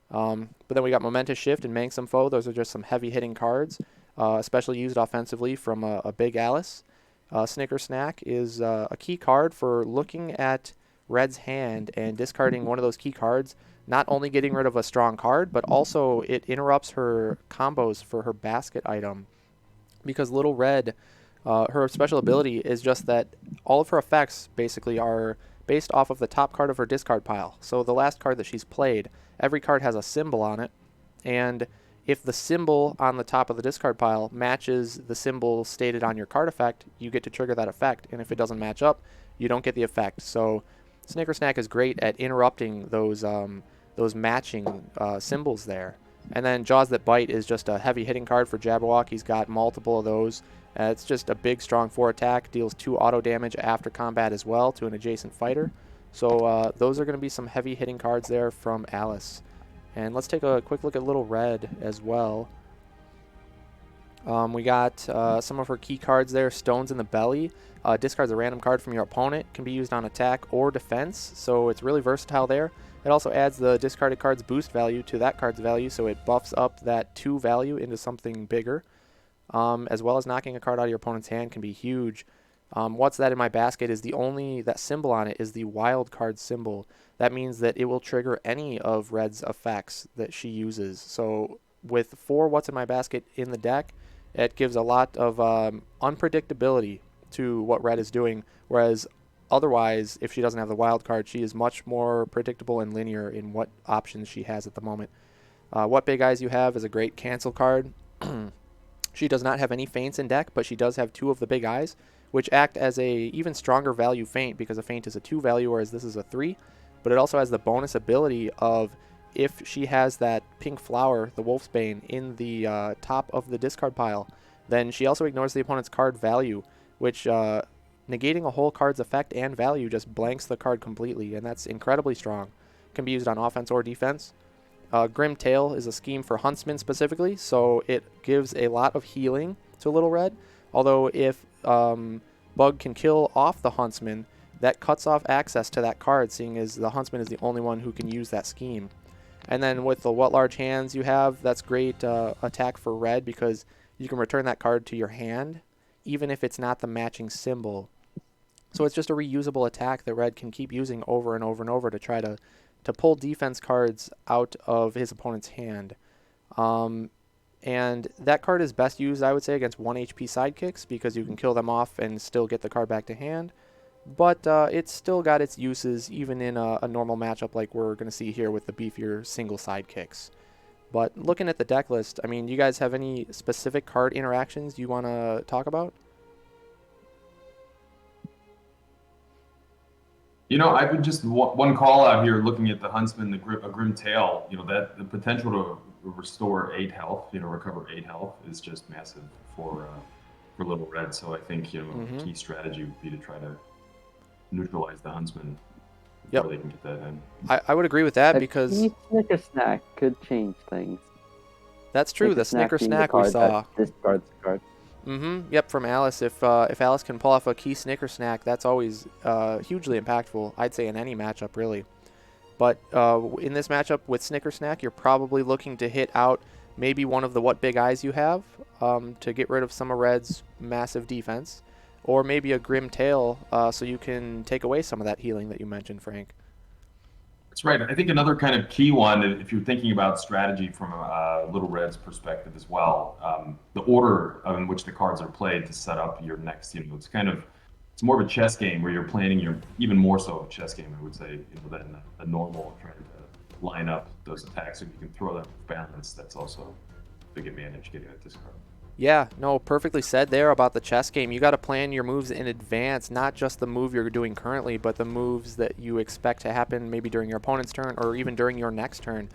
But then we got Momentous Shift and Mang Some Foe. Those are just some heavy-hitting cards, especially used offensively from a big Alice. Snicker Snack is a key card for looking at Red's hand and discarding one of those key cards, not only getting rid of a strong card, but also it interrupts her combos for her basket item. Because Little Red, her special ability is just that all of her effects basically are based off of the top card of her discard pile. So the last card that she's played, every card has a symbol on it, and if the symbol on the top of the discard pile matches the symbol stated on your card effect, you get to trigger that effect, and if it doesn't match up, you don't get the effect. So Snicker Snack is great at interrupting those matching symbols there. And then Jaws That Bite is just a heavy hitting card for Jabberwock. He's got multiple of those. It's just a big, strong 4 attack, deals 2 auto damage after combat as well to an adjacent fighter. So those are going to be some heavy hitting cards there from Alice. And let's take a quick look at Little Red as well. We got some of her key cards there. Stones in the Belly. Discards a random card from your opponent. Can be used on attack or defense, so it's really versatile there. It also adds the discarded card's boost value to that card's value, so it buffs up that 2 value into something bigger. As well as knocking a card out of your opponent's hand can be huge. What's that in my basket is that symbol on it is the wild card symbol. That means that it will trigger any of Red's effects that she uses. So with 4 What's in My Basket in the deck, it gives a lot of unpredictability to what Red is doing, whereas otherwise, if she doesn't have the wild card, she is much more predictable and linear in what options she has at the moment. What Big Eyes You Have is a great cancel card. She does not have any feints in deck, but she does have 2 of the Big Eyes, which act as a even stronger value feint, because a feint is a 2 value, whereas this is a 3. But it also has the bonus ability of, if she has that pink flower, the Wolfsbane, in the top of the discard pile, then she also ignores the opponent's card value, which negating a whole card's effect and value just blanks the card completely, and that's incredibly strong. Can be used on offense or defense. Grim Tail is a scheme for Huntsman specifically, so it gives a lot of healing to Little Red. Although if Bug can kill off the Huntsman, that cuts off access to that card, seeing as the Huntsman is the only one who can use that scheme. And then with the What Large Hands You Have, that's great attack for Red, because you can return that card to your hand, even if it's not the matching symbol. So it's just a reusable attack that Red can keep using over and over and over to try to pull defense cards out of his opponent's hand. And that card is best used, I would say, against 1 HP sidekicks, because you can kill them off and still get the card back to hand. But it's still got its uses even in a normal matchup like we're going to see here with the beefier single sidekicks. But looking at the deck list, I mean, do you guys have any specific card interactions you want to talk about? I would just one call out here, looking at the Huntsman, a Grim Tail. That the potential to restore 8 health, recover 8 health, is just massive for Little Red. So I think key strategy would be to try to neutralize the Huntsman before they can get that in. I would agree with that, A because key Snicker Snack could change things. that's true. The Snicker being Snack the we card saw. that discards the card. Yep, from Alice. If Alice can pull off a key Snicker Snack, that's always hugely impactful, I'd say, in any matchup, really. But in this matchup with Snicker Snack, you're probably looking to hit out maybe one of the What Big Eyes You Have to get rid of some of Red's massive defense, or maybe a Grim Tail so you can take away some of that healing that you mentioned, Frank. That's right. I think another kind of key one, if you're thinking about strategy from Little Red's perspective as well, the order in which the cards are played to set up your next, it's more of a chess game where you're planning even more so a chess game, I would say, than a normal trying to line up those attacks. If you can throw them with balance, that's also a big advantage getting at this card. Yeah, no, perfectly said there about the chess game. You got to plan your moves in advance, not just the move you're doing currently, but the moves that you expect to happen maybe during your opponent's turn or even during your next turn,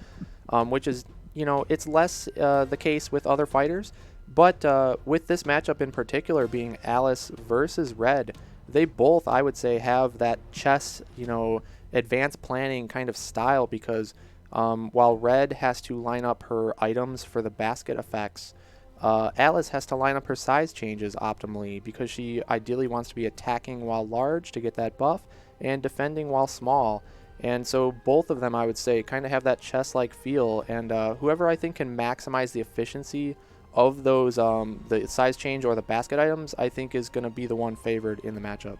which is, it's less the case with other fighters. But with this matchup in particular being Alice versus Red, they both, I would say, have that chess, advanced planning kind of style, because while Red has to line up her items for the basket effects, Alice has to line up her size changes optimally, because she ideally wants to be attacking while large to get that buff and defending while small. And so both of them, I would say, kind of have that chess-like feel, and whoever I think can maximize the efficiency of those, the size change or the basket items, I think is going to be the one favored in the matchup.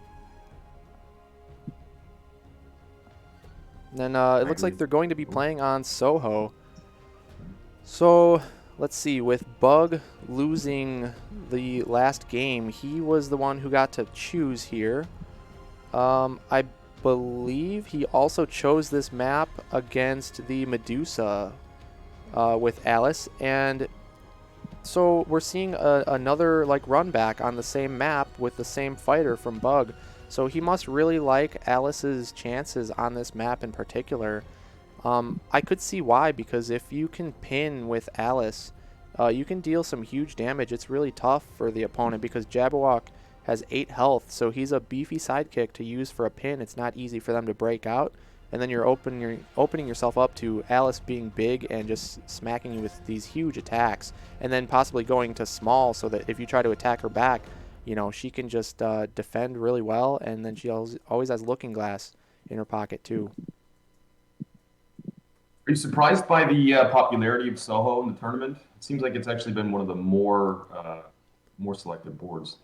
And then it looks like they're going to be playing on Soho. So let's see, with Bug losing the last game, he was the one who got to choose here. I believe he also chose this map against the Medusa with Alice, and so we're seeing another run back on the same map with the same fighter from Bug. So he must really like Alice's chances on this map in particular. I could see why, because if you can pin with Alice, you can deal some huge damage. It's really tough for the opponent because Jabberwock has 8 health, so he's a beefy sidekick to use for a pin. It's not easy for them to break out, and then you're opening yourself up to Alice being big and just smacking you with these huge attacks, and then possibly going to small so that if you try to attack her back, she can just defend really well, and then she always has Looking Glass in her pocket too. Are you surprised by the popularity of Soho in the tournament? It seems like it's actually been one of the more selected boards.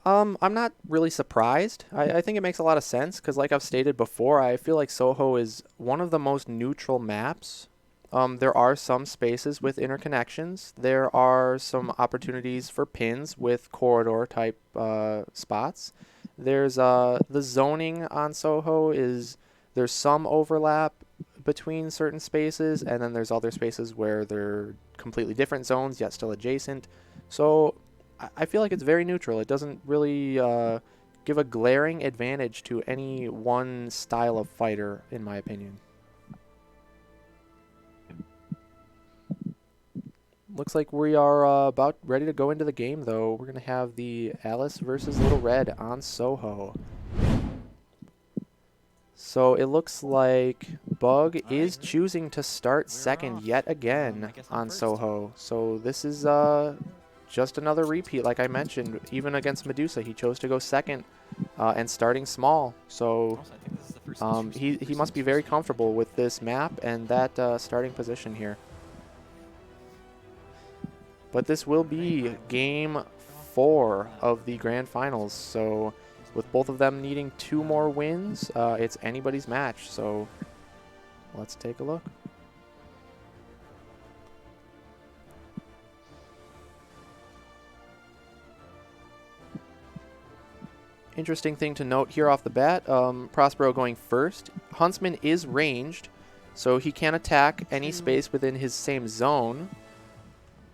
I'm not really surprised. I think it makes a lot of sense because, like I've stated before, I feel like Soho is one of the most neutral maps. There are some spaces with interconnections. There are some opportunities for pins with corridor type spots. There's the zoning on Soho there's some overlap between certain spaces, and then there's other spaces where they're completely different zones yet still adjacent. So I feel like it's very neutral. It doesn't really give a glaring advantage to any one style of fighter, in my opinion. Looks like we are about ready to go into the game, though. We're going to have the Alice versus Little Red on Soho. So it looks like Bug is choosing to start second yet again on Soho. So this is just another repeat, like I mentioned. Even against Medusa, he chose to go second and starting small. So he must be very comfortable with this map and that starting position here. But this will be game 4 of the grand finals. So with both of them needing 2 more wins, it's anybody's match. So let's take a look. Interesting thing to note here off the bat, Prospero going first. Huntsman is ranged, so he can attack any space within his same zone.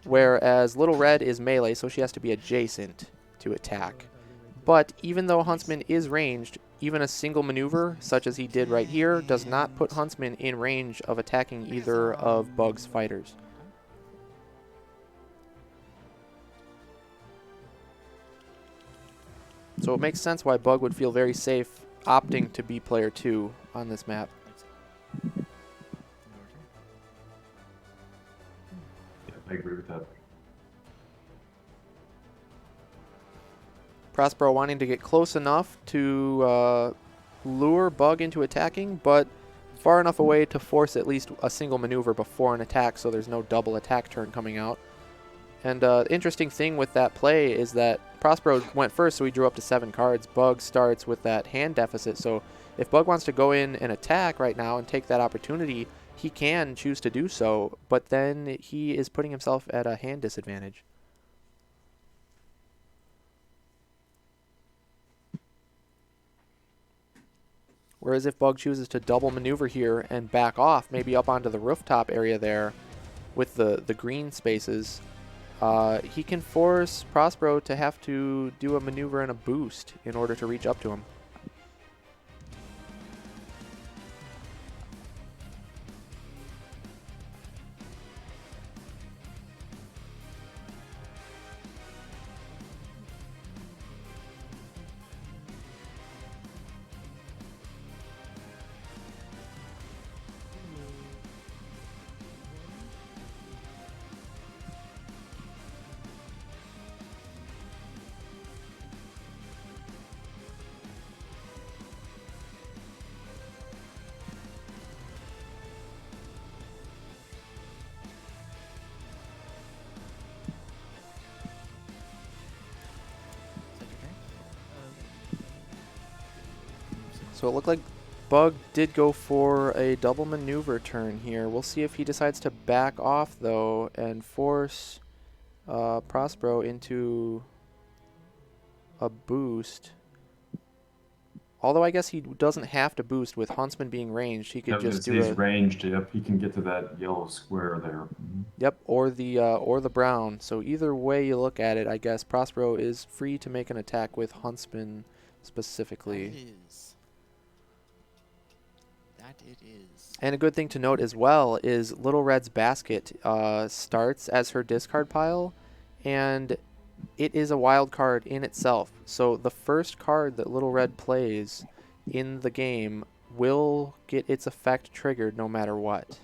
Whereas Little Red is melee, so she has to be adjacent to attack. But even though Huntsman is ranged, even a single maneuver, such as he did right here, does not put Huntsman in range of attacking either of Bug's fighters. So it makes sense why Bug would feel very safe opting to be player 2 on this map. I agree with that. Prospero wanting to get close enough to lure Bug into attacking, but far enough away to force at least a single maneuver before an attack, so there's no double attack turn coming out. And the interesting thing with that play is that Prospero went first, so he drew up to 7 cards. Bug starts with that hand deficit, so if Bug wants to go in and attack right now and take that opportunity, he can choose to do so, but then he is putting himself at a hand disadvantage. Whereas if Bug chooses to double maneuver here and back off, maybe up onto the rooftop area there with the green spaces, he can force Prospero to have to do a maneuver and a boost in order to reach up to him. So it looked like Bug did go for a double maneuver turn here. We'll see if he decides to back off, though, and force Prospero into a boost. Although I guess he doesn't have to boost with Huntsman being ranged. He could just do he's ranged. Yep, he can get to that yellow square there. Yep, or the brown. So either way you look at it, I guess Prospero is free to make an attack with Huntsman specifically. That it is. And a good thing to note as well is Little Red's basket starts as her discard pile, and it is a wild card in itself. So the first card that Little Red plays in the game will get its effect triggered no matter what.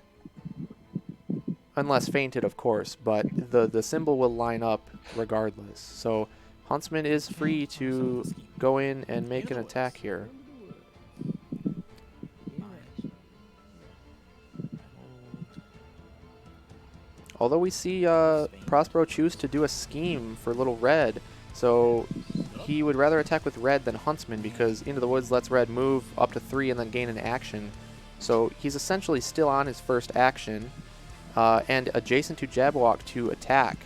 Unless fainted, of course, but the symbol will line up regardless. So Huntsman is free to go in and make an attack here. Although we see Prospero choose to do a scheme for Little Red, so he would rather attack with Red than Huntsman because Into the Woods lets Red move up to 3 and then gain an action. So he's essentially still on his first action and adjacent to Jabberwock to attack.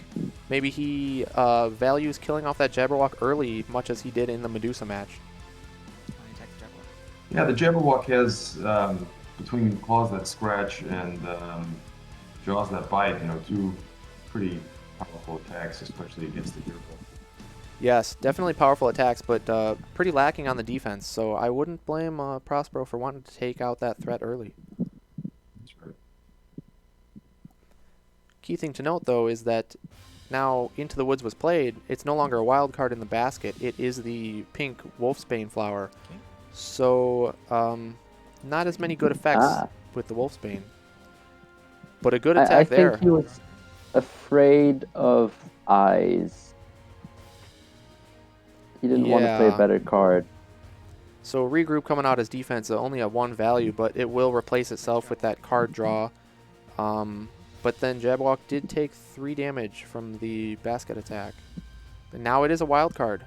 Maybe he values killing off that Jabberwock early, much as he did in the Medusa match. Yeah, the Jabberwock has between claws that scratch and jaws that bite, two pretty powerful attacks, especially against the Gearbolt. Yes, definitely powerful attacks, but pretty lacking on the defense. So I wouldn't blame Prospero for wanting to take out that threat early. That's right. Key thing to note, though, is that now Into the Woods was played. It's no longer a wild card in the basket. It is the pink Wolfsbane flower. Okay. So not as many good effects Ah. with the Wolfsbane. But a good I attack there. think he was afraid of eyes. He didn't want to play a Yeah. better card. So regroup coming out as defense, only a 1 value, but it will replace itself with that card draw. But then Jabberwock did take 3 damage from the basket attack. And now it is a wild card.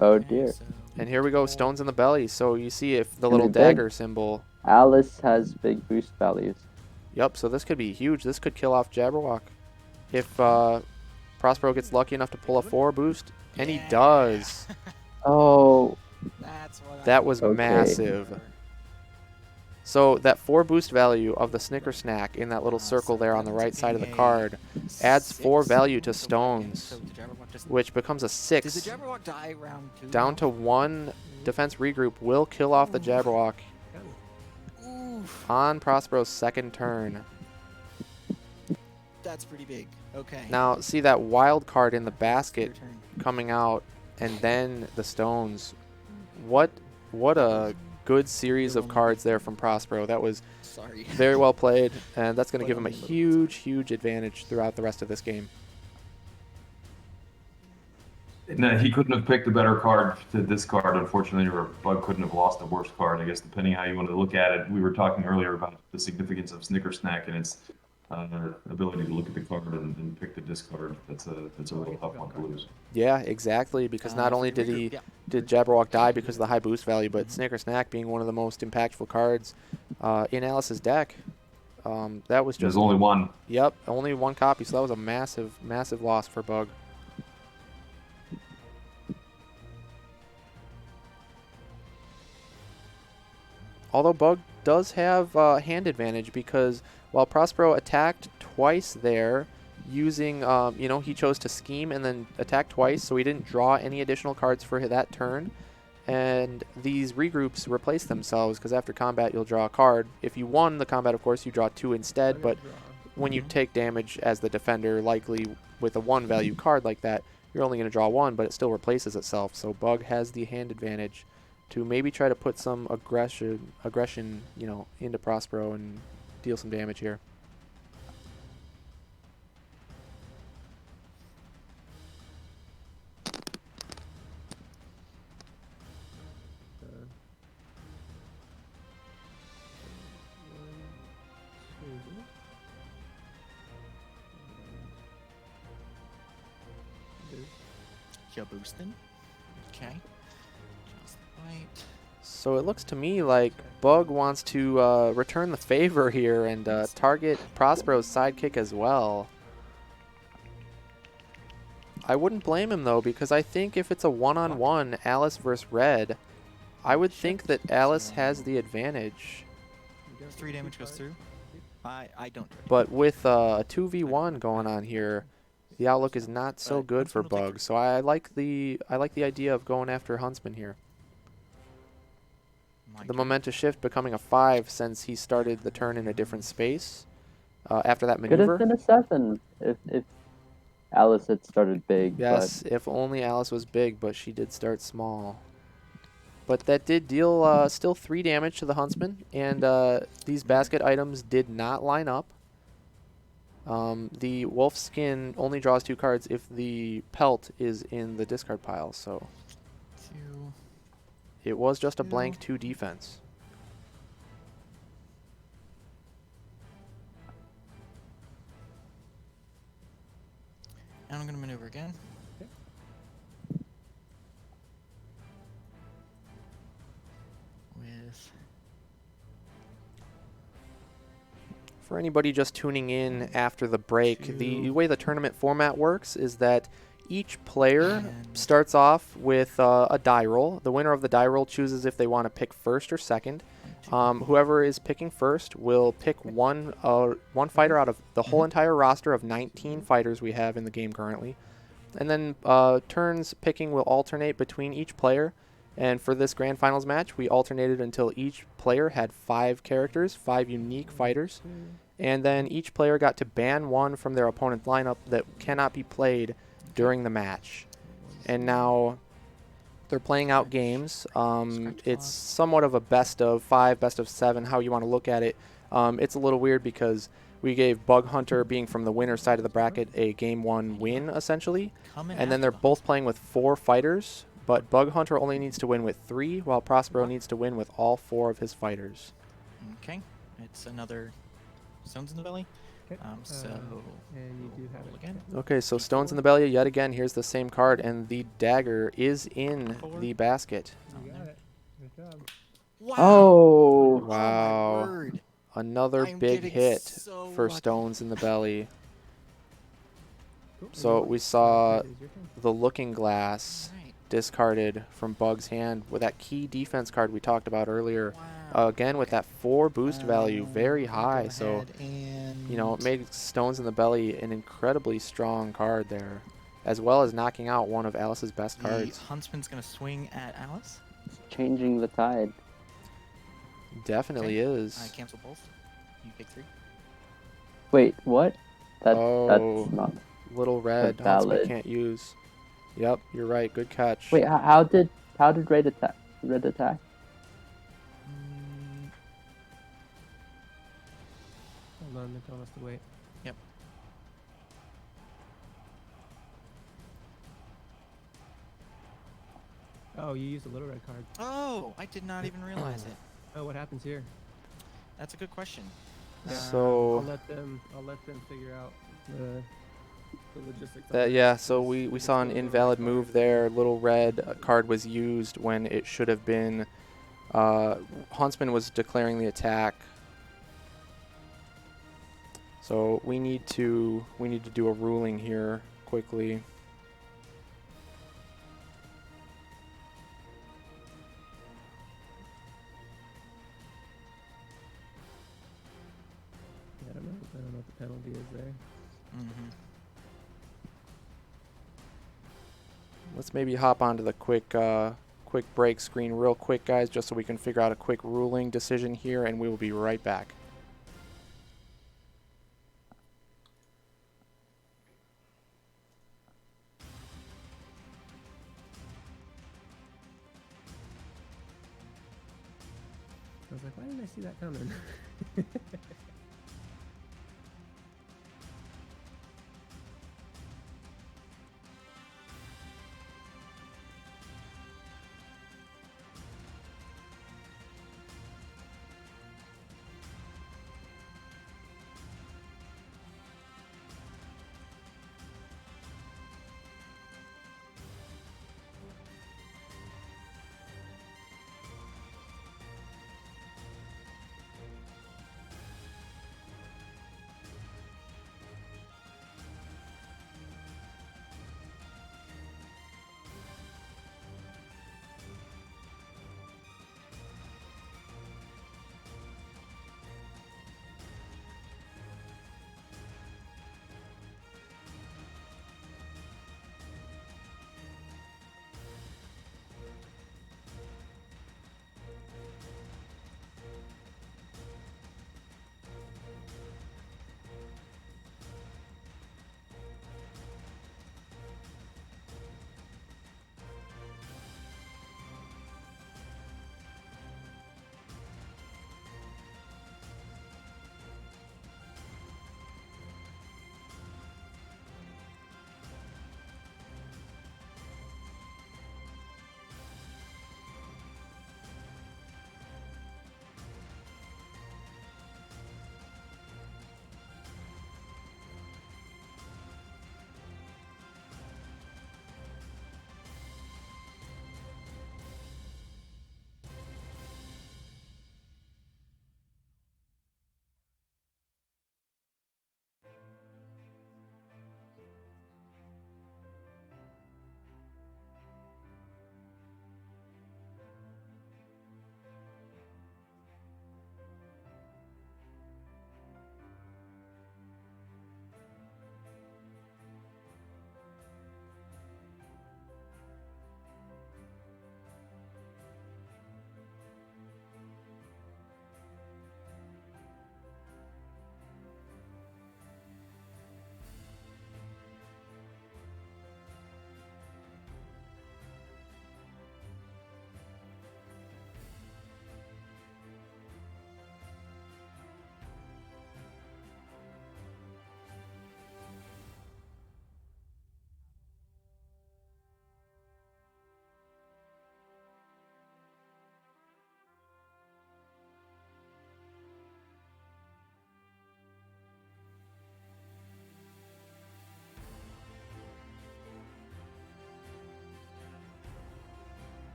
Oh Okay, dear. so And here we go, Stones in the Belly. So you see if the Gonna little be big. dagger symbol. Alice has big boost values. Yep, so this could be huge. This could kill off Jabberwock. If Prospero gets lucky enough to pull a 4 boost, and he Yeah. does. Oh, That's what That I'm was Okay. massive. for. So that 4 boost value of the Snicker Snack in that little circle So there that on the means right I'm side of the getting card adds 4 6 value to points away again. Stones, So the Jabberwock just- which becomes a Did the 6. Jabberwock die round 2? Down to 1 defense regroup will kill off the Jabberwock Oof. on Prospero's second turn. That's pretty big. Okay. Now, see that wild card in the Your basket turn. coming out, and then the Stones. What a good series of cards there from Prospero. That was Sorry. very well played, and that's going to But give him a only a little bit. huge advantage throughout the rest of this game. No, he couldn't have picked a better card to discard, unfortunately, or Bug couldn't have lost the worst card, I guess, depending how you want to look at it. We were talking earlier about the significance of Snicker Snack and its ability to look at the card and pick the discard. That's a really tough one to lose. Yeah, exactly, because not only for the did regroup, yeah. did Jabberwock die because of the high boost value, but Snicker Snack being one of the most impactful cards in Alice's deck. That was just... There's only one. Yep, only 1 copy, so that was a massive loss for Bug. Although Bug does have hand advantage because while Prospero attacked twice there using, he chose to scheme and then attack twice, so he didn't draw any additional cards for that turn. And these regroups replace themselves because after combat you'll draw a card. If you won the combat, of course, you draw 2 instead, but when you take damage as the defender, likely with a 1 value card like that, you're only going to draw 1, but it still replaces itself. So Bug has the hand advantage to maybe try to put some aggression, into Prospero and deal some damage here. Yeah, boosting. Okay. Just right. So it looks to me like Bug wants to return the favor here and target Prospero's sidekick as well. I wouldn't blame him, though, because I think if it's a one-on-one Alice versus Red, I would think that Alice has the advantage. 3 damage goes through. I don't. But with a 2v1 going on here, the outlook is not so good for Bug. So I like the idea of going after Huntsman here. The momentous shift becoming a 5 since he started the turn in a different space after that could have maneuver. been a 7 if Alice had started big. Yes, if only Alice was big, but she did start small. But that did deal still 3 damage to the Huntsman, and these basket items did not line up. The wolf skin only draws 2 cards if the pelt is in the discard pile, so 2. it was just a blank 2 defense. And I'm going to maneuver again. Okay. With... For anybody just tuning in after the break, the way the tournament format works is that Each player And- starts off with a die roll. The winner of the die roll chooses if they want to pick first or second. Whoever is picking first will pick one fighter out of the whole entire roster of 19 fighters we have in the game currently. And then turns picking will alternate between each player. And for this grand finals match, we alternated until each player had 5 characters, 5 unique fighters. And then each player got to ban one from their opponent's lineup that cannot be played during the match. And now they're playing out games. It's somewhat of a best of 5, best of 7, how you want to look at it. It's a little weird because we gave Bug Hunter, being from the winner's side of the bracket, a game 1 win, essentially. And then they're both playing with 4 fighters, but Bug Hunter only needs to win with 3, while Prospero needs to win with all 4 of his fighters. Okay, it's another Stones in the Belly. Okay. So And you do have roll it again. Okay, so Stones in the Belly yet again. Here's the same card, and the dagger is in 4. the basket. You got it. Good job. Wow! Oh, Wow. Oh my word! Another I'm big getting hit so for lucky. Stones in the Belly. Cool. So we saw It is your turn. the Looking Glass All right. discarded from Bug's hand with that key defense card we talked about earlier. Wow. Again, with that 4 boost value, very I'm gonna high. go So, ahead and you know, it made Stones in the Belly an incredibly strong card there, as well as knocking out one of Alice's best the cards. Huntsman's gonna swing at Alice. changing the tide. Definitely I is. cancel both. You pick 3. Wait, what? That's Oh. not Little red, Huntsman valid. can't use. Yep, you're right. Good catch. Wait, how did red attack? Red attack? Hold on, Nicole has to wait. Yep. Oh, you used a little red card. Oh, I did not even realize it. Oh, what happens here? That's a good question. So I'll let them figure out the logistics. that yeah, so we saw an invalid move there. Little red card was used when it should have been. Huntsman was declaring the attack. So we need to do a ruling here quickly. I don't know what the penalty is there. Mm-hmm. Let's maybe hop onto the quick break screen real quick, guys, just so we can figure out a quick ruling decision here, and we will be right back. I was like, why didn't I see that coming?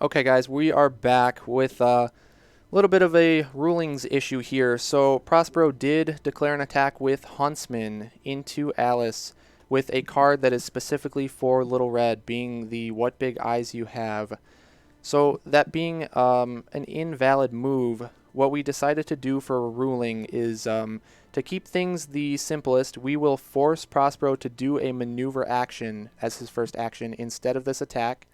Okay, guys, we are back with a little bit of a rulings issue here. So Prospero did declare an attack with Huntsman into Alice with a card that is specifically for Little Red, being the What Big Eyes You Have. So that being an invalid move, what we decided to do for a ruling is to keep things the simplest, we will force Prospero to do a maneuver action as his first action instead of this attack,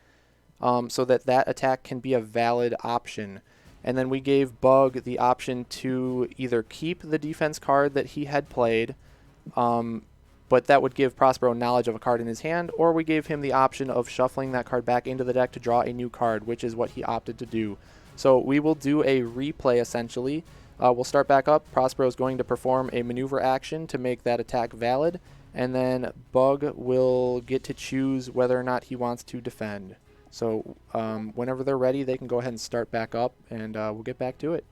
so that attack can be a valid option. And then we gave Bug the option to either keep the defense card that he had played, but that would give Prospero knowledge of a card in his hand, or we gave him the option of shuffling that card back into the deck to draw a new card, which is what he opted to do. So we will do a replay essentially. We'll start back up. Prospero is going to perform a maneuver action to make that attack valid, and then Bug will get to choose whether or not he wants to defend. So whenever they're ready, they can go ahead and start back up, and we'll get back to it.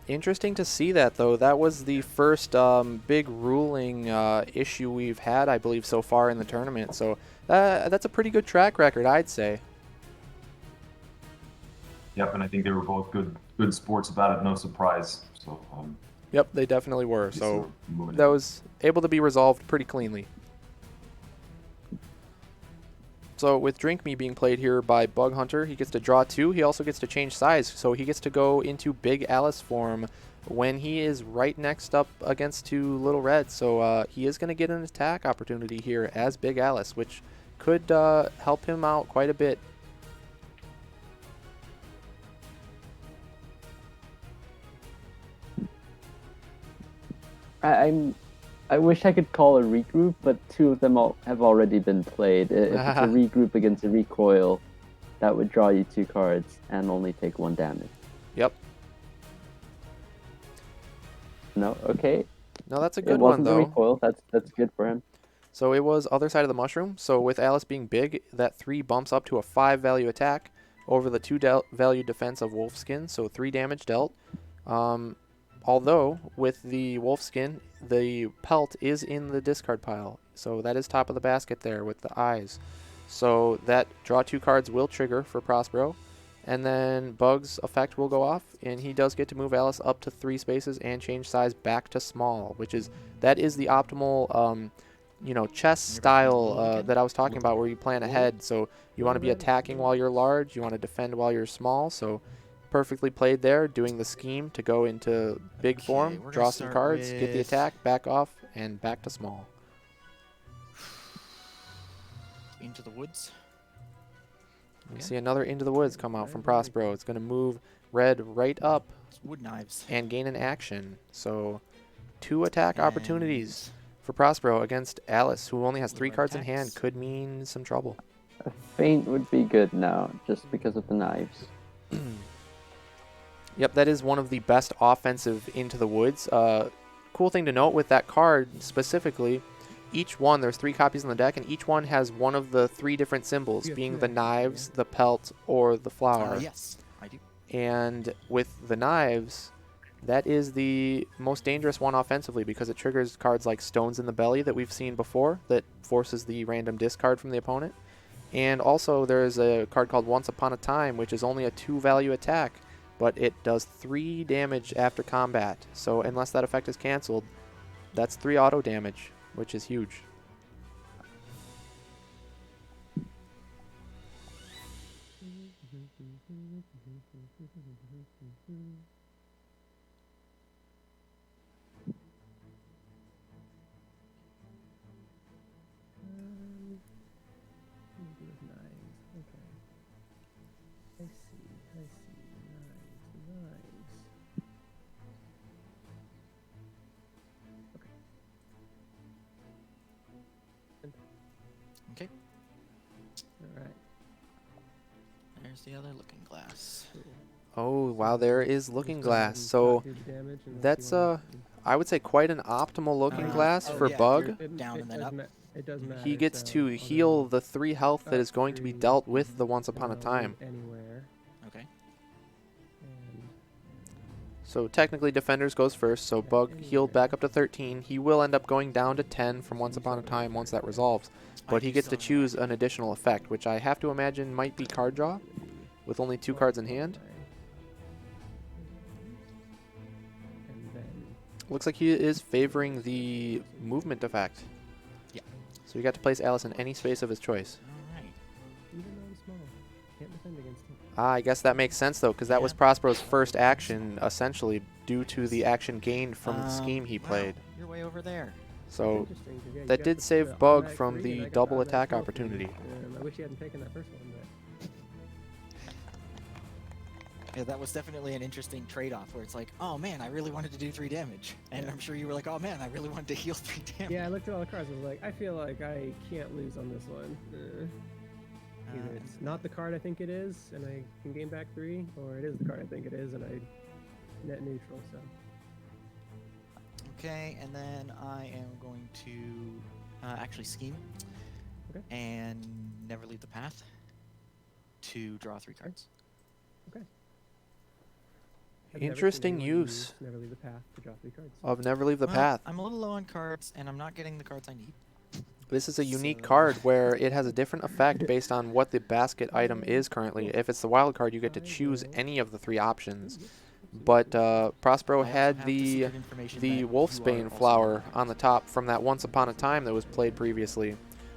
Interesting to see that, though. That was the first big ruling issue we've had, I believe, so far in the tournament. So that's a pretty good track record, I'd say. Yep, and I think they were both good sports about it. No surprise. So. Yep, they definitely were. So that was able to be resolved pretty cleanly. So with Drink Me being played here by Bug Hunter, he gets to draw 2. He also gets to change size, so he gets to go into Big Alice form when he is right next up against to Little Red. So he is going to get an attack opportunity here as Big Alice, which could help him out quite a bit. I wish I could call a regroup, but 2 of them have already been played. If it's a regroup against a recoil, that would draw you 2 cards and only take 1 damage. Yep. No, okay. No, that's a good it one, wasn't though. The recoil. That's good for him. So it was other side of the mushroom. So with Alice being big, that 3 bumps up to a 5 value attack over the 2 value defense of Wolfskin, so 3 damage dealt. Although, with the Wolfskin, the pelt is in the discard pile. So that is top of the basket there with the eyes. So that draw 2 cards will trigger for Prospero. And then Bug's effect will go off, and he does get to move Alice up to 3 spaces and change size back to small, that is the optimal chess style that I was talking about, where you plan ahead. So you want to be attacking while you're large, you want to defend while you're small. So perfectly played there, doing the scheme to go into big form, draw some cards, get the attack, back off, and back to small. Into the woods. We see another Into the Woods come out from Prospero. It's going to move Red right up Wood knives and gain an action. So 2 attack opportunities for Prospero against Alice, who only has 3 cards in hand. Could mean some trouble. A feint would be good now, just because of the knives. Yep, that is one of the best offensive Into the Woods. Cool thing to note with that card specifically, each one, there's 3 copies in the deck, and each one has one of the 3 different symbols, being the knives, the pelt, or the flower. Yes, I do. And with the knives, that is the most dangerous one offensively, because it triggers cards like Stones in the Belly that we've seen before that forces the random discard from the opponent. And also there is a card called Once Upon a Time, which is only a 2 value attack, but it does 3 damage after combat. So unless that effect is canceled, that's 3 auto damage, which is huge. Okay. I see. Knives. Okay. where's the other looking glass? Oh, wow, there is looking Just go ahead glass. and So not do the damage unless that's you wanna- I would say quite an optimal looking glass oh, for yeah, Bug. you're down and then up. It does matter. He gets so to I'll heal go the 3 health that up is going to be 3, dealt with the Mhm. Once and Upon a I'll Time. move anywhere. Okay. And So technically Defenders goes first, so Yeah, Bug healed anywhere. back up to 13. He will end up going down to 10 from Once Upon a Time once that resolves. But he do gets to still have choose that. an additional effect, which I have to imagine might be card draw, with only 2 cards in hand. And then Looks like he is favoring the movement effect. Yeah. So you got to place Alice in any space of his choice. All right. even though I'm small, can't defend against him. I guess that makes sense though, because that was Yeah. Prospero's first action, essentially, due to the action gained from the scheme he Wow, played. You're way over there. So Interesting, 'cause, yeah, you that got did the save Bug automatic from 3, the and I got double automatic attack 4 for opportunity. you. I wish you hadn't taken that first one, but Yeah, that was definitely an interesting trade-off where it's like, oh man, I really wanted to do 3 damage, and Yeah. I'm sure you were like, oh man, I really wanted to heal 3 damage. yeah, I looked at all the cards. I was like, I feel like I can't lose on this one. Either it's not the card I think it is, and I can gain back 3, or it is the card I think it is, and I net neutral. So Okay, and then I am going to actually scheme. Okay. And never leave the path to draw 3 cards. I've never seen Interesting anyone use use Never leave the path to draw 3 cards. of Never Leave the Well, Path. I'm a little low on cards, and I'm not getting the cards I need. This is a unique So- card where it has a different effect based on what the basket item is currently. If it's the wild card, you get to choose any of the 3 options. But Prospero I also had have the secret information that you are Wolfsbane also flower getting on the top from that Once Upon a Time that was played previously.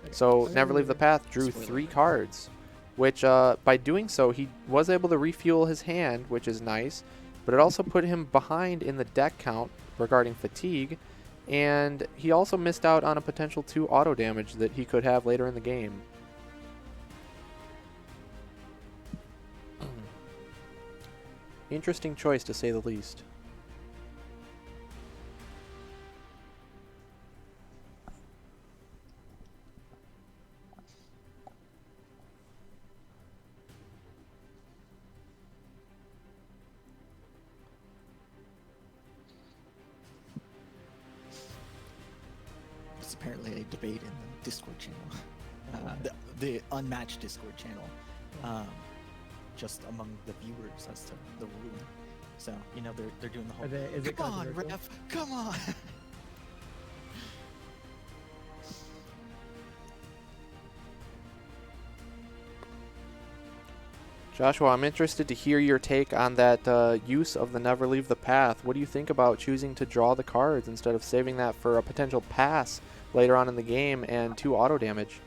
Okay, So I'm Never gonna Leave the Path drew Spoiler 3 alert. cards, which by doing so he was able to refuel his hand, which is nice, but it also put him behind in the deck count regarding fatigue, and he also missed out on a potential 2 auto damage that he could have later in the game. Interesting choice to say the least. It's apparently a debate in the Discord channel, the Unmatched Discord channel, just among the viewers as to the ruling. So they're doing the whole. Is it Come on, controversial? ref! Come on! Joshua, I'm interested to hear your take on that use of the Never Leave the Path. What do you think about choosing to draw the cards instead of saving that for a potential pass later on in the game and 2 auto damage?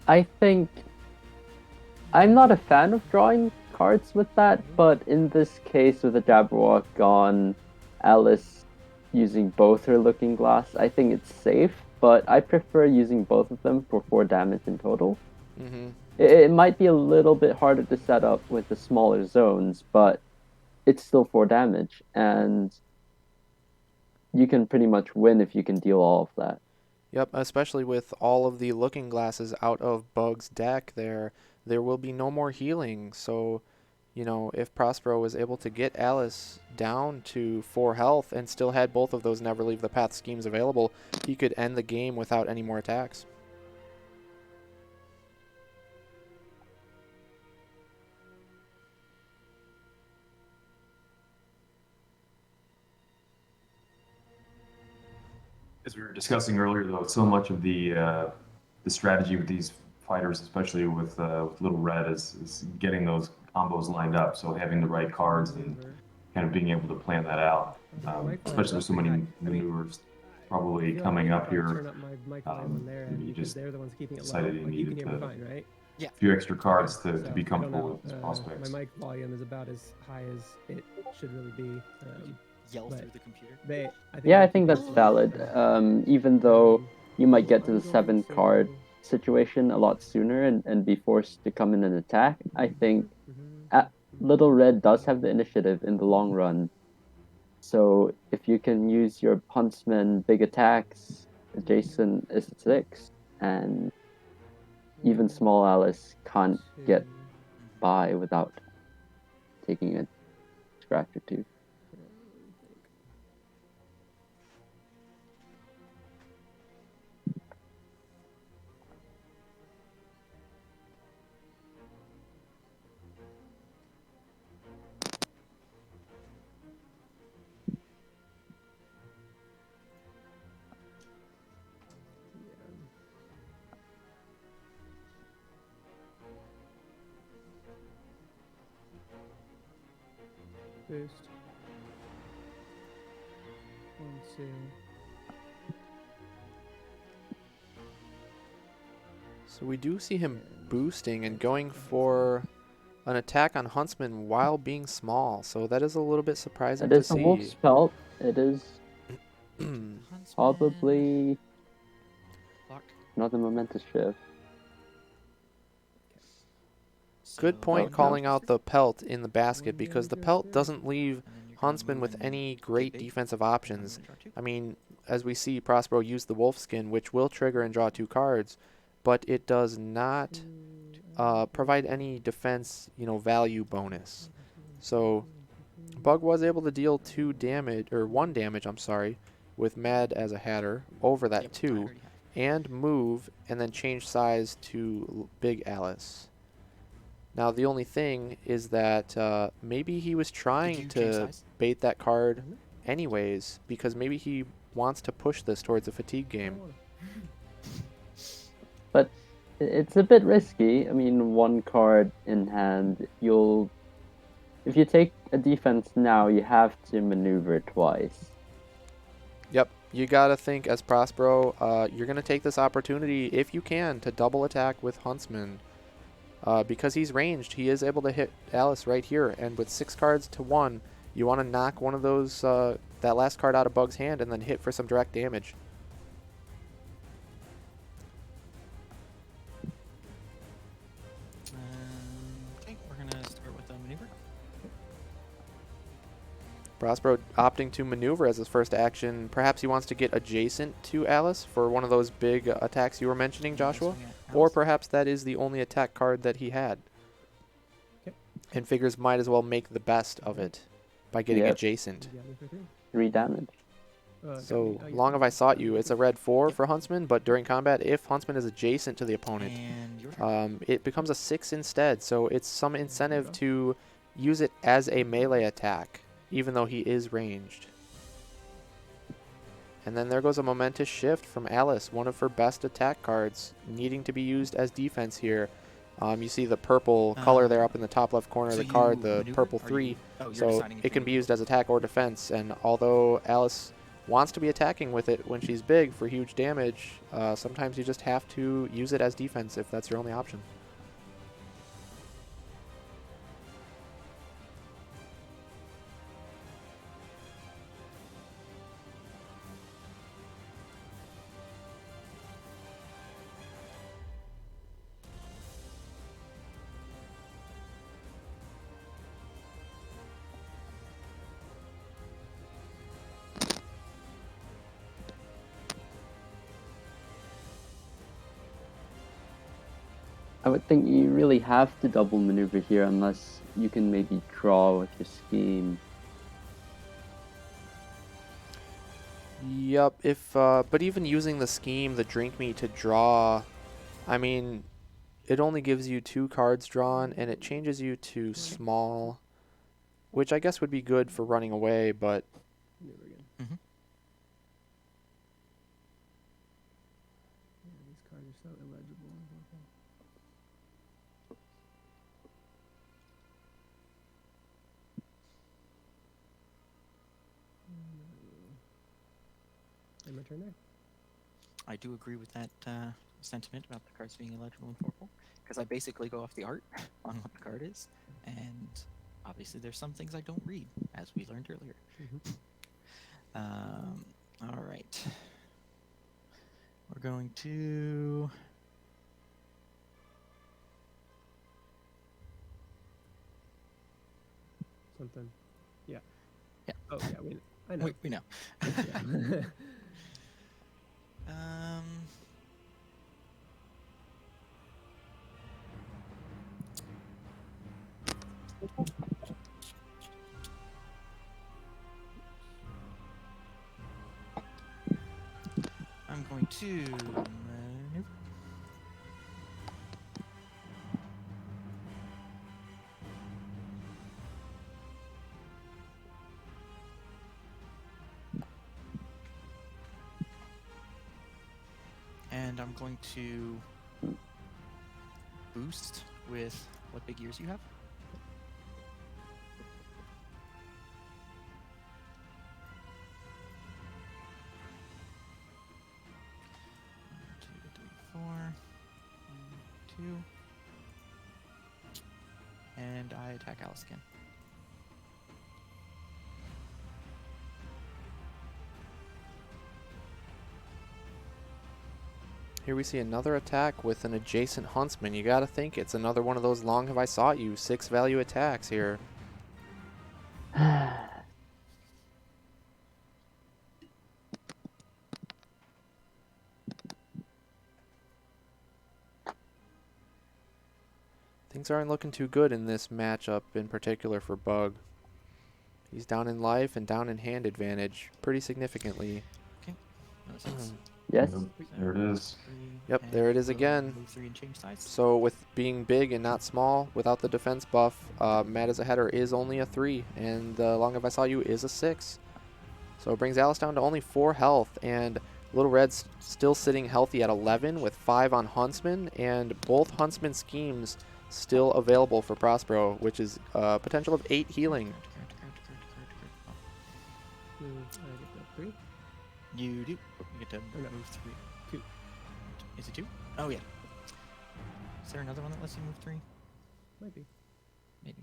I think I'm not a fan of drawing cards with that, but in this case with the Jabberwock gone, Alice using both her Looking Glass, I think it's safe, but I prefer using both of them for 4 damage in total. Mm-hmm. It might be a little bit harder to set up with the smaller zones, but it's still 4 damage, and you can pretty much win if you can deal all of that. Yep, especially with all of the Looking Glasses out of Bug's deck there will be no more healing. So, if Prospero was able to get Alice down to 4 health and still had both of those Never Leave the Path schemes available, he could end the game without any more attacks. As we were discussing earlier, though, so much of the strategy with these fighters, especially with Little Red, is getting those combos lined up. So having the right cards and kind of being able to plan that out, especially with so many maneuvers probably coming up here. You just they're the ones keeping it low. decided you Like, you can needed hear me to fine, right? a few extra cards to So, be I don't comfortable know. with his prospects. My mic volume is about as high as it should really be. Yell But through the computer. Yeah, I they think keep that's it valid. low. Even though you might So get to I'm the going 7 to- card situation a lot sooner and be forced to come in and attack, I think Little Red does have the initiative in the long run. So if you can use your Huntsman big attacks, Jason is 6, and even small Alice can't get Two. by without taking a scratch or two. Yeah, let me think. Yeah. Boost. 1, 2. So we do see him And boosting and that's going it for for an attack on Huntsman while being small. So that is a little bit surprising It to is a wolf's see. pelt. It is Huntsman. probably Block. not a momentous shift. Good So point Oh, calling no. out the pelt in the basket One because the damage pelt right there. doesn't leave And then you're gonna Huntsman move with and any get great big, defensive and I'm options. gonna draw 2. I mean, as we see, Prospero use the wolf skin, which will trigger and draw 2 cards, but it does not provide any defense, value bonus. So Bug was able to deal 2 damage, or 1 damage, I'm sorry, with Mad as a Hatter over that Yep, I 2, already have. and move, and then change size to Big Alice. Now the only thing is that maybe he was Did trying you change to size? bait that card Mhm. anyways, because maybe he wants to push this towards a fatigue I game. wanna- But it's a bit risky. I mean, 1 card in hand, if you take a defense now, you have to maneuver twice. Yep, you gotta think as Prospero, you're gonna take this opportunity if you can to double attack with Huntsman. Because he's ranged, he is able to hit Alice right here, and with 6 cards to 1, you want to knock one of those, that last card out of Bug's hand and then hit for some direct damage. Okay, we're gonna start with a maneuver. Prospero opting to maneuver as his first action. Perhaps he wants to get adjacent to Alice for one of those big attacks you were mentioning, And Joshua. swing at Or Alice. perhaps that is the only attack card that he had. Okay. And figures might as well make the best of it by getting Yep. adjacent. You got me for 3. 3 damage. So Yeah. long have I sought you. It's a red 4 Yep. for Huntsman, but during combat, if Huntsman is adjacent to the opponent, And your turn. it becomes a 6 instead. So it's some There you incentive go. to use it as a melee attack, even though he is ranged. And then there goes a momentous shift from Alice, one of her best attack cards, needing to be used as defense here. You see the purple color there up in the top left corner of So the card, you the maneuver? purple Are 3. you- oh, you're So deciding if it you can be maneuver. used as attack or defense. And although Alice wants to be attacking with it when she's big for huge damage, sometimes you just have to use it as defense if that's your only option. I would think you really have to double maneuver here unless you can maybe draw with your scheme. Yup, but even using the scheme, the drink me to draw, I mean, it only gives you 2 cards drawn and it changes you to small, which I guess would be good for running away, but Maneuver again. Mm-hmm. Yeah, these cards are so illegible. Okay. And my turn there. I do agree with that sentiment about the cards being illegible in purple, because I basically go off the art on what the card is, and obviously there's some things I don't read, as we learned earlier. All right. We're going to... Something. Yeah. Yeah. Oh yeah. I know. We know. Yeah. to maneuver. And I'm going to boost with what big ears you have. One, two, three, four. One, two. And I attack Alice again. Here we see another attack with an adjacent huntsman. You gotta think it's another one of those long have I sought you 6 value attacks here. Things aren't looking too good in this matchup in particular for Bug. He's down in life and down in hand advantage pretty significantly. Okay. Another 6. Yes. There it is. 3, Yep, and there it is we'll again. Move 3 and change sides. So with being big and not small, without the defense buff, Mad as a header is only a 3, and the Long Have I Saw You is a 6. So it brings Alice down to only 4 health, and Little Red's still sitting healthy at 11 with 5 on Huntsman, and both Huntsman schemes still available for Prospero, which is a potential of 8 healing. I get that 3. You do. You get to Or no. move 3. 2. Is it 2? Oh, yeah. Is there another one that lets you move 3? Might be. Maybe.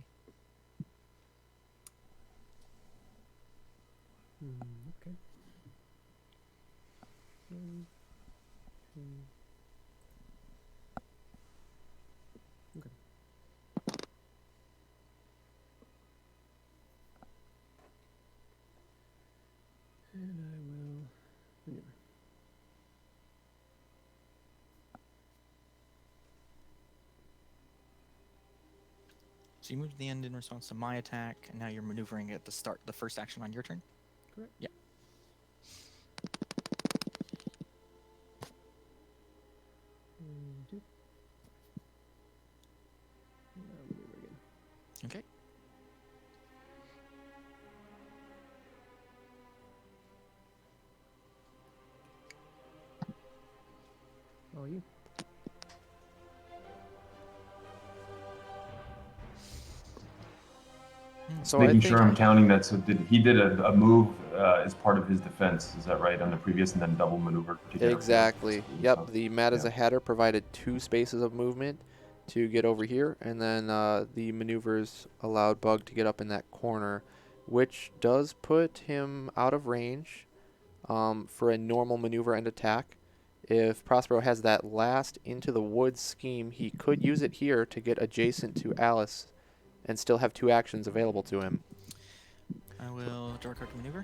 Okay. 1, 2. Okay. And I will maneuver. So you moved to the end in response to my attack, and now you're maneuvering at the start, the first action on your turn? Correct. Yeah. And 2. And I'll maneuver again. Okay. All you. So Making I think sure I'm counting that. So he did a move as part of his defense. Is that right? On the previous, and then double maneuver to get up there. exactly. Yep, So, the Mad as yeah. a Hatter provided 2 spaces of movement to get over here, and then the maneuvers allowed Bug to get up in that corner, which does put him out of range for a normal maneuver and attack. If Prospero has that last into the woods scheme, he could use it here to get adjacent to Alice and still have 2 actions available to him. I will draw a card to maneuver.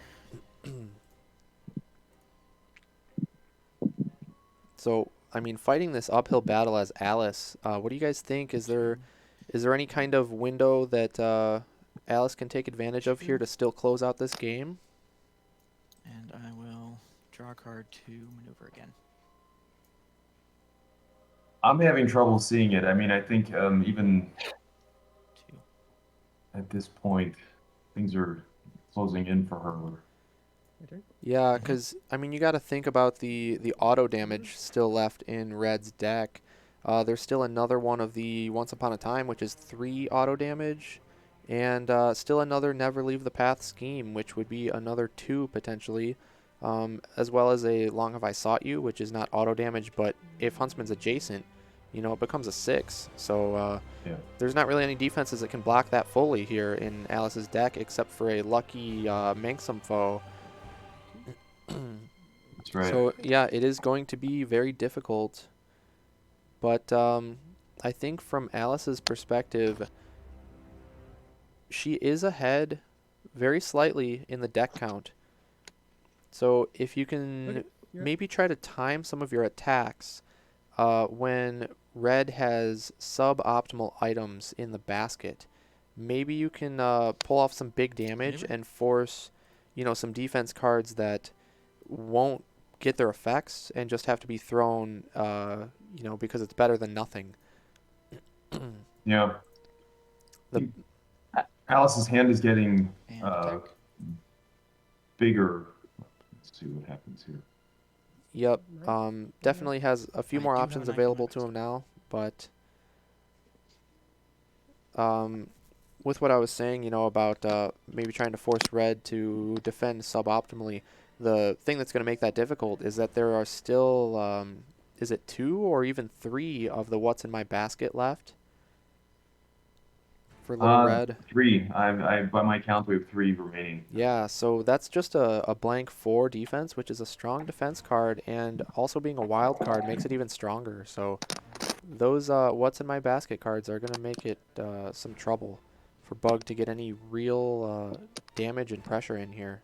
So, I mean, fighting this uphill battle as Alice, what do you guys think? Is there any kind of window that Alice can take advantage of here to still close out this game? And I will draw a card to maneuver again. I'm having trouble seeing it. I mean, I think even 2. at this point, things are closing in for her. My turn. Yeah, because, I mean, you got to think about the auto damage still left in Red's deck. There's still another one of the Once Upon a Time, which is 3 auto damage, and still another Never Leave the Path scheme, which would be another 2 potentially, as well as a Long Have I Sought You, which is not auto damage, but if Huntsman's adjacent, you know, it becomes a 6. So Yeah. there's not really any defenses that can block that fully here in Alice's deck, except for a lucky Manxum foe. That's right. So yeah, it is going to be very difficult, but I think from Alice's perspective, she is ahead very slightly in the deck count. So if you can Okay, you're up. maybe try to time some of your attacks when Red has suboptimal items in the basket, maybe you can pull off some big damage Maneuver? and force, you know, some defense cards that won't get their effects and just have to be thrown, because it's better than nothing. Yeah. The- Alice's hand is getting And attack. bigger. Let's see what happens here. Yep. Nice. Definitely has a few I more do have options a knife on my available to wrist. him now, but with what I was saying, about maybe trying to force red to defend suboptimally, the thing that's going to make that difficult is that there are still, is it 2 or even 3 of the what's in my basket left for little red? 3. By my count, we have 3 remaining. Yeah, so that's just a blank 4 defense, which is a strong defense card, and also being a wild card makes it even stronger. So those what's in my basket cards are going to make it some trouble for Bug to get any real damage and pressure in here.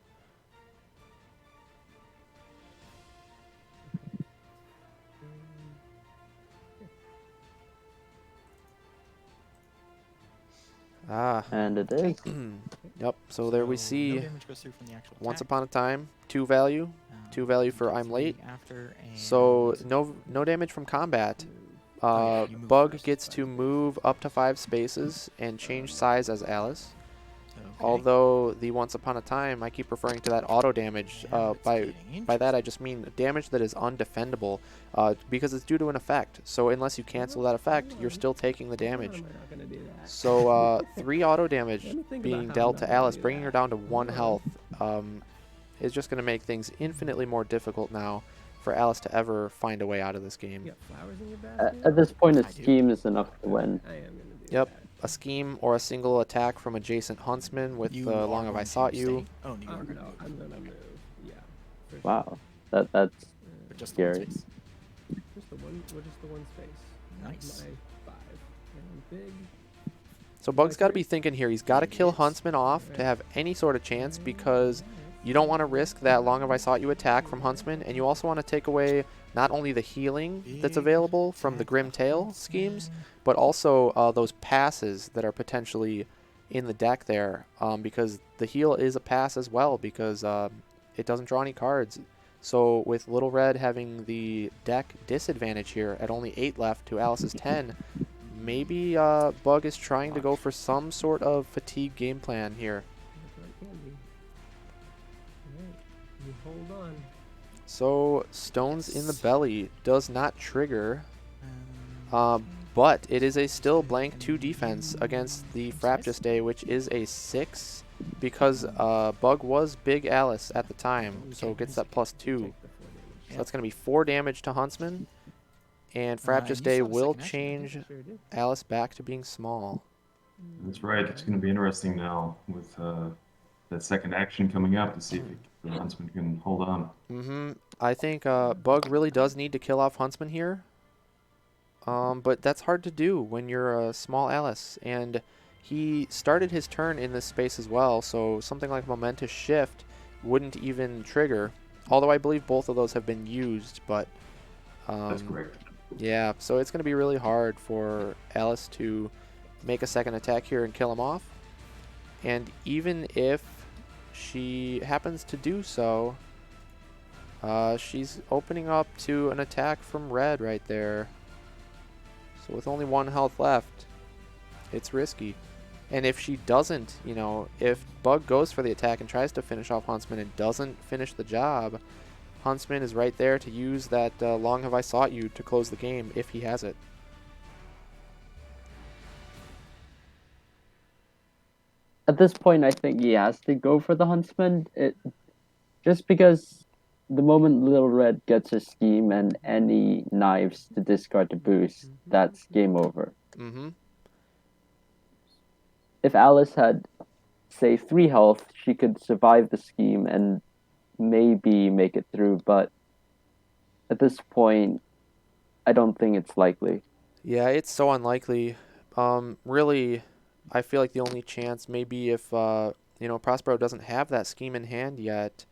Ah, And it is. yep, so there we No see damage goes through from the actual Once attack. Upon a Time, 2 value. 2 value for Get I'm 3 late. after, So and no damage from combat. Oh, yeah, you move Bug first. gets to move up to 5 spaces and change size as Alice. Okay. Although the Once Upon a Time, I keep referring to that auto damage. Now it's By getting that I interesting. just mean damage that is undefendable, because it's due to an effect. So unless you cancel that effect, you're still taking the damage. We're not gonna do that. So 3 auto damage Let me think about being how dealt I'm to not gonna Alice, do bringing her that. down to 1 Hold health, is just going to make things infinitely more difficult now for Alice to ever find a way out of this game. You got flowers in your basket? At this point, a I do. scheme is enough to win. I am gonna do Yep. that. A scheme or a single attack from adjacent huntsman with You are Long Have I going Sought to You. stay? Oh, no, you are going to No, move. I'm gonna move. Yeah. For sure. Wow, that's But just the one scary. space. Just the one space. Nice. My 5. And I'm big. So Bug's got to be three. thinking here. He's got to kill Yes. Huntsman off to have any sort of chance, because you don't want to risk that Long Have I Sought You attack from Huntsman, and you also want to take away not only the healing that's Big available from the attack Grim Tail Huntsman. schemes, but also those passes that are potentially in the deck there, because the heal is a pass as well, because it doesn't draw any cards. So with Little Red having the deck disadvantage here at only 8 left to Alice's 10, maybe Bug is trying to go for some sort of fatigue game plan here. That's what it can be. Alright. You hold on. So Stones in the Yes. Belly does not trigger, Um, but it is a still blank 2 defense against the Fraptus Day, which is a 6, because Bug was Big Alice at the time, so gets that +2. Take the 4 damage. So that's going to be 4 damage to Huntsman, and and Fraptus you Day saw the will second action, I change Sure did. Alice back to being small. That's right. It's going to be interesting now with that second action coming up to see if the Huntsman can hold on. I think Bug really does need to kill off Huntsman here. But that's hard to do when you're a small Alice. And he started his turn in this space as well, so something like Momentous Shift wouldn't even trigger. Although I believe both of those have been used, but... That's correct. Yeah, so it's going to be really hard for Alice to make a second attack here and kill him off. And even if she happens to do so, she's opening up to an attack from Red right there. So with only 1 health left, it's risky. And if she doesn't, if Bug goes for the attack and tries to finish off Huntsman and doesn't finish the job, Huntsman is right there to use that Long Have I Sought You to close the game if he has it. At this point, I think he has to go for the Huntsman. Just because the moment Little Red gets a scheme and any knives to discard to boost, that's game over. Mm-hmm. If Alice had, say, 3 health, she could survive the scheme and maybe make it through, but at this point, I don't think it's likely. Yeah, it's so unlikely. Really, I feel like the only chance may be if, Prospero doesn't have that scheme in hand yet.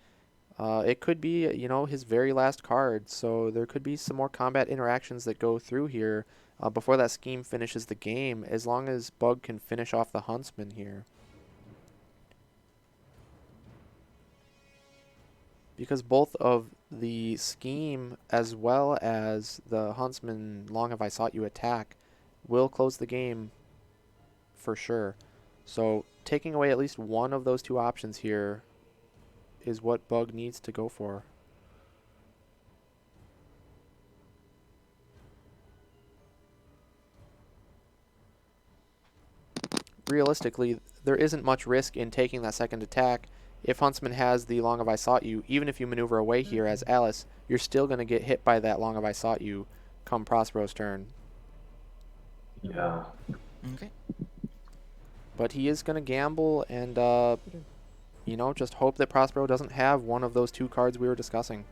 It could be, his very last card, so there could be some more combat interactions that go through here before that scheme finishes the game, as long as Bug can finish off the Huntsman here. Because both of the scheme as well as the Huntsman Long Have I Sought You attack will close the game for sure. So taking away at least one of those two options here is what Bug needs to go for. Realistically, there isn't much risk in taking that second attack. If Huntsman has the Long Have I Sought You, even if you maneuver away here as Alice, you're still going to get hit by that Long Have I Sought You come Prospero's turn. Yeah. Okay. But he is going to gamble and, you know, just hope that Prospero doesn't have one of those two cards we were discussing.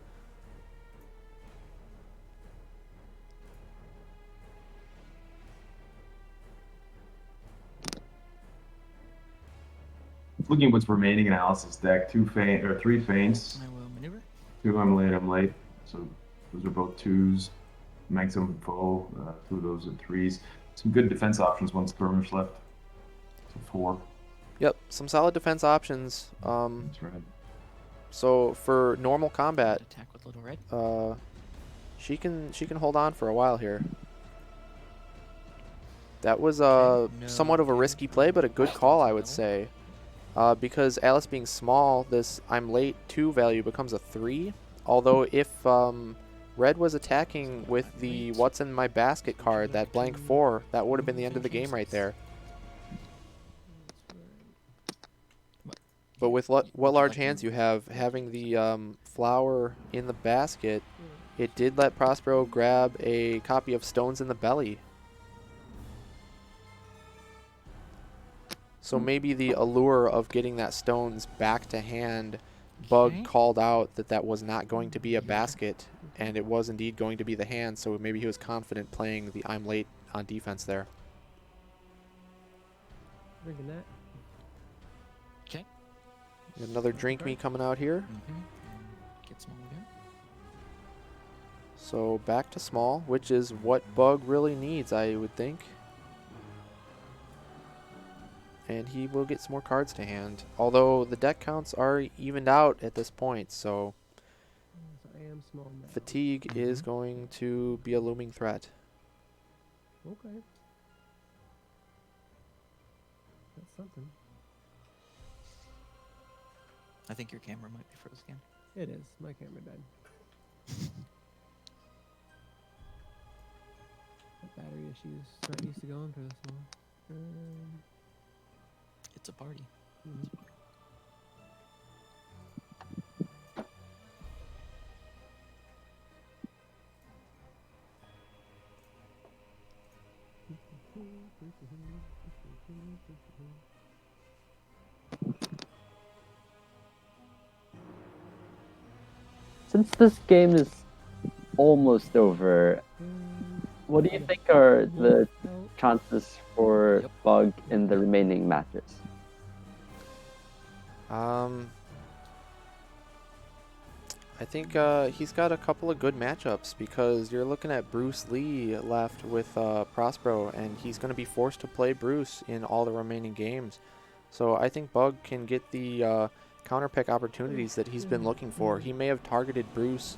Looking at what's remaining in Alice's deck, three feints. I will maneuver. Two, I'm late. So those are both twos. Maximum foe. Two of those are threes. Some good defense options. One skirmish left. So 4. Yep, some solid defense options. That's right. So for normal combat, Attack with little red. she can hold on for a while here. That was Okay, no somewhat of a gear risky from play, but a good call, I would Yellow. say. Because Alice being small, this I'm late 2 value becomes a 3. Although if Red was attacking with the What's in My Basket card, that blank 4, that would have been the end of the game right there. But with what large hands you have, having the flower in the basket, it did let Prospero grab a copy of Stones in the Belly. So maybe the allure of getting that Stones back to hand, Bug Okay. called out that that was not going to be a basket, and it was indeed going to be the hand, so maybe he was confident playing the I'm late on defense there. Drinking that. Okay. Another drink me coming out here. Get small again. So back to small, which is what Bug really needs, I would think. And he will get some more cards to hand. Although the deck counts are evened out at this point, so So I am small now. fatigue is going to be a looming threat. Okay. That's something. I think your camera might be frozen again. It is. My camera died. Battery issues. Not used to going for this long. It's a party. Since this game is almost over, what do you think are the chances for Yep. Bug in the remaining matches? I think he's got a couple of good matchups because you're looking at Bruce Lee left with Prospero, and he's going to be forced to play Bruce in all the remaining games. So I think Bug can get the counter pick opportunities that he's been looking for. He may have targeted Bruce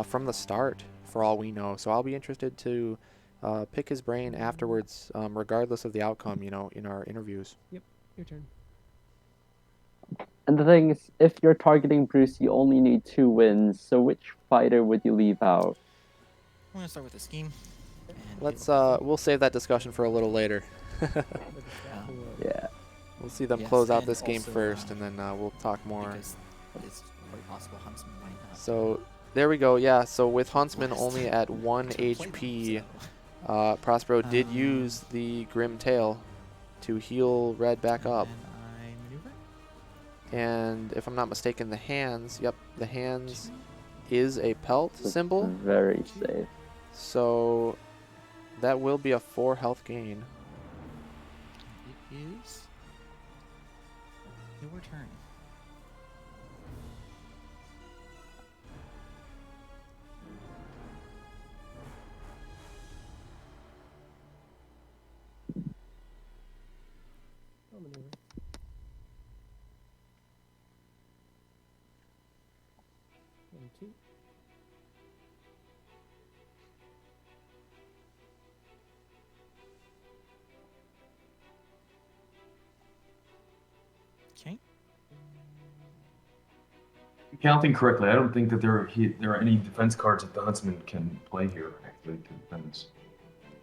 from the start, for all we know. So I'll be interested to pick his brain afterwards, regardless of the outcome, you know, in our interviews. Yep. Your turn. And the thing is, if you're targeting Bruce, you only need 2 wins. So which fighter would you leave out? I'm gonna start with the scheme. And Let's heal. we'll save that discussion for a little later. With the staffing up. Yeah. We'll see them Yes, close out and this game also, first, and then we'll talk more. Because it's quite possible Huntsman might not. So there we go. Yeah. So with Huntsman Blast only at 1 to play them, HP, so. Prospero did Um, use the Grim Tail to heal Red back up. And I maneuver. And if I'm not mistaken, the hands. Yep, the hands is a pelt It's symbol. very safe. So that will be a 4 health gain. It is your turn. I'll maneuver. And 2. Okay. Counting correctly, I don't think that there are any defense cards that the Huntsman can play here, actually, to defend.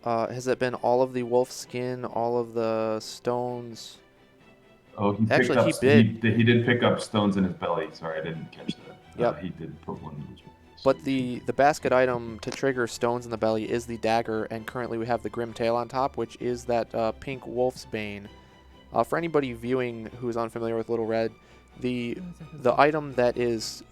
Has it been all of the wolf skin, all of the stones? Oh, he Actually, picked he up. did. He did pick up stones in his belly. Sorry, I didn't catch that. Yep. He did put one in his belly. But the basket item to trigger stones in the belly is the dagger, and currently we have the grim tail on top, which is that pink wolf's bane. For anybody viewing who is unfamiliar with Little Red, the item that is,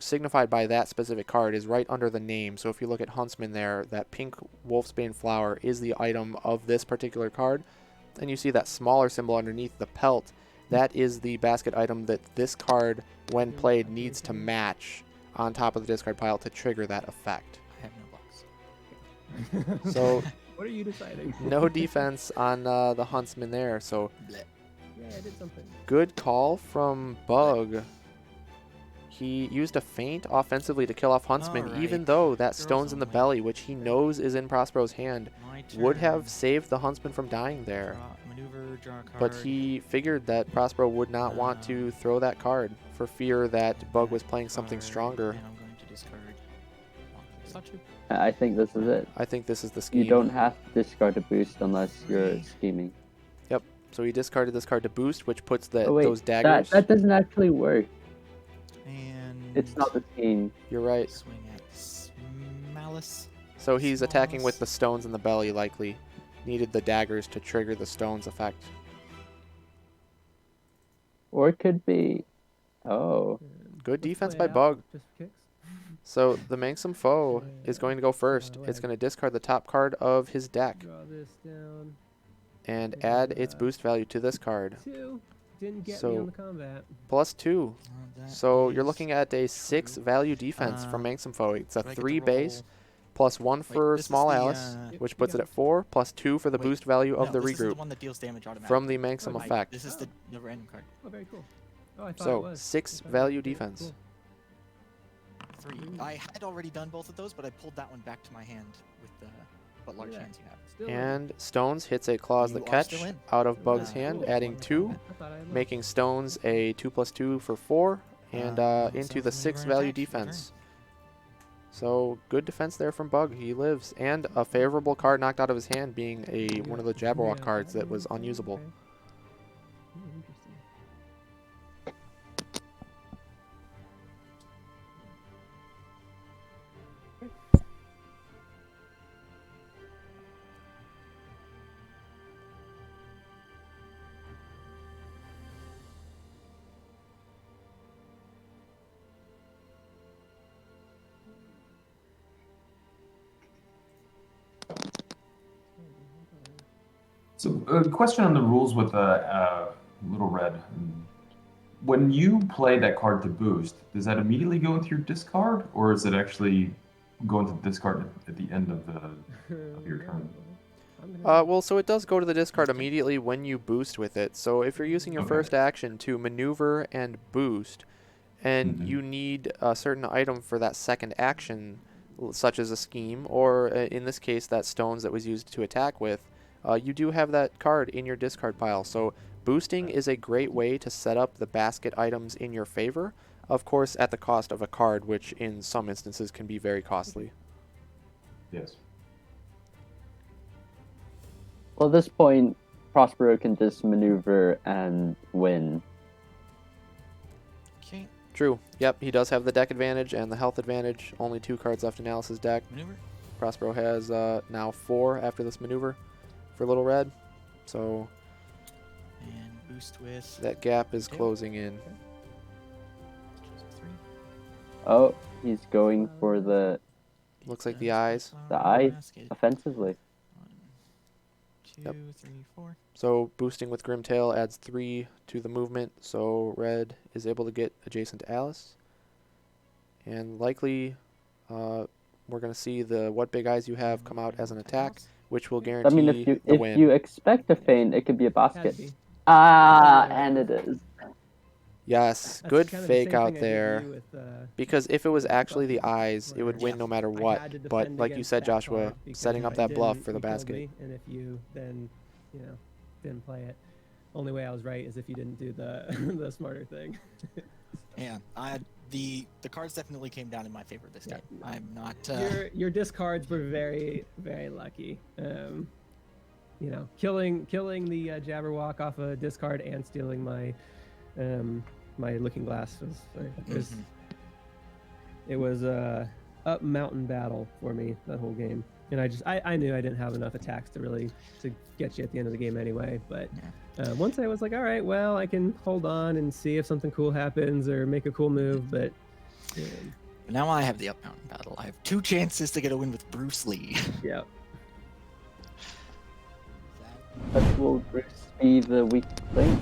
signified by that specific card is right under the name. So if you look at Huntsman there, that pink wolfsbane flower is the item of this particular card. And you see that smaller symbol underneath the pelt. That is the basket item that this card, when played, needs to match on top of the discard pile to trigger that effect. I have no box. So What are you deciding? no defense on the Huntsman there. So Bleh. Yeah, I did something. good call from Bug. He used a feint offensively to kill off Huntsman, Alright. even though that Girls stone's in the only. belly, which he knows is in Prospero's hand, My would turn. have saved the Huntsman from dying there. Maneuver, draw a card. But he figured that Prospero would not want to throw that card for fear that Bug was playing something Card, stronger. And I'm going to discard. Statue. I think this is it. I think this is the scheme. You don't have to discard a boost unless you're scheming. So he discarded this card to boost, which puts Oh, wait, those daggers. that doesn't actually work. And It's not the scheme. You're right. swing at Malice. So he's attacking with Smalls. the stones in the belly, likely. Needed the daggers to trigger the stones effect. Or it could be... Oh. Good Let's defense play by it out, Bug. just for kicks. So the Manxome Foe is going to go first. go It's ahead. going to discard the top card of his deck Draw this down. and add its boost value to this card. 2. Didn't get me So- on the combat. +2. That So you're is looking at a 6 value defense from Uh, Manxome Foe. It's a do I get to 3 base, roll- +1 Wait, for this is Small the, Alice, Yep, which you puts it got at 4, +2 for the Wait, boost value of no, the this is the regroup one that deals damage automatically. from the Manxome Okay. effect. This is the random card. Oh, very cool. Oh, I thought it So was. 6 Okay, value cool, defense. cool. 3. I had already done both of those, but I pulled that one back to my hand with what large Yeah. hands you have. Still in. And Stones hits a Claws You that are catch still in. out of Bug's Ah, hand, cool. adding 2, I thought I had making Stones a 2+2 for 4, and into Stones the 6 maneuver and value attack, your turn. defense. So good defense there from Bug. He lives, and a favorable card knocked out of his hand, being one of the Jabberwock cards that was unusable. Okay. Interesting. So, a question on the rules with Little Red. When you play that card to boost, does that immediately go into your discard, or is it actually go into the discard at the end of your turn? Well, so it does go to the discard immediately when you boost with it. So if you're using your Okay. first action to maneuver and boost, and Mhm. you need a certain item for that second action, such as a scheme, or in this case, that stones that was used to attack with, you do have that card in your discard pile. So boosting is a great way to set up the basket items in your favor, of course at the cost of a card, which in some instances can be very costly. Yes. Well, at this point, Prospero can just maneuver and win. Okay, True. Yep, he does have the deck advantage and the health advantage. Only 2 cards left in Alice's deck. maneuver. Prospero has now 4 after this maneuver for Little Red. So And boost with that gap is Tail. closing in. which is 3. Oh, he's going for the Looks like the eyes. eye Mask it. offensively. 1, 2, Yep. 3, 4. So boosting with Grimtail adds 3 to the movement. So Red is able to get adjacent to Alice. And likely we're going to see the What Big Eyes You Have come out as an attack, which will I guarantee mean, if the win. you expect a feint, it could be a Had to basket. be. Ah, Yeah. and it is. Yes, That's good kind of the fake same out thing I did to there. you with, Because if it was actually the Buffy, eyes, it would where win no matter I what. had to But defend like you against said, that Joshua, card because setting if up I that bluff didn't, for the you killed basket. me, and if you then, didn't play it. only way I was right is if you didn't do the the smarter thing. Yeah, the cards definitely came down in my favor this game. I'm not. Your discards were very, very lucky. Killing the Jabberwock off a discard and stealing my my Looking Glass it was a up mountain battle for me that whole game. And I knew I didn't have enough attacks to get you at the end of the game anyway. But once I was like, all right, well, I can hold on and see if something cool happens or make a cool move. But now I have the up mountain battle. I have 2 chances to get a win with Bruce Lee. Yeah. But will Bruce be the weak link?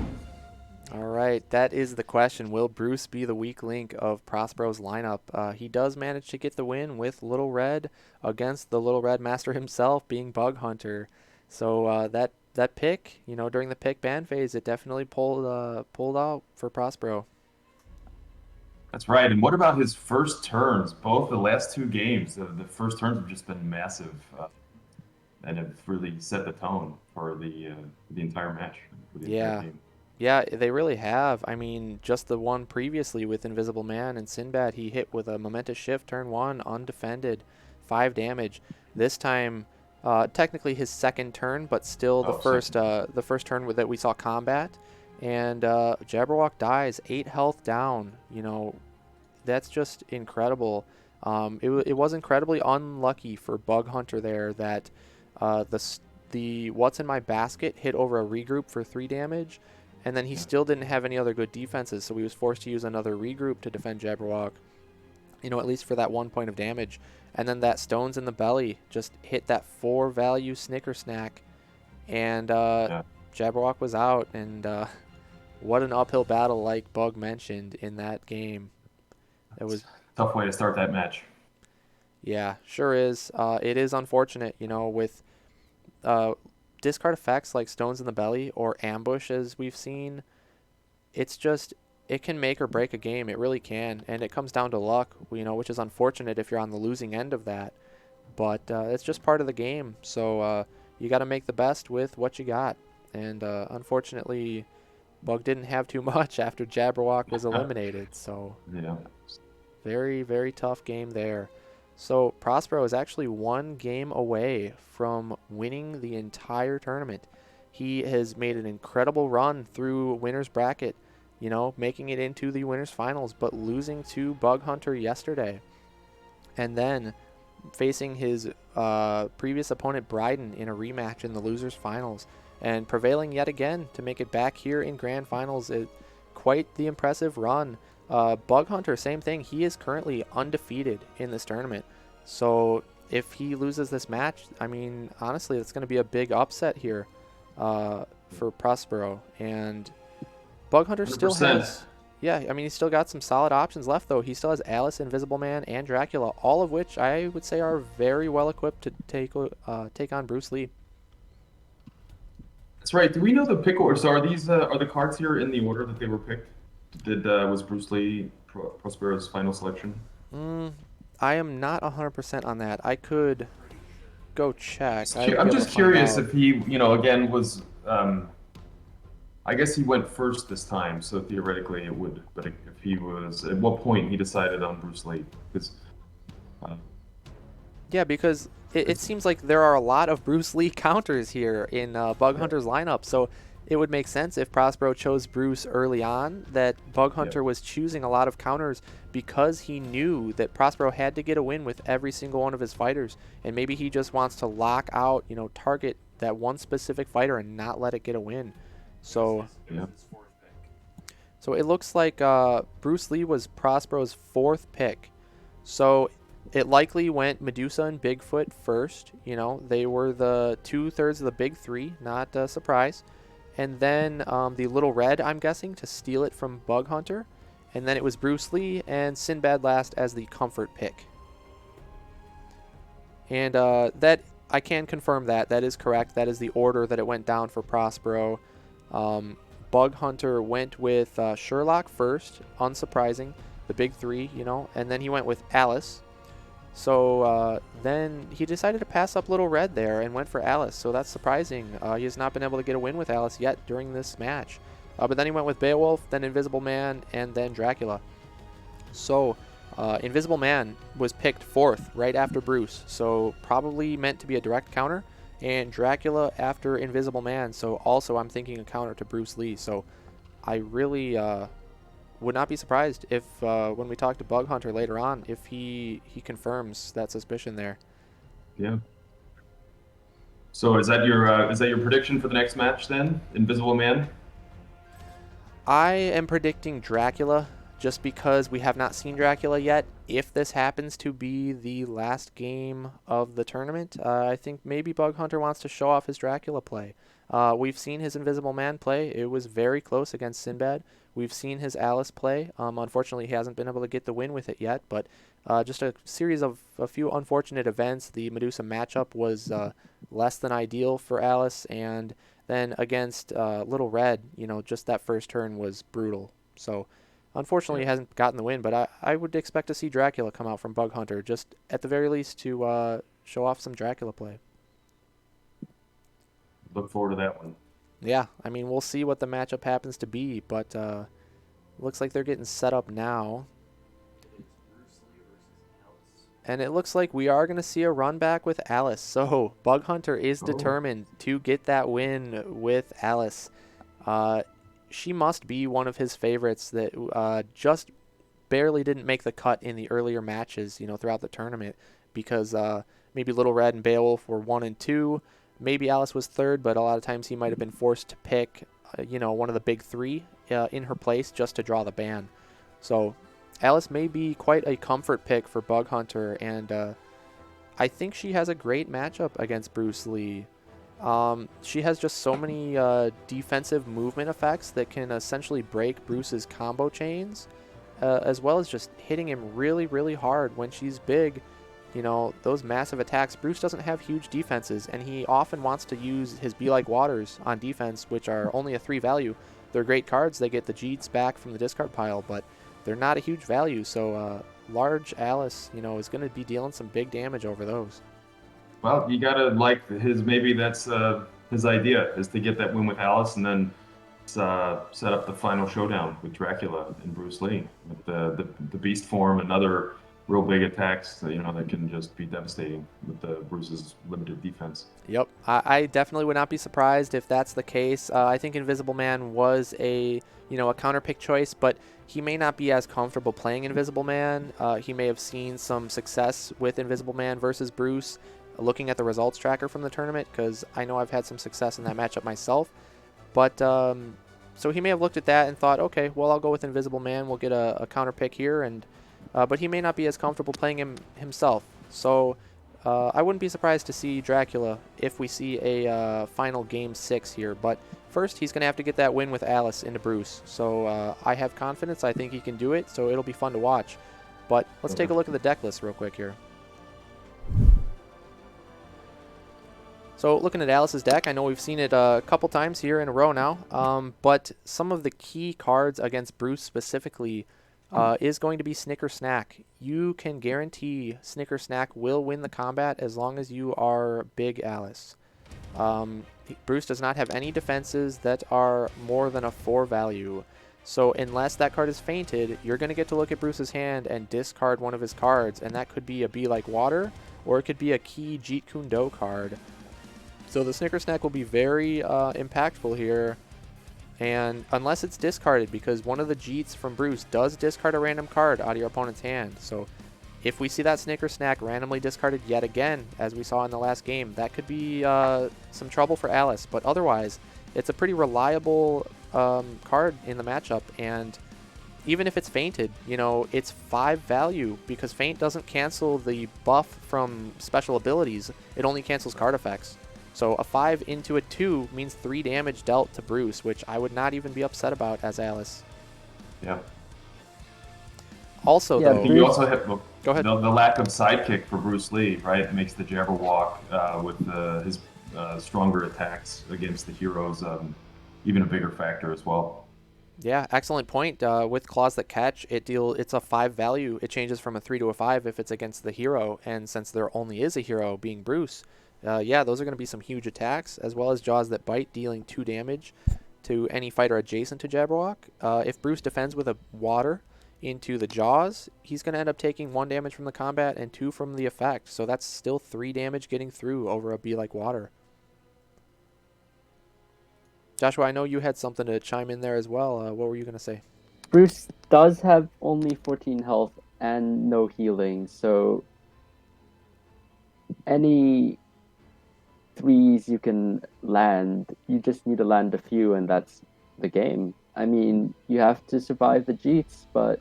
All right, that is the question. Will Bruce be the weak link of Prospero's lineup? He does manage to get the win with Little Red against the Little Red Master himself, being Bug Hunter. So that pick, during the pick ban phase, it definitely pulled out for Prospero. That's right. And what about his first turns? Both the last 2 games, the first turns have just been massive, and have really set the tone for the entire match. For the entire game. Yeah, they really have. I mean, just the one previously with Invisible Man and Sinbad, he hit with a Momentous Shift turn 1, undefended, 5 damage. This time, technically his second turn, but still the first turn that we saw combat. And Jabberwock dies, 8 health down. That's just incredible. It was incredibly unlucky for Bug Hunter there that the What's in My Basket hit over a regroup for 3 damage. And then he still didn't have any other good defenses, so he was forced to use another regroup to defend Jabberwock, at least for that 1 point of damage. And then that Stones in the Belly just hit that 4-value Snicker Snack, and Jabberwock was out. And what an uphill battle, like Bug mentioned, in that game. It was a tough way to start that match. Yeah, sure is. It is unfortunate, with discard effects like Stones in the Belly or Ambush, as we've seen. It's just, it can make or break a game. It really can, and it comes down to luck, which is unfortunate if you're on the losing end of that. But it's just part of the game, so you got to make the best with what you got. And unfortunately, Bug didn't have too much after Jabberwock was eliminated, so very, very tough game there. So Prospero is actually 1 game away from winning the entire tournament. He has made an incredible run through winner's bracket, making it into the winner's finals, but losing to Bug Hunter yesterday. And then facing his previous opponent Bryden in a rematch in the loser's finals, and prevailing yet again to make it back here in grand finals. Quite the impressive run. Bug Hunter, same thing. He is currently undefeated in this tournament. So if he loses this match, I mean, honestly, it's going to be a big upset here for Prospero. And Bug Hunter still 100%. has... Yeah, I mean, he's still got some solid options left, though. He still has Alice, Invisible Man, and Dracula, all of which I would say are very well equipped to take on Bruce Lee. That's right. Do we know the pick order? So are these are the cards here in the order that they were picked? Was Bruce Lee Prospero's final selection? I am not 100% on that. I could go check. I'm just curious if he, again was. I guess he went first this time, so theoretically it would. But if he was, at what point he decided on Bruce Lee? Because. Yeah, because it seems like there are a lot of Bruce Lee counters here in Bug Hunter's lineup, so it would make sense if Prospero chose Bruce early on, that Bug Hunter was choosing a lot of counters because he knew that Prospero had to get a win with every single one of his fighters, and maybe he just wants to lock out, target that one specific fighter and not let it get a win. So, so it looks like Bruce Lee was Prospero's 4th pick. So it likely went Medusa and Bigfoot first. They were the 2/3 of the big 3, not a surprise. And then the Little Red, I'm guessing, to steal it from Bug Hunter. And then it was Bruce Lee and Sinbad last as the comfort pick. And that I can confirm that. That is correct. That is the order that it went down for Prospero. Bug Hunter went with Sherlock first, unsurprising. The big 3, and then he went with Alice. So then he decided to pass up Little Red there and went for Alice. So that's surprising. He has not been able to get a win with Alice yet during this match. But then he went with Beowulf, then Invisible Man, and then Dracula. So Invisible Man was picked 4th right after Bruce. So probably meant to be a direct counter. And Dracula after Invisible Man. So also I'm thinking a counter to Bruce Lee. So I really would not be surprised if when we talk to Bug Hunter later on, if he confirms that suspicion there. Yeah. So is that your prediction for the next match then? Invisible Man? I am predicting Dracula just because we have not seen Dracula yet. If this happens to be the last game of the tournament, I think maybe Bug Hunter wants to show off his Dracula play. We've seen his Invisible Man play. It was very close against Sinbad. We've seen his Alice play. Unfortunately, he hasn't been able to get the win with it yet, but just a series of a few unfortunate events. The Medusa matchup was less than ideal for Alice, and then against Little Red, just that first turn was brutal. So unfortunately, he hasn't gotten the win, but I would expect to see Dracula come out from Bug Hunter, just at the very least to show off some Dracula play. Look forward to that one. Yeah, I mean, we'll see what the matchup happens to be, but looks like they're getting set up now. And it looks like we are going to see a run back with Alice. So Bug Hunter is determined to get that win with Alice. She must be one of his favorites that just barely didn't make the cut in the earlier matches, throughout the tournament, because maybe Little Red and Beowulf were 1 and 2. Maybe Alice was 3rd, but a lot of times he might have been forced to pick, one of the big 3 in her place just to draw the ban. So Alice may be quite a comfort pick for Bug Hunter, and I think she has a great matchup against Bruce Lee. She has just so many defensive movement effects that can essentially break Bruce's combo chains, as well as just hitting him really, really hard when she's big. Those massive attacks. Bruce doesn't have huge defenses, and he often wants to use his Be Like Waters on defense, which are only a 3 value. They're great cards. They get the Jeets back from the discard pile, but they're not a huge value. So large Alice, is going to be dealing some big damage over those. Well, you gotta like maybe that's his idea, is to get that win with Alice and then set up the final showdown with Dracula and Bruce Lee with the beast form and other real big attacks, that can just be devastating with Bruce's limited defense. Yep, I definitely would not be surprised if that's the case. I think Invisible Man was a counter pick choice, but he may not be as comfortable playing Invisible Man. He may have seen some success with Invisible Man versus Bruce, looking at the results tracker from the tournament, because I know I've had some success in that matchup myself. But so he may have looked at that and thought, okay, well, I'll go with Invisible Man. We'll get a counter pick here, and but he may not be as comfortable playing him himself. So I wouldn't be surprised to see Dracula if we see a final game 6 here. But first, he's going to have to get that win with Alice into Bruce. So I have confidence. I think he can do it, so it'll be fun to watch. But let's take a look at the deck list real quick here. So looking at Alice's deck, I know we've seen it a couple times here in a row now, but some of the key cards against Bruce specifically is going to be Snicker Snack. You can guarantee Snicker Snack will win the combat as long as you are Big Alice. Bruce does not have any defenses that are more than a 4 value. So unless that card is fainted, you're going to get to look at Bruce's hand and discard one of his cards, and that could be a Be Like Water, or it could be a key Jeet Kune Do card. So the Snicker Snack will be very impactful here, and unless it's discarded, because one of the Jeets from Bruce does discard a random card out of your opponent's hand. So if we see that Snicker Snack randomly discarded yet again, as we saw in the last game, that could be some trouble for Alice. But otherwise, it's a pretty reliable card in the matchup, and even if it's fainted, it's 5 value, because Feint doesn't cancel the buff from special abilities. It only cancels card effects. So a 5 into a 2 means 3 damage dealt to Bruce, which I would not even be upset about as Alice. Yeah. Also, though, you also have go ahead. The lack of sidekick for Bruce Lee, right? It makes the Jabberwock with his stronger attacks against the heroes even a bigger factor as well. Yeah, excellent point. With claws that catch, it's a 5 value. It changes from a 3 to a 5 if it's against the hero, and since there only is a hero, being Bruce, yeah, those are going to be some huge attacks, as well as jaws that bite, dealing 2 damage to any fighter adjacent to Jabberwock. If Bruce defends with a water into the jaws, he's going to end up taking 1 damage from the combat and 2 from the effect, so that's still 3 damage getting through over a Be Like Water. Joshua, I know you had something to chime in there as well. What were you going to say? Bruce does have only 14 health and no healing, so any threes you can land, you just need to land a few, and that's the game. I mean, you have to survive the Jeets, but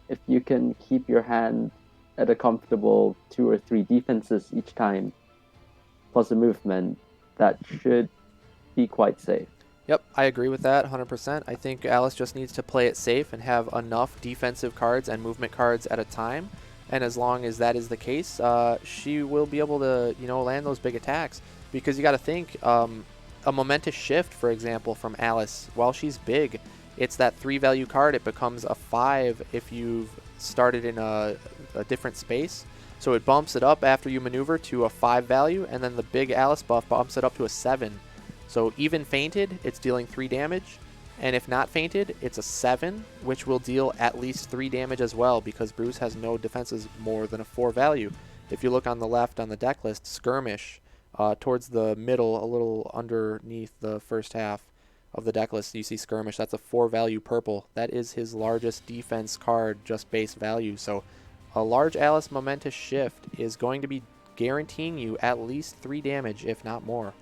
if you can keep your hand at a comfortable 2 or 3 defenses each time, plus a movement, that should be quite safe. Yep, I agree with that 100%. I think Alice just needs to play it safe and have enough defensive cards and movement cards at a time. And as long as that is the case, she will be able to, land those big attacks. Because you got to think, a momentous shift, for example, from Alice, while she's big, it's that 3 value card. It becomes a 5 if you've started in a different space. So it bumps it up after you maneuver to a 5 value, and then the big Alice buff bumps it up to a 7. So even fainted, it's dealing 3 damage, and if not fainted, it's a 7, which will deal at least 3 damage as well, because Bruce has no defenses more than a 4 value. If you look on the left on the deck list, Skirmish, towards the middle, a little underneath the first half of the deck list, you see Skirmish. That's a 4 value purple. That is his largest defense card, just base value. So a large Alice momentous shift is going to be guaranteeing you at least 3 damage, if not more.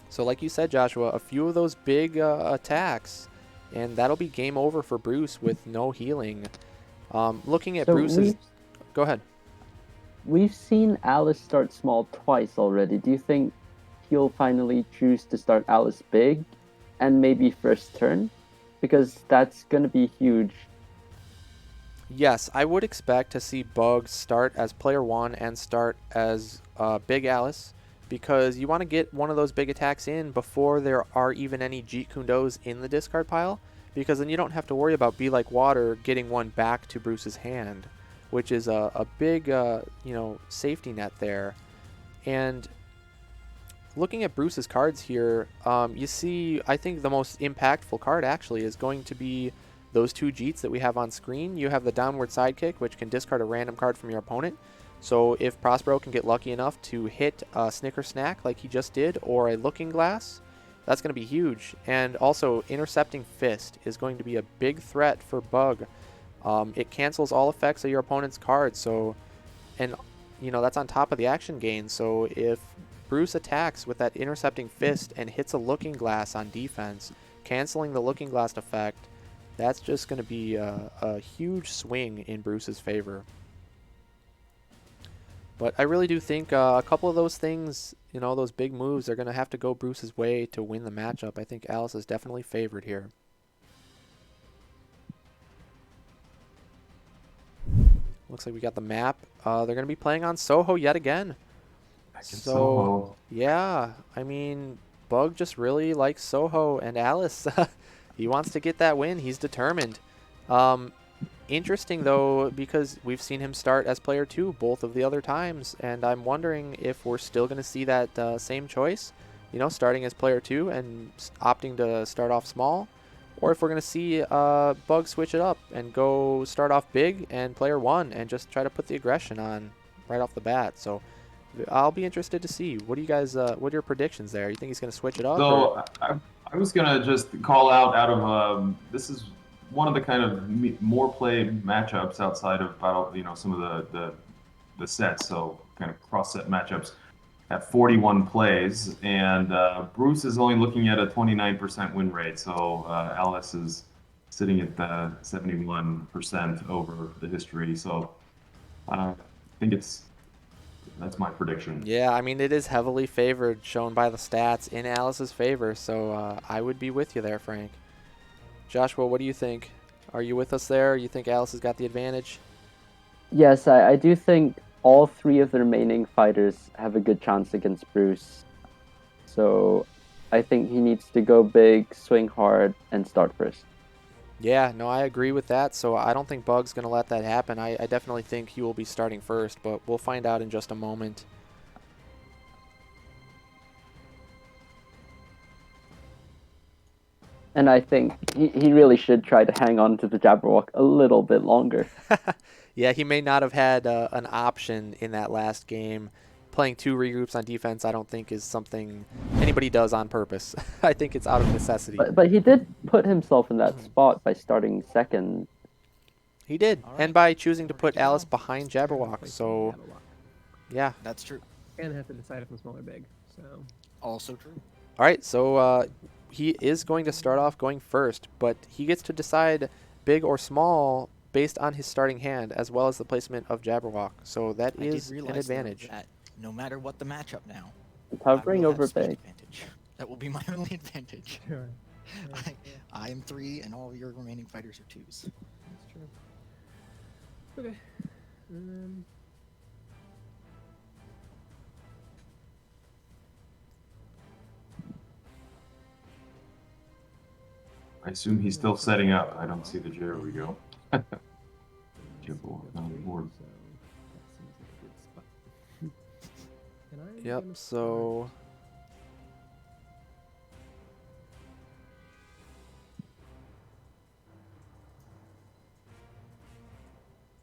So like you said, Joshua, a few of those big attacks, and that'll be game over for Bruce with no healing. Looking at So Bruce's... Go ahead. We've seen Alice start small twice already. Do you think he'll finally choose to start Alice big and maybe first turn? Because that's going to be huge. Yes, I would expect to see Bug start as player 1 and start as Big Alice, because you want to get one of those big attacks in before there are even any Jeet Kune Dos in the discard pile, because then you don't have to worry about Be Like Water getting one back to Bruce's hand, which is a big safety net there. And looking at Bruce's cards here, you see, I think the most impactful card actually is going to be those 2 Jeets that we have on screen. You have the Downward Sidekick, which can discard a random card from your opponent. So if Prospero can get lucky enough to hit a Snicker Snack like he just did, or a Looking Glass, that's going to be huge. And also, Intercepting Fist is going to be a big threat for Bug. It cancels all effects of your opponent's cards, and that's on top of the action gain. So if Bruce attacks with that Intercepting Fist and hits a Looking Glass on defense, canceling the Looking Glass effect, that's just going to be a huge swing in Bruce's favor. But I really do think a couple of those things, those big moves, are going to have to go Bruce's way to win the matchup. I think Alice is definitely favored here. Looks like we got the map. They're going to be playing on Soho yet again. Soho. Yeah, I mean, Bug just really likes Soho, and Alice, he wants to get that win. He's determined. Interesting, though, because we've seen him start as player 2 both of the other times, and I'm wondering if we're still going to see that same choice, starting as player 2 and opting to start off small, or if we're going to see Bug switch it up and go start off big and player 1 and just try to put the aggression on right off the bat. So I'll be interested to see. What do you guys? What are your predictions there? You think he's going to switch it up? So I was gonna just call out of this is one of the kind of more played matchups outside of some of the sets. So kind of cross set matchups at 41 plays, and Bruce is only looking at a 29% win rate. So Alice is sitting at 71% over the history. So I think that's my prediction. Yeah, I mean, it is heavily favored, shown by the stats, in Alice's favor, so I would be with you there, Frank. Joshua, what do you think? Are you with us there? You think Alice has got the advantage? Yes, I do think all 3 of the remaining fighters have a good chance against Bruce. So I think he needs to go big, swing hard, and start first. Yeah, no, I agree with that. So I don't think Bug's going to let that happen. I definitely think he will be starting first, but we'll find out in just a moment. And I think he really should try to hang on to the Jabberwock a little bit longer. Yeah, he may not have had an option in that last game. Playing 2 regroups on defense, I don't think is something anybody does on purpose. I think it's out of necessity. But he did put himself in that spot by starting second. He did, All and right. by choosing to There we put go. Alice behind Fair Jabberwock. place So, to have a walk. yeah. That's true. And have to decide if I'm small or big. So Also true. All right, so he is going to start off going first, but he gets to decide big or small based on his starting hand, as well as the placement of Jabberwock. So that I did is an realize though, advantage. that no matter what the matchup now, It's I hovering will over have speed big. advantage. That will be my only advantage. sure. I am 3, and all your remaining fighters are 2s. That's true. Okay. I assume he's still setting up. I don't see the there we go. Jibble on the board. So that seems like a good spot. And I'm Yep, gonna so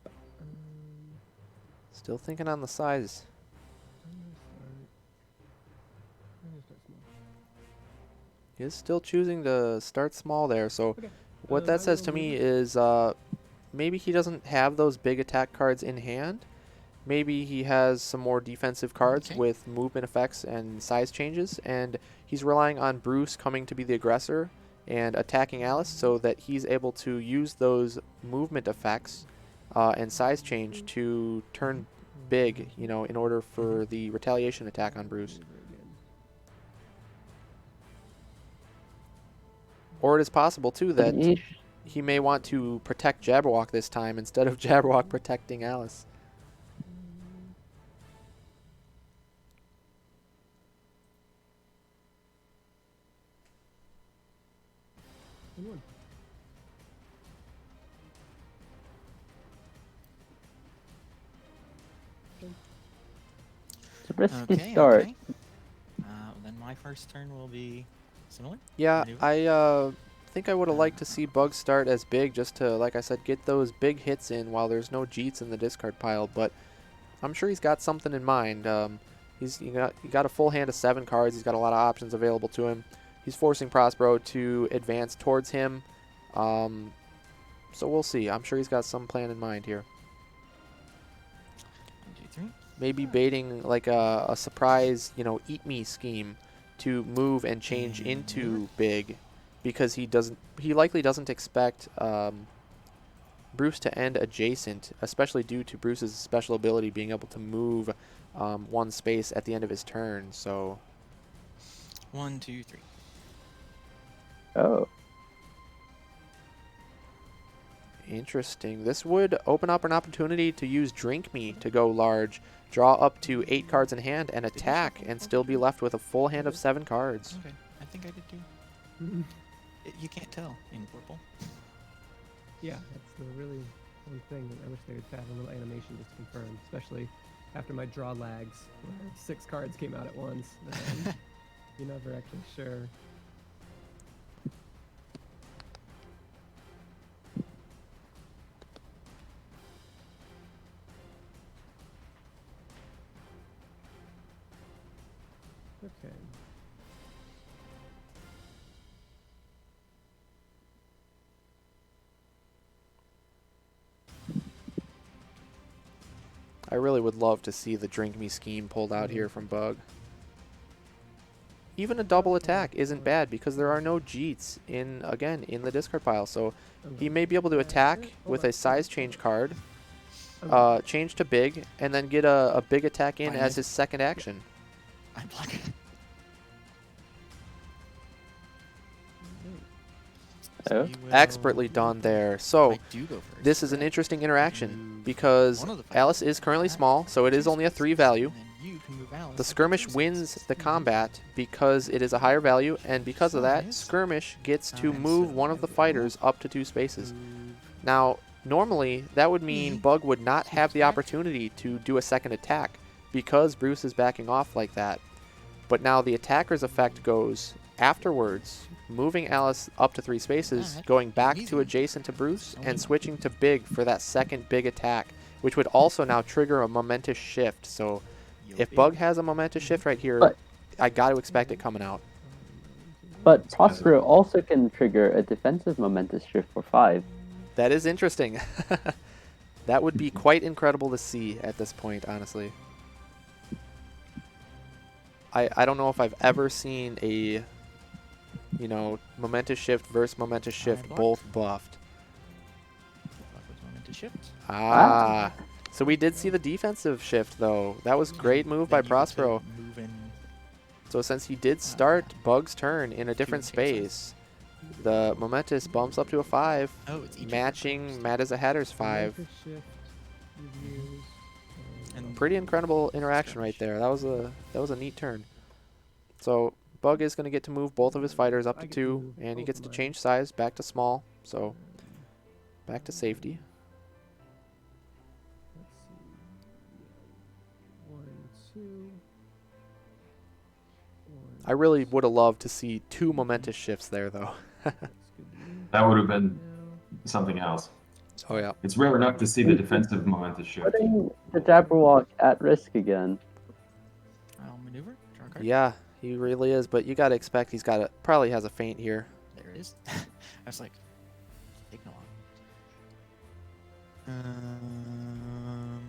start, still thinking on the size. I'm gonna start small. He is still choosing to start small there. So Okay. what that says to me is maybe he doesn't have those big attack cards in hand. Maybe he has some more defensive cards Okay. with movement effects and size changes, and he's relying on Bruce coming to be the aggressor and attacking Alice so that he's able to use those movement effects and size change to turn big, you know, in order for the retaliation attack on Bruce. Or it is possible, too, But that he may want to protect Jabberwock this time instead of Jabberwock protecting Alice. It's a risky Okay, start. okay. Then my first turn will be similar. Yeah, Maneuver. I think I would have liked to see Bug start as big just to, like I said, get those big hits in while there's no Jeets in the discard pile, but I'm sure he's got something in mind. He got a full hand of 7 cards. He's got a lot of options available to him. He's forcing Prospero to advance towards him. So we'll see. I'm sure he's got some plan in mind here. 1, 2, 3. Maybe baiting like a surprise, eat me scheme to move and change into big, because he likely doesn't expect Bruce to end adjacent, especially due to Bruce's special ability being able to move 1 space at the end of his turn. So 1, 2, 3. Oh. interesting. This would open up an opportunity to use Drink Me to go large, draw up to 8 cards in hand, and attack, and still be left with a full hand of 7 cards. Okay, I think I did too. You can't tell in purple. Yeah, that's the really one thing that I wish they would have a little animation just to confirm, especially after my draw lags, where 6 cards came out at once. You're never actually sure. Okay. I really would love to see the Drink Me scheme pulled out here from Bug. Even a double attack isn't bad because there are no Jeets in the discard pile. So he may be able to attack with a size change card, change to big, and then get a big attack in as his second action. I block it. Oh. Expertly done there. So I do go first. this is an interesting interaction because One of the Alice fighters is currently attack, small, so it is choose only a spaces, 3 value. and then you can move Alice, The I got skirmish 3 wins spaces. the combat because it is a higher value, and because of that, Size. skirmish gets to And move so one I of the will fighters up to 2 spaces. move Now, normally, that would mean Me. Bug would not Switch have the back. opportunity to do a second attack because Bruce is backing off like that. But now the attacker's effect goes afterwards, moving Alice up to 3 spaces, that going is back easy. to adjacent to Bruce, Only and one. switching to Big for that second big attack, which would also now trigger a momentous shift. So if Yuppie. Bug has a momentous shift right here, But- I got to expect it coming out. But Prospero also can trigger a defensive momentous shift for 5. That is interesting. That would be quite incredible to see at this point, honestly. I don't know if I've ever seen a, momentous shift versus momentous shift block. both buffed. Block with momentous shift. Ah. So we did see the defensive shift, though. That was great move by Then you get to Prospero. move in. So since he did start Bug's turn in a 2 different and take a space, the momentous bumps up to a 5, Oh, it's each of your matching colors. Matt as a Hatter's 5. Momentous shift, reviews, And Pretty incredible interaction right there. That was a neat turn. So Bug is going to get to move both of his fighters up I to get to 2, move and he both gets of to mine. change size back to small. So back to safety. Let's see. 1, 2. I really would have loved to see 2 momentous shifts there, though. That would have been something else. Oh yeah. It's rare enough to see the defensive momentous shift. Putting the Jabberwock at risk again. I'll maneuver. Draw a card. Yeah, he really is. But you got to expect he's got probably has a feint here. There it is. I was like, ignore. Um.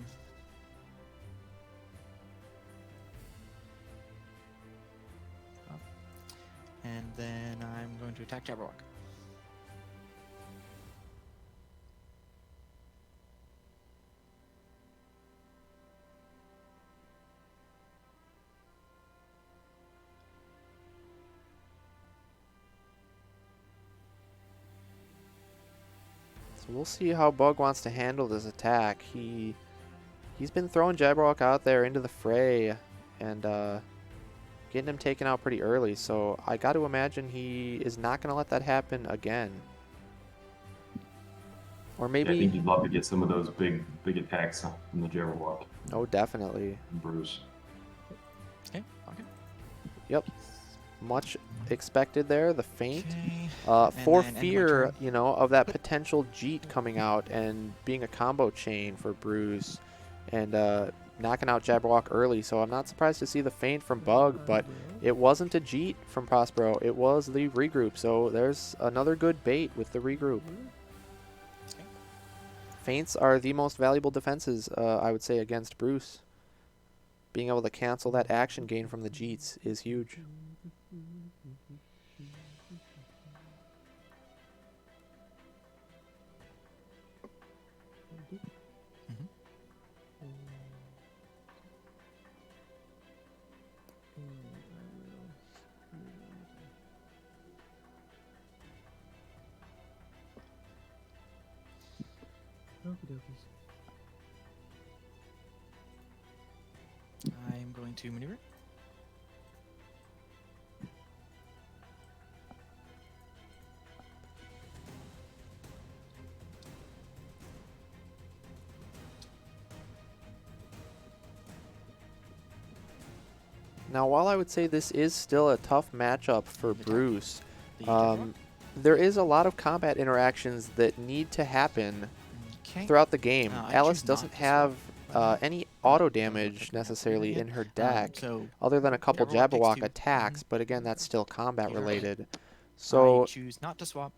Up. And then I'm going to attack Jabberwock. So we'll see how Bug wants to handle this attack. He's been throwing Jabberwock out there into the fray and getting him taken out pretty early. So I got to imagine he is not going to let that happen again. Or Yeah, I maybe. think you'd love to get some of those big attacks from the Jabberwock Oh, definitely. and Bruce. Okay. Okay. Yep. Much expected there. The feint. Okay. For then end my fear, turn. of that potential Jeet coming out and being a combo chain for Bruce and knocking out Jabberwock early. So I'm not surprised to see the feint from Bug, but it wasn't a Jeet from Prospero. It was the regroup. So there's another good bait with the regroup. Feints are the most valuable defenses, I would say, against Bruce. Being able to cancel that action gain from the Jeets is huge. I am going to maneuver. Now, while I would say this is still a tough matchup for Attack. Bruce, The Jabberwock. there is a lot of combat interactions that need to happen Okay. throughout the game. I Alice choose not doesn't to have swap. any But auto doesn't look like damage we have necessarily to in her do deck, so other than a couple Jabberwock takes Jabberwock 2. attacks, but again, that's still combat You're right. related. I So, choose not to swap.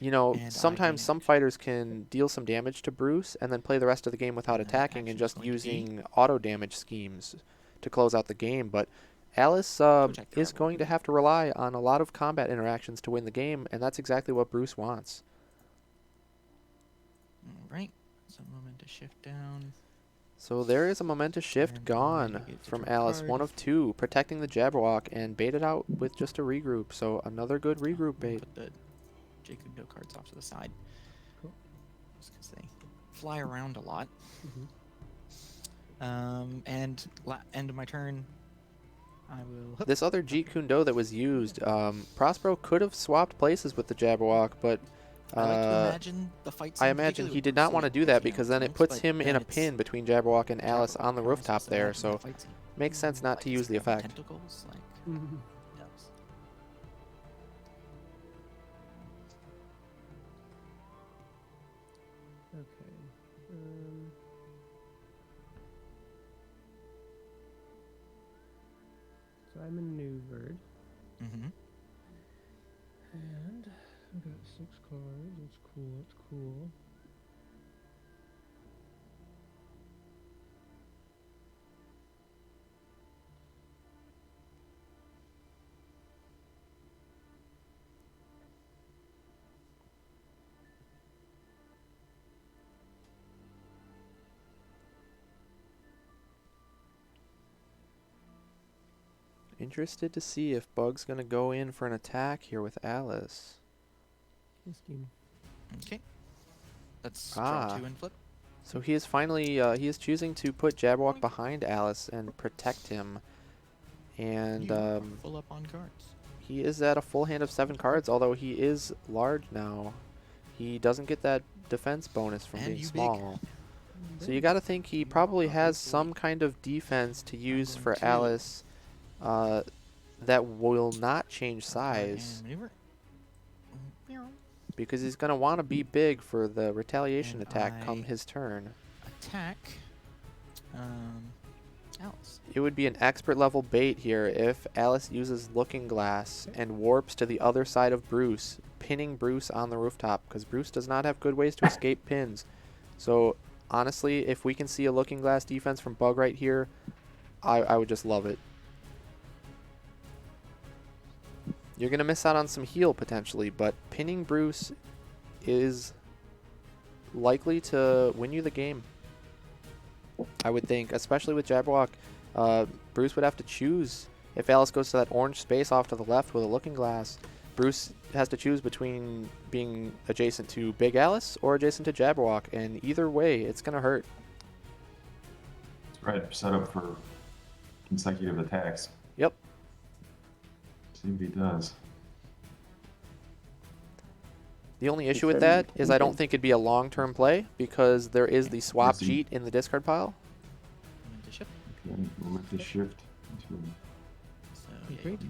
And I sometimes gain some action. fighters can deal some damage to Bruce and then play the rest of the game without And attacking and action is just going to be- using auto damage schemes to close out the game. But Alice attack the is Jabberwock. going to have to rely on a lot of combat interactions to win the game, and that's exactly what Bruce wants. Alright. So momentous shift down. So there is a momentous shift And gone I get to from draw a Alice, card. 1 of 2, protecting the Jabberwock and baited out with just a regroup. So another good regroup We'll bait. Put the Jacob No cards off to the side. Cool. Just because they fly around a lot. Mhm. And end of my turn, I will. Hook. This other Jeet Kune Do that was used, Prospero could have swapped places with the Jabberwock, but I like to imagine the fight I scene, imagine particularly he with did Bruce not want Lee to do that picking because out then it teammates, puts but him in then a it's pin between Jabberwock and Alice on the Jabberwock. rooftop Just there, imagine so that fight scene. makes sense not Like, to does use he the grab effect. Tentacles? Like, Mhm. yes. Okay. So I maneuvered, Mm-hmm. and I got 6 cards. That's cool. That's cool. Interested to see if Bug's going to go in for an attack here with Alice. This game. Okay. Let's draw Ah. 2 and flip. So he is finally, he is choosing to put Jabberwock behind Alice and protect him. And You are full up on cards. he is at a full hand of 7 cards, although he is large now. He doesn't get that defense bonus from And being you big. small. So you got to think he probably has Obviously. some kind of defense to use going for to Alice that will not change Card and size maneuver. Meow. because he's going to want to be big for the retaliation And attack come I- his turn. Attack. Alice. It would be an expert level bait here if Alice uses Looking Glass and warps to the other side of Bruce, pinning Bruce on the rooftop because Bruce does not have good ways to escape pins. So honestly, if we can see a Looking Glass defense from Bug right here, I would just love it. You're going to miss out on some heal potentially, but pinning Bruce is likely to win you the game. I would think, especially with Jabberwock. Bruce would have to choose. If Alice goes to that orange space off to the left with a Looking Glass, Bruce has to choose between being adjacent to Big Alice or adjacent to Jabberwock, and either way, it's going to hurt. That's right. Set up for consecutive attacks. Yep. See what he does. The only issue with that is I don't think it'd be a long-term play because there is the swap Where's he? Jeet in the discard pile. Moment to shift. Okay, momentous shift. So, yeah, Great. you do.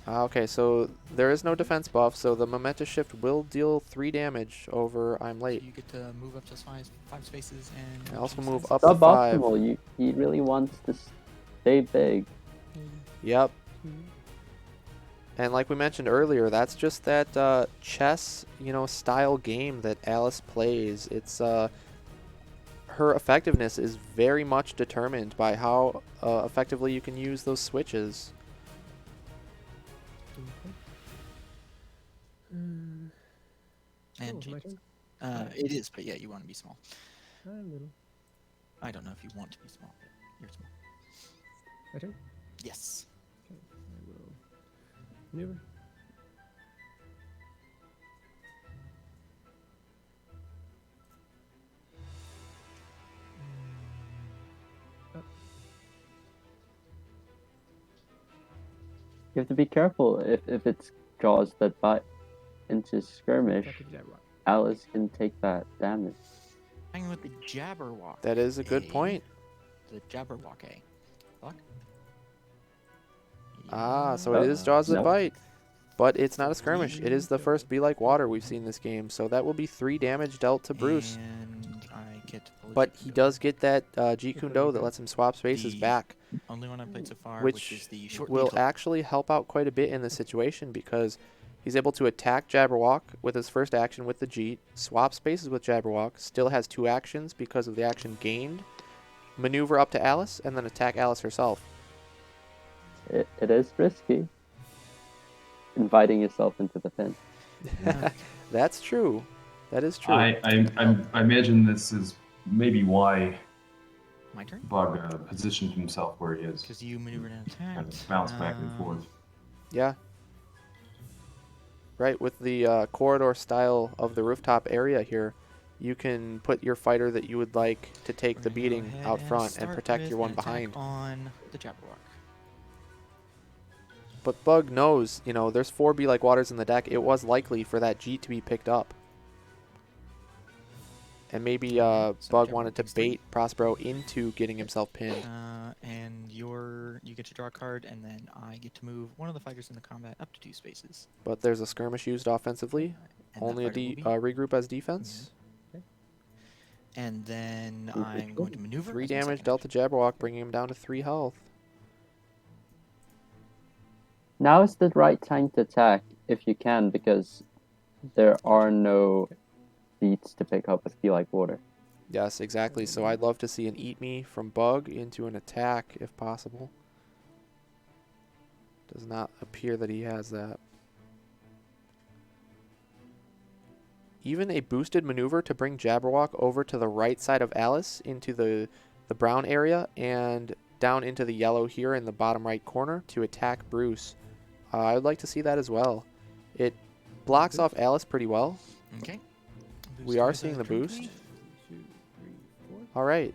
Okay, so there is no defense buff, so the Momentous Shift will deal 3 damage over I'm late. You get to move up just 5 spaces and I also change move sizes. up to 5. Suboptimal. He really wants to stay big. Yep. And like we mentioned earlier, that's just that chess, style game that Alice plays. It's her effectiveness is very much determined by how effectively you can use those switches. And my change. turn. It is, but yeah, you want to be small. A little. I don't know if you want to be small, but you're small. My turn. Yes. Okay, I will maneuver. Up. You have to be careful if it's jaws that butt into skirmish. Attack with Jabberwock. Alice can take that damage. Hanging with the Jabberwock. That is a good point. The Jabberwock A. Block. Ah, so it is Jaws that No. bite. But it's not a skirmish. It is the first Be Like Water we've seen this game. So that will be 3 damage dealt to Bruce. And I get. But he does get that Jeet Kune Do that lets him swap spaces The back, only one I've played so far, which is the short will needle. actually help out quite a bit in this situation because he's able to attack Jabberwock with his first action with the Jeet, swap spaces with Jabberwock, still has 2 actions because of the action gained, maneuver up to Alice, and then attack Alice herself. It is risky. Inviting yourself into the pin. That's true. That is true. I imagine this is maybe why My turn? Bug positioned himself where he is. Because you maneuvered and Kind attacked. of bounce back and forth. Yeah. Right, with the corridor style of the rooftop area here, you can put your fighter that you would like to take We're the gonna go beating ahead out front and start protect with your one an attack behind. on the Jabberwock. But Bug knows, you know, there's 4 Be Like Waters in the deck. It was likely for that Jeet to be picked up. And maybe So Bug Jabberwock wanted to takes 3. bait Prospero into getting himself pinned. And you get to draw a card, and then I get to move one of the fighters in the combat up to 2 spaces. But there's a skirmish used offensively. And that Only a fighter will be- regroup as defense. And then I'm going to maneuver. 3 as my damage, second Delta Jabberwock, bringing him down to 3 health. Now is the right time to attack if you can, because there are no beats to pick up with Be Like Water. Yes, exactly. So I'd love to see an Eat Me from Bug into an attack if possible. Does not appear that he has that. Even a boosted maneuver to bring Jabberwock over to the right side of Alice into the brown area and down into the yellow here in the bottom right corner to attack Bruce. I would like to see that as well. It blocks off Alice pretty well. Okay. We are seeing the boost. 2, 3, 4. All right.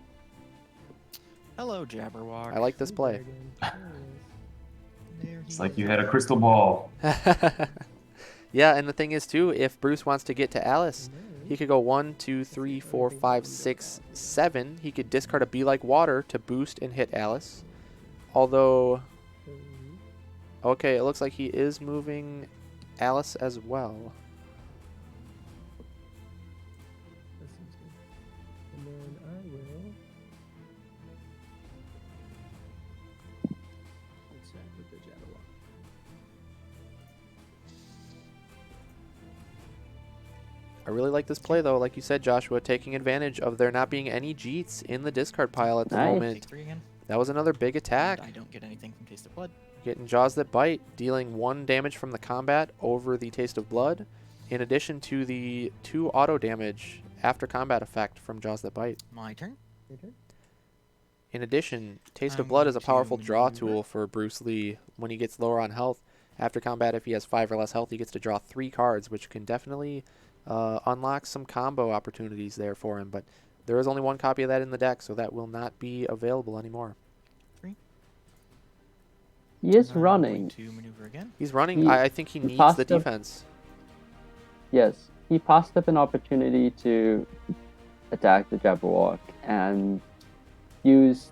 Hello, Jabberwock. I like this play. Dragon. There it is. There It's he like you is. had a crystal ball. Yeah, and the thing is too, if Bruce wants to get to Alice, Nice. he could go 1, 2, 3, 4, 5, 6, 7. He could discard a Be Like Water to boost and hit Alice. Although, okay, it looks like he is moving Alice as well. That seems good. And then I will. Attack with the Jabberwock. I really like this play though, like you said, Joshua, taking advantage of there not being any Jeets in the discard pile at the Nice. moment. Take 3 again. That was another big attack. And I don't get anything from Taste of Blood. Getting Jaws That Bite, dealing 1 damage from the combat over the Taste of Blood, in addition to the 2 auto damage after combat effect from Jaws That Bite. My turn. Your turn. In addition, Taste of I'm Blood is a going to powerful draw maneuver. tool for Bruce Lee. When he gets lower on health, after combat, if he has 5 or less health, he gets to draw 3 cards, which can definitely unlock some combo opportunities there for him. But there is only 1 copy of that in the deck, so that will not be available anymore. He is I'm running. going to maneuver again. He's running. He- I think he needs passed the up- defense. Yes, he passed up an opportunity to attack the Jabberwock and used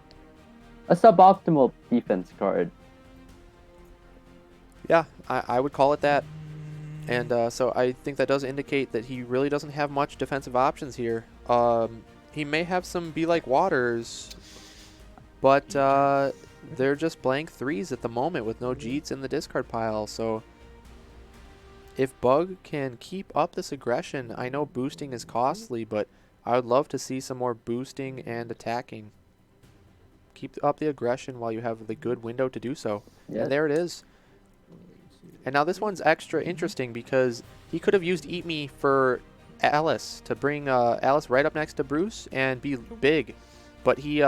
a suboptimal defense card. Yeah, I would call it that. And so I think that does indicate that he really doesn't have much defensive options here. He may have some Be Like Waters, but they're just blank 3s at the moment with no Jeets in the discard pile. So if Bug can keep up this aggression, I know boosting is costly, but I would love to see some more boosting and attacking. Keep up the aggression while you have the good window to do so. Yes. And there it is. And now this one's extra interesting because he could have used Eat Me for Alice to bring Alice right up next to Bruce and be big. But he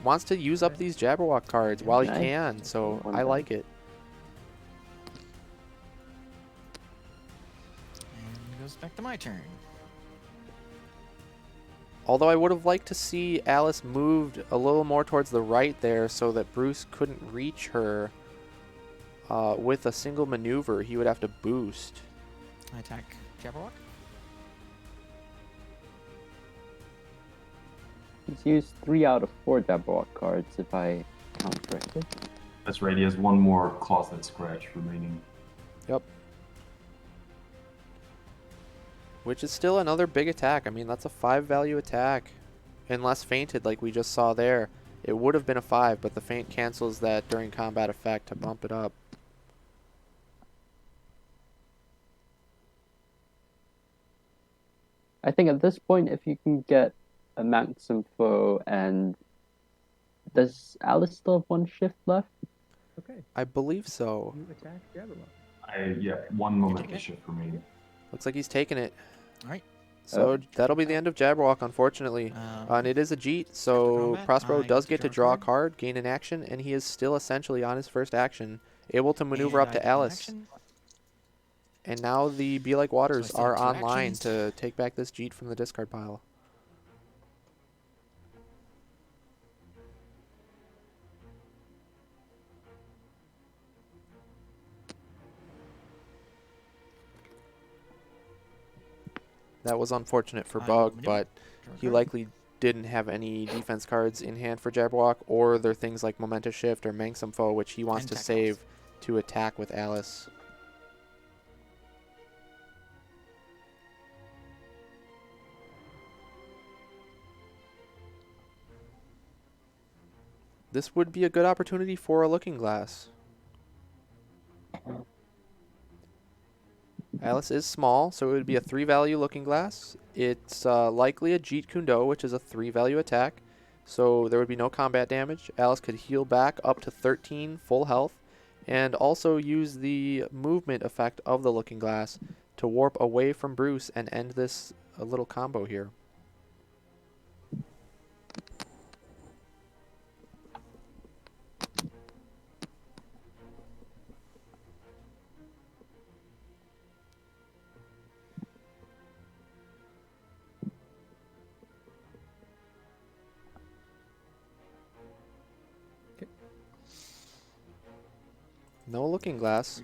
wants to use up these Jabberwock cards while he Nice. can, so I like it. And it goes back to my turn. Although I would have liked to see Alice moved a little more towards the right there so that Bruce couldn't reach her with a single maneuver. He would have to boost. I attack Jabberwock. He's used 3 out of 4 Jabberwock cards, if I count correctly. That's right. He has 1 more Closet Scratch remaining. Yep. Which is still another big attack. I mean, that's a 5 value attack. Unless fainted like we just saw there. It would have been a 5, but the feint cancels that during combat effect to bump it up. I think at this point, if you can get a Maxim foe and... Does Alice still have 1 shift left? Okay. I believe so. You attack Jabberwock. Yeah, 1 moment take to it? shift remaining. Looks like he's taking it. Alright. So that'll be the end of Jabberwock, unfortunately. And it is a Jeet, so combat, Prospero I does get get to to draw a draw a card, gain an action, and he is still essentially on his first action, able to maneuver And up I to get an Alice. action. And now the Be Like Waters still are have 2 online actions. to take back this Jeet from the discard pile. That was unfortunate for I will Bug, maneuver. but Draw a he card. likely didn't have any defense cards in hand for Jabberwock, or there are things like Momentous Shift or Mangsome Foe, which he wants And to attack save Alice. to attack with Alice. This would be a good opportunity for a Looking Glass. Alice is small, so it would be a 3-value Looking Glass. It's likely a Jeet Kundo, which is a 3-value attack, so there would be no combat damage. Alice could heal back up to 13 full health, and also use the movement effect of the Looking Glass to warp away from Bruce and end this little combo here. No Looking Glass.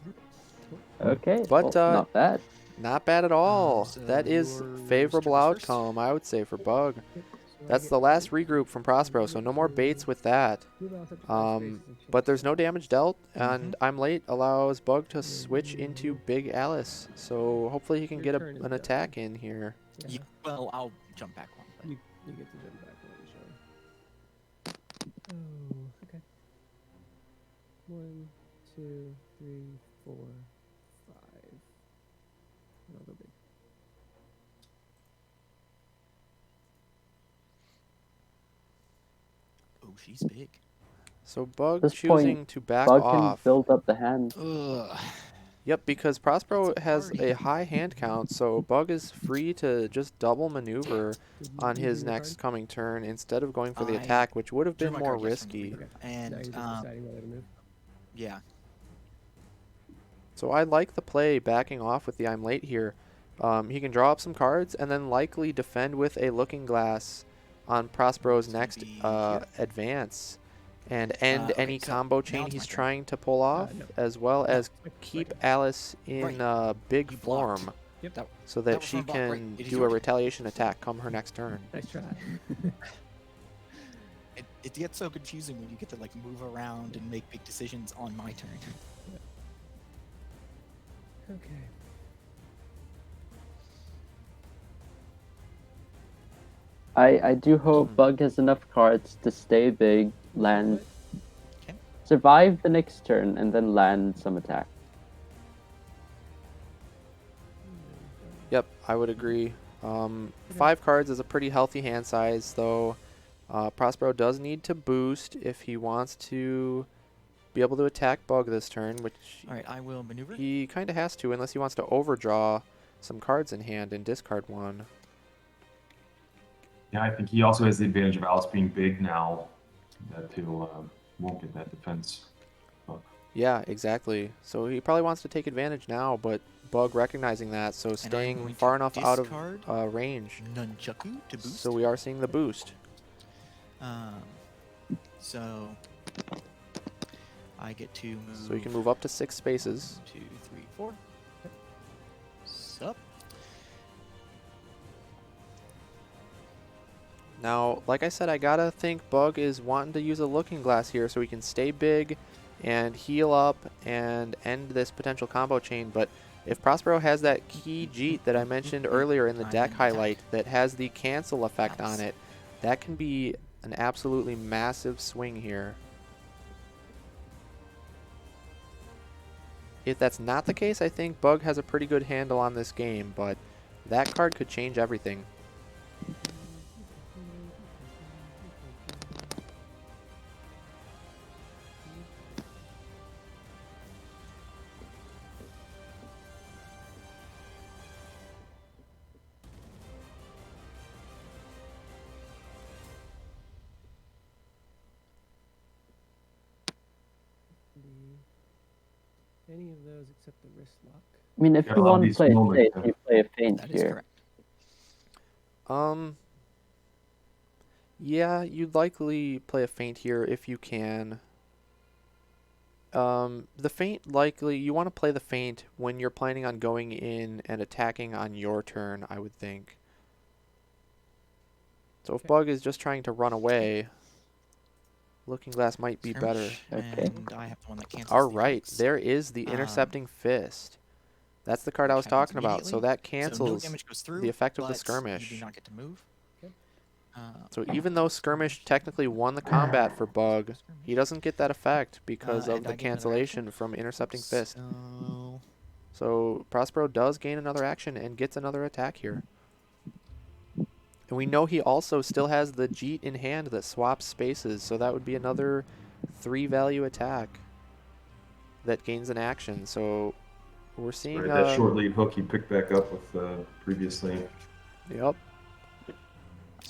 Okay, But, well, not bad. Not bad at all. So That is yours favorable turns first. outcome, I would say, for Bug. Yep, so I That's get the last one. regroup from Prospero, so no more baits with that. Move Alice up to 5 spaces and change But there's no side. damage dealt, and I'm late allows Bug to Yeah, switch yeah, into yeah. Big Alice. So hopefully he can Your get turn is an done. attack in here. Yeah, Well, I'll jump back one. But you get to jump back one, sure. Oh, okay. 1, 2, 3, 4, 5. And I'll go big. oh, she's big. So Bug This choosing point, to back Bug can off. build up the hand. Ugh. Yep, because Prospero That's a has party. a high hand count, so Bug is free to just double maneuver Did on you his drew your next card? coming turn instead of going for the I attack, which would have drew been my more card, yes, from the risky. regroup. Now And you're just deciding whether to move. yeah, So I like the play backing off with the I'm late here. He can draw up some cards and then likely defend with a Looking Glass on Prospero's It's gonna next be here. advance and end Okay, any so combo now chain it's my he's turn. trying to pull off, No. as well No. as Like, keep second. Alice in Right. big You blocked. form Yep. That, so that that was she from block. Right, can it is do your a turn. retaliation attack come her next turn. Nice try. It gets so confusing when you get to like move around and make big decisions on my turn. Okay. I do hope Bug has enough cards to stay big, land, Okay. survive the next turn, and then land some attack. Yep, I would agree. 5 cards is a pretty healthy hand size, though. Prospero does need to boost if he wants to be able to attack Bug this turn, which All right, I will maneuver. he kind of has to, unless he wants to overdraw some cards in hand and discard one. Yeah, I think he also has the advantage of Alice being big now, that he'll won't get that defense. Yeah, exactly. So he probably wants to take advantage now, but Bug recognizing that, so I'm staying going far to enough out discard of range. Nunchaku to boost. So we are seeing the boost. So I get to move. So he can move up to 6 spaces. 1, 2, 3, 4. Sup? Now, like I said, I gotta think Bug is wanting to use a Looking Glass here so he can stay big and heal up and end this potential combo chain. But if Prospero has that key Jeet that I mentioned earlier in the I'm deck in attack. highlight that has the cancel effect Nice. on it, that can be an absolutely massive swing here. If that's not the case, I think Bug has a pretty good handle on this game, but that card could change everything. Any of those except the wrist lock. I mean, if Yeah, you I'll want be to play small, it safe, but, you play a feint That is here. correct. Yeah, you'd likely play a feint here if you can. The feint, likely, you want to play the feint when you're planning on going in and attacking on your turn, I would think. So if Okay. Bug is just trying to run away, Looking Glass might be better. Skirmish, Okay. And I have the one that cancels All the right, attacks. there is the Intercepting Fist. That's the card I Which was happens talking about. So immediately. that So no cancels damage goes through, the effect of the but skirmish. You do not get to move. Okay. So even though Skirmish technically won the combat for Bug, he doesn't get that effect because of And the I gain another cancellation action. from Intercepting Fist. So So Prospero does gain another action and gets another attack here. And we know he also still has the Jeet in hand that swaps spaces, so that would be another 3-value attack that gains an action. So we're seeing... Right, that short lead hook he picked back up with previously. Yep.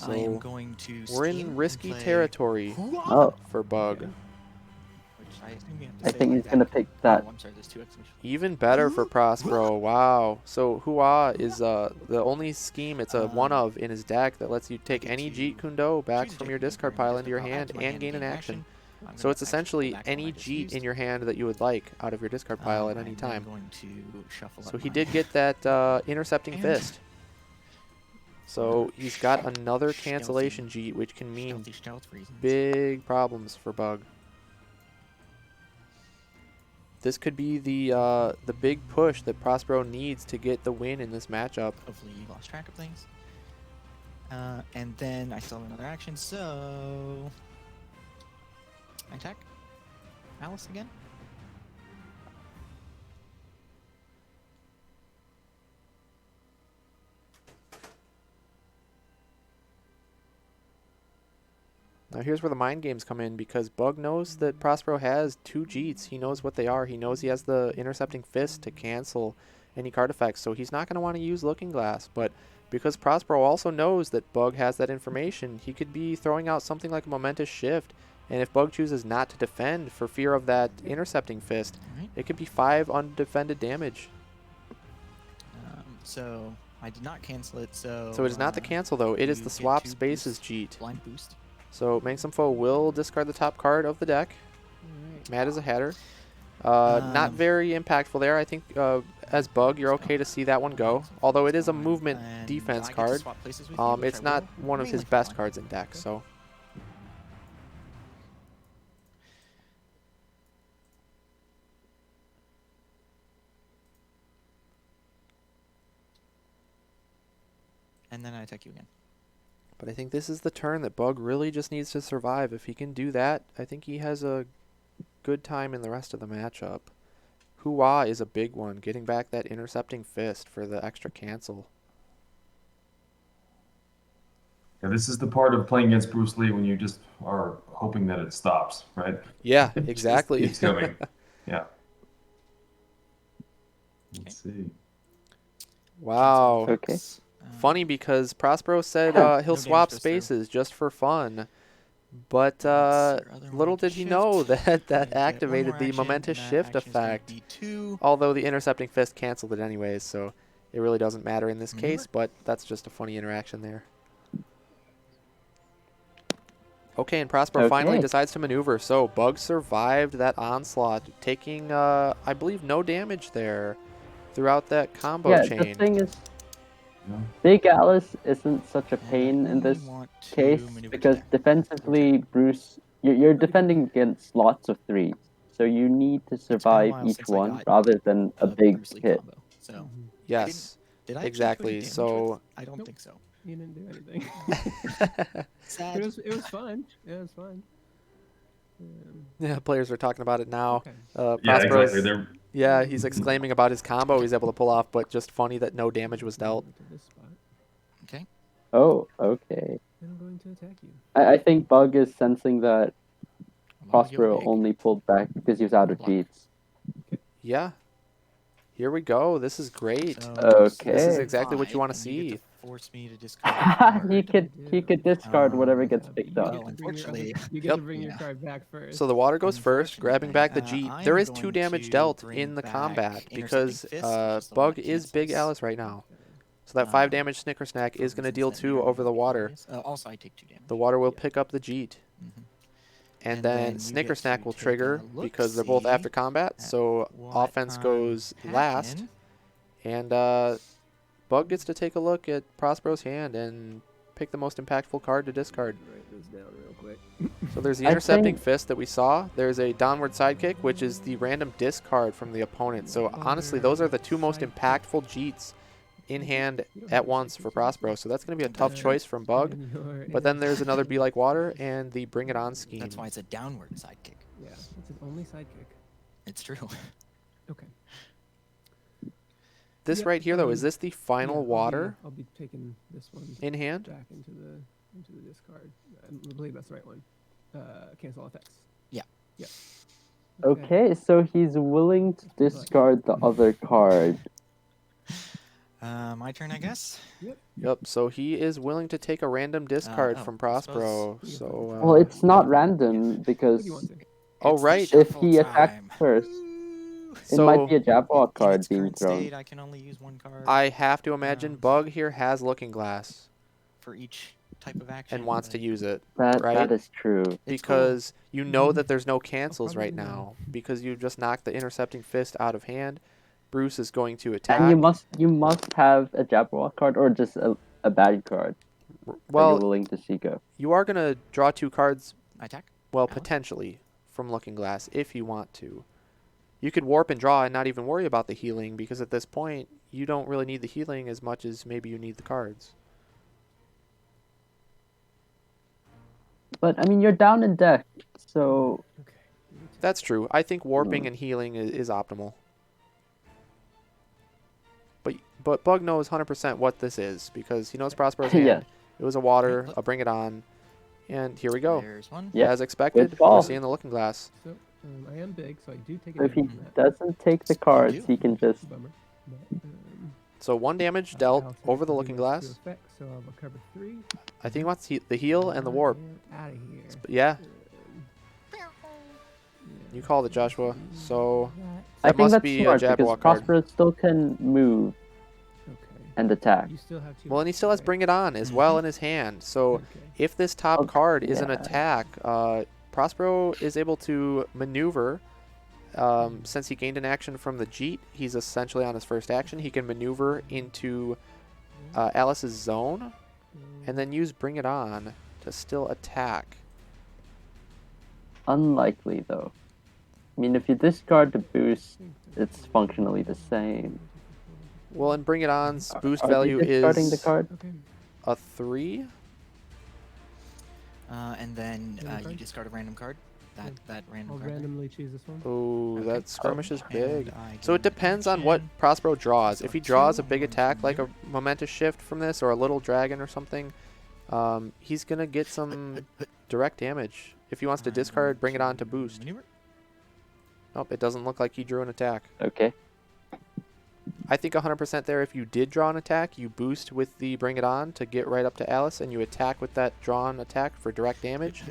I am So going to we're in scheme risky and play territory Oh, for Bug. Okay. Which I assume you have to I say think like he's that. gonna pick that. Oh, I'm sorry, there's 2 exclamation points. Even better for Prospero. Wow. So Hua is the only scheme it's a one of in his deck that lets you take get any to Jeet Kundo back choose a from Jeet your Kundo discard from your pile into your discard pile, add hand to my and hand, gain an action. I'm So gonna it's actually essentially pull back one any I just Jeet used. in your hand that you would like out of your discard pile at any I'm time. going to shuffle So up he my did get that Intercepting And- Fist. So he's got another Stealthy- cancellation Jeet, which can mean stealth reasons. big problems for Bug. This could be the big push that Prospero needs to get the win in this matchup. Hopefully you lost track of things. And then I still have another action, so I attack Alice again. Now here's where the mind games come in, because Bug knows that Prospero has 2 Jeets. He knows what they are. He knows he has the Intercepting Fist to cancel any card effects, so he's not going to want to use Looking Glass. But because Prospero also knows that Bug has that information, he could be throwing out something like a Momentous Shift. And if Bug chooses not to defend for fear of that Intercepting Fist, Alright. it could be 5 undefended damage. So I did not cancel it, so So it is not the cancel, though. It is you the get Swap 2 Spaces boost, Jeet. blind boost. So Mangsum Foe will discard the top card of the deck. Alright. Matt is a hatter. Not very impactful there. I think as Bug, you're okay to see that one go. Although it is a movement And defense I get to card, swap places with you, which it's I not will, one of his mainly for best fun. cards in deck. So And then I attack you again. but I think this is the turn that Bug really just needs to survive. If he can do that, I think he has a good time in the rest of the matchup. Hua is a big one, getting back that Intercepting Fist for the extra cancel. Yeah, this is the part of playing against Bruce Lee when you just are hoping that it stops, right? Yeah, It just exactly. keeps coming. Yeah. Let's see. Wow. Okay. Funny because Prospero said No he'll damage swap goes through. spaces just for fun. But That's your other little momentous did he know shift. that I get one activated more the action, Momentous and that Shift action is gonna effect. be 2. Although the Intercepting Fist canceled it anyways, so it really doesn't matter in this Maneuver. case, but that's just a funny interaction there. Okay, and Prospero finally Okay. decides to maneuver, so Bug survived that onslaught, taking, I believe, no damage there throughout that combo Yeah, chain. the thing is, Yeah. Big Alice isn't such a And I pain in only this want to case maneuver to because deck. defensively, Bruce, you're defending against lots of 3s, so you need to It's been a survive while each since I one got rather than a big Bruce Lee hit. combo. So Yes, did I actually do any exactly. damage So with? I don't Nope. think so. You didn't do anything. Sad. It was fun. It was fun. yeah, players are talking about it now. Okay. Yeah, Prospero's, exactly. They're yeah, he's exclaiming about his combo he's able to pull off, but just funny that no damage was dealt. Over to this spot, Okay. Oh, okay. and I'm going to attack you. I think Bug is sensing that I'm gonna go Prospero big. only pulled back because he was out of Block. Jeets. Yeah. Here we go. This is great. So Okay. This is exactly what you 5, want to and you get see. to force me to discard a card. he could discard whatever Um, gets But picked you up. get Well, to bring your other- unfortunately- you get Yep. to bring your Yeah. card back first. So the water goes first, grabbing back the Unfortunately, Jeet. I There am is 2 going damage to dealt bring in the back combat Intercepting because Fist, which is the one Bug that is Big cancels. Alice right now. So that 5 damage Snicker Snack for is going to reasons deal that 2 may or may over not the be water. obvious. Also, I take 2 damage. The water will Yeah. pick up the Jeet. Mhm. And And then then you Snicker get to Snack will take a trigger because they're both look-see after combat. at So what offense I'm goes last. packing. And Bug gets to take a look at Prospero's hand and pick the most impactful card to discard. Write this down real quick. So there's the I intercepting think- fist that we saw. There's a downward sidekick, which is the random discard from the opponent. So honestly, those are the two most impactful Jeets in hand at once for Prospero. So that's going to be a tough choice from Bug. But then there's another Be Like Water and the Bring It On scheme. That's why it's a downward sidekick. Yeah, it's his only sidekick. It's true. Okay. This Yep, right here, though, is this the final water I'll be taking this one in hand? back into the discard. I believe that's the right one. Cancel all effects. Yeah. Yep. Okay, so he's willing to discard the other card. My turn, I guess. Yep, so he is willing to take a random discard oh, from I Prospero. suppose- So, Well, it's not random because What do you want to? oh, It's the right. if shuffle he attacks time. first, Woo! it So- might be a Jabberwock In card its being current thrown. state, I can only use one card I have to imagine Bug here has Looking Glass for each type of action. and wants to but use it. That Right? is true. it's cool. Because you know that there's no cancels probably right do that. now because you just knocked the intercepting fist out of hand. Bruce is going to attack. And you must have a Jabberwock card or just a bad card that you're Well, willing to seek out. you are going to draw two cards, I attack. well, Alice? potentially, from Looking Glass if you want to. You could warp and draw and not even worry about the healing because at this point, you don't really need the healing as much as maybe you need the cards. But I mean, you're down in deck, so Okay. That's true. I think warping and healing is optimal. But Bug knows 100% what this is because he knows Prospero's hand. Yeah. It was a water, a Bring It On, and here we go. There's one. Yeah, As expected, good call. we're seeing the Looking Glass. So I am big, so I do take if he advantage of that. doesn't take the cards, do. he can just. Bummer. But, So 1 damage dealt over the Looking Glass. Effect, so I'll recover 3. I think he wants the heal and the warp. Out of here. Yeah, Um, you called it, Joshua. So I that think must that's be a smart because Jabberwock card. Prospero still can move Okay. and attack. You still have 2. Well, and he still has right? Bring It On as well in his hand. So Okay. if this top Oh, card is an yeah. attack, Prospero is able to maneuver. Since he gained an action from the Jeet, he's essentially on his first action. He can maneuver into Alice's zone and then use Bring It On to still attack. Unlikely though. I mean, if you discard the boost, it's functionally the same. Well, and Bring It On's boost Are value you discarding is the card? Okay. a 3. And then Random you card? discard a random card. That random I'll card. there. randomly choose this one. Oh, Okay. that skirmish is And big. I So it gain depends on what action. Prospero draws. So If he two, draws a big one attack from like a here. momentous shift from this or a little dragon or something, he's going to get some direct damage. If he wants to I'm discard, going Bring It On to boost. maneuver. Nope, it doesn't look like he drew an attack. Okay. I think 100% there, if you did draw an attack, you boost with the Bring It On to get right up to Alice, and you attack with that drawn attack for direct damage.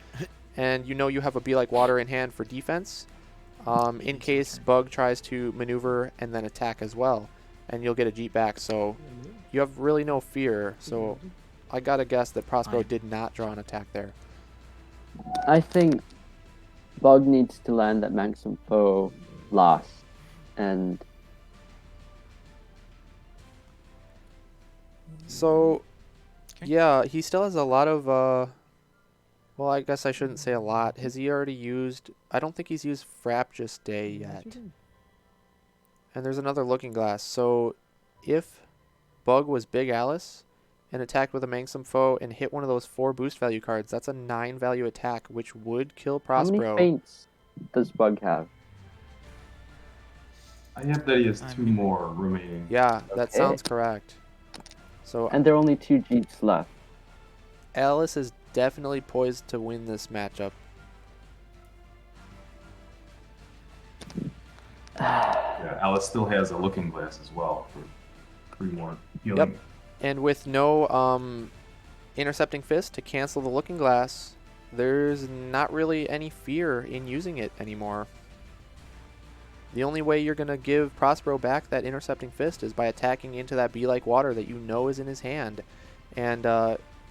And you know you have a Be Like Water in hand for defense, in case Bug tries to maneuver and then attack as well. And you'll get a Jeet back, so you have really no fear. So I gotta guess that Prospero Fine. did not draw an attack there. I think Bug needs to land at Maximum Foe last, and So, Okay. yeah, he still has a lot of, well, I guess I shouldn't say a lot. Has he already used, I don't think he's used Fraptious Day yet. And there's another Looking Glass. So, if Bug was Big Alice and attacked with a Mangsome Foe and hit one of those 4 boost value cards, that's a 9 value attack, which would kill how many Prospero. feints does Bug have? I have that he has 2 more remaining. Yeah, that Okay. sounds correct. So, And there are only 2 Jeeps left. Alice is definitely poised to win this matchup. Yeah, Alice still has a Looking Glass as well for 3 more healing. Yep. And with no intercepting fist to cancel the Looking Glass, there's not really any fear in using it anymore. The only way you're going to give Prospero back that intercepting fist is by attacking into that Be Like Water that you know is in his hand. And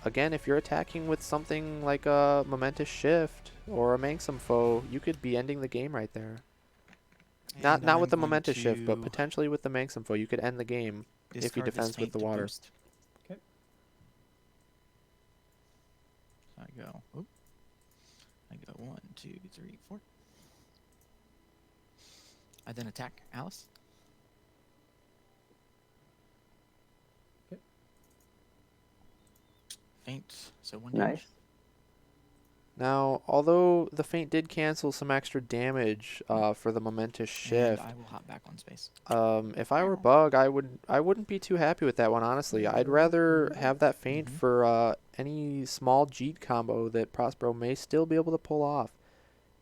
again, if you're attacking with something like a Momentous Shift or a Manxum Foe, you could be ending the game right there. Not And with the I'm going Momentous Shift, but to potentially with the Manxum Foe, you could end the game if he discard this defends with feint the to water. boost. Okay. So I go. Oop. I go 1, 2, 3, 4. I then attack Alice. Okay. Feint. So 1 Nice. damage. Now, although the feint did cancel some extra damage for the Momentous Shift, And I will hop back on space. if I were Bug, I wouldn't be too happy with that one, honestly. I'd rather have that feint for any small Jeet combo that Prospero may still be able to pull off.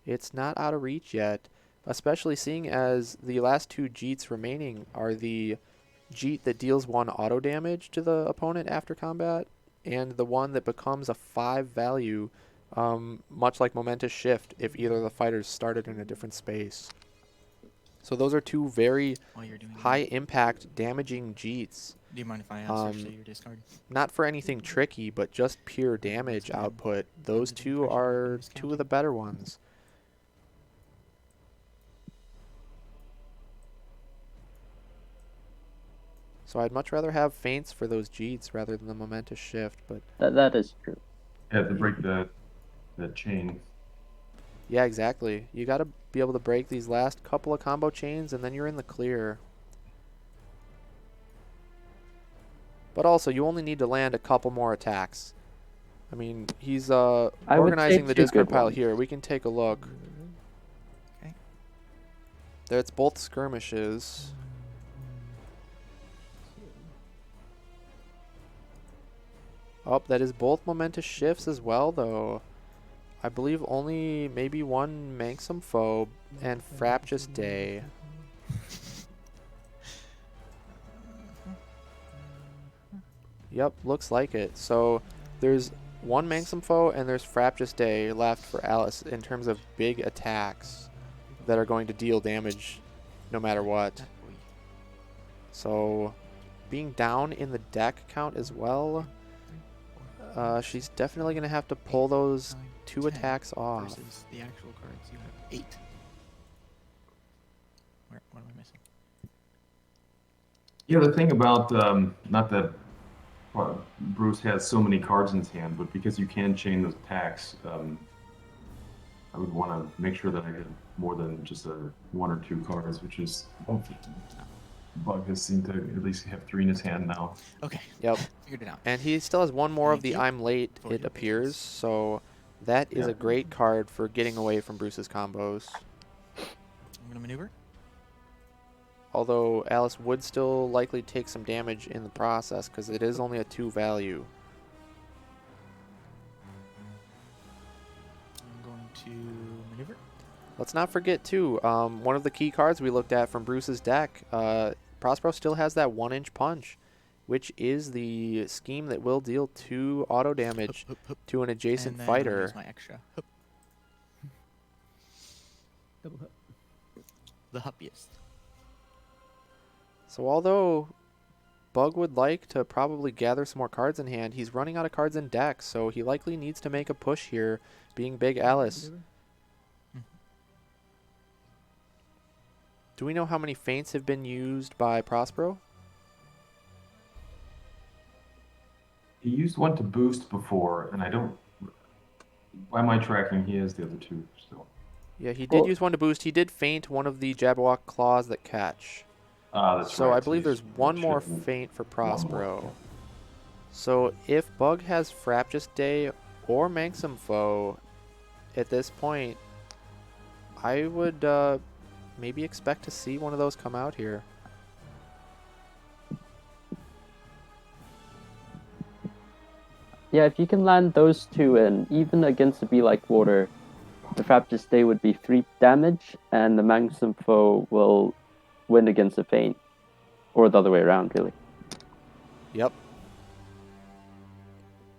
It's not out of reach yet, especially seeing as the last 2 Jeets remaining are the Jeet that deals 1 auto damage to the opponent after combat, and the one that becomes a 5 value, much like Momentous Shift if either of the fighters started in a different space. So those are 2 very While you're doing high that, impact damaging Jeets. do you mind if I switch to your discard? Not for anything tricky, but just pure damage fine. output. Those Under the 2 impression I've been are 2 of the discounted. better ones. So I'd much rather have feints for those Jeets rather than the Momentous Shift, but That is true. You have to break the chain. yeah, exactly. You gotta be able to break these last couple of combo chains and then you're in the clear. But also, you only need to land a couple more attacks. I mean, he's I would say organizing the 2 discard good pile ones. here. We can take a look. Okay. There's both skirmishes. Oh, that is both Momentous Shifts as well, though. I believe only maybe 1 Manxum Foe and Fraptious Day. Yep, looks like it. So there's 1 Manxum Foe and there's Fraptious Day left for Alice in terms of big attacks that are going to deal damage no matter what. That boy. So being down in the deck count as well, she's definitely going to have to pull those 9, 2 10 attacks off. Versus the actual cards, you have 8. What am I missing? Yeah, the thing about not that Bruce has so many cards in his hand, but because you can chain those attacks, I would want to make sure that I get more than just 1 or 2 cards, which is Bug has seemed to at least have 3 in his hand now. Okay. Yep. Figured it out. And he still has 1 more of Thank the you I'm late, for it your appears. patience. So that is Yeah. a great card for getting away from Bruce's combos. I'm gonna maneuver. Although Alice would still likely take some damage in the process because it is only a 2 value. I'm going to maneuver. Let's not forget too, one of the key cards we looked at from Bruce's deck, Prospero still has that 1-inch punch, which is the scheme that will deal 2 auto damage Hup, hup. to an adjacent And then I'll fighter. use my extra. Hup. Double hit. The huppiest. So although Bug would like to probably gather some more cards in hand, he's running out of cards in deck, so he likely needs to make a push here, being Big Alice. Do we know how many feints have been used by Prospero? He used 1 to boost before, and I don't. By my tracking, he has the other 2 still. Yeah, he did use 1 to boost. He did feint one of the Jabberwock claws that catch. That's So right. I believe he's there's 1 more should- feint for more, Prospero. yeah. So if Bug has Fraptious Day or Manxum Foe at this point, I would maybe expect to see one of those come out here. Yeah, if you can land those 2 in, even against a Be Like Water, the Fraptious Day would be 3 damage, and the Manxum Foe will win against a feint. Or the other way around, really. Yep.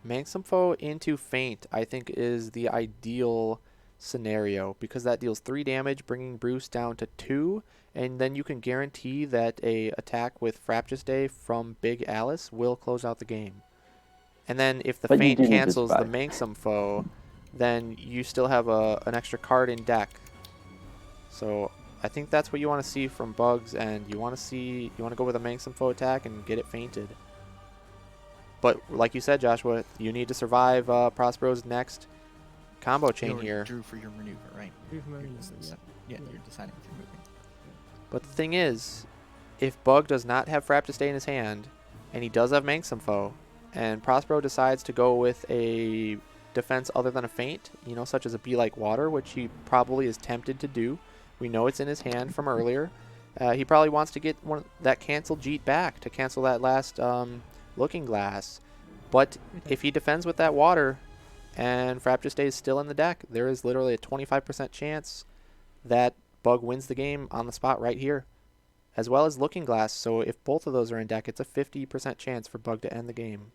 Manxum Foe into feint, I think, is the ideal scenario because that deals 3 damage, bringing Bruce down to 2, and then you can guarantee that a attack with Fraptious Day from Big Alice will close out the game. And then if the But you feint do need to cancels the survive. Manxum foe, then you still have an extra card in deck. So I think that's what you want to see from Bugs, and you want to go with a Manxum foe attack and get it feinted. But like you said, Joshua, you need to survive Prospero's next combo You chain already here. drew for your maneuver, right? Drew for my You're maneuver, just- yep. Yeah, Yeah. you're deciding if you're moving. But the thing is, if Bug does not have Frap to stay in his hand, and he does have Manxum foe, and Prospero decides to go with a defense other than a feint, such as a Be Like Water, which he probably is tempted to do. We know it's in his hand from earlier. He probably wants to get that cancel Jeet back to cancel that last Looking Glass. But if he defends with that water and Frapture stays still in the deck, there is literally a 25% chance that Bug wins the game on the spot right here, as well as Looking Glass. So if both of those are in deck, it's a 50% chance for Bug to end the game.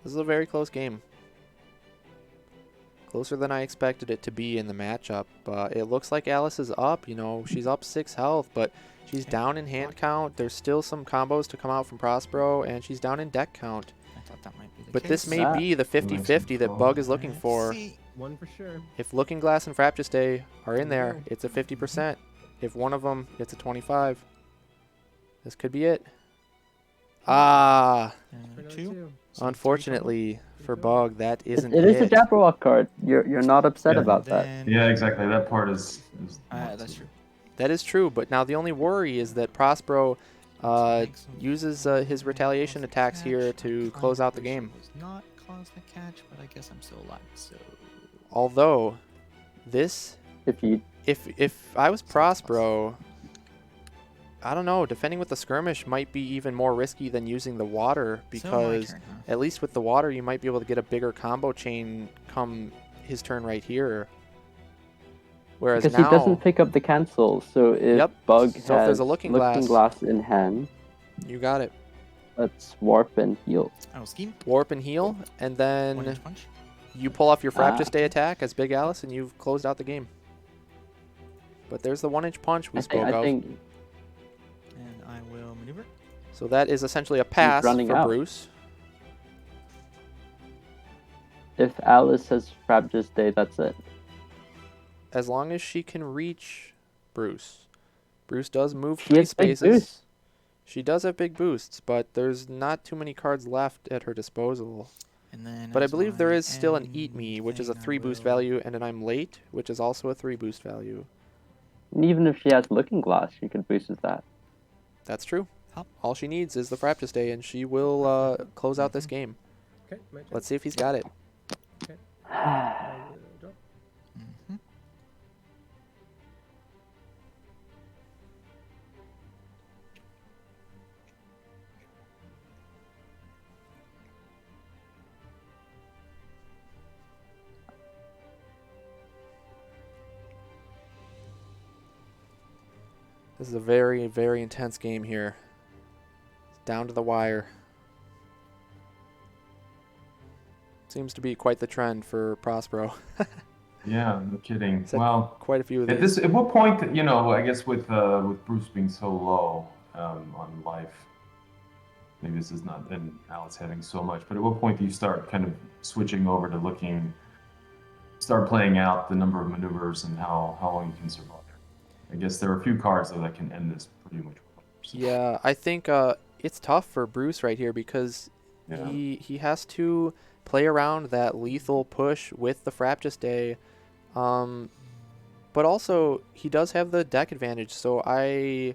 This is a very close game. Closer than I expected it to be in the matchup. It looks like Alice is up. She's up 6 health, but she's down in hand count. There's still some combos to come out from Prospero, and she's down in deck count. I thought that might be the But case. this may be the 50-50 that Bug is looking for. See, One for sure. If Looking Glass and Frapture are in There you there, go. it's a 50%. If one of them, it's a 25. This could be it. Ah, For another two. two. So unfortunately for Bug, that isn't It is a it. Jabberwock card. You're not upset Yeah. about that. Then, Yeah, exactly. That part is that's true. That is true, but now the only worry is that Prospero uses his retaliation attacks here to close out the game. Was not cosmic catch, but I guess I'm still alive. So Although, this, if I was Prospero, I don't know, defending with the skirmish might be even more risky than using the water, because so my turn, huh? at least with the water you might be able to get a bigger combo chain come his turn right here. Whereas Because now, he doesn't pick up the cancel, so if Yep. Bug So if has there's a Looking Glass in hand, you got it. let's warp and heal. I will scheme. Warp and heal, and 1 then inch punch. you pull off your Frapture Ah. Stay attack as Big Alice, and you've closed out the game. But there's the 1-inch punch we spoke I of. think And I will maneuver. So that is essentially a pass running for out. Bruce. if Alice has Frapture Stay, that's it. As long as she can reach Bruce. Bruce does move She 3 has big spaces. boosts. She does have big boosts, but there's not too many cards left at her disposal. And then But I as believe there my is still an end Eat Me, which is a thing, 3 I boost will- value, and an I'm Late, which is also a 3 boost value. And even if she has Looking Glass, she could boost with that. That's true. Hop. All she needs is the Frapture Stay, and she will close out this game. Okay, my turn. Let's see if he's got it. I will draw. Mhm. This is a very, very intense game here. It's down to the wire. Seems to be quite the trend for Prospero. Yeah, no kidding. Said Well, quite a few of at these. at what point, I guess with Bruce being so low on life, maybe this is not, and Alice having so much, but at what point do you start kind of switching over to start playing out the number of maneuvers and how long you can survive? I guess there are a few cards though that can end this pretty much. Yeah, I think it's tough for Bruce right here because Yeah. he has to play around that lethal push with the Frapture Stay. But also, he does have the deck advantage, so I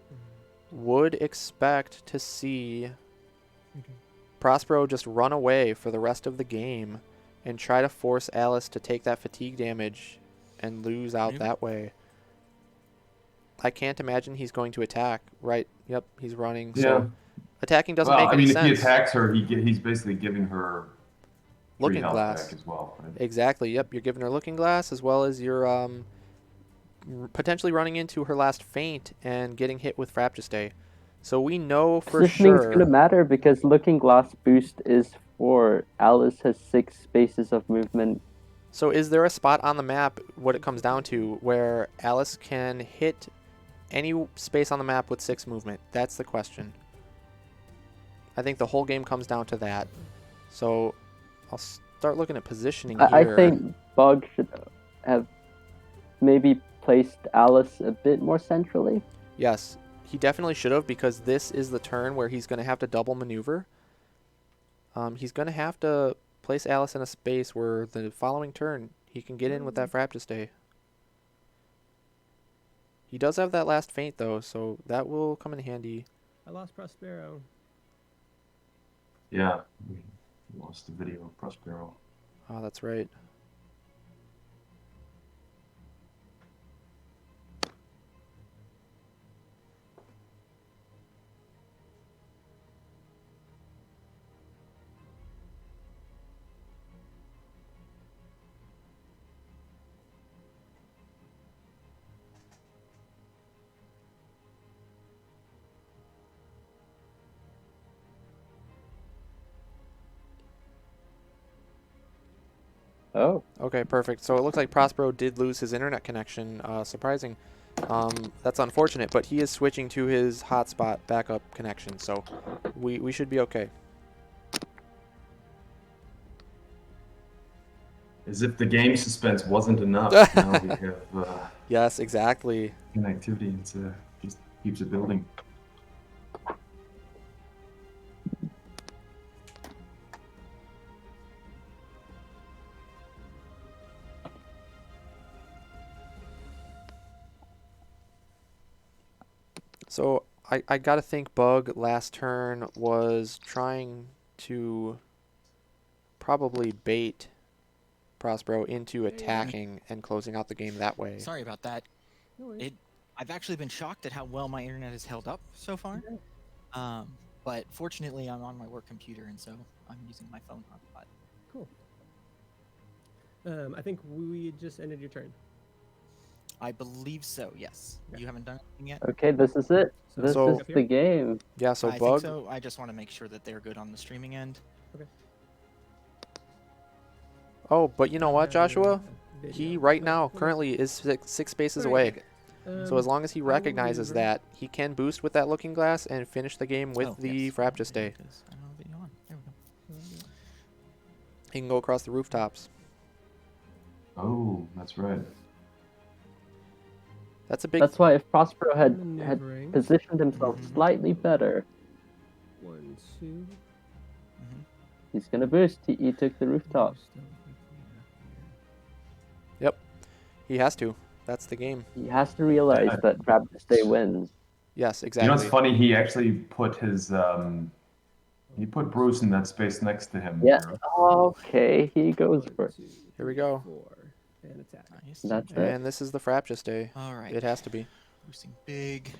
would expect to see Prospero just run away for the rest of the game and try to force Alice to take that fatigue damage and lose out Maneuver. that way. I can't imagine he's going to attack. Right, yep, he's running. Yeah. So attacking doesn't Well, make any if sense. he attacks her, he's basically giving her three Looking health Glass. back as well. Right? Exactly. Yep. You're giving her Looking Glass as well as you're potentially running into her last feint and getting hit with Frapture Stay. So we know for Positioning's sure. gonna matter because Looking Glass boost is 4. Alice has 6 spaces of movement. So is there a spot on the map, what it comes down to, where Alice can hit any space on the map with 6 movement? That's the question. I think the whole game comes down to that. So I'll start looking at positioning I here. think Bug should have maybe placed Alice a bit more centrally. Yes, he definitely should have, because this is the turn where he's going to have to double maneuver. He's going to have to place Alice in a space where the following turn he can get in with that Frap to stay. He does have that last feint though, so that will come in handy. I lost Prospero. Yeah, we lost the video of Prospero. Oh, that's right. Oh. Okay, perfect. So it looks like Prospero did lose his internet connection. Surprising. That's unfortunate, but he is switching to his hotspot backup connection, so we should be okay. As if the game suspense wasn't enough. Now we have Yes, exactly. connectivity. It's just keeps it building. So I gotta think Bug last turn was trying to probably bait Prospero into attacking and closing out the game that way. Sorry about that. No worries. I've actually been shocked at how well my internet has held up so far. But fortunately, I'm on my work computer, and so I'm using my phone hotspot. Cool. I think we just ended your turn. I believe so. Yes. Okay. You haven't done anything yet. Okay, this is it. This So- is the game. Yeah, so I Bug. think so. I just want to make sure that they're good on the streaming end. Oh, but you know what, Joshua? Video. He right now Okay. currently is six spaces Alright. away. So as long as he I will recognizes maneuver. that, he can boost with that Looking Glass and finish the game with Oh, the yes. Frap to There stay. it is. I don't have video on. There we go. He can go across the rooftops. Oh, that's right. That's a big. That's why if Prospero had Maneuvering. positioned himself Mhm. slightly better, 1, 2. he's gonna boost. He took the rooftop. He has to. That's the game. He has to realize that Frap to stay wins. Yes, You know exactly. what's funny? He actually put his he put Bruce in that space next to him. Yeah. there. Okay, he goes for it. Here we go. 4, and attack. Nice. That's it. And this is the Frap to stay. All right. It has to be. Boosting big.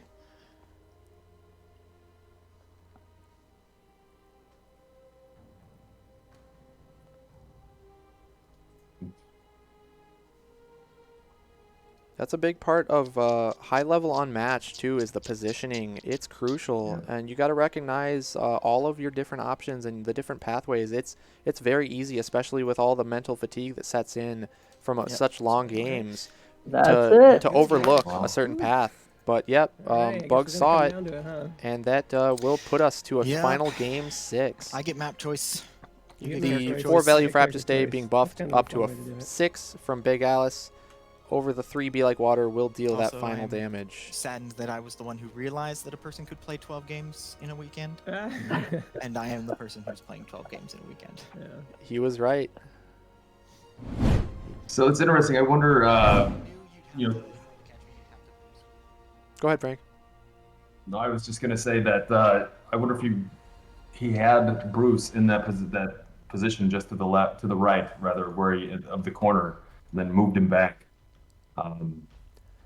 That's a big part of high level Unmatched too, is the positioning. It's crucial, and you got to recognize all of your different options and the different pathways. It's very easy, especially with all the mental fatigue that sets in from such long games, That's to it. overlook Wow. a certain path. But yep, Alright, I guess Bug we're gonna saw come it, down to huh? and that will put us to a Yeah. final game 6. I get map choice. You You get get character The choice. 4 value Yeah, Frap character to stay choice. being That's buffed kind of a up to fun a way to do it. 6 from Big Alice over the 3 Be Like Water will deal that Also, final I'm damage. saddened that I was the one who realized that a person could play 12 games in a weekend, yeah. and I am the person who's playing 12 games in a weekend. He was right. So it's interesting. I wonder, you know, Go ahead, Frank. no, I was just gonna say that I wonder if he had Bruce in that position just to the left, to the right, rather, where he of the corner, and then moved him back. I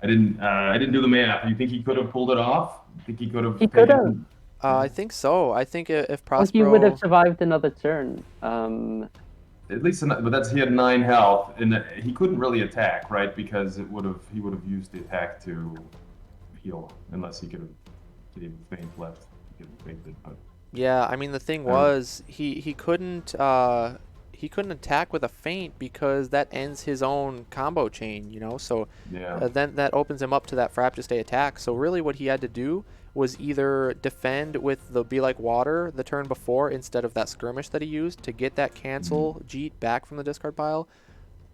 didn't do the math. You think he could have pulled it off? You think he could have? He could have. I think so. I think if Well, he would Prospero, have survived another turn. At least, but he had 9 health, and he couldn't really attack, right? Because he would have used the attack to heal, unless he could have Did he have a feint left? He could have feinted, but Yeah, I mean the thing was he couldn't attack with a feint because that ends his own combo chain, you know. So yeah. then that opens him up to that Frap to stay attack. So really what he had to do was either defend with the Be Like Water the turn before instead of that skirmish that he used to get that cancel Jeet back from the discard pile,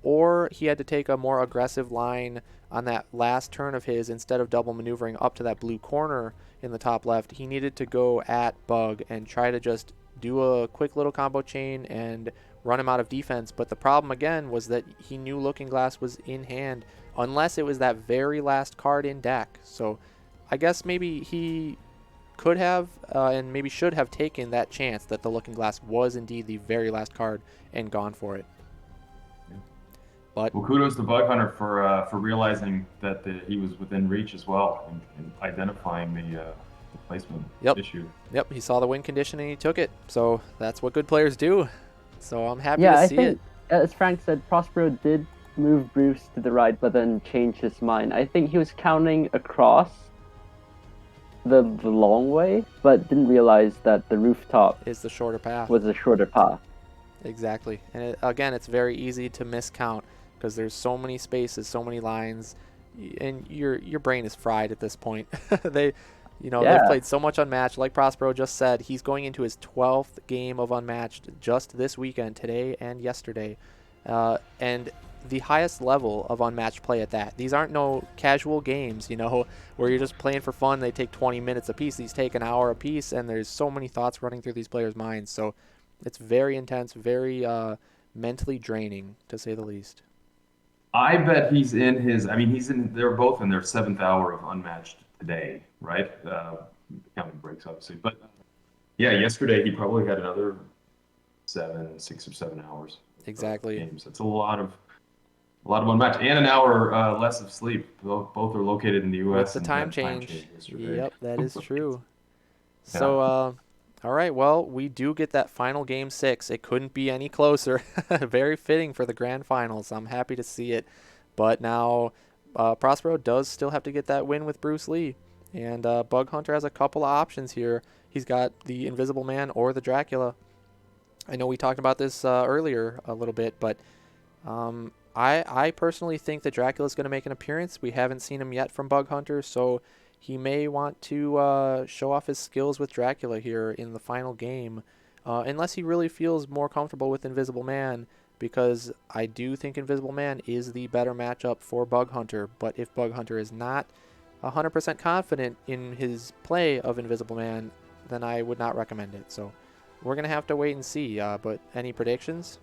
or he had to take a more aggressive line on that last turn of his. Instead of double maneuvering up to that blue corner in the top left, he needed to go at Bug and try to just do a quick little combo chain and run him out of defense. But the problem again was that he knew Looking Glass was in hand unless it was that very last card in deck. So I guess maybe he could have and maybe should have taken that chance that the Looking Glass was indeed the very last card and gone for it. But well, kudos to Bug Hunter for realizing that he was within reach as well and identifying the placement issue. Yep, he saw the win condition and he took it. So that's what good players do. So I'm happy Yeah, to I see think, it. as Frank said, Prospero did move Bruce to the right, but then changed his mind. I think he was counting across the long way, but didn't realize that the rooftop Is the shorter path. was a shorter path. Exactly. And again, it's very easy to miscount because there's so many spaces, so many lines, and your brain is fried at this point. They've played so much Unmatched. Like Prospero just said, he's going into his 12th game of Unmatched just this weekend, today and yesterday. And the highest level of Unmatched play at that. These aren't no casual games, where you're just playing for fun. They take 20 minutes a piece. These take an hour a piece, and there's so many thoughts running through these players' minds. So it's very intense, very mentally draining, to say the least. I bet he's in they're both in their 7th hour of Unmatched today, right? Counting breaks, obviously. But yeah, yesterday he probably had another 6 or 7 hours. Exactly. Games. It's a lot of Unmatched and an hour less of sleep. Both are located in the U.S. With the time change. Yesterday. Yep, that is true. So, all right, well, we do get that final game 6. It couldn't be any closer. Very fitting for the grand finals. I'm happy to see it. But now Prospero does still have to get that win with Bruce Lee. And Bug Hunter has a couple of options here. He's got the Invisible Man or the Dracula. I know we talked about this earlier a little bit, but I personally think that Dracula is going to make an appearance. We haven't seen him yet from Bug Hunter, so he may want to show off his skills with Dracula here in the final game, unless he really feels more comfortable with Invisible Man, because I do think Invisible Man is the better matchup for Bug Hunter. But if Bug Hunter is not 100% confident in his play of Invisible Man, then I would not recommend it. So we're going to have to wait and see. But any predictions?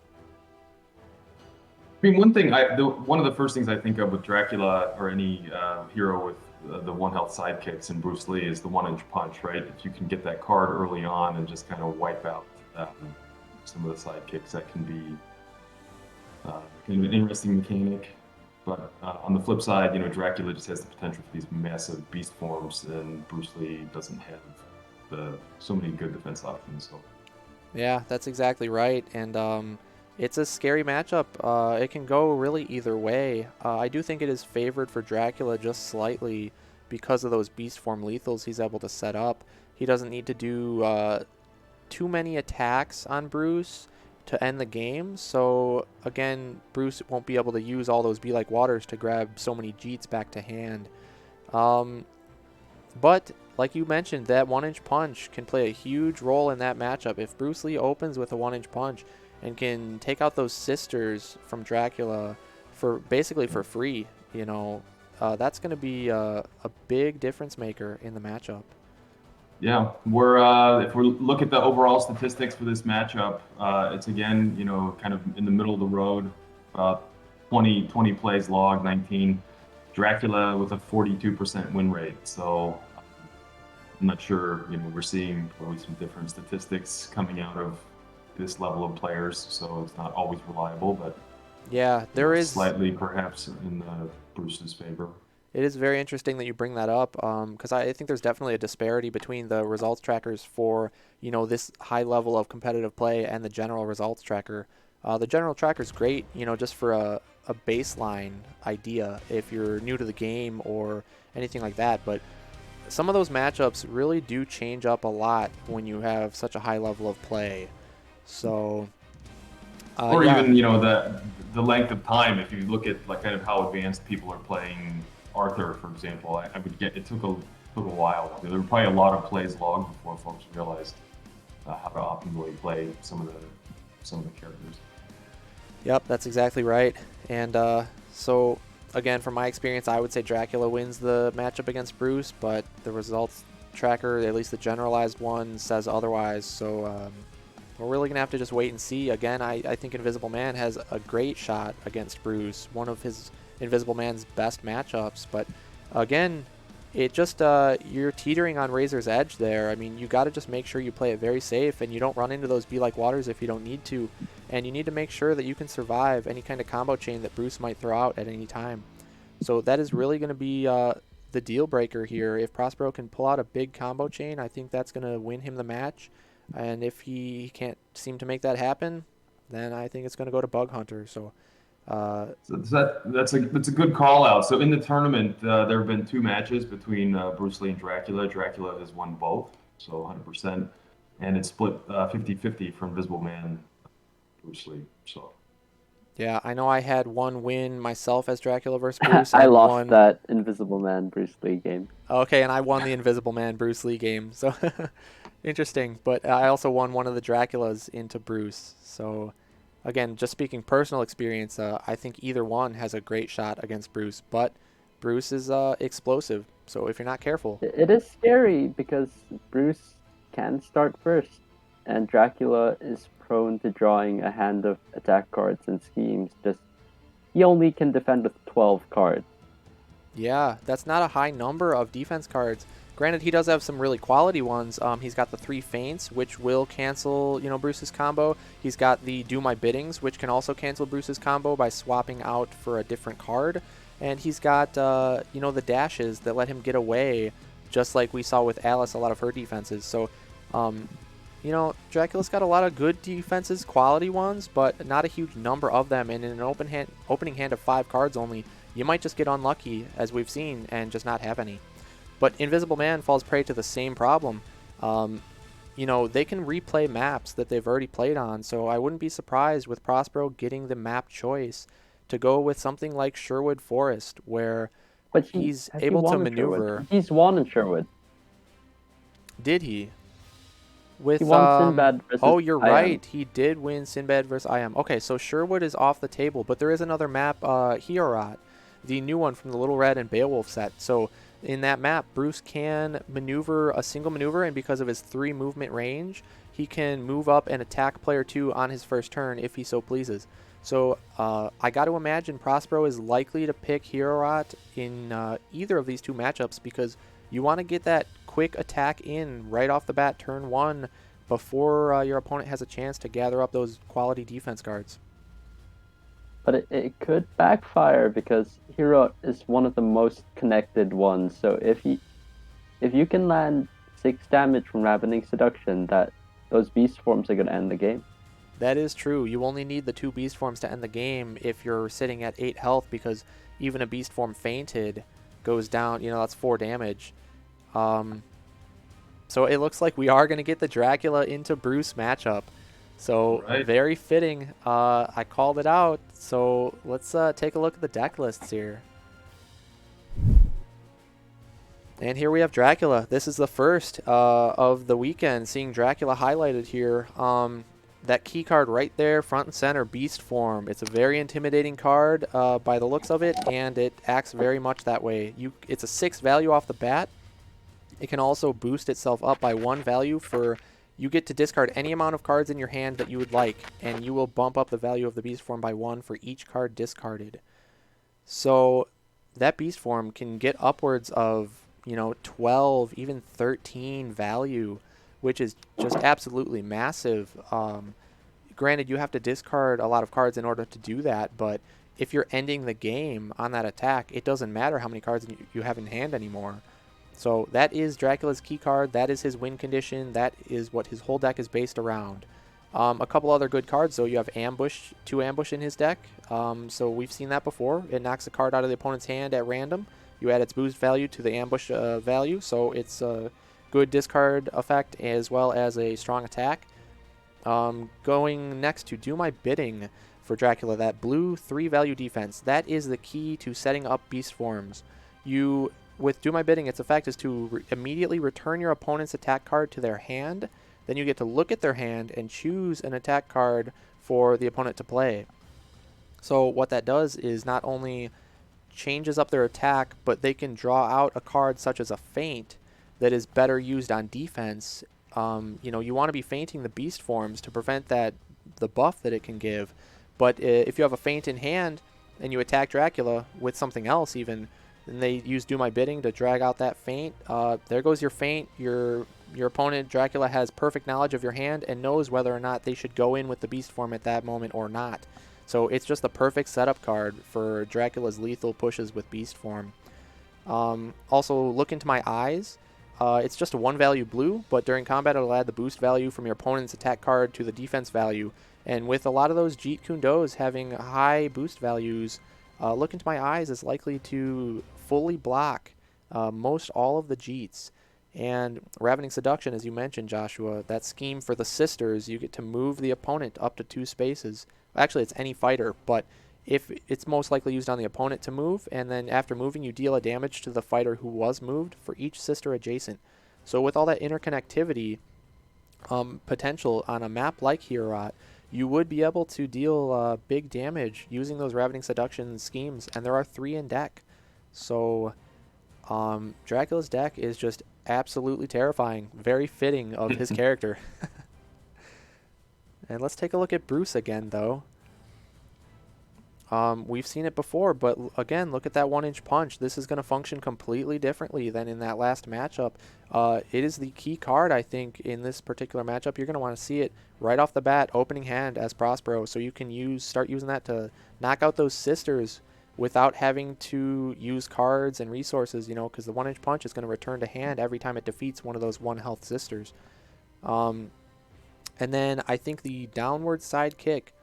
I mean, one of the first things I think of with Dracula or any hero with the 1 health sidekicks in Bruce Lee is the 1-inch punch, right? If you can get that card early on and just kind of wipe out some of the sidekicks, that can be kind of an interesting mechanic. But on the flip side, Dracula just has the potential for these massive beast forms, and Bruce Lee doesn't have so many good defense options. So. Yeah, that's exactly right. And it's a scary matchup. It can go really either way. I do think it is favored for Dracula just slightly because of those beast form lethals he's able to set up. He doesn't need to do too many attacks on Bruce to end the game. So again, Bruce won't be able to use all those Be Like Waters to grab so many Jeets back to hand. But like you mentioned, that 1-inch punch can play a huge role in that matchup. If Bruce Lee opens with a 1-inch punch and can take out those sisters from Dracula for basically for free, that's going to be a big difference maker in the matchup. Yeah, if we look at the overall statistics for this matchup, it's again, kind of in the middle of the road, 20 plays logged, 19. Dracula with a 42% win rate. So I'm not sure, we're seeing probably some different statistics coming out of this level of players, so it's not always reliable, but yeah, there is slightly perhaps in Bruce's favor. It is very interesting that you bring that up, because I think there's definitely a disparity between the results trackers for this high level of competitive play and the general results tracker. The general tracker is great, just for a baseline idea if you're new to the game or anything like that. But some of those matchups really do change up a lot when you have such a high level of play. So, Or yeah. even, the length of time. If you look at like kind of how advanced people are playing Arthur, for example, I would get it took a while. There were probably a lot of plays logged before folks realized how to optimally play some of the characters. Yep, that's exactly right. And so, again, from my experience, I would say Dracula wins the matchup against Bruce, but the results tracker, at least the generalized one, says otherwise. So we're really going to have to just wait and see. Again, I think Invisible Man has a great shot against Bruce, one of his Invisible Man's best matchups. But again, it just you're teetering on razor's edge there. I mean, you got to just make sure you play it very safe and you don't run into those Be Like Waters if you don't need to. And you need to make sure that you can survive any kind of combo chain that Bruce might throw out at any time. So that is really going to be the deal breaker here. If Prospero can pull out a big combo chain, I think that's going to win him the match. And if he can't seem to make that happen, then I think it's going to go to Bug Hunter. So that's a good call out. So in the tournament, there have been 2 matches between Bruce Lee and Dracula. Dracula has won both, so 100%, and it's split 50-50 from Invisible Man, Bruce Lee. So yeah, I know I had one win myself as Dracula versus Bruce. I and lost that Invisible Man Bruce Lee game. Okay, and I won the Invisible Man Bruce Lee game. So interesting. But I also won one of the Draculas into Bruce. So again, just speaking personal experience, I think either one has a great shot against Bruce. But Bruce is explosive. So if you're not careful. It is scary because Bruce can start first, and Dracula is prone to drawing a hand of attack cards and schemes. He only can defend with 12 cards. Yeah, that's not a high number of defense cards. Granted, he does have some really quality ones. He's got the 3 feints, which will cancel, Bruce's combo. He's got the Do My Biddings, which can also cancel Bruce's combo by swapping out for a different card. And he's got, the dashes that let him get away, just like we saw with Alice, a lot of her defenses. So, Dracula's got a lot of good defenses, quality ones, but not a huge number of them. And in an opening hand of 5 cards only, you might just get unlucky, as we've seen, and just not have any. But Invisible Man falls prey to the same problem. They can replay maps that they've already played on, so I wouldn't be surprised with Prospero getting the map choice to go with something like Sherwood Forest, where he's able to maneuver. He's won in Sherwood. Did he? With he won Sinbad versus oh, you're I Am. right. He did win Sinbad versus I Am. Okay, so Sherwood is off the table, but there is another map, Hiorat, the new one from the Little Red and Beowulf set. So in that map, Bruce can maneuver a single maneuver, and because of his 3 movement range, he can move up and attack player 2 on his first turn if he so pleases. So I got to imagine Prospero is likely to pick Hiorat in either of these 2 matchups, because you want to get that quick attack in right off the bat, turn 1, before your opponent has a chance to gather up those quality defense cards. But it could backfire, because Hero is one of the most connected ones. So if you can land 6 damage from Ravening Seduction, those beast forms are going to end the game. That is true. You only need the 2 beast forms to end the game if you're sitting at 8 health, because even a beast form fainted goes down. That's 4 damage. So it looks like we are going to get the Dracula into Bruce matchup. So right. Very fitting. I called it out. So let's take a look at the deck lists here. And here we have Dracula. This is the first of the weekend, seeing Dracula highlighted here. That key card right there, front and center, beast form. It's a very intimidating card by the looks of it, and it acts very much that way. It's a 6 value off the bat. It can also boost itself up by 1 value for... You get to discard any amount of cards in your hand that you would like, and you will bump up the value of the beast form by 1 for each card discarded. So that beast form can get upwards of, 12, even 13 value, which is just absolutely massive. Granted, you have to discard a lot of cards in order to do that, but if you're ending the game on that attack, it doesn't matter how many cards you have in hand anymore. So that is Dracula's key card. That is his win condition. That is what his whole deck is based around. A couple other good cards, though. You have Ambush, 2 Ambush in his deck. So we've seen that before. It knocks a card out of the opponent's hand at random. You you add its boost value to the ambush value, so it's a good discard effect as well as a strong attack. Going next to Do My Bidding for Dracula, that blue 3-value defense. That is the key to setting up beast forms. With Do My Bidding, its effect is to immediately return your opponent's attack card to their hand. Then you get to look at their hand and choose an attack card for the opponent to play. So what that does is not only changes up their attack, but they can draw out a card such as a feint that is better used on defense. You want to be feinting the beast forms to prevent the buff that it can give. But if you have a feint in hand and you attack Dracula with something else even, then they use Do My Bidding to drag out that feint. There goes your feint. Your opponent, Dracula, has perfect knowledge of your hand and knows whether or not they should go in with the beast form at that moment or not. So it's just the perfect setup card for Dracula's lethal pushes with beast form. Also, Look Into My Eyes. It's just a 1-value blue, but during combat it'll add the boost value from your opponent's attack card to the defense value. And with a lot of those Jeet Kune Dos having high boost values, Look Into My Eyes is likely to fully block most all of the Jeets. And Ravening Seduction, as you mentioned, Joshua, that scheme for the sisters, you get to move the opponent up to 2 spaces. Actually, it's any fighter, but if it's most likely used on the opponent to move, and then after moving, you deal a damage to the fighter who was moved for each sister adjacent. So with all that interconnectivity potential on a map like Heorot, you would be able to deal big damage using those Ravening Seduction schemes, and there are 3 in deck. So Dracula's deck is just absolutely terrifying, very fitting of his character. And let's take a look at Bruce again, though. We've seen it before, but again, look at that 1-inch punch. This is going to function completely differently than in that last matchup. It is the key card, I think, in this particular matchup. You're going to want to see it right off the bat, opening hand as Prospero, so you can start using that to knock out those sisters without having to use cards and resources, because the 1-inch punch is going to return to hand every time it defeats one of those 1-health sisters. And then I think the downward side kick,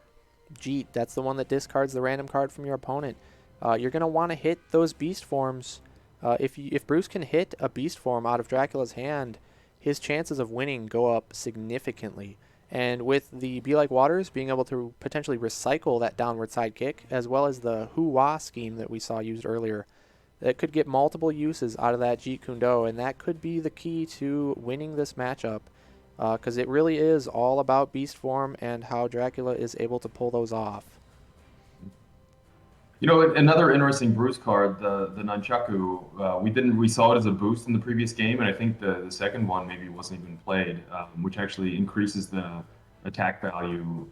Jeet, that's the one that discards the random card from your opponent. You're going to want to hit those beast forms. If Bruce can hit a beast form out of Dracula's hand, his chances of winning go up significantly. And with the Be Like Waters being able to potentially recycle that downward side kick, as well as the Hoo-Wah scheme that we saw used earlier, that could get multiple uses out of that Jeet Kune Do, and that could be the key to winning this matchup. Because it really is all about beast form and how Dracula is able to pull those off. Another interesting Bruce card, the Nunchaku. We saw it as a boost in the previous game, and I think the second one maybe wasn't even played, which actually increases the attack value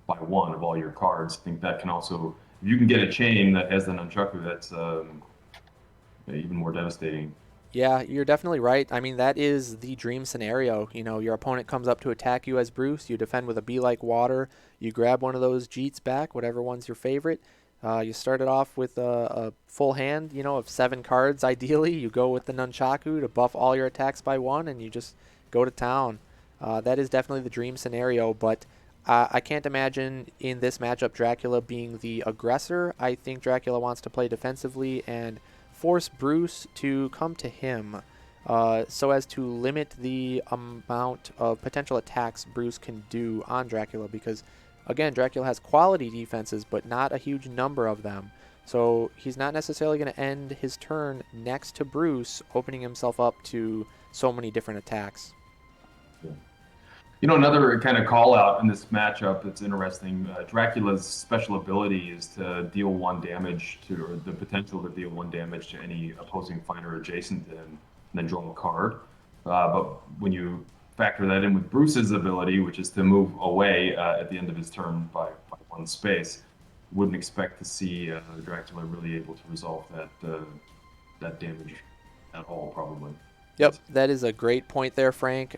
by 1 of all your cards. I think that can also, if you can get a chain that has the Nunchaku, that's even more devastating. Yeah, you're definitely right. I mean, that is the dream scenario. Your opponent comes up to attack you as Bruce. You defend with a Be Like Water. You grab one of those Jeets back, whatever one's your favorite. You start it off with a full hand, of 7 cards ideally. You go with the Nunchaku to buff all your attacks by 1, and you just go to town. That is definitely the dream scenario, but I can't imagine in this matchup Dracula being the aggressor. I think Dracula wants to play defensively and force Bruce to come to him so as to limit the amount of potential attacks Bruce can do on Dracula, because again, Dracula has quality defenses but not a huge number of them, so he's not necessarily going to end his turn next to Bruce, opening himself up to so many different attacks. Yeah. Another kind of call out in this matchup that's interesting, Dracula's special ability is to deal 1 damage to, or the potential to deal 1 damage to any opposing fighter adjacent to him, and then draw a card. But when you factor that in with Bruce's ability, which is to move away at the end of his turn by 1 space, wouldn't expect to see Dracula really able to resolve that damage at all, probably. Yep, that is a great point there, Frank.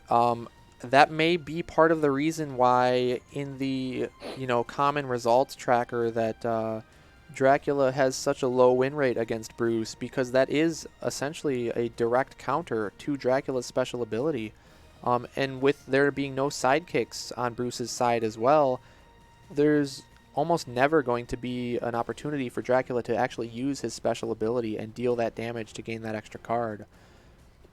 That may be part of the reason why in the common results tracker that Dracula has such a low win rate against Bruce, because that is essentially a direct counter to Dracula's special ability. And with there being no sidekicks on Bruce's side as well, there's almost never going to be an opportunity for Dracula to actually use his special ability and deal that damage to gain that extra card.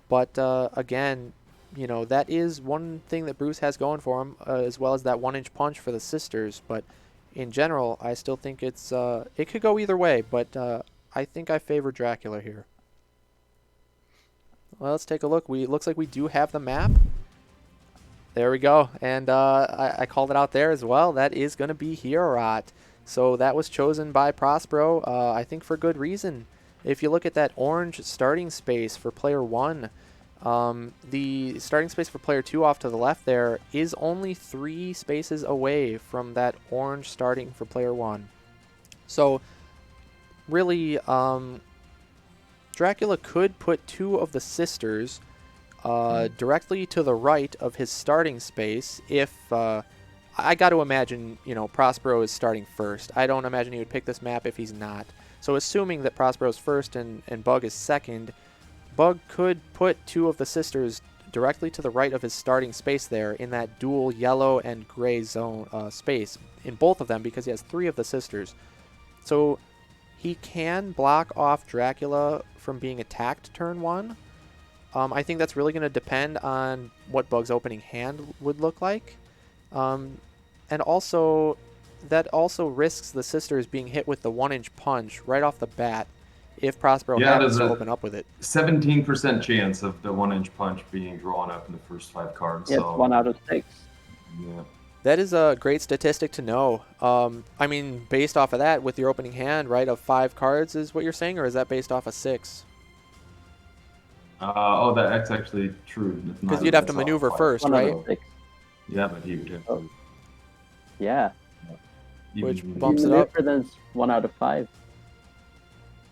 But again, that is one thing that Bruce has going for him, as well as that 1-inch punch for the sisters. But in general, I still think it could go either way, but I think I favor Dracula here. Well, let's take a look. Looks like we do have the map. There we go. And I called it out there as well. That is going to be Hierorat. So that was chosen by Prospero, I think for good reason. If you look at that orange starting space for player 1, the starting space for player 2 off to the left there is only 3 spaces away from that orange starting for player 1. So really, Dracula could put 2 of the sisters directly to the right of his starting space if I got to imagine, Prospero is starting first. I don't imagine he would pick this map if he's not. So assuming that Prospero's first and Bug is second, Bug could put 2 of the sisters directly to the right of his starting space there in that dual yellow and gray zone space in both of them because he has 3 of the sisters. So he can block off Dracula from being attacked turn 1. I think that's really going to depend on what Bug's opening hand would look like. And also, that also risks the sisters being hit with the 1-inch punch right off the bat if Prospero happens to open up with it. 17% chance of the 1-inch punch being drawn up in the first 5 cards. Yeah, So, it's 1 out of 6. Yeah. That is a great statistic to know. I mean, based off of that, with your opening hand, right, of 5 cards is what you're saying, or is that based off of 6? That's actually true. Because you'd have to maneuver first, 1 out right? of 6. Yeah, but he would have to. Yeah. Which even- bumps it up. Then it's 1 out of 5.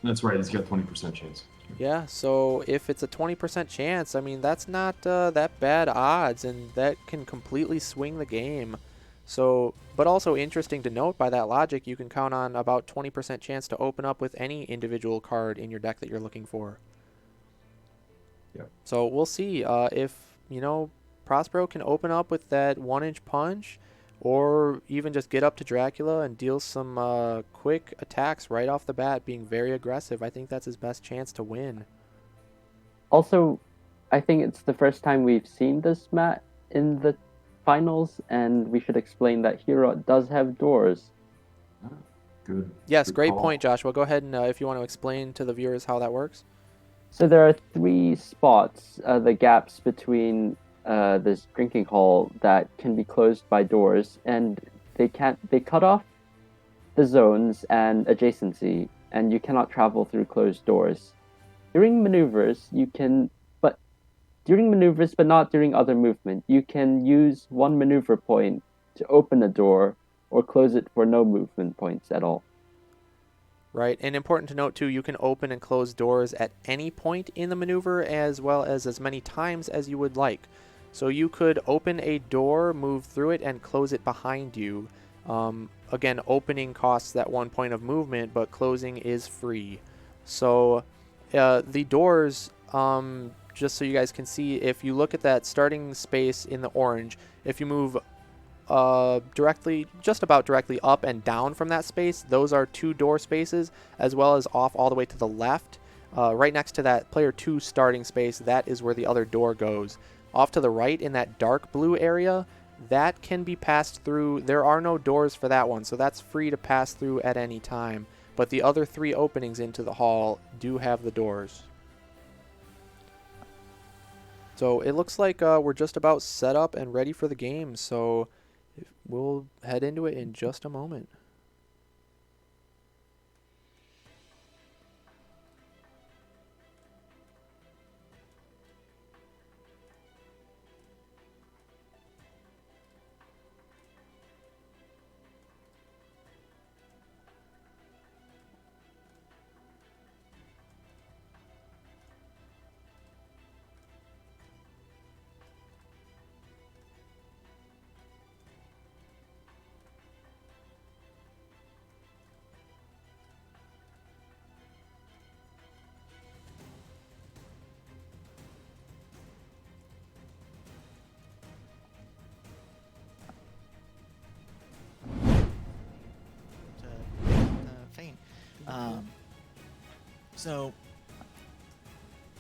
That's right. He's got 20% chance. Yeah, so if it's a 20% chance, I mean, that's not that bad odds, and that can completely swing the game. So, but also interesting to note, by that logic, you can count on about 20% chance to open up with any individual card in your deck that you're looking for. Yep. So we'll see if, Prospero can open up with that 1-inch punch, or even just get up to Dracula and deal some quick attacks right off the bat, being very aggressive. I think that's his best chance to win. Also, I think it's the first time we've seen this mat in the finals, and we should explain that Hero does have doors. Good. Yes, good great call. point, Joshua. Go ahead and if you want to explain to the viewers how that works. So there are 3 spots, the gaps between this drinking hall that can be closed by doors, and they cut off the zones and adjacency, and you cannot travel through closed doors. During maneuvers, but not during other movement, you can use 1 maneuver point to open a door or close it for no movement points at all. Right, and important to note too, you can open and close doors at any point in the maneuver as well as many times as you would like. So you could open a door, move through it, and close it behind you. Again, opening costs that 1 point of movement, but closing is free. So the doors, just so you guys can see, if you look at that starting space in the orange, if you move just about directly up and down from that space, those are 2 door spaces, as well as off all the way to the left. Right next to that player 2 starting space, that is where the other door goes. Off to the right in that dark blue area, that can be passed through. There are no doors for that one, so that's free to pass through at any time. But the other 3 openings into the hall do have the doors. So it looks like we're just about set up and ready for the game, so we'll head into it in just a moment. So.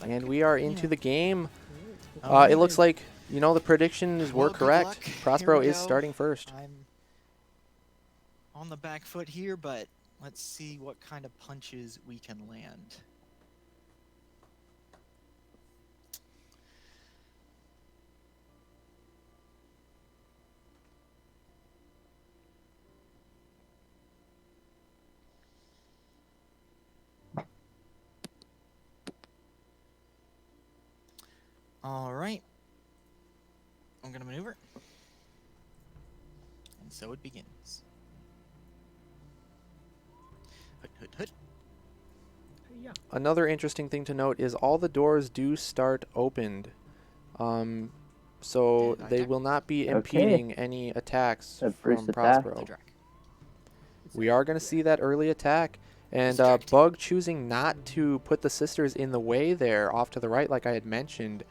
And we are into the game. Alright. It looks like, the predictions were Well, good correct. luck. Here Prospero we is go. starting first. I'm on the back foot here, but let's see what kind of punches we can land. All right. I'm going to maneuver. And so it begins. Hut, hut, hut. Yeah. Another interesting thing to note is all the doors do start opened. So Did I they attack? will not be Okay. impeding any attacks A from first attack. Prospero. The drac. We are going to see that early attack. And Distract. Bug choosing not to put the sisters in the way there off to the right like I had mentioned.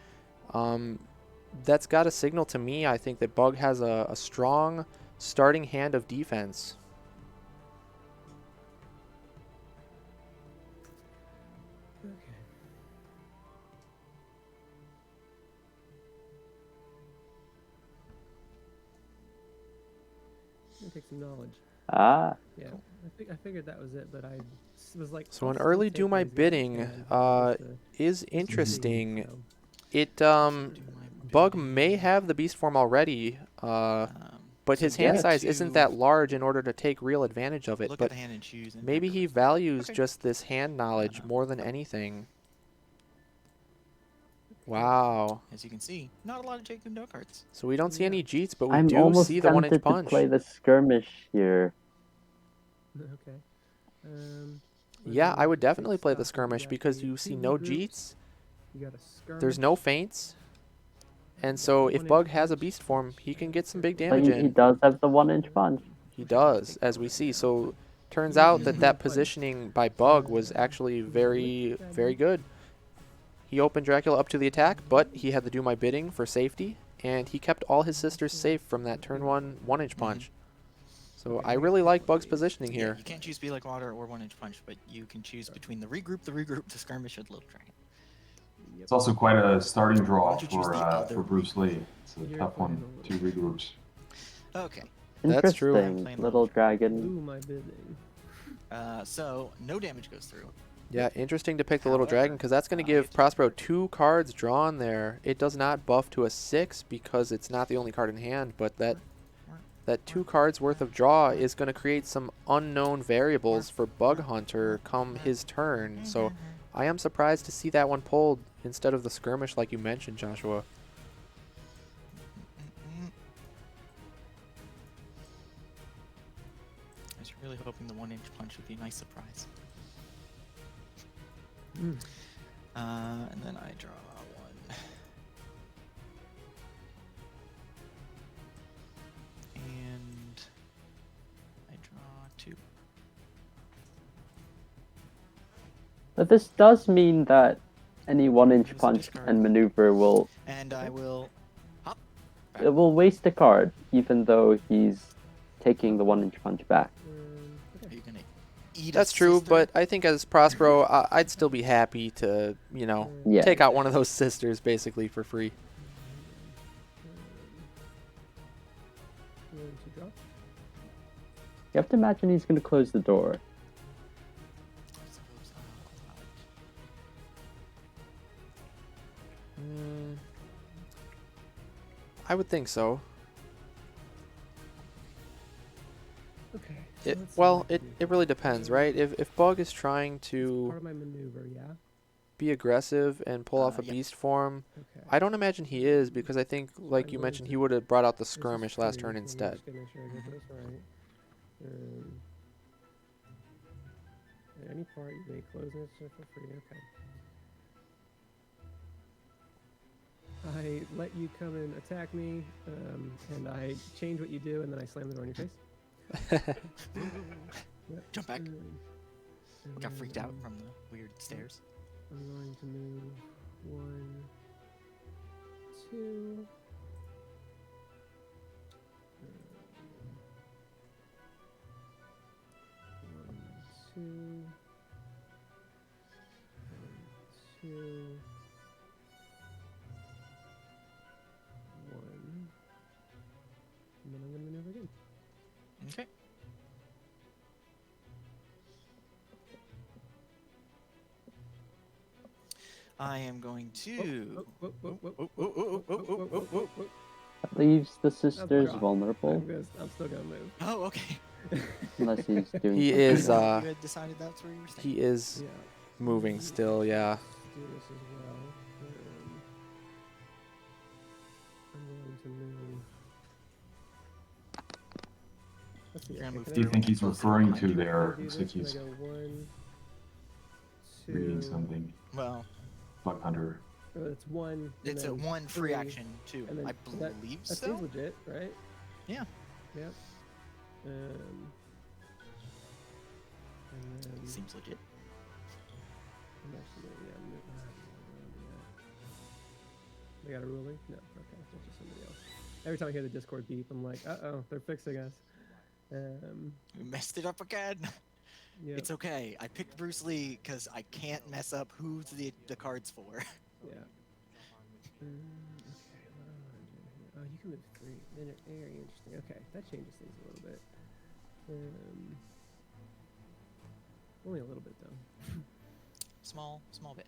That's got a signal to me, I think, that Bug has a strong starting hand of defense. Okay. Gonna take some knowledge. Ah, Yeah, I figured that was it, but I was like. So I'll an still early take do my raising if I bidding can, just to is see, interesting. so. It Do my Bug bidding. may have the beast form already, but So his you hand get size to isn't that large in order to take real advantage of it. Look But at the hand and choose. And maybe he record. values Okay. just this hand knowledge more than anything. Wow. As you can see, not a lot of Jacob no cards. So we don't see any Jeets, but we I'm do almost see the 1-inch tempted to punch. play the skirmish here. Okay. Yeah, I would big definitely play the stuff. skirmish got because the you see two no groups, Jeets. You got a skirmish. There's no feints. And so if Bug has a beast form, he can get some big But damage he in. does have the 1-inch punch. He does, as we see. So turns out that positioning by Bug was actually very, very good. He opened Dracula up to the attack, but he had to do my bidding for safety, and he kept all his sisters safe from that turn 1-inch punch. So I really like Bug's positioning Yeah, here. you can't choose Be Like Water or 1-inch punch, but you can choose between the regroup, the skirmish, or the little dragon. It's also quite a starting Why draw don't you choose the other for Bruce Lee. regroup? It's a You're tough one. playing 2 regroups. Okay. That's true. Interesting, Playing little little dragon. Ooh, my bidding. So no damage goes through. Yeah, interesting to pick the little However, dragon because that's going to give Prospero 2 cards drawn there. It does not buff to a 6 because it's not the only card in hand, but that 2 cards worth of draw is going to create some unknown variables for Bug Hunter come his turn. So I am surprised to see that one pulled instead of the skirmish like you mentioned, Joshua. I was really hoping the 1-inch punch would be a nice surprise. Mm. And then I draw 1. And I draw 2. But this does mean that any 1-inch Use a punch discard. and maneuver will And I will hop. it will waste a card, even though he's taking the 1-inch punch back. Are you gonna eat That's a true, sister? but I think as Prospero, I'd still be happy to, Yeah. take out one of those sisters basically for free. Going to draw. You have to imagine he's going to close the door. I suppose I'll allow it. I would think so. Okay. It, let's see well, what I it, can do. it really depends, right? If Bug is trying It's to part of my maneuver, yeah. be aggressive and pull off a Yeah. beast form, Okay. I don't imagine he is because I think, like you mentioned, he would have brought out the skirmish last turn instead. I'm just gonna make sure I get this right. At any part you may close this for free. Okay. I let you come and attack me, and I change what you do, and then I slam the door in your face. Yep. Jump back. And Got freaked out then from the weird stairs. I'm going to move 1, 2. 1, 2. 2, 1. And then I'm gonna maneuver again. Okay. I am going to. That leaves the I've sisters got- vulnerable I'm still gonna move. Oh, okay. unless he's doing. He something is, else. You had decided that's where you were staying. He is Yeah. moving still, yeah. Let's do this as well. I'm going to move. Let's see. You're gonna move What do you think he's referring to there? Do Looks this, like he's and I go 1, 2. reading something. Well, Bug Hunter. It's 1. and it's a then 1 free 3, action too. and then I that- believe That so. seems legit, right? Yeah. Yep. And then Seems legit. I'm actually they got a ruling? No. Okay, that's just somebody else. Every time I hear the Discord beep, I'm like, uh-oh, they're fixing us. We messed it up again. Yeah. It's okay. I picked Bruce Lee because I can't mess up who the card's for. Yeah. Okay, what am I doing here? Oh, you can move 3. Very interesting. Okay, that changes things a little bit. Only a little bit though. Small bit.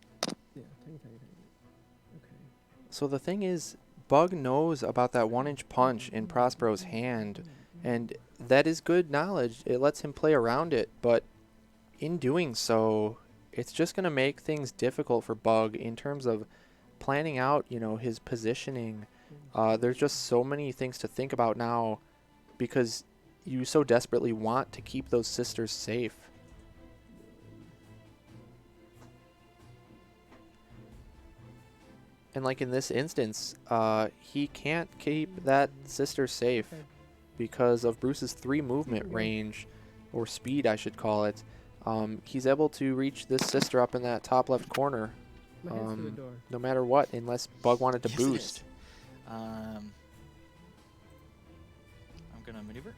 Yeah, tiny bit. Okay. So the thing is, Bug knows about that 1-inch punch in Prospero's hand, and that is good knowledge. It lets him play around it, but in doing so, it's just going to make things difficult for Bug in terms of planning out, his positioning. There's just so many things to think about now because you so desperately want to keep those sisters safe. And like in this instance, he can't keep that sister safe because of Bruce's 3 movement range, or speed I should call it. He's able to reach this sister up in that top left corner, My head's to the door. no matter what, unless Bug wanted to Yes, it is. boost. I'm gonna maneuver.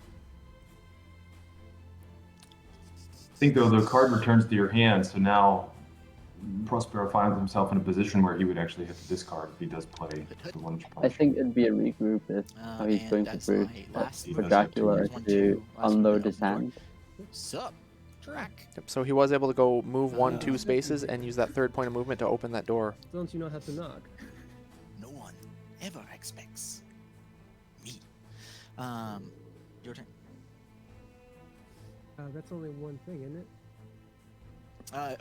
I think though the card returns to your hand, so now Prospero finds himself in a position where he would actually have to discard if he does play the 1-inch punch. I think it'd be a regroup if how he's And going for that's Bruce, my but last He for does have Dracula to use. to Last unload movement, his open door. hand. Sup, Drac? Yep, so he was able to go move 1-2 spaces and use that 3rd point of movement to open that door. Don't you know how to knock? No one ever expects me. Your turn. That's only one thing, isn't it?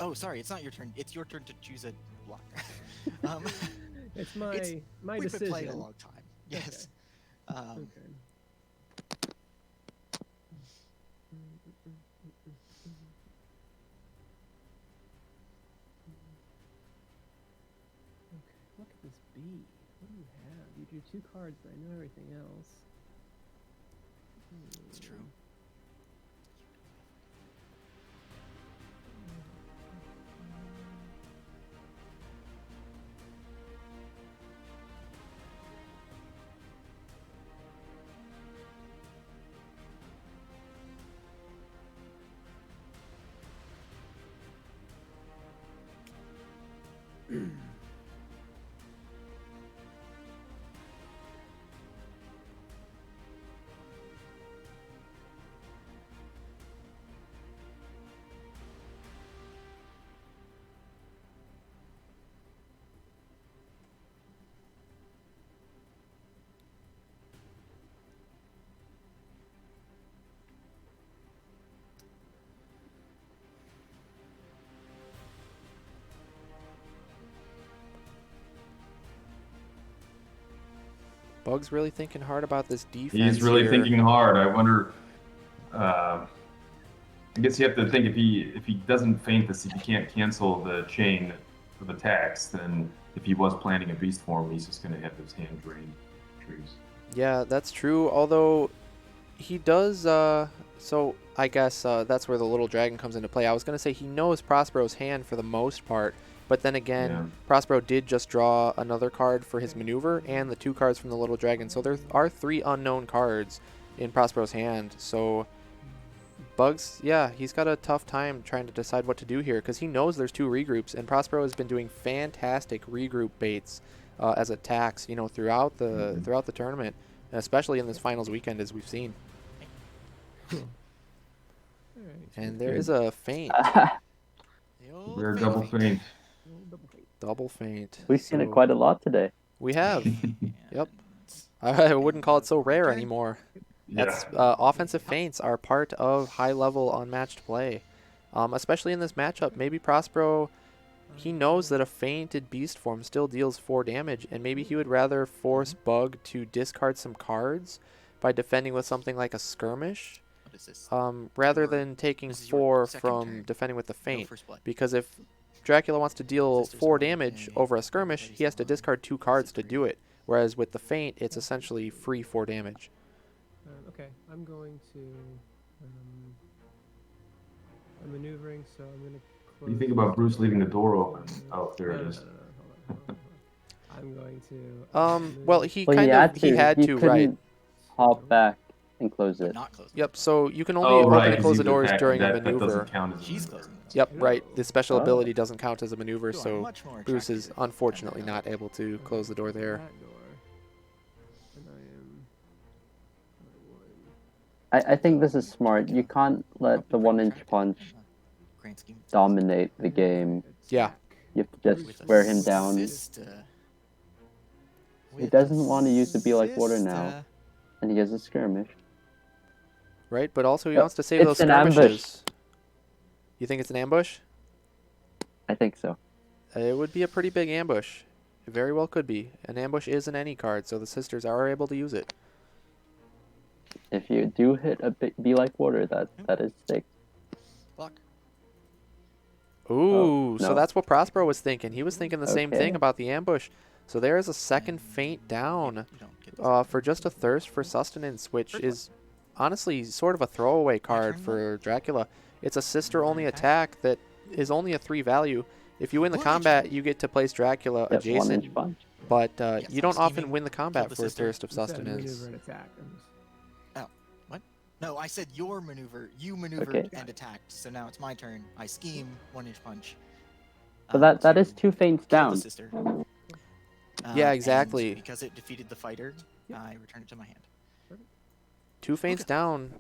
Oh, sorry, it's not your turn. It's your turn to choose a block. It's my We've decision. been playing a long time. Yes. Okay. Okay, what could this be? What do you have? You drew 2 cards, but I know everything else. It's true. Bug's really thinking hard about this defense. He's really here. thinking hard. I wonder. I guess you have to think if he doesn't feint this, if he can't cancel the chain of attacks, then if he was planning a beast form, he's just going to have his hand drained trees. Yeah, that's true. Although he does. So I guess that's where the little dragon comes into play. I was gonna say he knows Prospero's hand for the most part, but then again, Yeah. Prospero did just draw another card for his maneuver and the 2 cards from the little dragon. So there are 3 unknown cards in Prospero's hand. So Bugs, yeah, he's got a tough time trying to decide what to do here because he knows there's 2 regroups, and Prospero has been doing fantastic regroup baits as attacks, throughout the tournament, and especially in this finals weekend, as we've seen. Cool. All right. And there is a feint, The old Rare fake double feint. feint. double feint. We've seen it So quite a lot today. we have. Yep. And- I wouldn't call it so rare Turn. anymore. Yeah. That's offensive feints are part of high-level unmatched play, especially in this matchup. Maybe Prospero, he knows that a feinted beast form still deals 4 damage, and maybe he would rather force Bug to discard some cards by defending with something like a skirmish, What is this? rather Your- than taking this is your 4 second from turn. defending with the Go feint. first blood. Because if Dracula wants to deal Sisters 4 on damage a over a skirmish, ready he has to salon. discard 2 cards to Sister. do it. Whereas with the feint, it's essentially free 4 damage. Okay, I'm going to. I'm maneuvering, so I'm going to close. What do you think about Bruce leaving the door open? Oh, there No, it no, is. no, no, hold on. I'm going to. Well, move he Well, kind of he had to, right? couldn't hop back and close But it. not close. Yep. So you can only Oh, open right, and 'cause close he the was doors attacking. during a That maneuver. doesn't count as a She's maneuver. closing. Yep. Right. The special Oh. ability doesn't count as a maneuver, You are so much more Bruce is attractive unfortunately than not able to close the door there. That door. And I am. I think this is smart. You can't let the 1-inch punch Grand scheme. dominate the game. Yeah. You have to With just a wear him down. sister. He With doesn't a want to use the Be Like Water now, sister. and he has a skirmish. Right. But also he Oh, wants to save it's those an ambush. skirmishes. You think it's an ambush? I think so. It would be a pretty big ambush. It very well could be. An ambush is an any card, so the sisters are able to use it. If you do hit a Be Like Water, that is sick. Block. Ooh, so no. that's what Prospero was thinking. He was thinking the same thing Okay. about the ambush. So there is a second feint down You don't get this. for just a thirst for sustenance, which is honestly sort of a throwaway card turn, for Dracula. It's a sister-only attack that is only a 3 value. If you win the combat, you get to place Dracula Yep, adjacent, 1-inch punch. but Yes, you I'm don't often scheming. win the combat the for a sister. thirst of You said sustenance. maneuver and attack. I'm just. No, I said your maneuver. You maneuvered Okay. and attacked. So now it's my turn. I scheme 1-inch punch. But that is to 2 feints kill down. the sister. Yeah, And exactly. because it defeated the fighter, I return it to my hand. 2 feints down.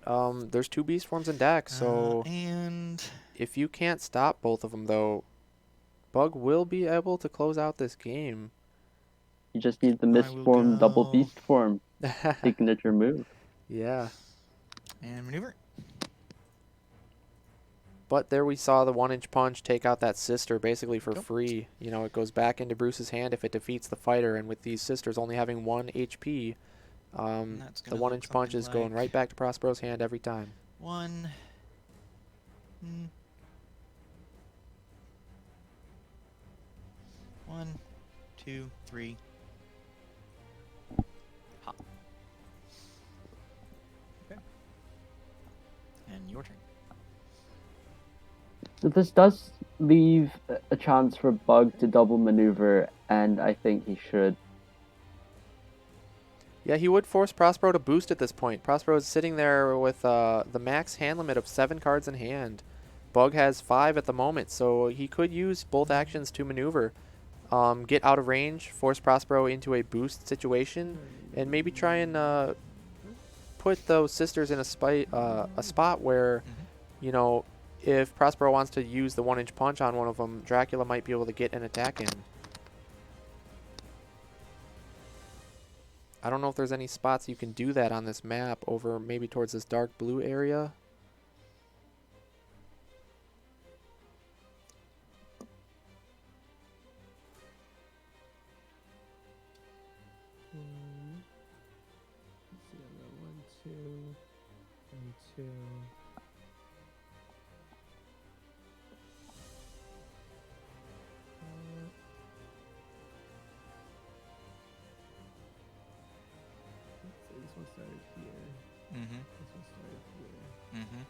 There's 2 beast forms in deck, so And if you can't stop both of them, though, Bug will be able to close out this game. You just need the I will misformed double go- beast form signature move. Yeah. and maneuver. But there we saw the 1-inch punch take out that sister basically for Go. free. You know, it goes back into Bruce's hand if it defeats the fighter, and with these sisters only having 1 HP, That's the gonna 1-inch look punch something is going like- right back to Prospero's hand every time. 1. Hmm. 1, 2, 3. Hop. Okay. And your turn. So this does leave a chance for Bug to double maneuver, and I think he should. Yeah, he would force Prospero to boost at this point. Prospero is sitting there with the max hand limit of 7 cards in hand. Bug has 5 at the moment, so he could use both actions to maneuver. Get out of range, force Prospero into a boost situation, and maybe try and put those sisters in a spot where, you know, if Prospero wants to use the 1-inch punch on one of them, Dracula might be able to get an attack in. I don't know if there's any spots you can do that on this map over maybe towards this dark blue area. Let's see, I got 1, 2, and 2. Let's see, this one started here. Mm-hmm. This one started here. Mm-hmm.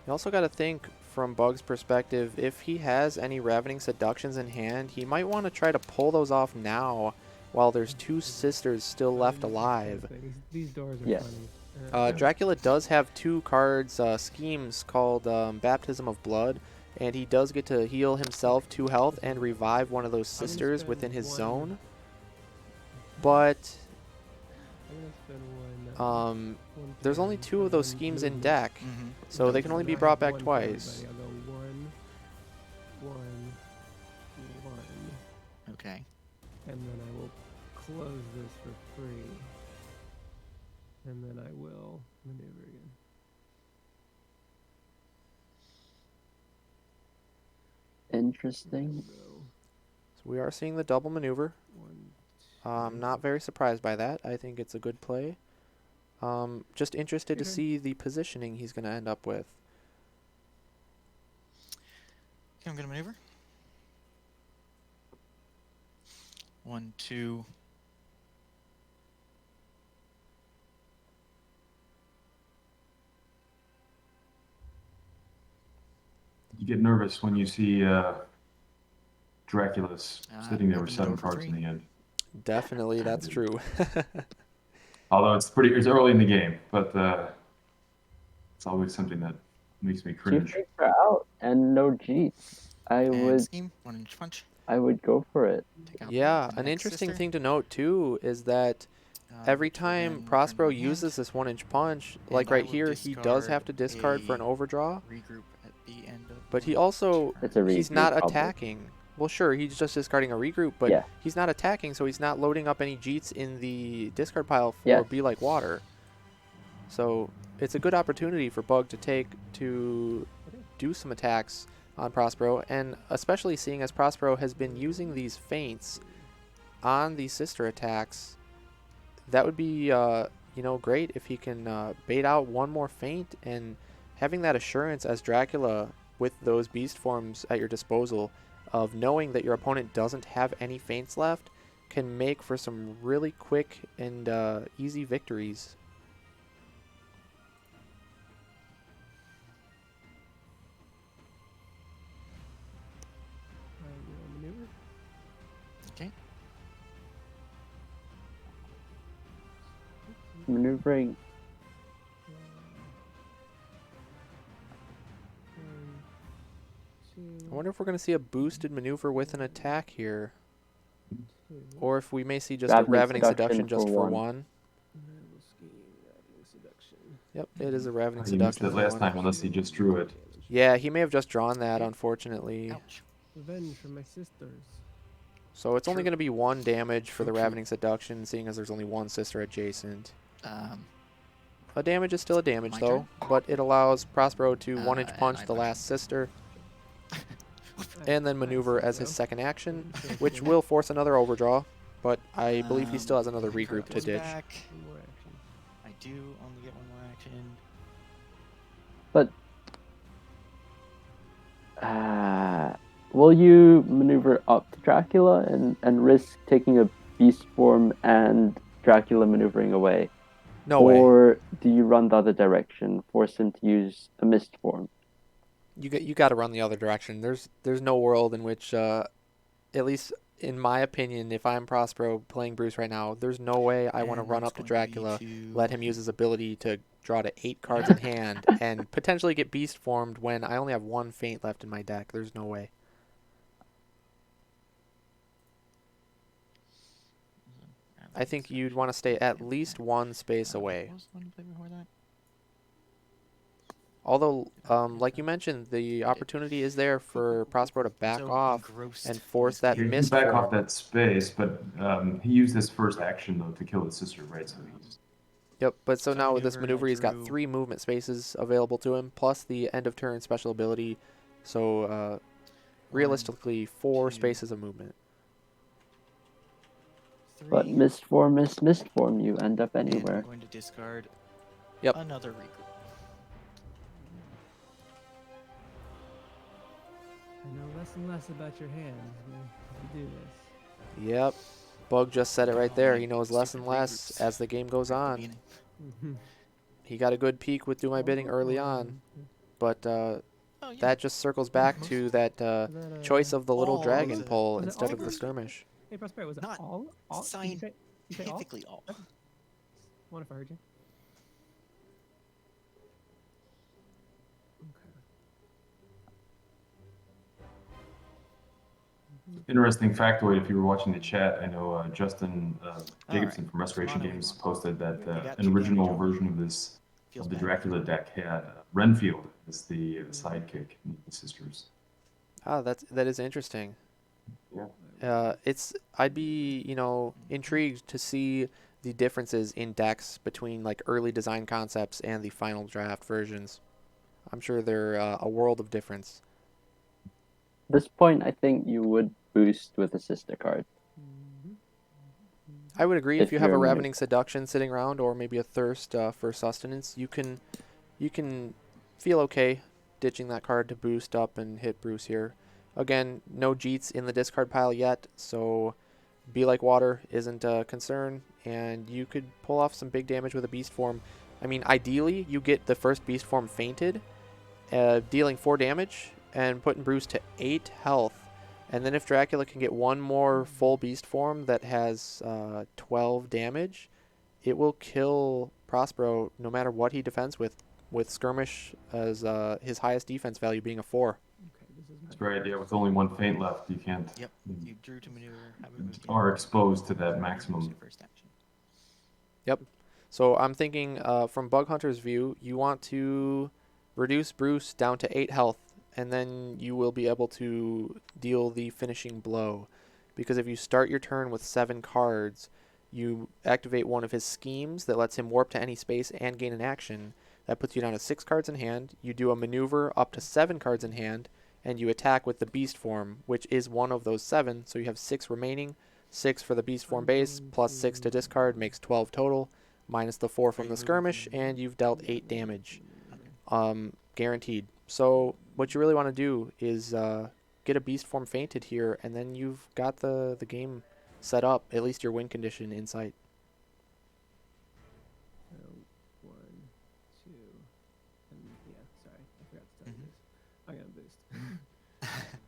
You also got to think from Bug's perspective, if he has any Ravening Seductions in hand, he might want to try to pull those off now while there's 2 sisters still left alive. These doors are Yes. funny. Dracula does have 2 cards, schemes called Baptism of Blood, and he does get to heal himself 2 health and revive one of those sisters within his zone. But I'm gonna spend one. there's only 2 of those schemes in deck, Mm-hmm. so they can only be brought back twice. I'll go one, Okay. and then I will close this for free. And then I will maneuver again. Interesting. So we are seeing the double maneuver. One, I'm not very surprised by that. I think it's a good play. Just interested to Okay. see the positioning he's going to end up with. Okay, I'm gonna maneuver. 1, 2. You get nervous when you see Dracula's sitting there with opened it 7 over cards 3. in the end. Definitely, that's true. Although it's early in the game, but it's always something that makes me 2 cringe. fakes are out and no Jeets. And scheme, 1-inch punch. I would go for it. Take out Yeah, the an next interesting sister. thing to note too is that every Which will time then turn Prospero one hand, uses this 1-inch punch, and like I right will here, he does have to discard for an a overdraw, regroup at the end of but he my also, turn. It's a he's regroup, not probably. attacking. Well, sure, he's just discarding a regroup, but Yeah. he's not attacking, so he's not loading up any Jeets in the discard pile for Yes. Be Like Water. So it's a good opportunity for Bug to take to do some attacks on Prospero, and especially seeing as Prospero has been using these feints on these sister attacks, that would be great if he can bait out one more feint, and having that assurance as Dracula with those beast forms at your disposal of knowing that your opponent doesn't have any feints left can make for some really quick and easy victories. I will maneuver. Okay. Maneuvering. I wonder if we're going to see a boosted maneuver with an attack here, or if we may see just a Ravening Seduction just for one. Yep, it is a Ravening He missed Seduction it for last one. time unless he just drew it. Yeah, he may have just drawn that, unfortunately. Ouch. Revenge for my sisters. So it's only True. going to be 1 damage for the True. Ravening Seduction, seeing as there's only 1 sister adjacent. Um, A damage is still a damage, My though, but it allows Prospero to 1-inch and punch I the punch. last sister, and then maneuver as his second action, which will force another overdraw, but I believe he still has another I regroup to goes ditch. back. One more action. I do only get 1 more action. But will you maneuver up to Dracula and risk taking a beast form and Dracula maneuvering away? No way. Or do you run the other direction, force him to use a mist form? You got to run the other direction. There's no world in which, at least in my opinion, if I'm Prospero playing Bruce right now, there's no way I want to And run that's up to going to be Dracula, to- let him use his ability to draw to 8 cards in hand, and potentially get beast formed when I only have 1 feint left in my deck. There's no way. I think you'd want to stay at least 1 space away. What was the one you played before that? Although, like you mentioned, the opportunity is there for Prospero to back So off engrossed and in force this that game. He can mist back off form. that space, but he used his first action though to kill his sister, right? So he's Yep, but so So now with this maneuver, I maneuver, he's got drew- 3 movement spaces available to him, plus the end of turn special ability. So realistically, 4 two, spaces of movement. But 3, mist form is mist form. You end up and I'm anywhere. going to discard Yep. another regroup. I know less and less about your hands when you do this. Yep. Bug just said it right Oh, there. man, He knows less and stupid less regroups. as the game goes Right at the on. beginning. He got a good peek with Do My Bidding early on, but Oh, yeah. that just circles back to that Was that, choice of the little all dragon the- pull was it instead all of the the- skirmish. Hey, Prospero, was it Not all? Did you say all? Scientifically all. I wonder if I heard you. Interesting factoid, if you were watching the chat, I know Justin Jacobson Alright, from Restoration Toronto Games won. posted that You got an 2 original damage only. version of this, Feels of the bad. Dracula deck, had Renfield as the sidekick, the sisters. Ah, that is interesting. Yeah. I'd be, intrigued to see the differences in decks between like early design concepts and the final draft versions. I'm sure they're a world of difference. This point, I think you would boost with a sister card. I would agree if If you have a you're Ravening Seduction sitting around or maybe a Thirst for sustenance, you can feel okay ditching that card to boost up and hit Bruce here. Again, no Jeets in the discard pile yet, so Be Like Water isn't a concern, and you could pull off some big damage with a Beast Form. I mean, ideally, you get the first Beast Form fainted, dealing 4 damage, and putting Bruce to 8 health. And then if Dracula can get one more full Beast Form that has 12 damage, it will kill Prospero no matter what he defends with Skirmish as his highest defense value being a 4. Okay, this is That's right, yeah, with only one feint left, you can't, Yep. You drew to maneuver, have a move. are exposed to that Use maximum. your first action. Yep. So I'm thinking from Bug Hunter's view, you want to reduce Bruce down to 8 health, and then you will be able to deal the finishing blow. Because if you start your turn with 7 cards, you activate one of his schemes that lets him warp to any space and gain an action. That puts you down to 6 cards in hand. You do a maneuver up to 7 cards in hand, and you attack with the Beast Form, which is one of those 7, so you have 6 remaining. 6 for the Beast Form base, plus 6 to discard, makes 12 total, minus the 4 from the skirmish, and you've dealt 8 damage. Guaranteed. So what you really want to do is get a Beast Form fainted here, and then you've got the game set up, at least your win condition in sight. So 1, 2, and yeah, sorry, I forgot to tell you this. I'm gonna boost.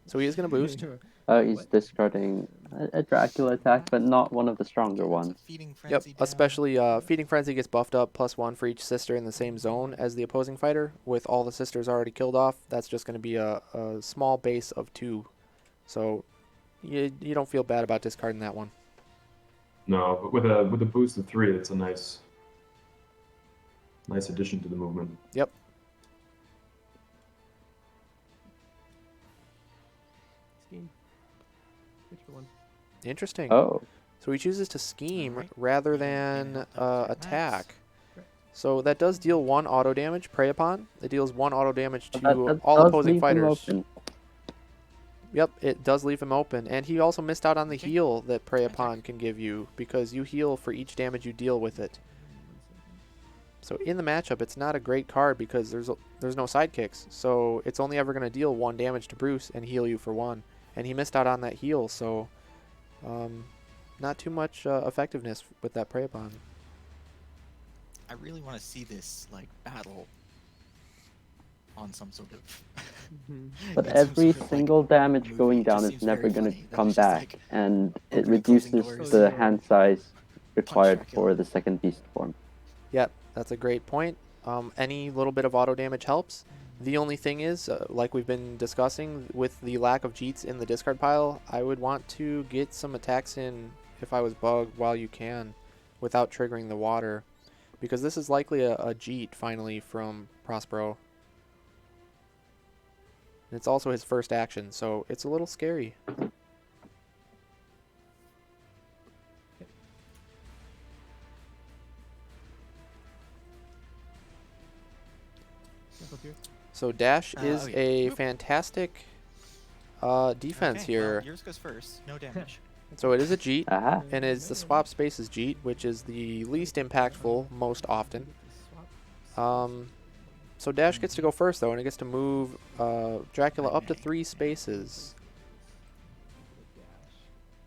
So he is going to boost. He's What? discarding a Dracula attack, but not one of the stronger Again, it's a ones. Feeding Yep, Frenzy down. especially Feeding Frenzy gets buffed up, +1 for each sister in the same zone as the opposing fighter. With all the sisters already killed off, that's just going to be a small base of 2. So you don't feel bad about discarding that one. No, but with a boost of 3, it's a nice addition to the movement. Yep. Scheme. Which one? Interesting. Oh, So he chooses to scheme Alright. rather Yeah, than and help out attack. Correct. So that does deal 1 auto damage, Prey Upon. It deals 1 auto damage to that all does opposing leave him fighters. open. Yep, it does leave him open. And he also missed out on the Okay. heal that Prey Attack. Upon can give you, because you heal for each damage you deal with it. So in the matchup, it's not a great card because there's no sidekicks. So it's only ever going to deal 1 damage to Bruce and heal you for 1. And he missed out on that heal, so not too much effectiveness with that Prey Upon. I really want to see this like battle on some sort of. But get some every sort of, like, single damage movie. going It just down is seems never very going to funny that come it's just, back, like, and it opening, closing reduces doors. the hand size required Dracula. for the second Beast Form. Yep, that's a great point. Any little bit of auto damage helps. The only thing is, like we've been discussing, with the lack of Jeets in the discard pile, I would want to get some attacks in if I was Bug while you can, without triggering the water. Because this is likely a Jeet, finally, from Prospero. And it's also his first action, so it's a little scary. So Dash is oh, yeah. a Oop. fantastic defense Okay, here. well, yours goes first. No damage. So it is a Jeet, Aha. and it's the swap spaces Jeet, which is the least impactful most often. So Dash gets to go first, though, and it gets to move Dracula up to 3 spaces.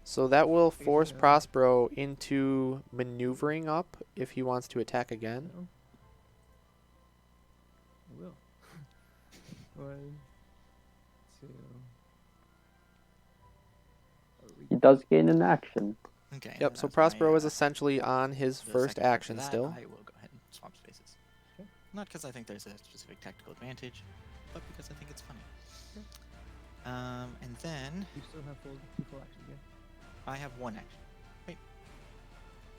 So that will force Prospero into maneuvering up if he wants to attack again. I will. 1, to. He does gain an action. Okay. Yep, and so that's my, Prospero is essentially on his the first second turn for action that, still. I will go ahead and swap spaces. Okay. Not because I think there's a specific tactical advantage, but because I think it's funny. Okay. And then You still have two full actions, yeah? I have one action. Wait.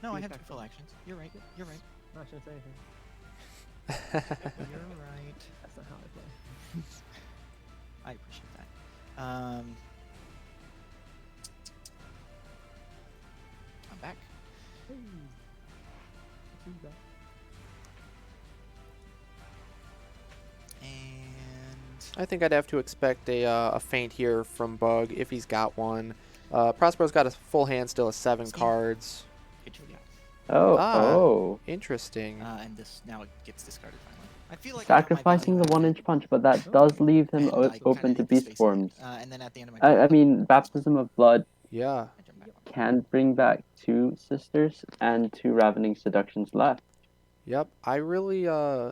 No, You I have two attack full first. actions. You're right. You're right. I'm not gonna say anything. You're right. That's not how I play. I appreciate that. I'm back. Hey. Who's that? And I think I'd have to expect a feint here from Bug if he's got one. Prospero's got a full hand still of 7 Steve. cards. good job. Oh, Ah. oh. Interesting. And this now it gets discarded finally. I feel like Sacrificing the 1-inch punch, but that does leave him and I open kinda to need the beast space forms. land. And then at the end of my turn, I mean, Baptism of Blood Yeah. I jump back. can bring back 2 Sisters and 2 Ravening Seductions left. Yep. I really, I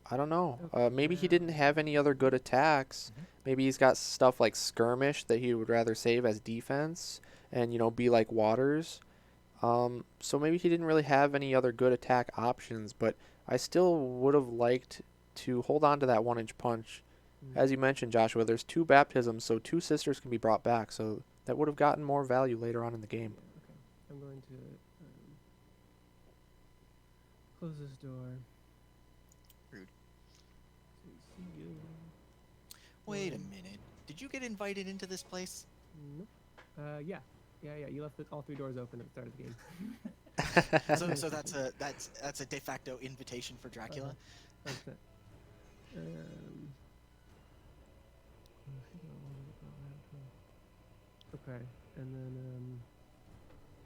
don't know. Maybe he didn't have any other good attacks. Mhm. Maybe he's got stuff like Skirmish that he would rather save as defense and, be like Waters. So maybe he didn't really have any other good attack options, but I still would have liked to hold on to that 1-inch punch. As you mentioned, Joshua, there's 2 baptisms, so 2 sisters can be brought back, so that would have gotten more value later on in the game. Yeah, okay. I'm going to close this door. Rude. To see you. Wait a minute. Did you get invited into this place? Nope. Yeah. You left all 3 doors open at the start of the game. So that's a de facto invitation for Dracula. That's it. Okay, and then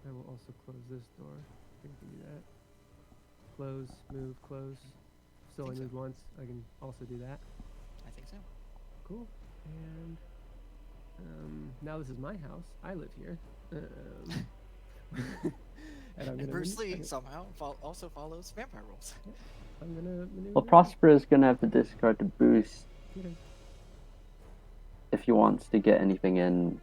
I will also close this door. I think we can do that. Close, move, close. Still Think only so. moved once. I can also do that. I think so. Cool. And now this is my house. I live here. And I'm And gonna Bruce Lee I'm somehow also follows vampire rules. gonna maneuver. Well, Prosper is going to have to discard to boost Okay. if he wants to get anything in.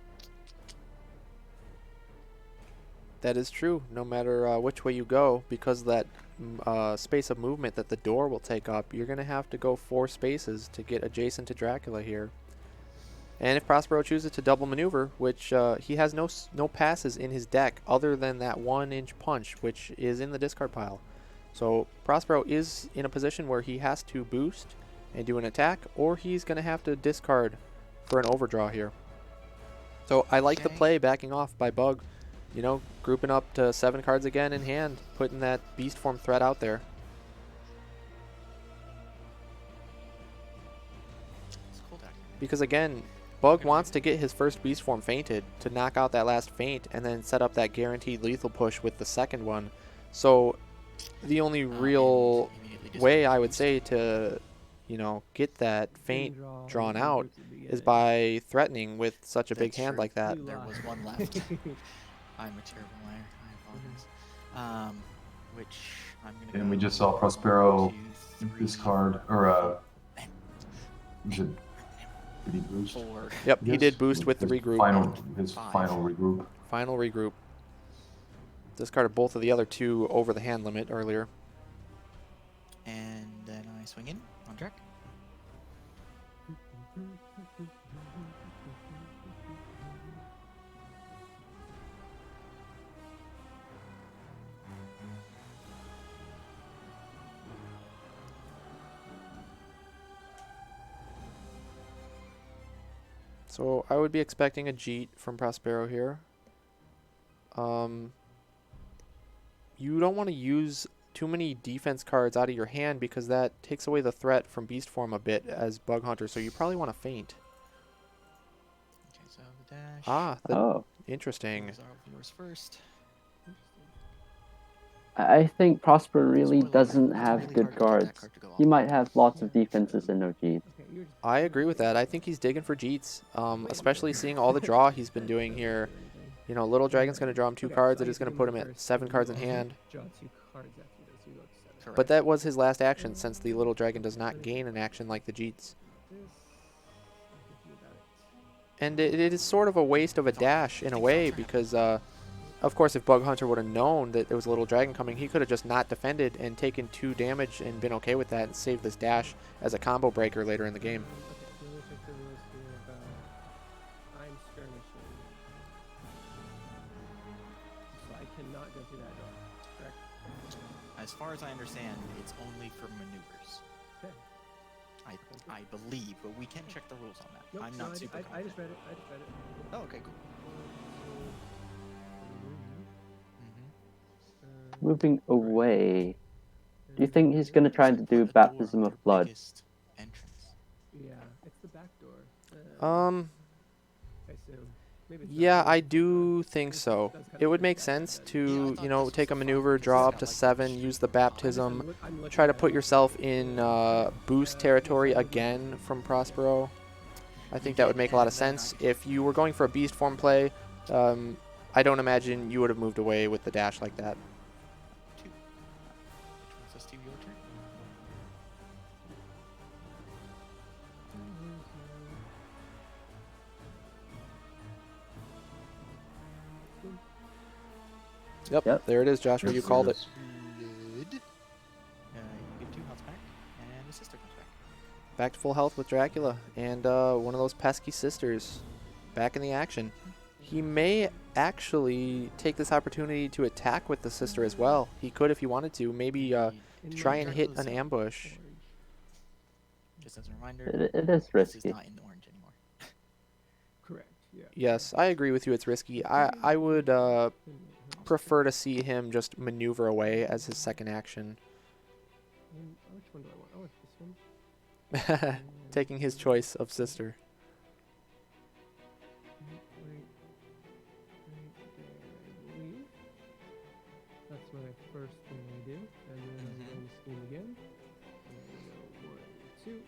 That is true, no matter which way you go, because of that space of movement that the door will take up, you're going to have to go 4 spaces to get adjacent to Dracula here. And if Prospero chooses to double maneuver, which he has no passes in his deck other than that 1-inch punch, which is in the discard pile. So Prospero is in a position where he has to boost and do an attack, or he's going to have to discard for an overdraw here. So I like the Okay. play backing off by Bug. Grouping up to 7 cards again in hand, putting that beast form threat out there. It's cold out here. Because again, Bug wants to get his first beast form fainted to knock out that last feint and then set up that guaranteed lethal push with the second one. So the only real And immediately way discard I would boost. say to, get that feint Draw drawn and out boots at the is beginning. by threatening with such a big That's hand true. like that. You There lie. was one left. I'm a terrible liar. I apologize. Which I'm gonna. And we go just saw Prospero 1, 2, 3, discard, or did he boost? 4. Yep, he Yes. did boost with the His regroup. His 5. final regroup. Final regroup. Discarded both of the other 2 over the hand limit earlier. And then I swing in on Drek. So I would be expecting a Jeet from Prospero here. You don't want to use too many defense cards out of your hand because that takes away the threat from beast form a bit as Bug Hunter, so you probably want to feint. Okay, so the dash. Ah, Oh. interesting. Those are yours first. I think Prosper really Spoiler alert, doesn't it's have really good hard to get that cards. card to go off. He might have lots of defenses and no Gs. Okay, you're just I agree with that. I think he's digging for Jeets, especially seeing all the draw he's been doing here. Little Dragon's going to draw him 2 cards. It is going to put him at 7 cards in hand. Draw 2 cards after this. You go to 7. Correct. But that was his last action since the Little Dragon does not gain an action like the Jeets. This. And it is sort of a waste of a dash in a way because, of course, if Bug Hunter would have known that there was a little dragon coming, he could have just not defended and taken 2 damage and been okay with that and saved this dash as a combo breaker later in the game. Okay, so let me check the rules here about I'm skirmishing. So I cannot go through that door, correct? As far as I understand, it's only for maneuvers. Okay. I believe, but we can check the rules on that. Nope, I'm no, not super I just confident. read it. I just read it. Oh, okay, cool. Moving away. Do you think he's going to try to do Put a door Baptism on of their Blood? biggest entrance. Yeah, it's the back door. I assume. Maybe it's not Yeah, the I back door. do think It's- so. that's kinda It would weird make that sense that- to, Yeah, I you thought know, this take a was fun maneuver, because draw it's up got, to like, the 7, street use the vibe. baptism, I'm looking try to at put it. yourself in boost Yes, territory I would again like- from Prospero. I think You that would did, make a lot of and then sense. I- If you were going for a beast form play, I don't imagine you would have moved away with the dash like that. 2. Which brings us to your turn. Yep, there it is, Joshua. You Yes, called it. yes. Blood. You get 2 health back, and the sister comes back. Back to full health with Dracula, and one of those pesky sisters back in the action. He may actually take this opportunity to attack with the sister as well. He could if he wanted to. Maybe In try my and hit an Dracula's ambush. orange. Just as a reminder, It is this is risky. not in orange anymore. Correct. Yeah. Yes, I agree with you. It's risky. I would prefer to see him just maneuver away as his second action. Which one do I want? I want this one. Taking his choice of sister. Right there, I believe. That's my first thing I do, and then I'm going to scheme again. And go 1, 2,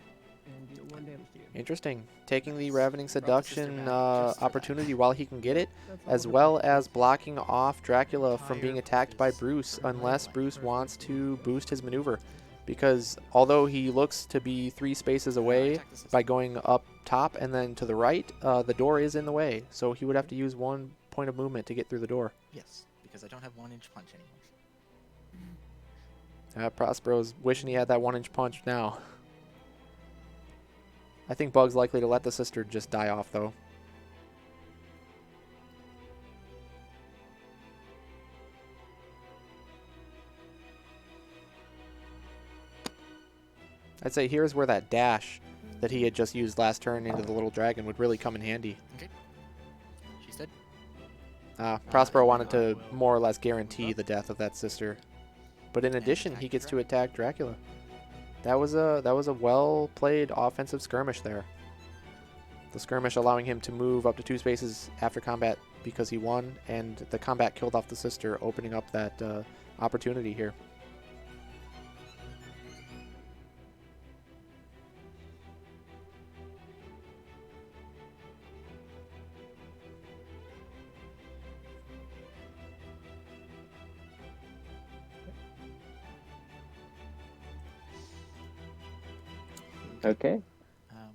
and deal 1 damage to you. Interesting. Taking the Nice. Ravening Brought the sister Seduction back just for that. opportunity while he can get it, That's all as her well purpose as is. blocking off Dracula from Entire being attacked by purpose Bruce, of my unless life. Bruce wants to boost his maneuver. Because although he looks to be 3 spaces away attack the sister. by going up top and then to the right, the door is in the way. So he would have to use 1 point of movement to get through the door. Yes, because I don't have 1-inch punch anymore. Prospero's wishing he had that 1-inch punch now. I think Bug's likely to let the sister just die off, though. I'd say here's where that dash that he had just used last turn into the little dragon would really come in handy. Okay. She's dead. Prospero wanted to more or less guarantee the death of that sister. But in addition, he attack gets to attack Dracula. That was a well played offensive skirmish there. The skirmish allowing him to move up to 2 spaces after combat because he won, and the combat killed off the sister, opening up that opportunity here. Okay.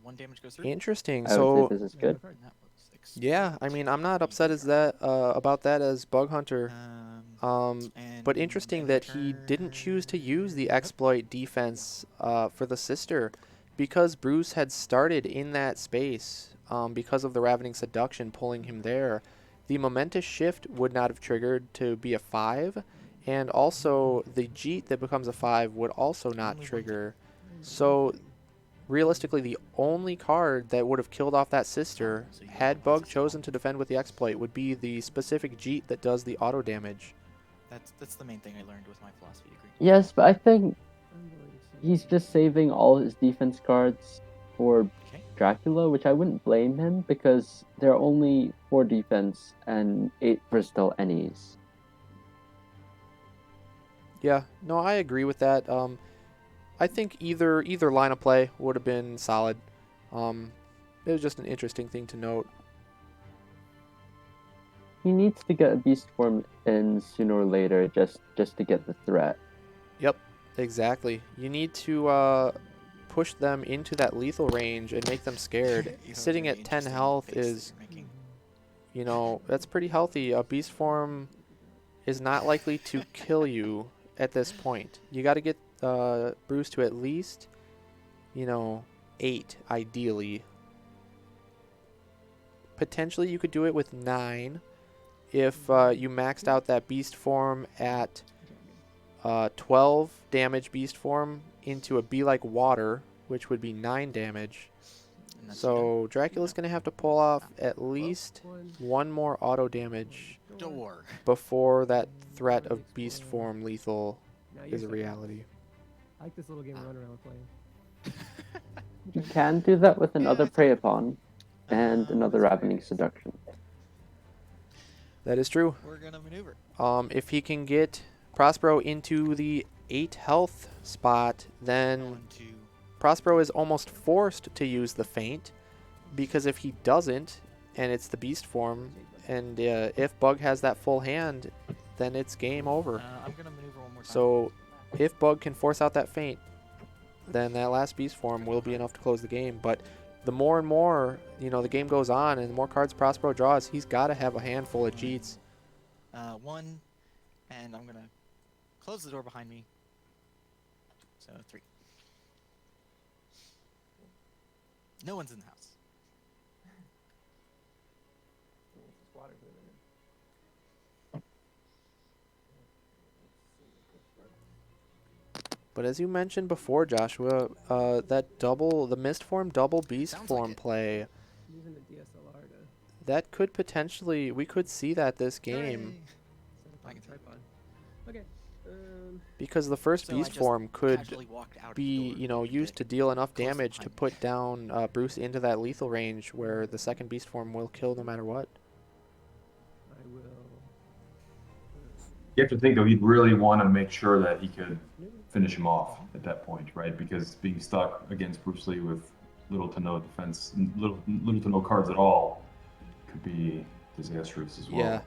1 damage goes through. Interesting. I So would say this is good. And that was yeah, I mean, I'm not upset as that about that as Bug Hunter. And But interesting in that he didn't choose to use the exploit defense for the sister, because Bruce had started in that space because of the Ravening Seduction pulling him there. The momentous shift would not have triggered to be a 5, and also the Jeet that becomes a 5 would also not Only one trigger. So realistically, the only card that would have killed off that sister, So you got had one Bug sister. chosen to defend with the exploit, would be the specific Jeet that does the auto damage. That's the main thing I learned with my philosophy degree. Yes, but I think I'm going to- he's just saving all his defense cards for Okay. Dracula, which I wouldn't blame him because there are only 4 defense and 8 versatile any's. Yeah, no, I agree with that. I think either line of play would have been solid. It was just an interesting thing to note. He needs to get a beast form in sooner or later just to get the threat. Yep, exactly. You need to push them into that lethal range and make them scared. You have Sitting a at very 10 interesting health face that is, you're making. you know, that's pretty healthy. A beast form is not likely to kill you at this point. You got to get Bruce to at least, you know, 8 ideally. Potentially you could do it with 9 if you maxed out that beast form at 12 damage beast form into a Be Like Water, which would be 9 damage. And that's So Dracula's going to have to pull off at least 1 more auto damage your door. before that threat of beast form lethal Now you're is a second. reality. I like this little game of run around we're playing. You can do that with another Prey Upon and another That's Ravening fair. Seduction. That is true. We're gonna maneuver. If he can get Prospero into the 8 health spot, then Going to Prospero is almost forced to use the feint, because if he doesn't, and it's the beast form, and if Bug has that full hand, then it's game over. I'm gonna maneuver one more time. So if Bug can force out that feint, then that last beast form will be enough to close the game. But the more and more, you know, the game goes on and the more cards Prospero draws, he's got to have a handful of cheats. 1, and I'm gonna close the door behind me. So 3. No one's in the house. But as you mentioned before, Joshua, the mist form double beast Sounds like form it. play, Using the DSLR to that could potentially, we could see that this game, set up I on can the do it. tripod. Okay. because the first So I beast just form could casually walked out of the be, door you know, and used it to deal enough closed it damage to behind me. put down Bruce into that lethal range where the second beast form will kill no matter what. I will. You have to think though, he'd really want to make sure that he could finish him off at that point, right? Because being stuck against Bruce Lee with little to no defense, little to no cards at all, could be disastrous as well. Yeah.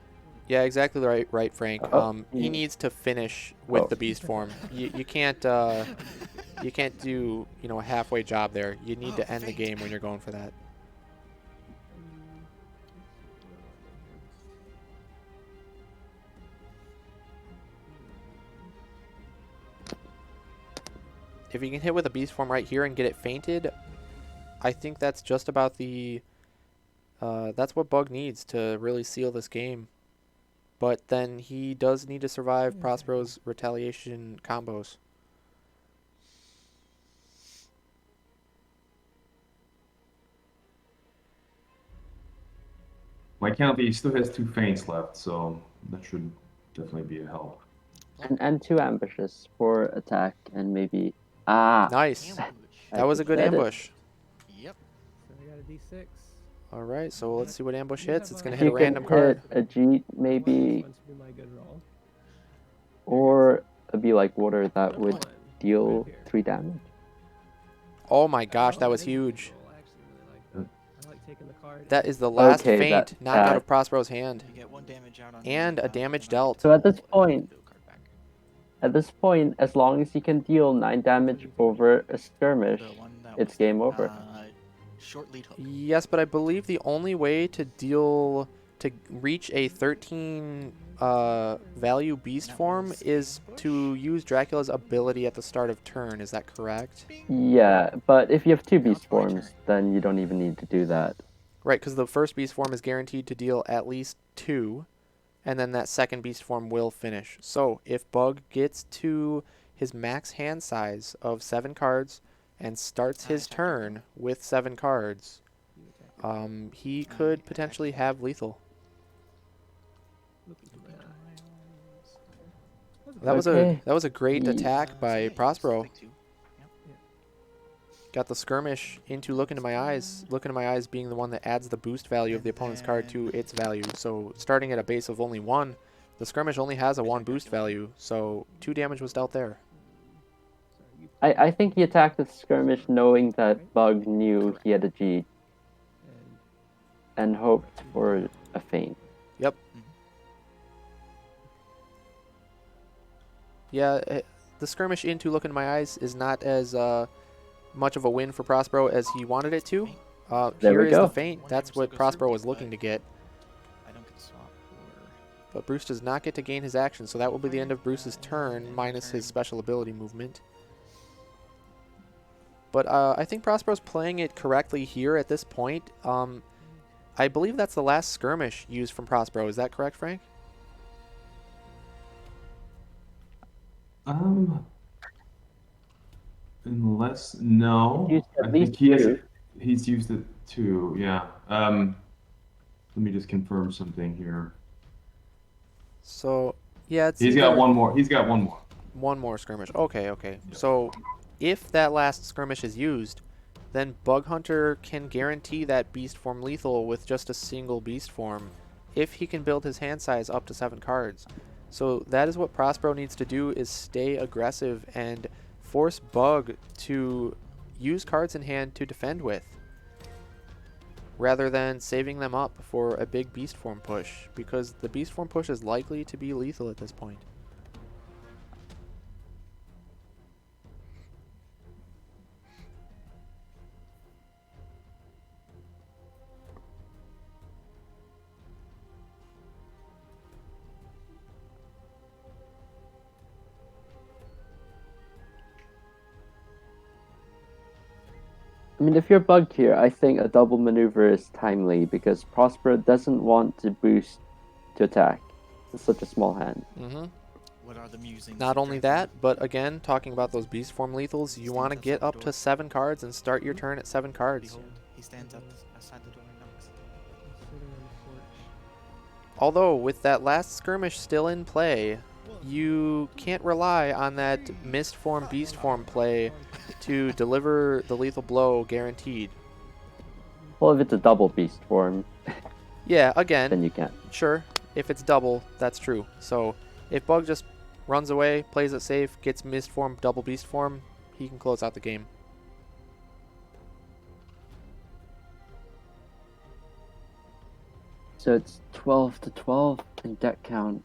Yeah, exactly right, Frank. He yeah. needs to finish with Oh. the beast form. You can't you can't do, you know, a halfway job there. You need to end the game when you're going for that. If you can hit with a beast form right here and get it fainted, I think that's just about the that's what Bug needs to really seal this game. But then he does need to survive Prospero's retaliation combos. My count, he still has 2 feints left, so that should definitely be a help. And 2 ambushes for attack and maybe Nice. Ambush. I That was a just good said it. ambush. Yep. So I got a D6. All right, so let's see what ambush You hits. have It's a- going to If hit you a can random hit card. a Jeet This maybe, one should be my good roll. or a Be Like Water that would One. deal Right here. 3 damage. Oh my gosh, that was is a good huge. roll. I actually really like that. I like taking the card. That is the last Okay, feint that- knocked out that- of Prospero's hand. You get 1 damage out on And me, a damage and I dealt. get So at this to point- do a card back. At this point, as long as you can deal 9 damage over a skirmish, The one that it's was, game over. Short lead hook. Yes, but I believe the only way to reach a 13 value beast That form was is ambush? to use Dracula's ability at the start of turn. Is that correct? Yeah, but if you have 2 Now it's beast my forms, turn. then you don't even need to do that. Right, because the first beast form is guaranteed to deal at least 2, and then that second beast form will finish. So if Bug gets to his max hand size of 7 cards and starts his attack turn with 7 cards, You attack. he could potentially have lethal. Look into my eyes. Okay. That was a great Ye- attack by yeah, Prospero. big 2. Got the skirmish into Look Into My Eyes. Look Into My Eyes being the one that adds the boost value of the opponent's card to its value. So starting at a base of only 1, the skirmish only has a 1 boost value. So 2 damage was dealt there. I think he attacked the skirmish knowing that Bug knew he had a Jeet and hoped for a feint. Yep. Yeah, the skirmish into Look Into My Eyes is not as much of a win for Prospero as he wanted it to. There Here we is the go. feint. That's what Prospero was looking to get. I don't get swap or But Bruce does not get to gain his action, so that will be the end of Bruce's turn, End of minus his turn. special ability movement. But I think Prospero's playing it correctly here at this point. I believe that's the last skirmish used from Prospero. Is that correct, Frank? Unless no, He's used at I least think he has. two. He's used it too. Yeah. Let me just confirm something here. So, yeah, it's He's got either one more. He's got one more. one more skirmish. Okay, okay. So, if that last skirmish is used, then Bug Hunter can guarantee that beast form lethal with just a single beast form if he can build his hand size up to 7 cards. So that is what Prospero needs to do, is stay aggressive and force Bug to use cards in hand to defend with, rather than saving them up for a big beast form push, because the beast form push is likely to be lethal at this point. I mean, if you're bugged here, I think a double maneuver is timely because Prospero doesn't want to boost to attack. It's such a small hand. what are the musings? Not of only Dragon? that, but again, talking about those beast form lethals, you want to get up to 7 cards and start your turn at 7 cards. Behold, he stands outside the door and knocks. Sitting on the porch. Although, with that last skirmish still in play, you can't rely on that mist form beast form play to deliver the lethal blow guaranteed. Well, if it's a double beast form, Yeah, then again, you can. sure, if it's double, that's true. So, if Bug just runs away, plays it safe, gets mist form, double beast form, he can close out the game. So it's 12 to 12 in deck count.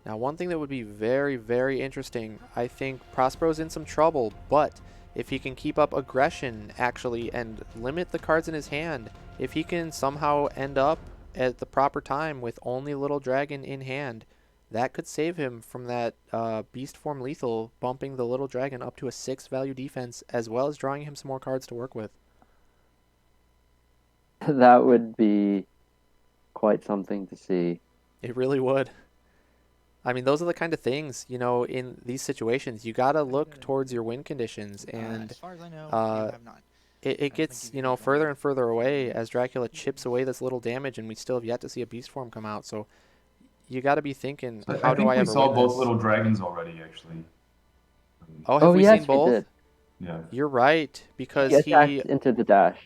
Now, one thing that would be very, very interesting, I think Prospero's in some trouble, but if he can keep up aggression, actually, and limit the cards in his hand, if he can somehow end up at the proper time with only Little Dragon in hand, that could save him from that Beast Form Lethal, bumping the Little Dragon up to a 6 value defense, as well as drawing him some more cards to work with. That would be quite something to see. It really would. I mean, those are the kind of things, you know, in these situations, you got to look towards your win conditions, and as far as I know, uh, you have not. it gets, you know, further and further away as Dracula chips away this little damage, and we still have yet to see a beast form come out. So you got to be thinking, I how do think I we ever saw win both this? little dragons already, actually. Oh, have we yes, seen both? we did. Yeah. You're right, because He attacked into the dash.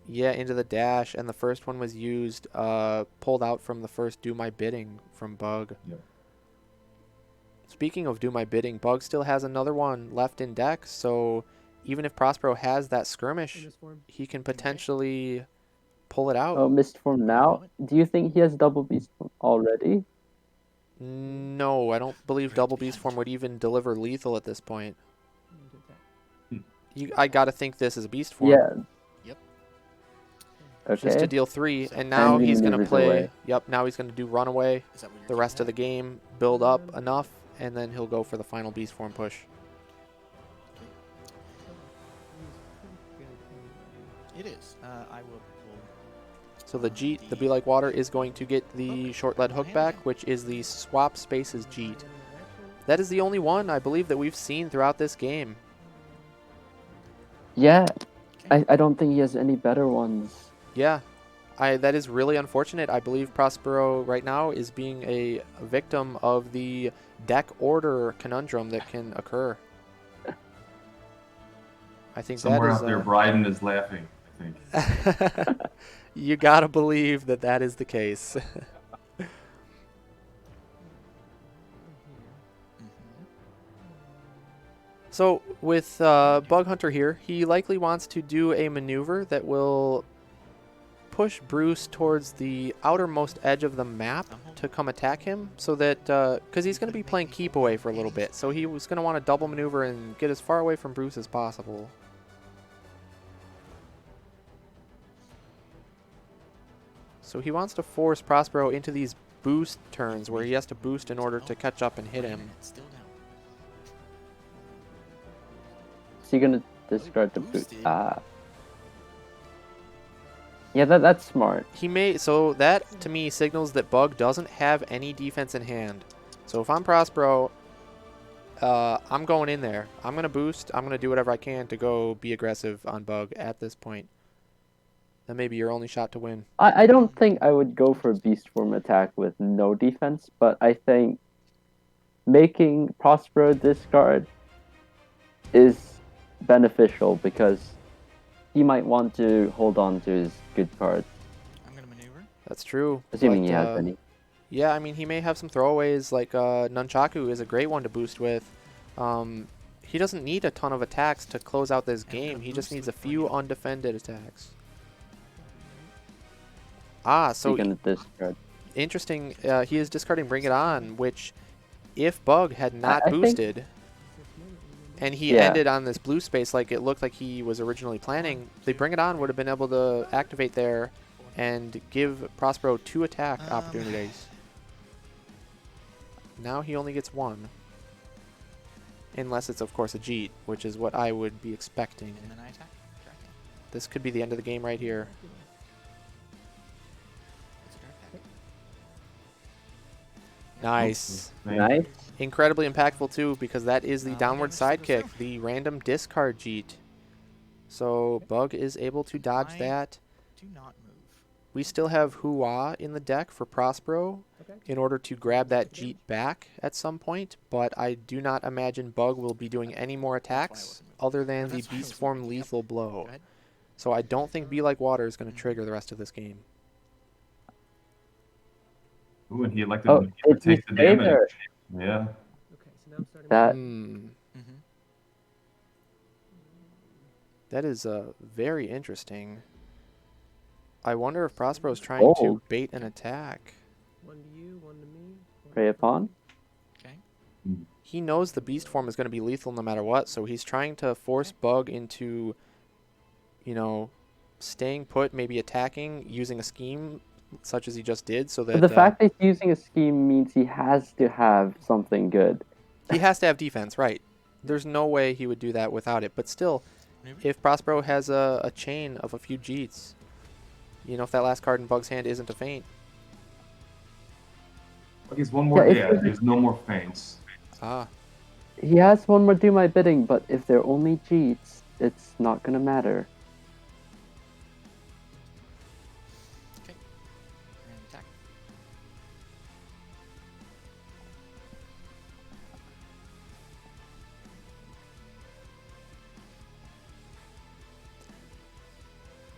yeah, into the dash, and the first one was used, pulled out from the first Do My Bidding from Bug. Yep. Speaking of Do My Bidding, Bug still has another one left in deck, so even if Prospero has that In skirmish, this form. he can potentially pull it out. Oh, missed form now? Do you think he has double beast form already? No, I don't believe double beast form would even deliver lethal at this point. Into attack. I gotta think this is a beast form. Yeah. Yep. Okay. Just to deal 3, So- and now And he he's gonna maneuvers play. away. Yep, now he's gonna do runaway Is that what you're the rest of the getting game, build up enough, and then he'll go for the final beast form push. at? It is. I will. So the Jeet, the Be Like Water, is going to get the short lead hook back, which is the Swap Spaces Jeet. That is the only one, I believe, that we've seen throughout this game. Yeah. I don't think he has any better ones. Yeah, that is really unfortunate. I believe Prospero right now is being a victim of the deck order conundrum that can occur. I think Somewhere that is out there, Bryden is laughing, I think. you gotta believe that that is the case. So with Bug Hunter here, he likely wants to do a maneuver that will push Bruce towards the outermost edge of the map to come attack him, so that because he's going to be playing keep away for a little bit, so he was going to want to double maneuver and get as far away from Bruce as possible. So he wants to force Prospero into these boost turns where he has to boost in order to catch up and hit him. Still down. Is he gonna discard the boot? Boosted. Ah. Yeah, that's smart. He may, so that to me signals that Bug doesn't have any defense in hand. So if I'm Prospero, I'm going in there. I'm going to boost. I'm going to do whatever I can to go be aggressive on Bug at this point. That may be your only shot to win. I don't think I would go for a beast form attack with no defense, but I think making Prospero discard is beneficial because he might want to hold on to his good cards, I'm gonna maneuver. That's true. assuming but, he has any. Yeah, I mean, he may have some throwaways, like Nunchaku is a great one to boost with. He doesn't need a ton of attacks to close out this game. He just needs a few undefended attacks. Ah, so He's gonna discard. interesting. He is discarding Bring It On, which, if Bug had not I think- boosted, and he Yeah. ended on this blue space like it looked like he was originally planning, the Bring It On would have been able to activate there and give Prospero 2 attack opportunities. Now he only gets 1. Unless it's, of course, a Jeet, which is what I would be expecting. And then I attack. Dragon. This could be the end of the game right here. It's a dark attack. Nice. Nice. Incredibly impactful, too, because that is the downward damage still goes sidekick, the random discard Jeet. So Bug is able to dodge I- that. Do not move. We still have Hua in the deck for Prospero Okay. in order to grab that Jeet back at some point, but I do not imagine Bug will be doing any more attacks other than the That's why I Beast was Form moving. Yep. lethal Go blow. ahead. So I don't think Be Like Water is going to trigger the rest of this game. Ooh, and he elected Oh, to did he take the stay damage. there? Yeah. Okay, so now I'm starting. That Hmm. Mm-hmm. That is very interesting. I wonder if Prospero's trying to Oh. bait an attack. One to you, one to me. prey upon. Okay. He knows the Beast Form is going to be lethal no matter what, so he's trying to force Bug into, you know, staying put, maybe attacking, using a scheme such as he just did, so that But the fact that he's using a scheme means he has to have something good. he has to have defense, right? There's no way he would do that without it. But still, Maneuver. if Prospero has a chain of a few Jeets, you know, if that last card in Bug's hand isn't a feint. I guess one more. Yeah, Yeah, there's no more feints. Ah, He has one more do my bidding, but if they're only cheats, it's not gonna matter. Okay. And attack.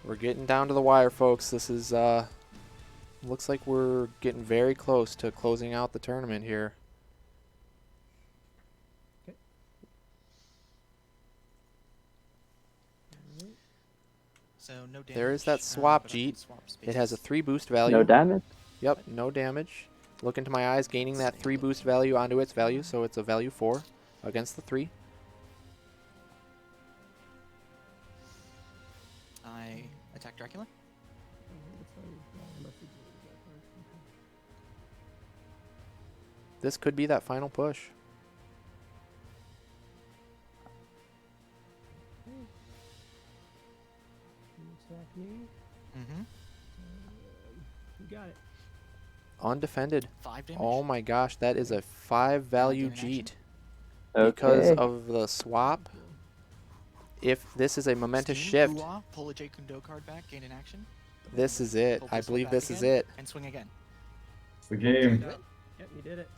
we're getting down to the wire, folks. This is, looks like we're getting very close to closing out the tournament here. So no damage. There is that swap but I can Jeet. swap It has a spaces. 3 boost value. No damage. Yep, no damage. Look into my eyes, gaining that 3 boost value onto its value, so it's a value 4 against the 3. I attack Dracula. This could be that final push. Attack me. Mm-hmm. You got it. Undefended. 5 damage. Oh my gosh, that is a 5 value Gain an action. Jeet. Because Okay. of the swap, if this is a momentous Steam, shift, Hua, pull a J Kundo card back, gain an action. this is it. Pull I this one believe back this is again, it. And swing again. It's the game. Do it. Yep, you did it.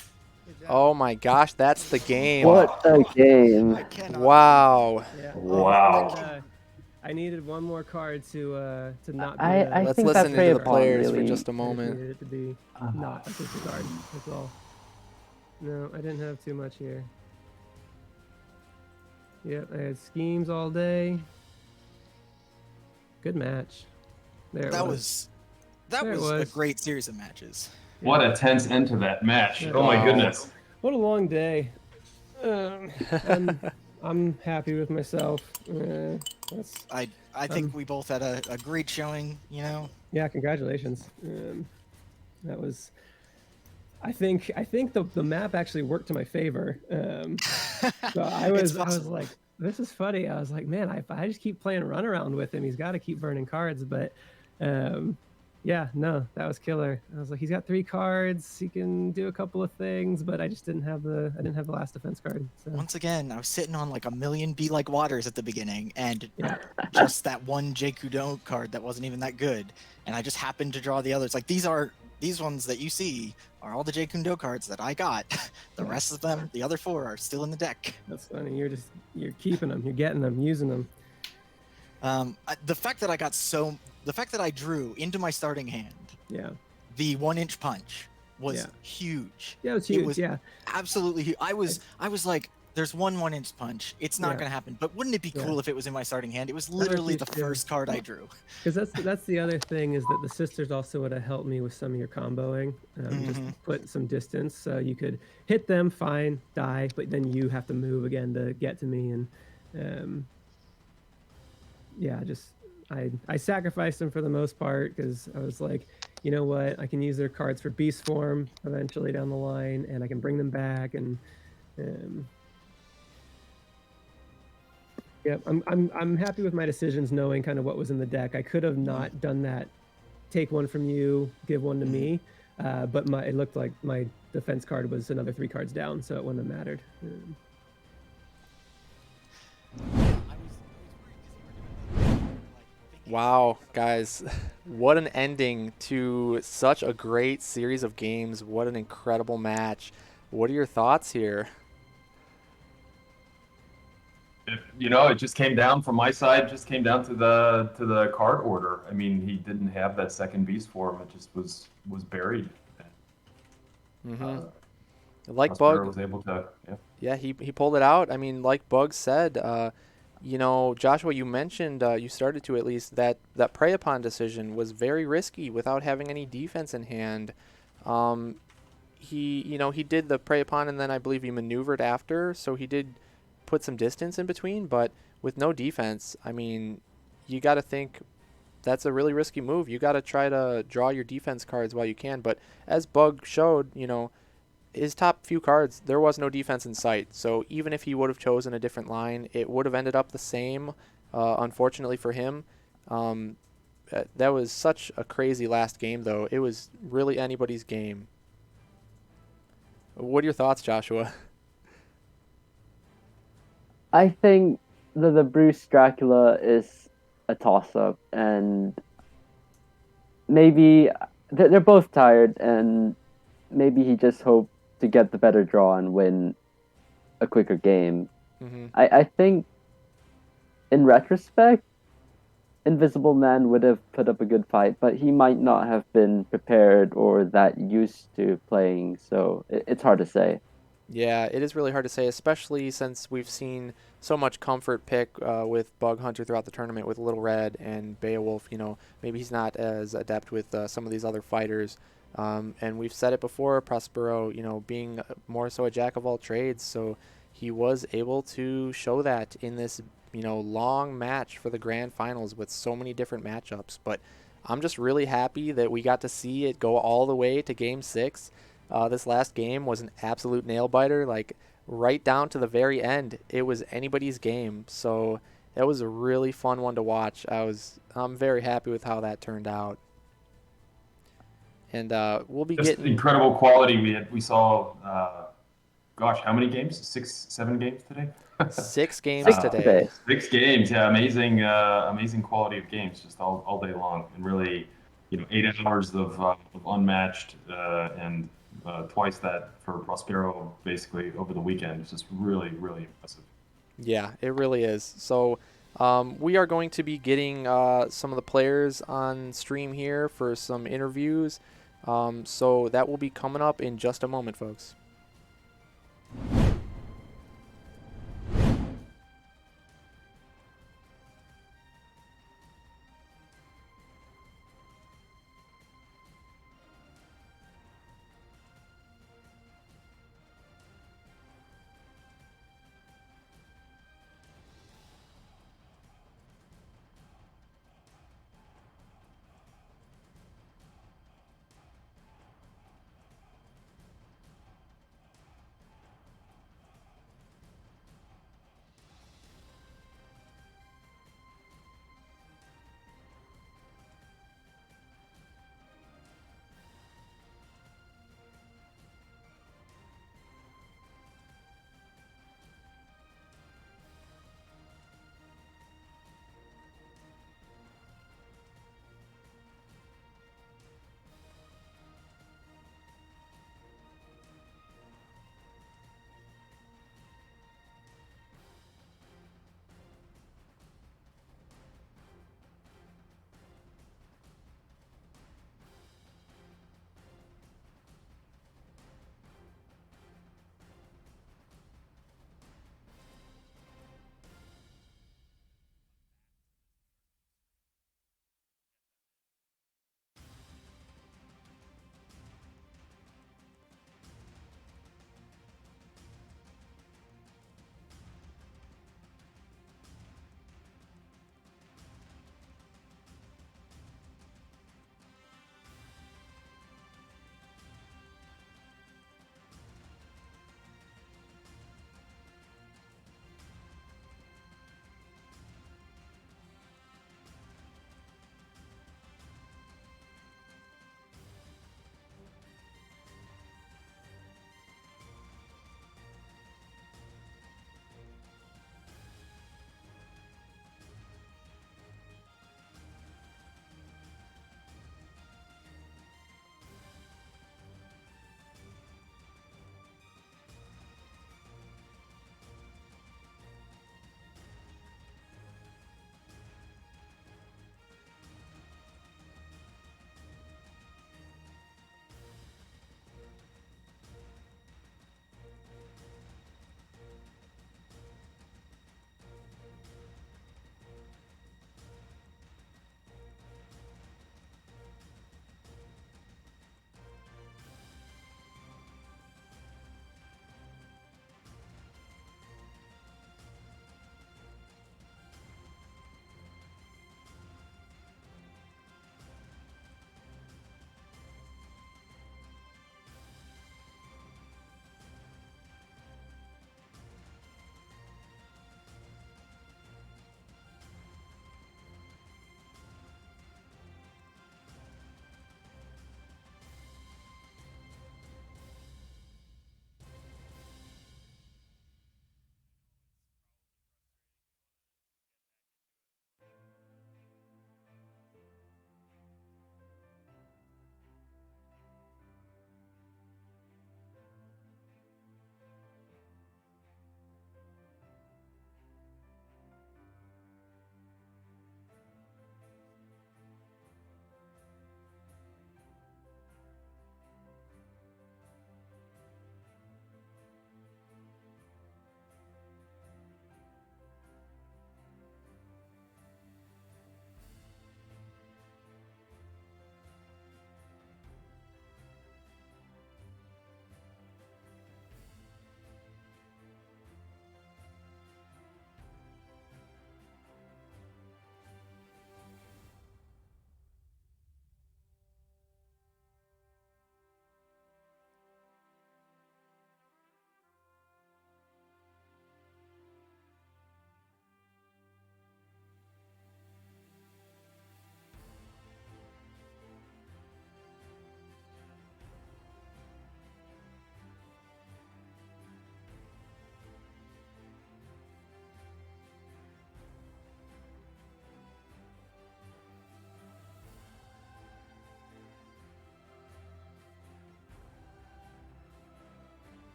Good job. Oh my gosh, that's the game. What a game! I cannot. Wow. Yeah. Wow. I needed one more card to not be. I Let's think listen that prey to the upon players for really. just a I just moment. needed it to be not a discard. That's all. No, I didn't have too much here. Yep, I had schemes all day. Good match. There it That was. that There it was a was. great series of matches. What a tense end to that match. Yeah. Oh my Wow. goodness. What a long day. I'm happy with myself. That's I think we both had a great showing. You know. yeah. Congratulations. That was. I think the map actually worked to my favor. So I It's was possible. like, this is funny. I was like, man, if I just keep playing runaround with him, he's got to keep burning cards. But yeah, no, that was killer. I was like, he's got 3 cards. He can do a couple of things, but I just didn't have the last defense card. So Once again, I was sitting on like a million Be Like Waters at the beginning, and yeah, just that one Jkudo card that wasn't even that good, and I just happened to draw the others. Like these ones that you see are all the Jkudo cards that I got. The Yeah. rest of them, the other 4, are still in the deck. That's funny. You're keeping them. You're getting them, using them. The fact that I drew into my starting hand Yeah. the 1-inch punch was Yeah. huge. Yeah, it's huge. was Yeah. absolutely huge. I was like, there's 1-inch punch. It's not Yeah. gonna happen. But wouldn't it be Yeah. cool if it was in my starting hand? It was literally the huge, too. first card I drew. Because that's the other thing, is that the sisters also would have helped me with some of your comboing, just Mhm. put some distance so you could hit them, fine, die, but then you have to move again to get to me. And yeah, just I sacrificed them for the most part because I was like, you know what, I can use their cards for beast form eventually down the line, and I can bring them back. And yeah, I'm happy with my decisions, knowing kind of what was in the deck. I could have not done that. Take one from you, give one to me, but it looked like my defense card was another 3 cards down, so it wouldn't have mattered. Wow, guys, what an ending to such a great series of games. What an incredible match. What are your thoughts here? It just came down from my side. Just came down to the card order. I mean, he didn't have that second beast form. It just was buried. Mm-hmm. Like Prospero Bug, was able to. Yeah. yeah, he pulled it out. I mean, like Bug said, Joshua, you mentioned, you started to at least, that prey upon decision was very risky without having any defense in hand. He did the prey upon, and then I believe he maneuvered after, so he did put some distance in between, but with no defense, I mean, you got to think that's a really risky move. You got to try to draw your defense cards while you can, but as Bug showed, his top few cards, there was no defense in sight. So even if he would have chosen a different line, it would have ended up the same, unfortunately for him. That was such a crazy last game, though. It was really anybody's game. What are your thoughts, Joshua? I think that the Bruce Dracula is a toss-up, and maybe they're both tired, and maybe he just hoped to get the better draw and win a quicker game. Mm-hmm. I think, in retrospect, Invisible Man would have put up a good fight, but he might not have been prepared or that used to playing, so it's hard to say. Yeah, it is really hard to say, especially since we've seen so much comfort pick with Bug Hunter throughout the tournament with Little Red and Beowulf. Maybe he's not as adept with some of these other fighters. And we've said it before, Prospero, being more so a jack of all trades. So he was able to show that in this, long match for the grand finals with so many different matchups. But I'm just really happy that we got to see it go all the way to Game 6. This last game was an absolute nail-biter, like right down to the very end. It was anybody's game, so that was a really fun one to watch. I'm very happy with how that turned out. And we'll be Just getting incredible quality. We saw. Gosh, how many games? 6, 7 games today. 6 games Six today. today. 6 games. Yeah, amazing quality of games, just all day long, and really, 8 hours of unmatched and. Twice that for Prospero, basically over the weekend. It's just really, really impressive. Yeah, it really is. So we are going to be getting some of the players on stream here for some interviews. So that will be coming up in just a moment, folks.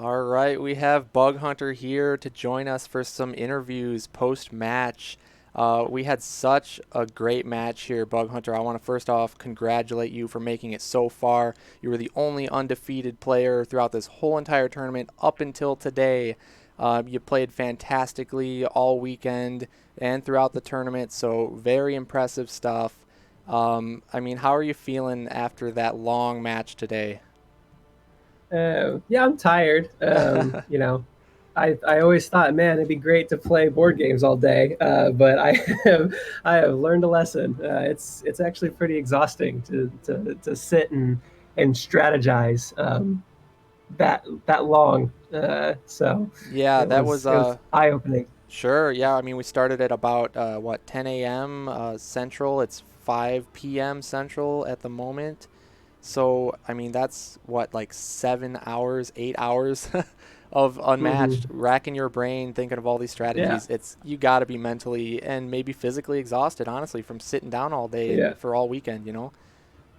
All right, we have Bug Hunter here to join us for some interviews post-match. We had such a great match here, Bug Hunter. I want to first off congratulate you for making it so far. You were the only undefeated player throughout this whole entire tournament up until today. You played fantastically all weekend and throughout the tournament, so very impressive stuff. I mean, how are you feeling after that long match today? Yeah, I'm tired. You know, I always thought, man, it'd be great to play board games all day, but I have learned a lesson. It's actually pretty exhausting to sit and strategize that long. So Yeah, that was it was eye opening. sure. Yeah, I mean, we started at about 10 a.m. Central. It's 5 p.m. Central at the moment. So, I mean, that's what, like 7 hours, 8 hours of Unmatched, racking your brain, thinking of all these strategies. Yeah. It's you got to be mentally and maybe physically exhausted, honestly, from sitting down all day Yeah. for all weekend, you know?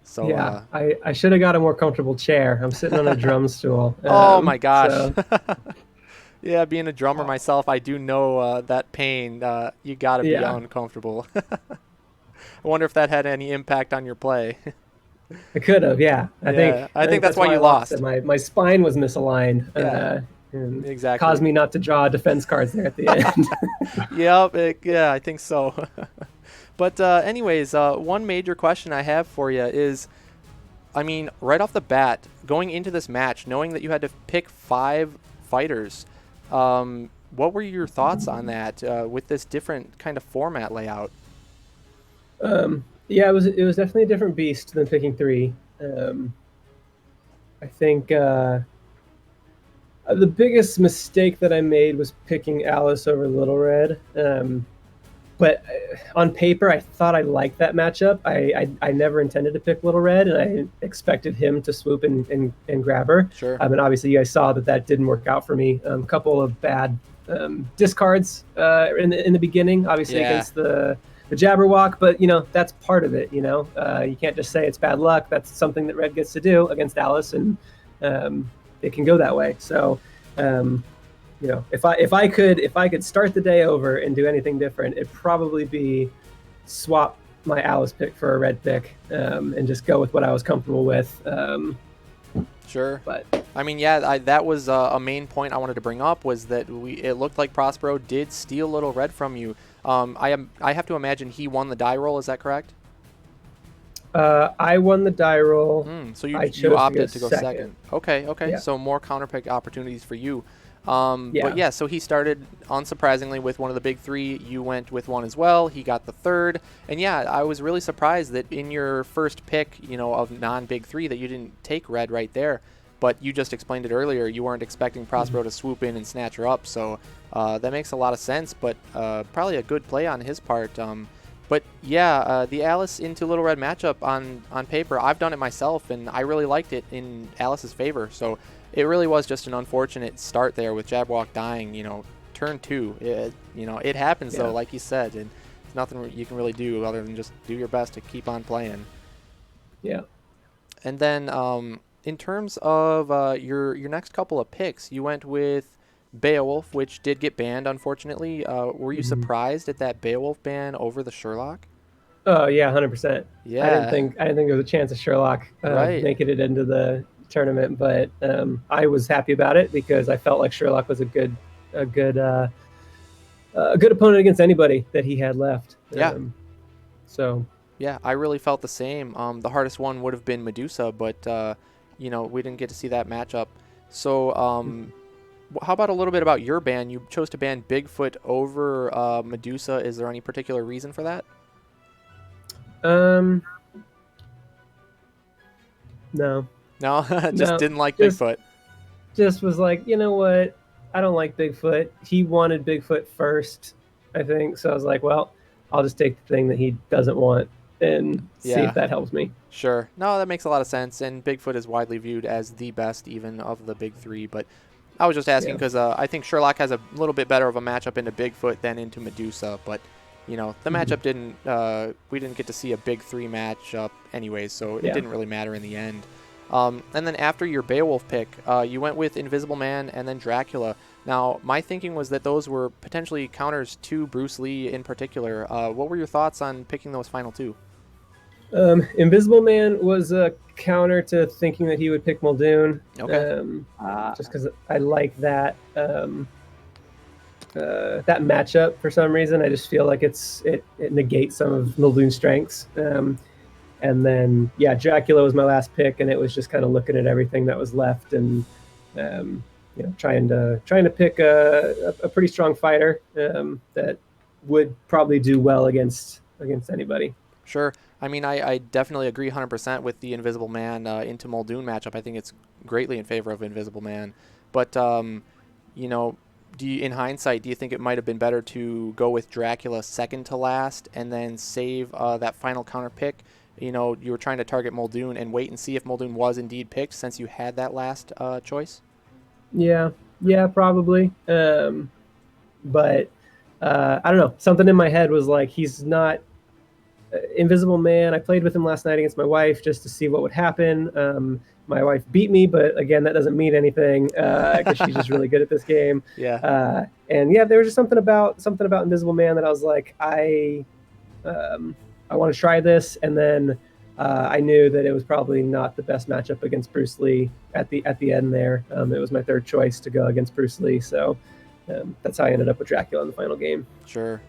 So, Yeah, I should have got a more comfortable chair. I'm sitting on a drum stool. Oh my gosh. So, Yeah, being a drummer myself, I do know that pain. You got to be Yeah. uncomfortable. I wonder if that had any impact on your play. I could have, yeah. I think that's why you I lost lost. it. My spine was misaligned. Yeah, And exactly. caused me not to draw defense cards there at the end. Yep, yeah, I think so. But anyways, one major question I have for you is, I mean, right off the bat, going into this match, knowing that you had to pick 5 fighters, what were your thoughts on that with this different kind of format layout? Yeah, it was definitely a different beast than picking 3. I think the biggest mistake that I made was picking Alice over Little Red. But on paper, I thought I liked that matchup. I never intended to pick Little Red, and I expected him to swoop and grab her. Sure. And obviously, you guys saw that didn't work out for me. A couple of bad discards in the beginning, obviously against the Jabberwock, but you know that's part of it. You know, you can't just say it's bad luck. That's something that Red gets to do against Alice, and it can go that way. So. You know, if I could start the day over and do anything different, it'd probably be swap my Alice pick for a red pick and just go with what I was comfortable with. Sure. But I mean, yeah, that was a main point I wanted to bring up was that it looked like Prospero did steal Little Red from you. I have to imagine he won the die roll. Is that correct? I won the die roll. So you opted to go second. Okay. Yeah. So more counterpick opportunities for you. Yeah. But yeah, so he started, unsurprisingly, with one of the big 3. You went with one as well. He got the 3rd. And yeah, I was really surprised that in your first pick, you know, of non-big 3 that you didn't take Red right there. But you just explained it earlier. You weren't expecting Prospero to swoop in and snatch her up. So that makes a lot of sense, but probably a good play on his part. But yeah, the Alice into Little Red matchup on paper, I've done it myself, and I really liked it in Alice's favor. So it really was just an unfortunate start there with Jabberwock dying, you know, turn 2. You know, it happens, though, like you said, and there's nothing you can really do other than just do your best to keep on playing. Yeah. And then in terms of your next couple of picks, you went with Beowulf, which did get banned, unfortunately. Were you surprised at that Beowulf ban over the Sherlock? Oh yeah, 100%. Yeah. I didn't think there was a chance of Sherlock making it into the tournament, but I was happy about it because I felt like Sherlock was a good opponent against anybody that he had left. Yeah. So. Yeah, I really felt the same. The hardest one would have been Medusa, but you know, we didn't get to see that matchup. So how about a little bit about your ban? You chose to ban Bigfoot over Medusa. Is there any particular reason for that? No. No, just No, didn't like just- Bigfoot. Just was like, you know what? I don't like Bigfoot. He wanted Bigfoot first, I think. So I was like, well, I'll just take the thing that he doesn't want and see Yeah. if that helps me. Sure. No, that makes a lot of sense. And Bigfoot is widely viewed as the best even of the big 3. But I was just asking because I think Sherlock has a little bit better of a matchup into Bigfoot than into Medusa. But, you know, the matchup we didn't get to see a big 3 matchup anyways, so it didn't really matter in the end. And then after your Beowulf pick, you went with Invisible Man and then Dracula. Now, my thinking was that those were potentially counters to Bruce Lee in particular. What were your thoughts on picking those final two? Invisible Man was a counter to thinking that he would pick Muldoon. Okay. Just because I like that that matchup for some reason. I just feel like it negates some of Muldoon's strengths. And then Dracula was my last pick, and it was just kind of looking at everything that was left and trying to pick a pretty strong fighter that would probably do well against anybody. Sure. I mean, I definitely agree 100% with the Invisible Man into Muldoon matchup. I think it's greatly in favor of Invisible Man. But, in hindsight, do you think it might have been better to go with Dracula second to last and then save that final counter pick? You were trying to target Muldoon and wait and see if Muldoon was indeed picked since you had that last choice? Yeah, probably. But I don't know. Something in my head was like, he's not Invisible Man. I played with him last night against my wife just to see what would happen. My wife beat me, but again, that doesn't mean anything because she's just really good at this game. Yeah. There was just something about Invisible Man that I was like, I want to try this, and then I knew that it was probably not the best matchup against Bruce Lee at the end there. It was my third choice to go against Bruce Lee, so that's how I ended up with Dracula in the final game. Sure.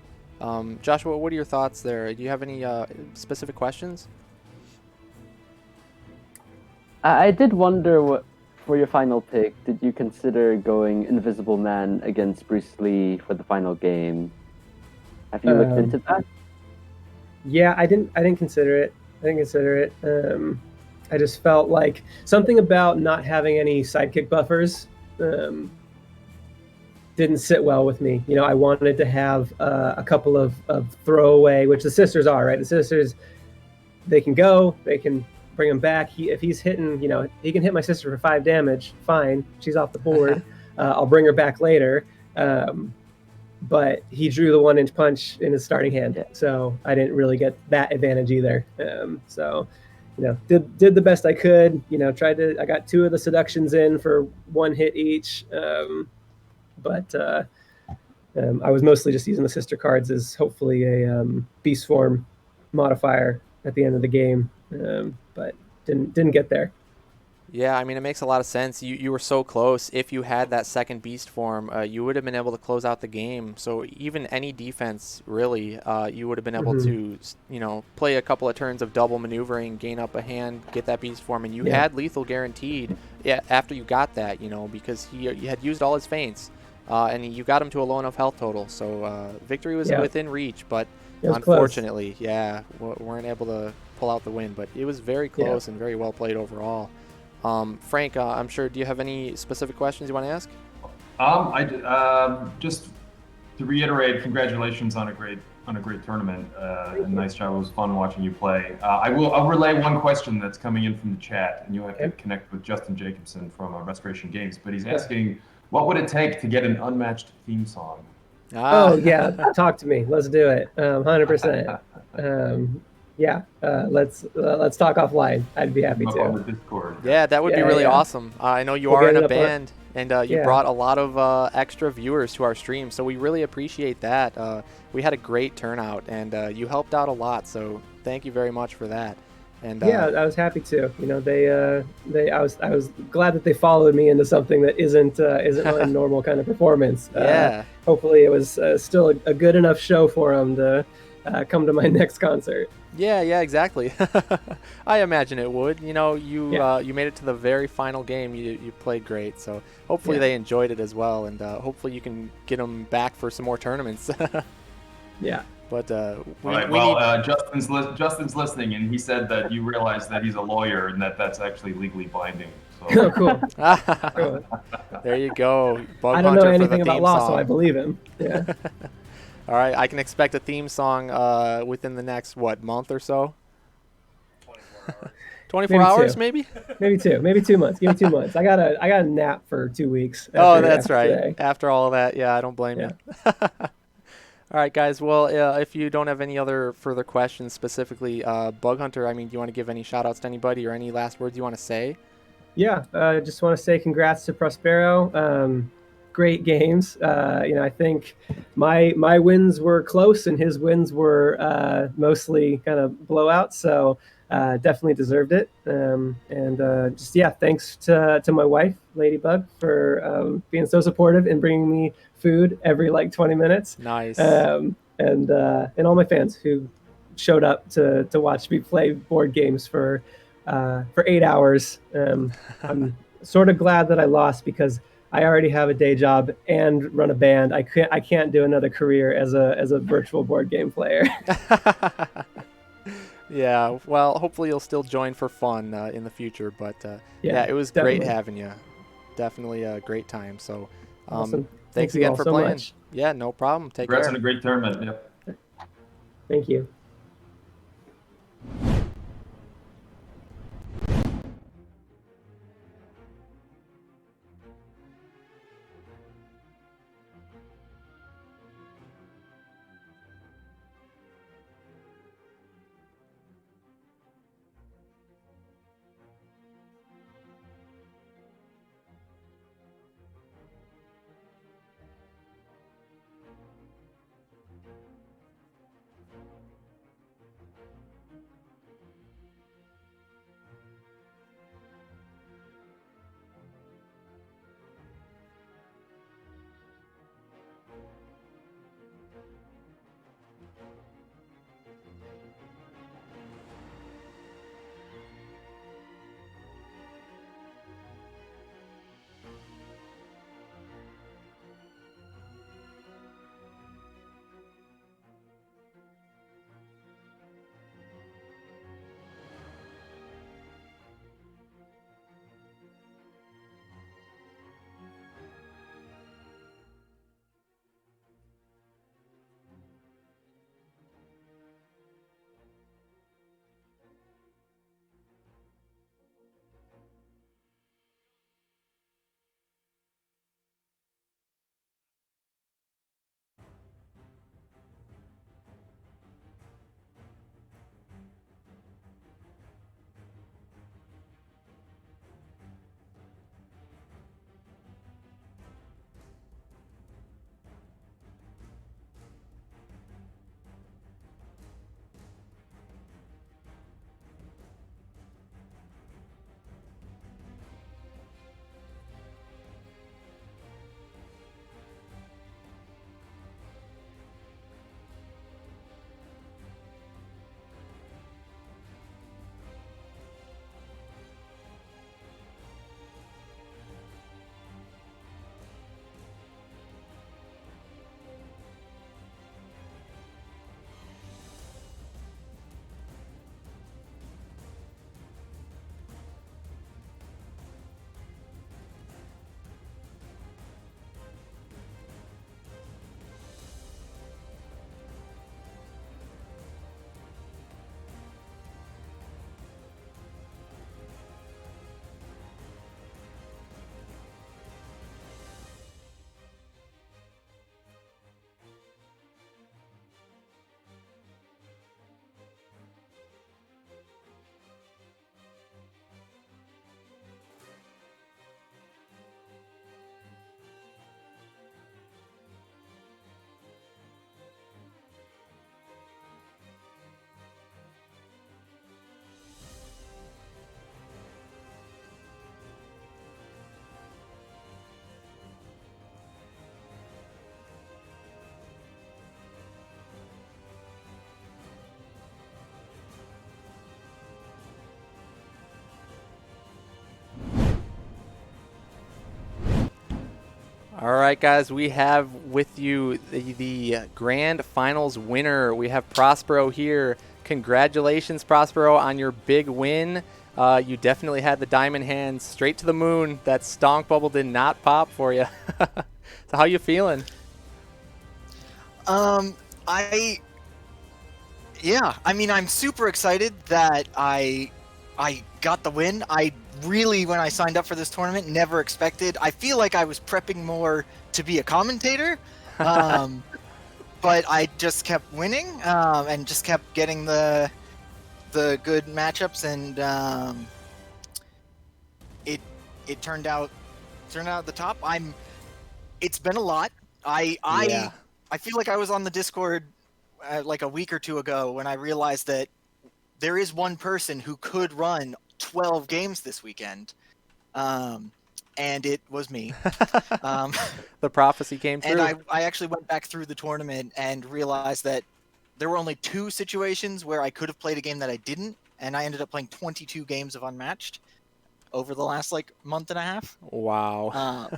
Joshua, what are your thoughts there? Do you have any specific questions? I did wonder what, for your final pick, did you consider going Invisible Man against Bruce Lee for the final game? Have you looked into that? Yeah, I didn't consider it. I just felt like something about not having any sidekick buffers didn't sit well with me. I wanted to have a couple of throwaway, which the sisters are, right? The sisters, they can go, they can bring him back. If he's hitting, he can hit my sister for 5 damage. Fine, she's off the board. I'll bring her back later. But he drew the 1-inch punch in his starting hand, so I didn't really get that advantage either. Did the best I could. I got 2 of the seductions in for 1 hit each. But I was mostly just using the sister cards as hopefully a beast form modifier at the end of the game, but didn't get there. Yeah, I mean, it makes a lot of sense. You were so close. If you had that second beast form, you would have been able to close out the game. So even any defense, really, you would have been able to, play a couple of turns of double maneuvering, gain up a hand, get that beast form, and you had lethal guaranteed after you got that, because he had used all his feints, and you got him to a low enough health total. So victory was within reach, but unfortunately, weren't able to pull out the win. But it was very close and very well played overall. Frank, I'm sure, do you have any specific questions you want to ask? Just to reiterate, congratulations on a great tournament. And nice job. It was fun watching you play. I'll relay one question that's coming in from the chat, and you'll have to connect with Justin Jacobson from Restoration Games. But he's asking, what would it take to get an Unmatched theme song? Oh yeah, talk to me. Let's do it. 100%. Let's talk offline. I'd be happy to. On the Discord. Yeah, that would be really awesome. I know you are in a band, and you brought a lot of extra viewers to our stream, so we really appreciate that. We had a great turnout, and you helped out a lot, so thank you very much for that. And I was happy to. I was glad that they followed me into something that isn't my normal kind of performance. Hopefully, it was still a good enough show for them to come to my next concert. Yeah, exactly. I imagine it would. You made it to the very final game. You played great, so hopefully they enjoyed it as well, and hopefully you can get them back for some more tournaments. Yeah. But Justin's listening, and he said that you realize that he's a lawyer and that's actually legally binding. So. Oh, cool. Cool. There you go. I don't know anything about law, so I believe him. Yeah. All right, I can expect a theme song within the next, month or so? 24 hours, maybe? Maybe 2 months. Give me 2 months. I got a nap for 2 weeks. That's right. Today. After all of that, I don't blame you. All right, guys. Well, if you don't have any other further questions specifically, Bug Hunter, do you want to give any shout-outs to anybody or any last words you want to say? Yeah, I just want to say congrats to Prospero. Great games. I think my wins were close and his wins were mostly kind of blowouts. So definitely deserved it. And just yeah, thanks to my wife, Ladybug, for being so supportive and bringing me food every like 20 minutes. Nice. And all my fans who showed up to watch me play board games for 8 hours. I'm sort of glad that I lost because I already have a day job and run a band. I can't do another career as a virtual board game player. Yeah, well, hopefully you'll still join for fun in the future. But yeah, it was definitely. great having you. Definitely a great time. So Awesome. thanks Thank you again all for so playing. much. Yeah, no problem. Take Congrats care. on a great tournament. Yep. Thank you. All right, guys, we have with you the grand finals winner. We have Prospero here. Congratulations, Prospero, on your big win. You definitely had the diamond hands straight to the moon. That stonk bubble did not pop for you. So how you feeling? I mean, I'm super excited that I got the win. I really, when I signed up for this tournament, never expected. I feel like I was prepping more to be a commentator, but I just kept winning and just kept getting the good matchups, and it turned out at the top. It's been a lot. Yeah. I feel like I was on the Discord like a week or two ago when I realized that there is one person who could run 12 games this weekend, and it was me. Um, The prophecy came and true. I actually went back through the tournament and realized that there were only 2 situations where I could have played a game that I didn't, and I ended up playing 22 games of Unmatched over the last like month and a half. Wow.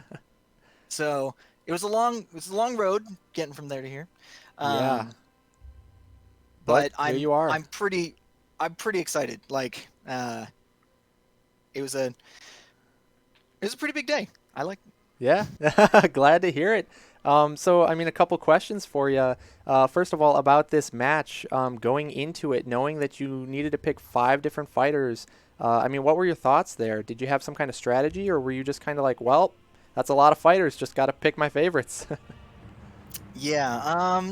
So it was a long road getting from there to here. Yeah. But here you are. I'm pretty excited. Like it was a pretty big day. I like Yeah, glad to hear it. So, I mean, a couple questions for you. First of all, about this match, going into it, knowing that you needed to pick 5 different fighters. I mean, what were your thoughts there? Did you have some kind of strategy, or were you just kind of like, well, that's a lot of fighters, just got to pick my favorites? Yeah,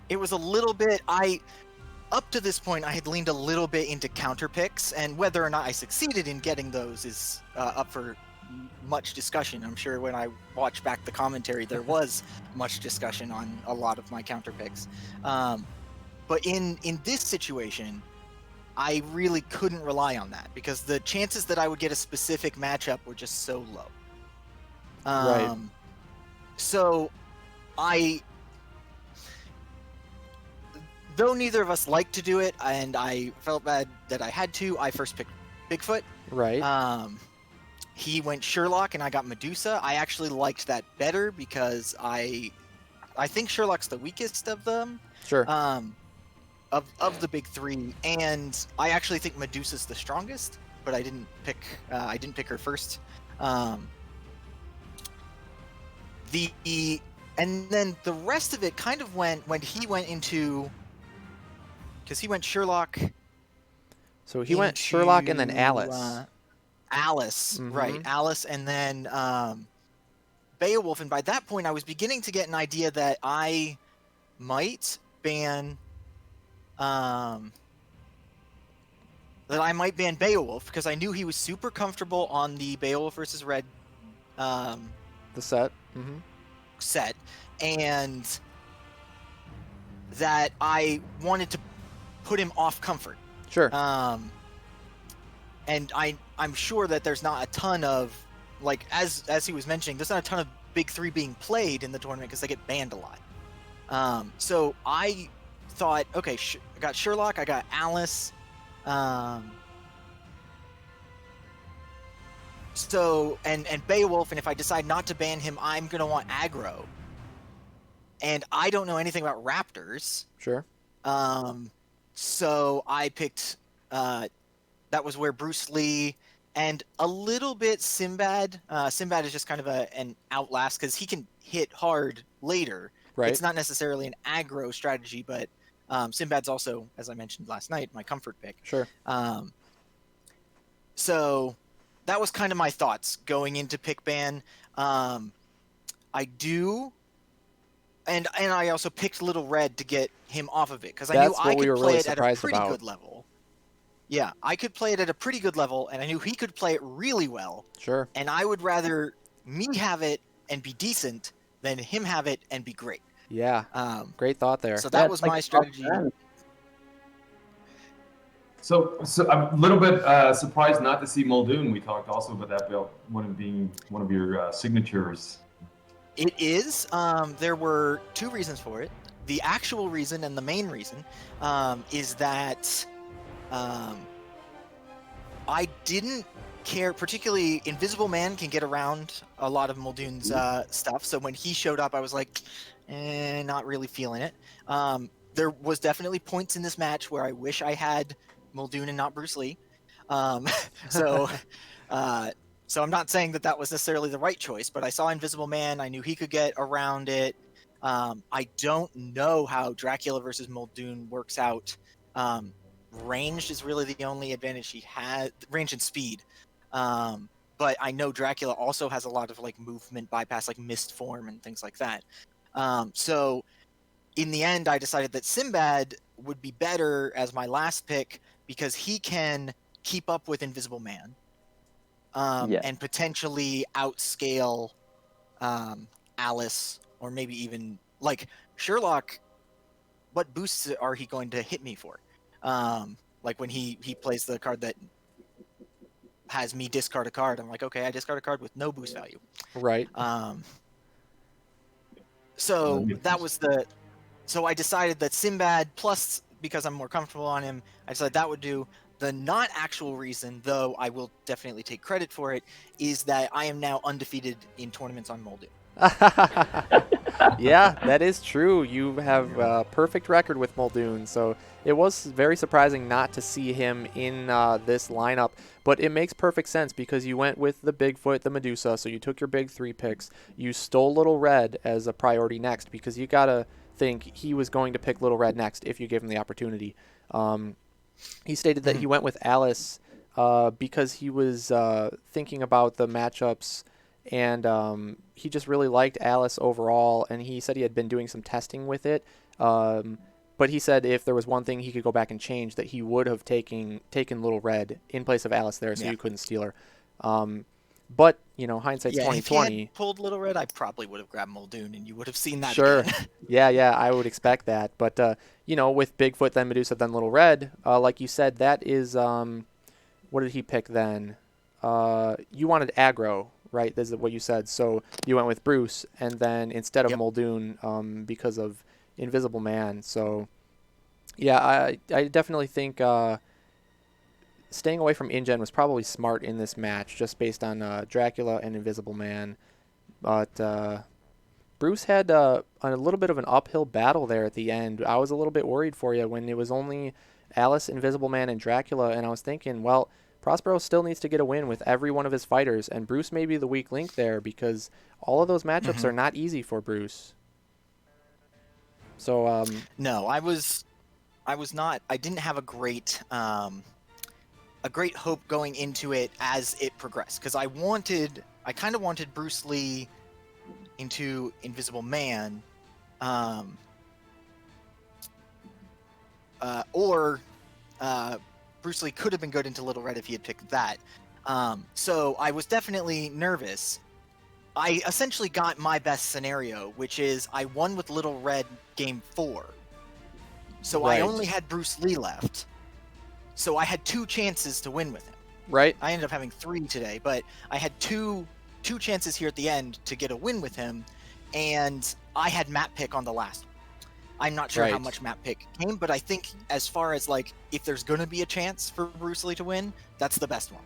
it was a little bit up to this point I had leaned a little bit into counter picks, and whether or not I succeeded in getting those is up for much discussion. I'm sure when I watch back the commentary there was much discussion on a lot of my counter picks. But in this situation, I really couldn't rely on that because the chances that I would get a specific matchup were just so low. Right. So though neither of us liked to do it, and I felt bad that I had to, I first picked Bigfoot. Right. He went Sherlock, and I got Medusa. I actually liked that better because I think Sherlock's the weakest of them. Sure. Of the big 3, and I actually think Medusa's the strongest, but I didn't pick her first. And then the rest of it kind of went when he went into, because he went Sherlock. So he went Sherlock and then Alice. Alice, right? Alice, and then Beowulf. And by that point, I was beginning to get an idea that I might ban Beowulf because I knew he was super comfortable on the Beowulf versus Red The set. set, and that I wanted to put him off comfort. Sure. And I'm sure that there's not a ton of, like, as he was mentioning, there's not a ton of big 3 being played in the tournament because they get banned a lot. So I thought, okay, I got Sherlock, I got Alice. So and Beowulf, and if I decide not to ban him, I'm gonna want aggro. And I don't know anything about raptors. Sure. So I picked. That was where Bruce Lee and a little bit Sinbad. Sinbad is just kind of an outlast because he can hit hard later. Right. It's not necessarily an aggro strategy, but Sinbad's also, as I mentioned last night, my comfort pick. Sure. So that was kind of my thoughts going into pick ban. I do, and I also picked Little Red to get him off of it because I knew I could play it at a pretty good level. Yeah, I could play it at a pretty good level, and I knew he could play it really well. Sure. And I would rather me have it and be decent than him have it and be great. Yeah. Great thought there. So that was my strategy. So I'm a little bit surprised not to see Muldoon. We talked also about that build being one of your signatures. It is. There were 2 reasons for it. The actual reason and the main reason is that I didn't care, particularly Invisible Man can get around a lot of Muldoon's stuff. So when he showed up, I was like, not really feeling it. There was definitely points in this match where I wish I had Muldoon and not Bruce Lee. So I'm not saying that was necessarily the right choice, but I saw Invisible Man. I knew he could get around it. I don't know how Dracula versus Muldoon works out. Ranged is really the only advantage he had, range and speed. But I know Dracula also has a lot of like movement bypass, like mist form and things like that. So in the end, I decided that Sinbad would be better as my last pick because he can keep up with Invisible Man. Yeah. and potentially outscale Alice, or maybe even like Sherlock. What boosts are he going to hit me for? Like when he plays the card that has me discard a card, I'm like, okay, I discard a card with no boost value. Right. So makes that sense. was the. So I decided that Sinbad, plus because I'm more comfortable on him, I decided that would do. The not actual reason, though I will definitely take credit for it, is that I am now undefeated in tournaments on Muldoon. Yeah, that is true. You have a perfect record with Muldoon, so it was very surprising not to see him in this lineup. But it makes perfect sense because you went with the Bigfoot, the Medusa, so you took your big 3 picks. You stole Little Red as a priority next because you gotta think he was going to pick Little Red next if you gave him the opportunity. He stated that he went with Alice because he was thinking about the matchups, and he just really liked Alice overall, and he said he had been doing some testing with it. But he said if there was one thing he could go back and change, that he would have taken Little Red in place of Alice there, so you couldn't steal her. But hindsight's Yeah, if he 2020. had pulled Little Red, I probably would have grabbed Muldoon, and you would have seen that Sure. again. Yeah, I would expect that. But, with Bigfoot, then Medusa, then Little Red, like you said, that is, what did he pick then? You wanted aggro, right? This is what you said. So you went with Bruce, and then instead of Yep. Muldoon, because of Invisible Man. So, yeah, I definitely think staying away from InGen was probably smart in this match, just based on Dracula and Invisible Man. But Bruce had a little bit of an uphill battle there at the end. I was a little bit worried for you when it was only Alice, Invisible Man, and Dracula, and I was thinking, well, Prospero still needs to get a win with every one of his fighters, and Bruce may be the weak link there because all of those matchups are not easy for Bruce. So, No, I was not. I didn't have a great hope going into it as it progressed, because I kind of wanted Bruce Lee into Invisible Man, or Bruce Lee could have been good into Little Red if he had picked that. So I was definitely nervous. I essentially got my best scenario, which is I won with Little Red game 4. So Right. I only had Bruce Lee left. So I had 2 chances to win with him. right? I ended up having 3 today, but I had two chances here at the end to get a win with him, and I had map pick on the last one. I'm not sure how Right. much map pick came, but I think as far as like if there's gonna be a chance for Bruce Lee to win, that's the best one.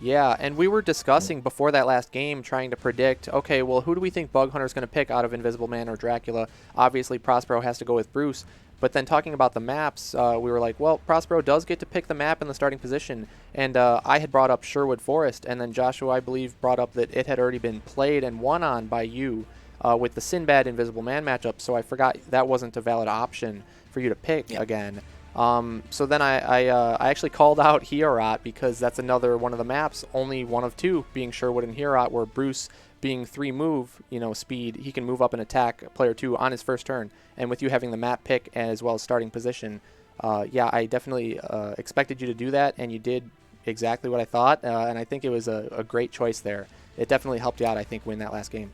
Yeah, and we were discussing before that last game, trying to predict, okay, well, who do we think Bug Hunter's going to pick out of Invisible Man or Dracula? Obviously, Prospero has to go with Bruce. But then talking about the maps, we were like, well, Prospero does get to pick the map in the starting position. And I had brought up Sherwood Forest, and then Joshua, I believe, brought up that it had already been played and won on by you with the Sinbad Invisible Man matchup. So I forgot that wasn't a valid option for you to pick again. So then I actually called out Hierat because that's another one of the maps, only one of 2 being Sherwood and Hierat, where Bruce being 3 move, speed, he can move up and attack player 2 on his first turn. And with you having the map pick as well as starting position, I definitely expected you to do that, and you did exactly what I thought, and I think it was a great choice there. It definitely helped you out, I think, win that last game.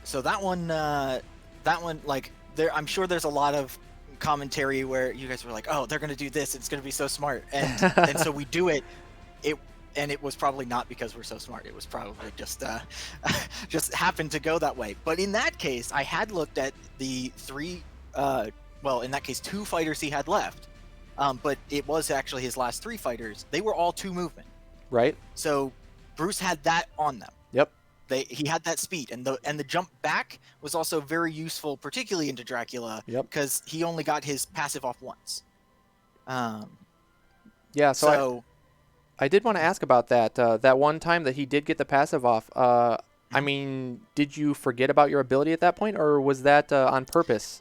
So that one, like I'm sure there's a lot of commentary where you guys were like, "Oh, they're gonna do this. It's gonna be so smart," and and so we do it. It was probably not because we're so smart. It was probably just just happened to go that way. But in that case, I had looked at the 3, in that case 2 fighters he had left, but it was actually his last 3 fighters. They were all 2 movement. Right? So Bruce had that on them. Yep. He had that speed, and the jump back was also very useful, particularly into Dracula, because he only got his passive off once. Yeah, so I did want to ask about that. That one time that he did get the passive off, I mean, did you forget about your ability at that point, or was that on purpose?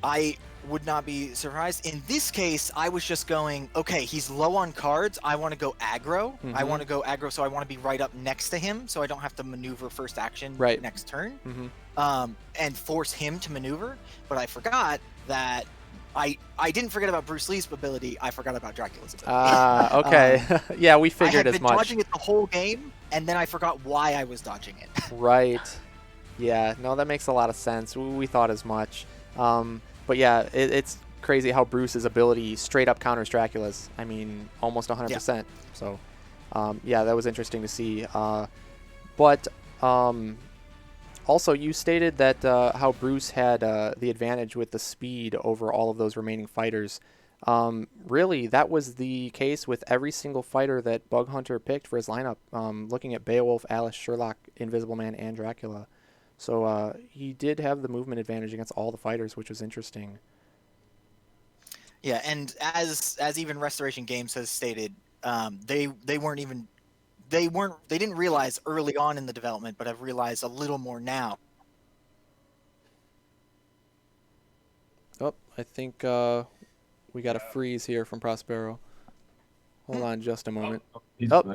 I would not be surprised. In this case, I was just going, okay, he's low on cards. I want to go aggro. I want to go aggro, so I want to be right up next to him, so I don't have to maneuver first action next turn, and force him to maneuver. But I forgot that I didn't forget about Bruce Lee's ability. I forgot about Dracula's ability. Okay. Yeah, we I figured had as been much. dodging it the whole game, and then I forgot why I was dodging it. Right. Yeah, no, that makes a lot of sense. We thought as much. But yeah, it's crazy how Bruce's ability straight up counters Dracula's. I mean, almost 100%. So, yeah, that was interesting to see. But also, you stated that how Bruce had the advantage with the speed over all of those remaining fighters. Really, that was the case with every single fighter that Bug Hunter picked for his lineup. Looking at Beowulf, Alice, Sherlock, Invisible Man, and Dracula. So he did have the movement advantage against all the fighters, which was interesting. Yeah, and as even Restoration Games has stated, they didn't realize early on in the development, but have realized a little more now. Oh, I think we got a freeze here from Prospero. Hold on just a moment. Oh,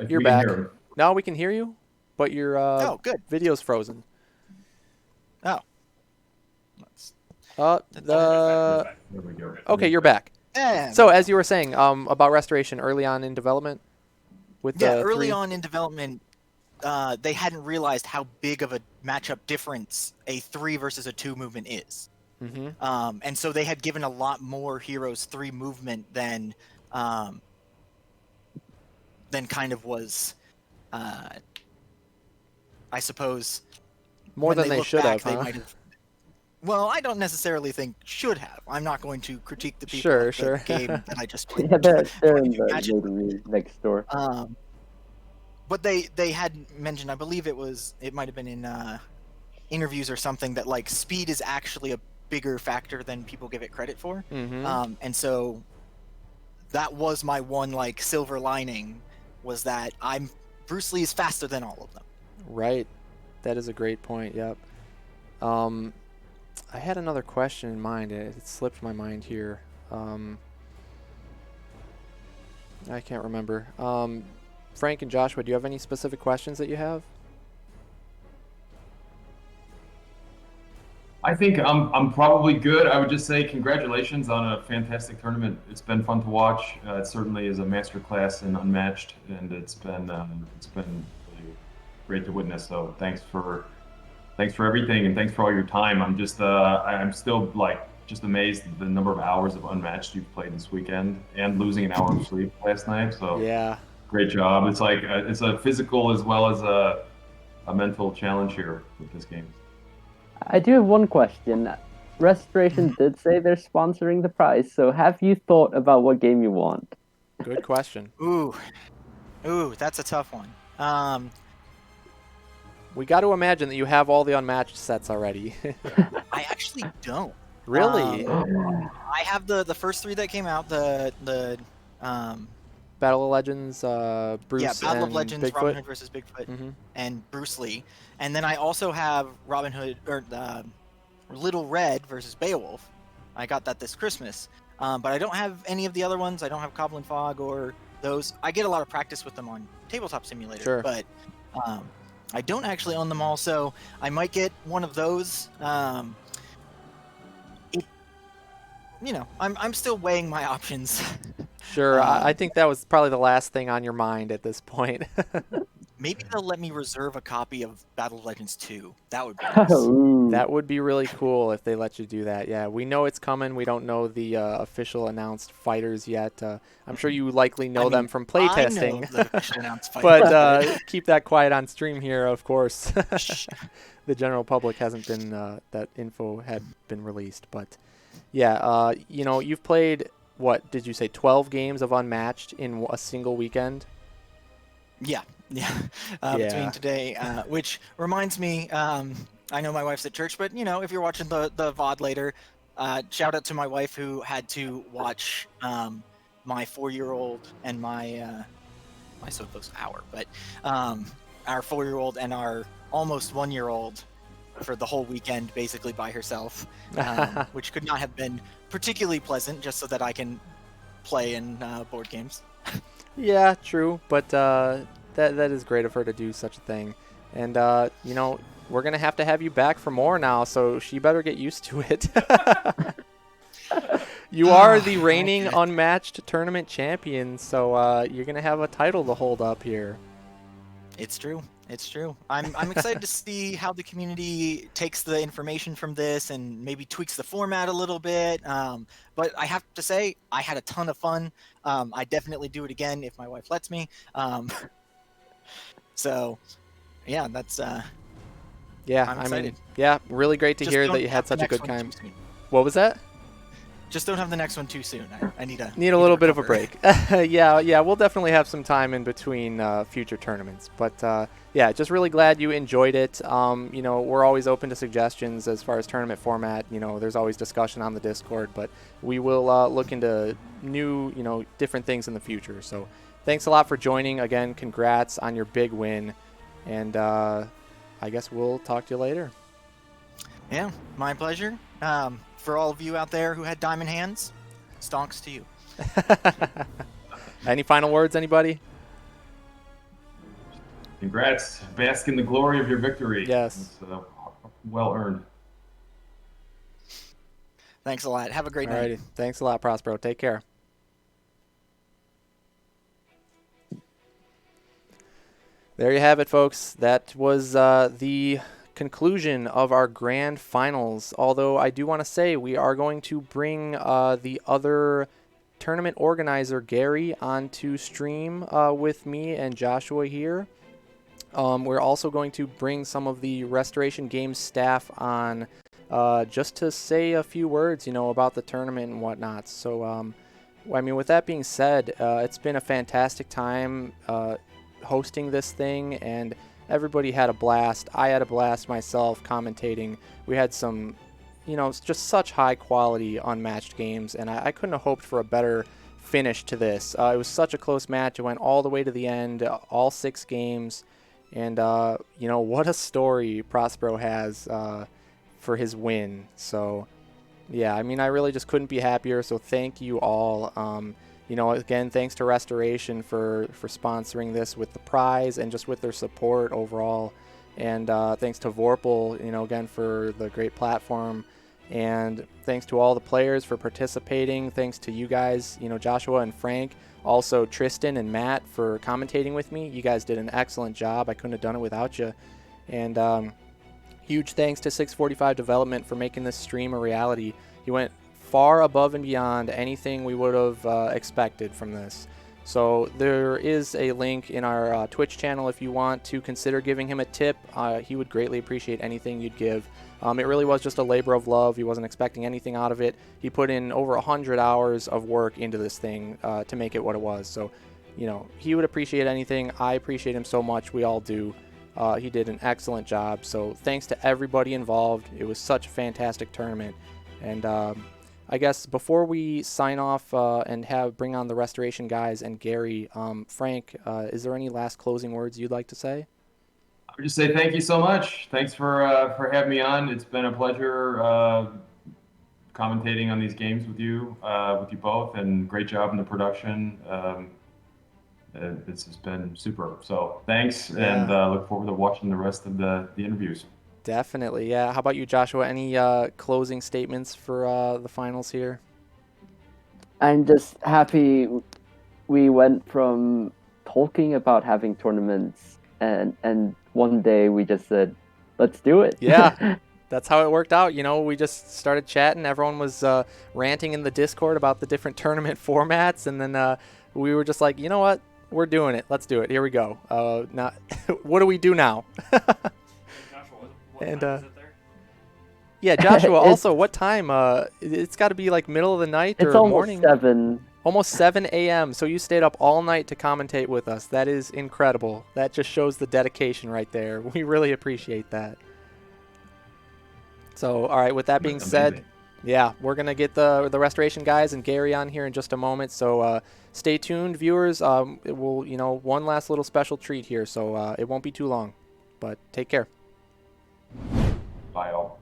you're back. Now we can hear you, but your Oh, good. video's frozen. Oh. Okay, you're back. Yeah. So as you were saying, about Restoration early on in development, with Yeah, the early three. on in development, they hadn't realized how big of a matchup difference a 3 versus a 2 movement is. Mm-hmm. And so they had given a lot more heroes 3 movement than kind of was, I suppose. More than they should have, They huh? might have. Well, I don't necessarily think should have. I'm not going to critique the people Sure, of the sure. game that I just played. Yeah, they're in the Imagine. lottery next door. But they had mentioned, I believe it might have been in interviews or something, that like speed is actually a bigger factor than people give it credit for. Mm-hmm. And so that was my one like silver lining, was that Bruce Lee is faster than all of them. Right. That is a great point. Yep. I had another question in mind. It slipped my mind here. I can't remember. Frank and Joshua, do you have any specific questions that you have? I think I'm probably good. I would just say congratulations on a fantastic tournament. It's been fun to watch. It certainly is a masterclass in Unmatched, and it's been really great to witness. So thanks for everything, and thanks for all your time. I'm still like just amazed at the number of hours of Unmatched you've played this weekend, and losing an hour of sleep last night. So Yeah. great job. It's like it's a physical as well as a mental challenge here with this game. I do have one question. Restoration did say they're sponsoring the prize, so have you thought about what game you want? Good question. Ooh, that's a tough one. We got to imagine that you have all the Unmatched sets already. I actually don't. Really? I have the first 3 that came out. The Battle of Legends, Bruce, yeah, Battle and of Legends, Bigfoot. Robin Hood versus Bigfoot, and Bruce Lee. And then I also have Robin Hood, or Little Red versus Beowulf. I got that this Christmas. But I don't have any of the other ones. I don't have Goblin Fog or those. I get a lot of practice with them on Tabletop Simulator. Sure. But I don't actually own them all, so I might get one of those. I'm still weighing my options. Sure. I think that was probably the last thing on your mind at this point. Maybe they'll let me reserve a copy of Battle of Legends 2. That would be nice. Ooh. That would be really cool if they let you do that. Yeah, we know it's coming. We don't know the official announced fighters yet. I'm sure you likely know them from playtesting. I know the official announced fighters. But keep that quiet on stream here, of course. The general public hasn't been, that info had been released. But yeah, you've played, what did you say, 12 games of Unmatched in a single weekend? Yeah. Between today, which reminds me, I know my wife's at church, but if you're watching the VOD later, shout out to my wife who had to watch my 4-year-old and my so close hour, but our 4-year-old and our almost 1-year-old for the whole weekend, basically by herself, which could not have been particularly pleasant, just so that I can play in board games. Yeah, true, but that is great of her to do such a thing. And, we're going to have you back for more now, so she better get used to it. You are the reigning Unmatched tournament champion, so you're going to have a title to hold up here. It's true. It's true. I'm excited to see how the community takes the information from this and maybe tweaks the format a little bit. But I have to say, I had a ton of fun. I definitely do it again if my wife lets me. So, yeah, that's. Yeah, I'm I excited. mean, yeah, really great to Just hear don't that you have had the such a next good one time. too soon. What was that? Just don't have the next one too soon. I need a Little bit of a break. Yeah, we'll definitely have some time in between future tournaments. But yeah, just really glad you enjoyed it. We're always open to suggestions as far as tournament format. There's always discussion on the Discord, but we will look into new, different things in the future. So thanks a lot for joining. Again, congrats on your big win. And I guess we'll talk to you later. Yeah, my pleasure. For all of you out there who had diamond hands, stonks to you. Any final words, anybody? Congrats. Bask in the glory of your victory. Yes. It's well earned. Thanks a lot. Have a great night. Alrighty. Thanks a lot, Prospero. Take care. There you have it, folks. That was the conclusion of our grand finals. Although I do want to say we are going to bring the other tournament organizer, Gary, onto stream with me and Joshua here. We're also going to bring some of the Restoration Games staff on just to say a few words, about the tournament and whatnot. So, I mean, with that being said, it's been a fantastic time hosting this thing, and everybody had a blast. I had a blast myself commentating. We had some, just such high quality Unmatched games, and I couldn't have hoped for a better finish to this. It was such a close match. It went all the way to the end, all 6 games, and what a story Prospero has for his win. So yeah, I mean, I really just couldn't be happier. So thank you all. Again, thanks to Restoration for sponsoring this with the prize and just with their support overall. And thanks to Vorpal, again, for the great platform. And thanks to all the players for participating. Thanks to you guys, Joshua and Frank. Also, Tristan and Matt for commentating with me. You guys did an excellent job. I couldn't have done it without you. And huge thanks to 645 Development for making this stream a reality. He went far above and beyond anything we would have expected from this. So there is a link in our Twitch channel if you want to consider giving him a tip. He would greatly appreciate anything you'd give. It really was just a labor of love. He wasn't expecting anything out of it. He put in over 100 hours of work into this thing to make it what it was. So, he would appreciate anything. I appreciate him so much. We all do. He did an excellent job. So thanks to everybody involved. It was such a fantastic tournament. And I guess before we sign off and bring on the Restoration guys and Gary, Frank, is there any last closing words you'd like to say? I would just say thank you so much. Thanks for having me on. It's been a pleasure commentating on these games with you both, and great job in the production. This has been super. So thanks, and look forward to watching the rest of the interviews. Definitely, yeah. How about you, Joshua? Any closing statements for the finals here? I'm just happy we went from talking about having tournaments and one day we just said, let's do it. Yeah, that's how it worked out. We just started chatting. Everyone was ranting in the Discord about the different tournament formats, and then we were just like, you know what? We're doing it. Let's do it. Here we go. Now, what do we do now? What time is it there? Yeah, Joshua, also, what time? It's got to be like middle of the night It's or almost morning? 7. Almost 7 a.m. So you stayed up all night to commentate with us. That is incredible. That just shows the dedication right there. We really appreciate that. So, all right, with that being said, yeah, we're going to get the Restoration guys and Gary on here in just a moment. So stay tuned, viewers. It will, one last little special treat here. So it won't be too long. But take care. Bye, all.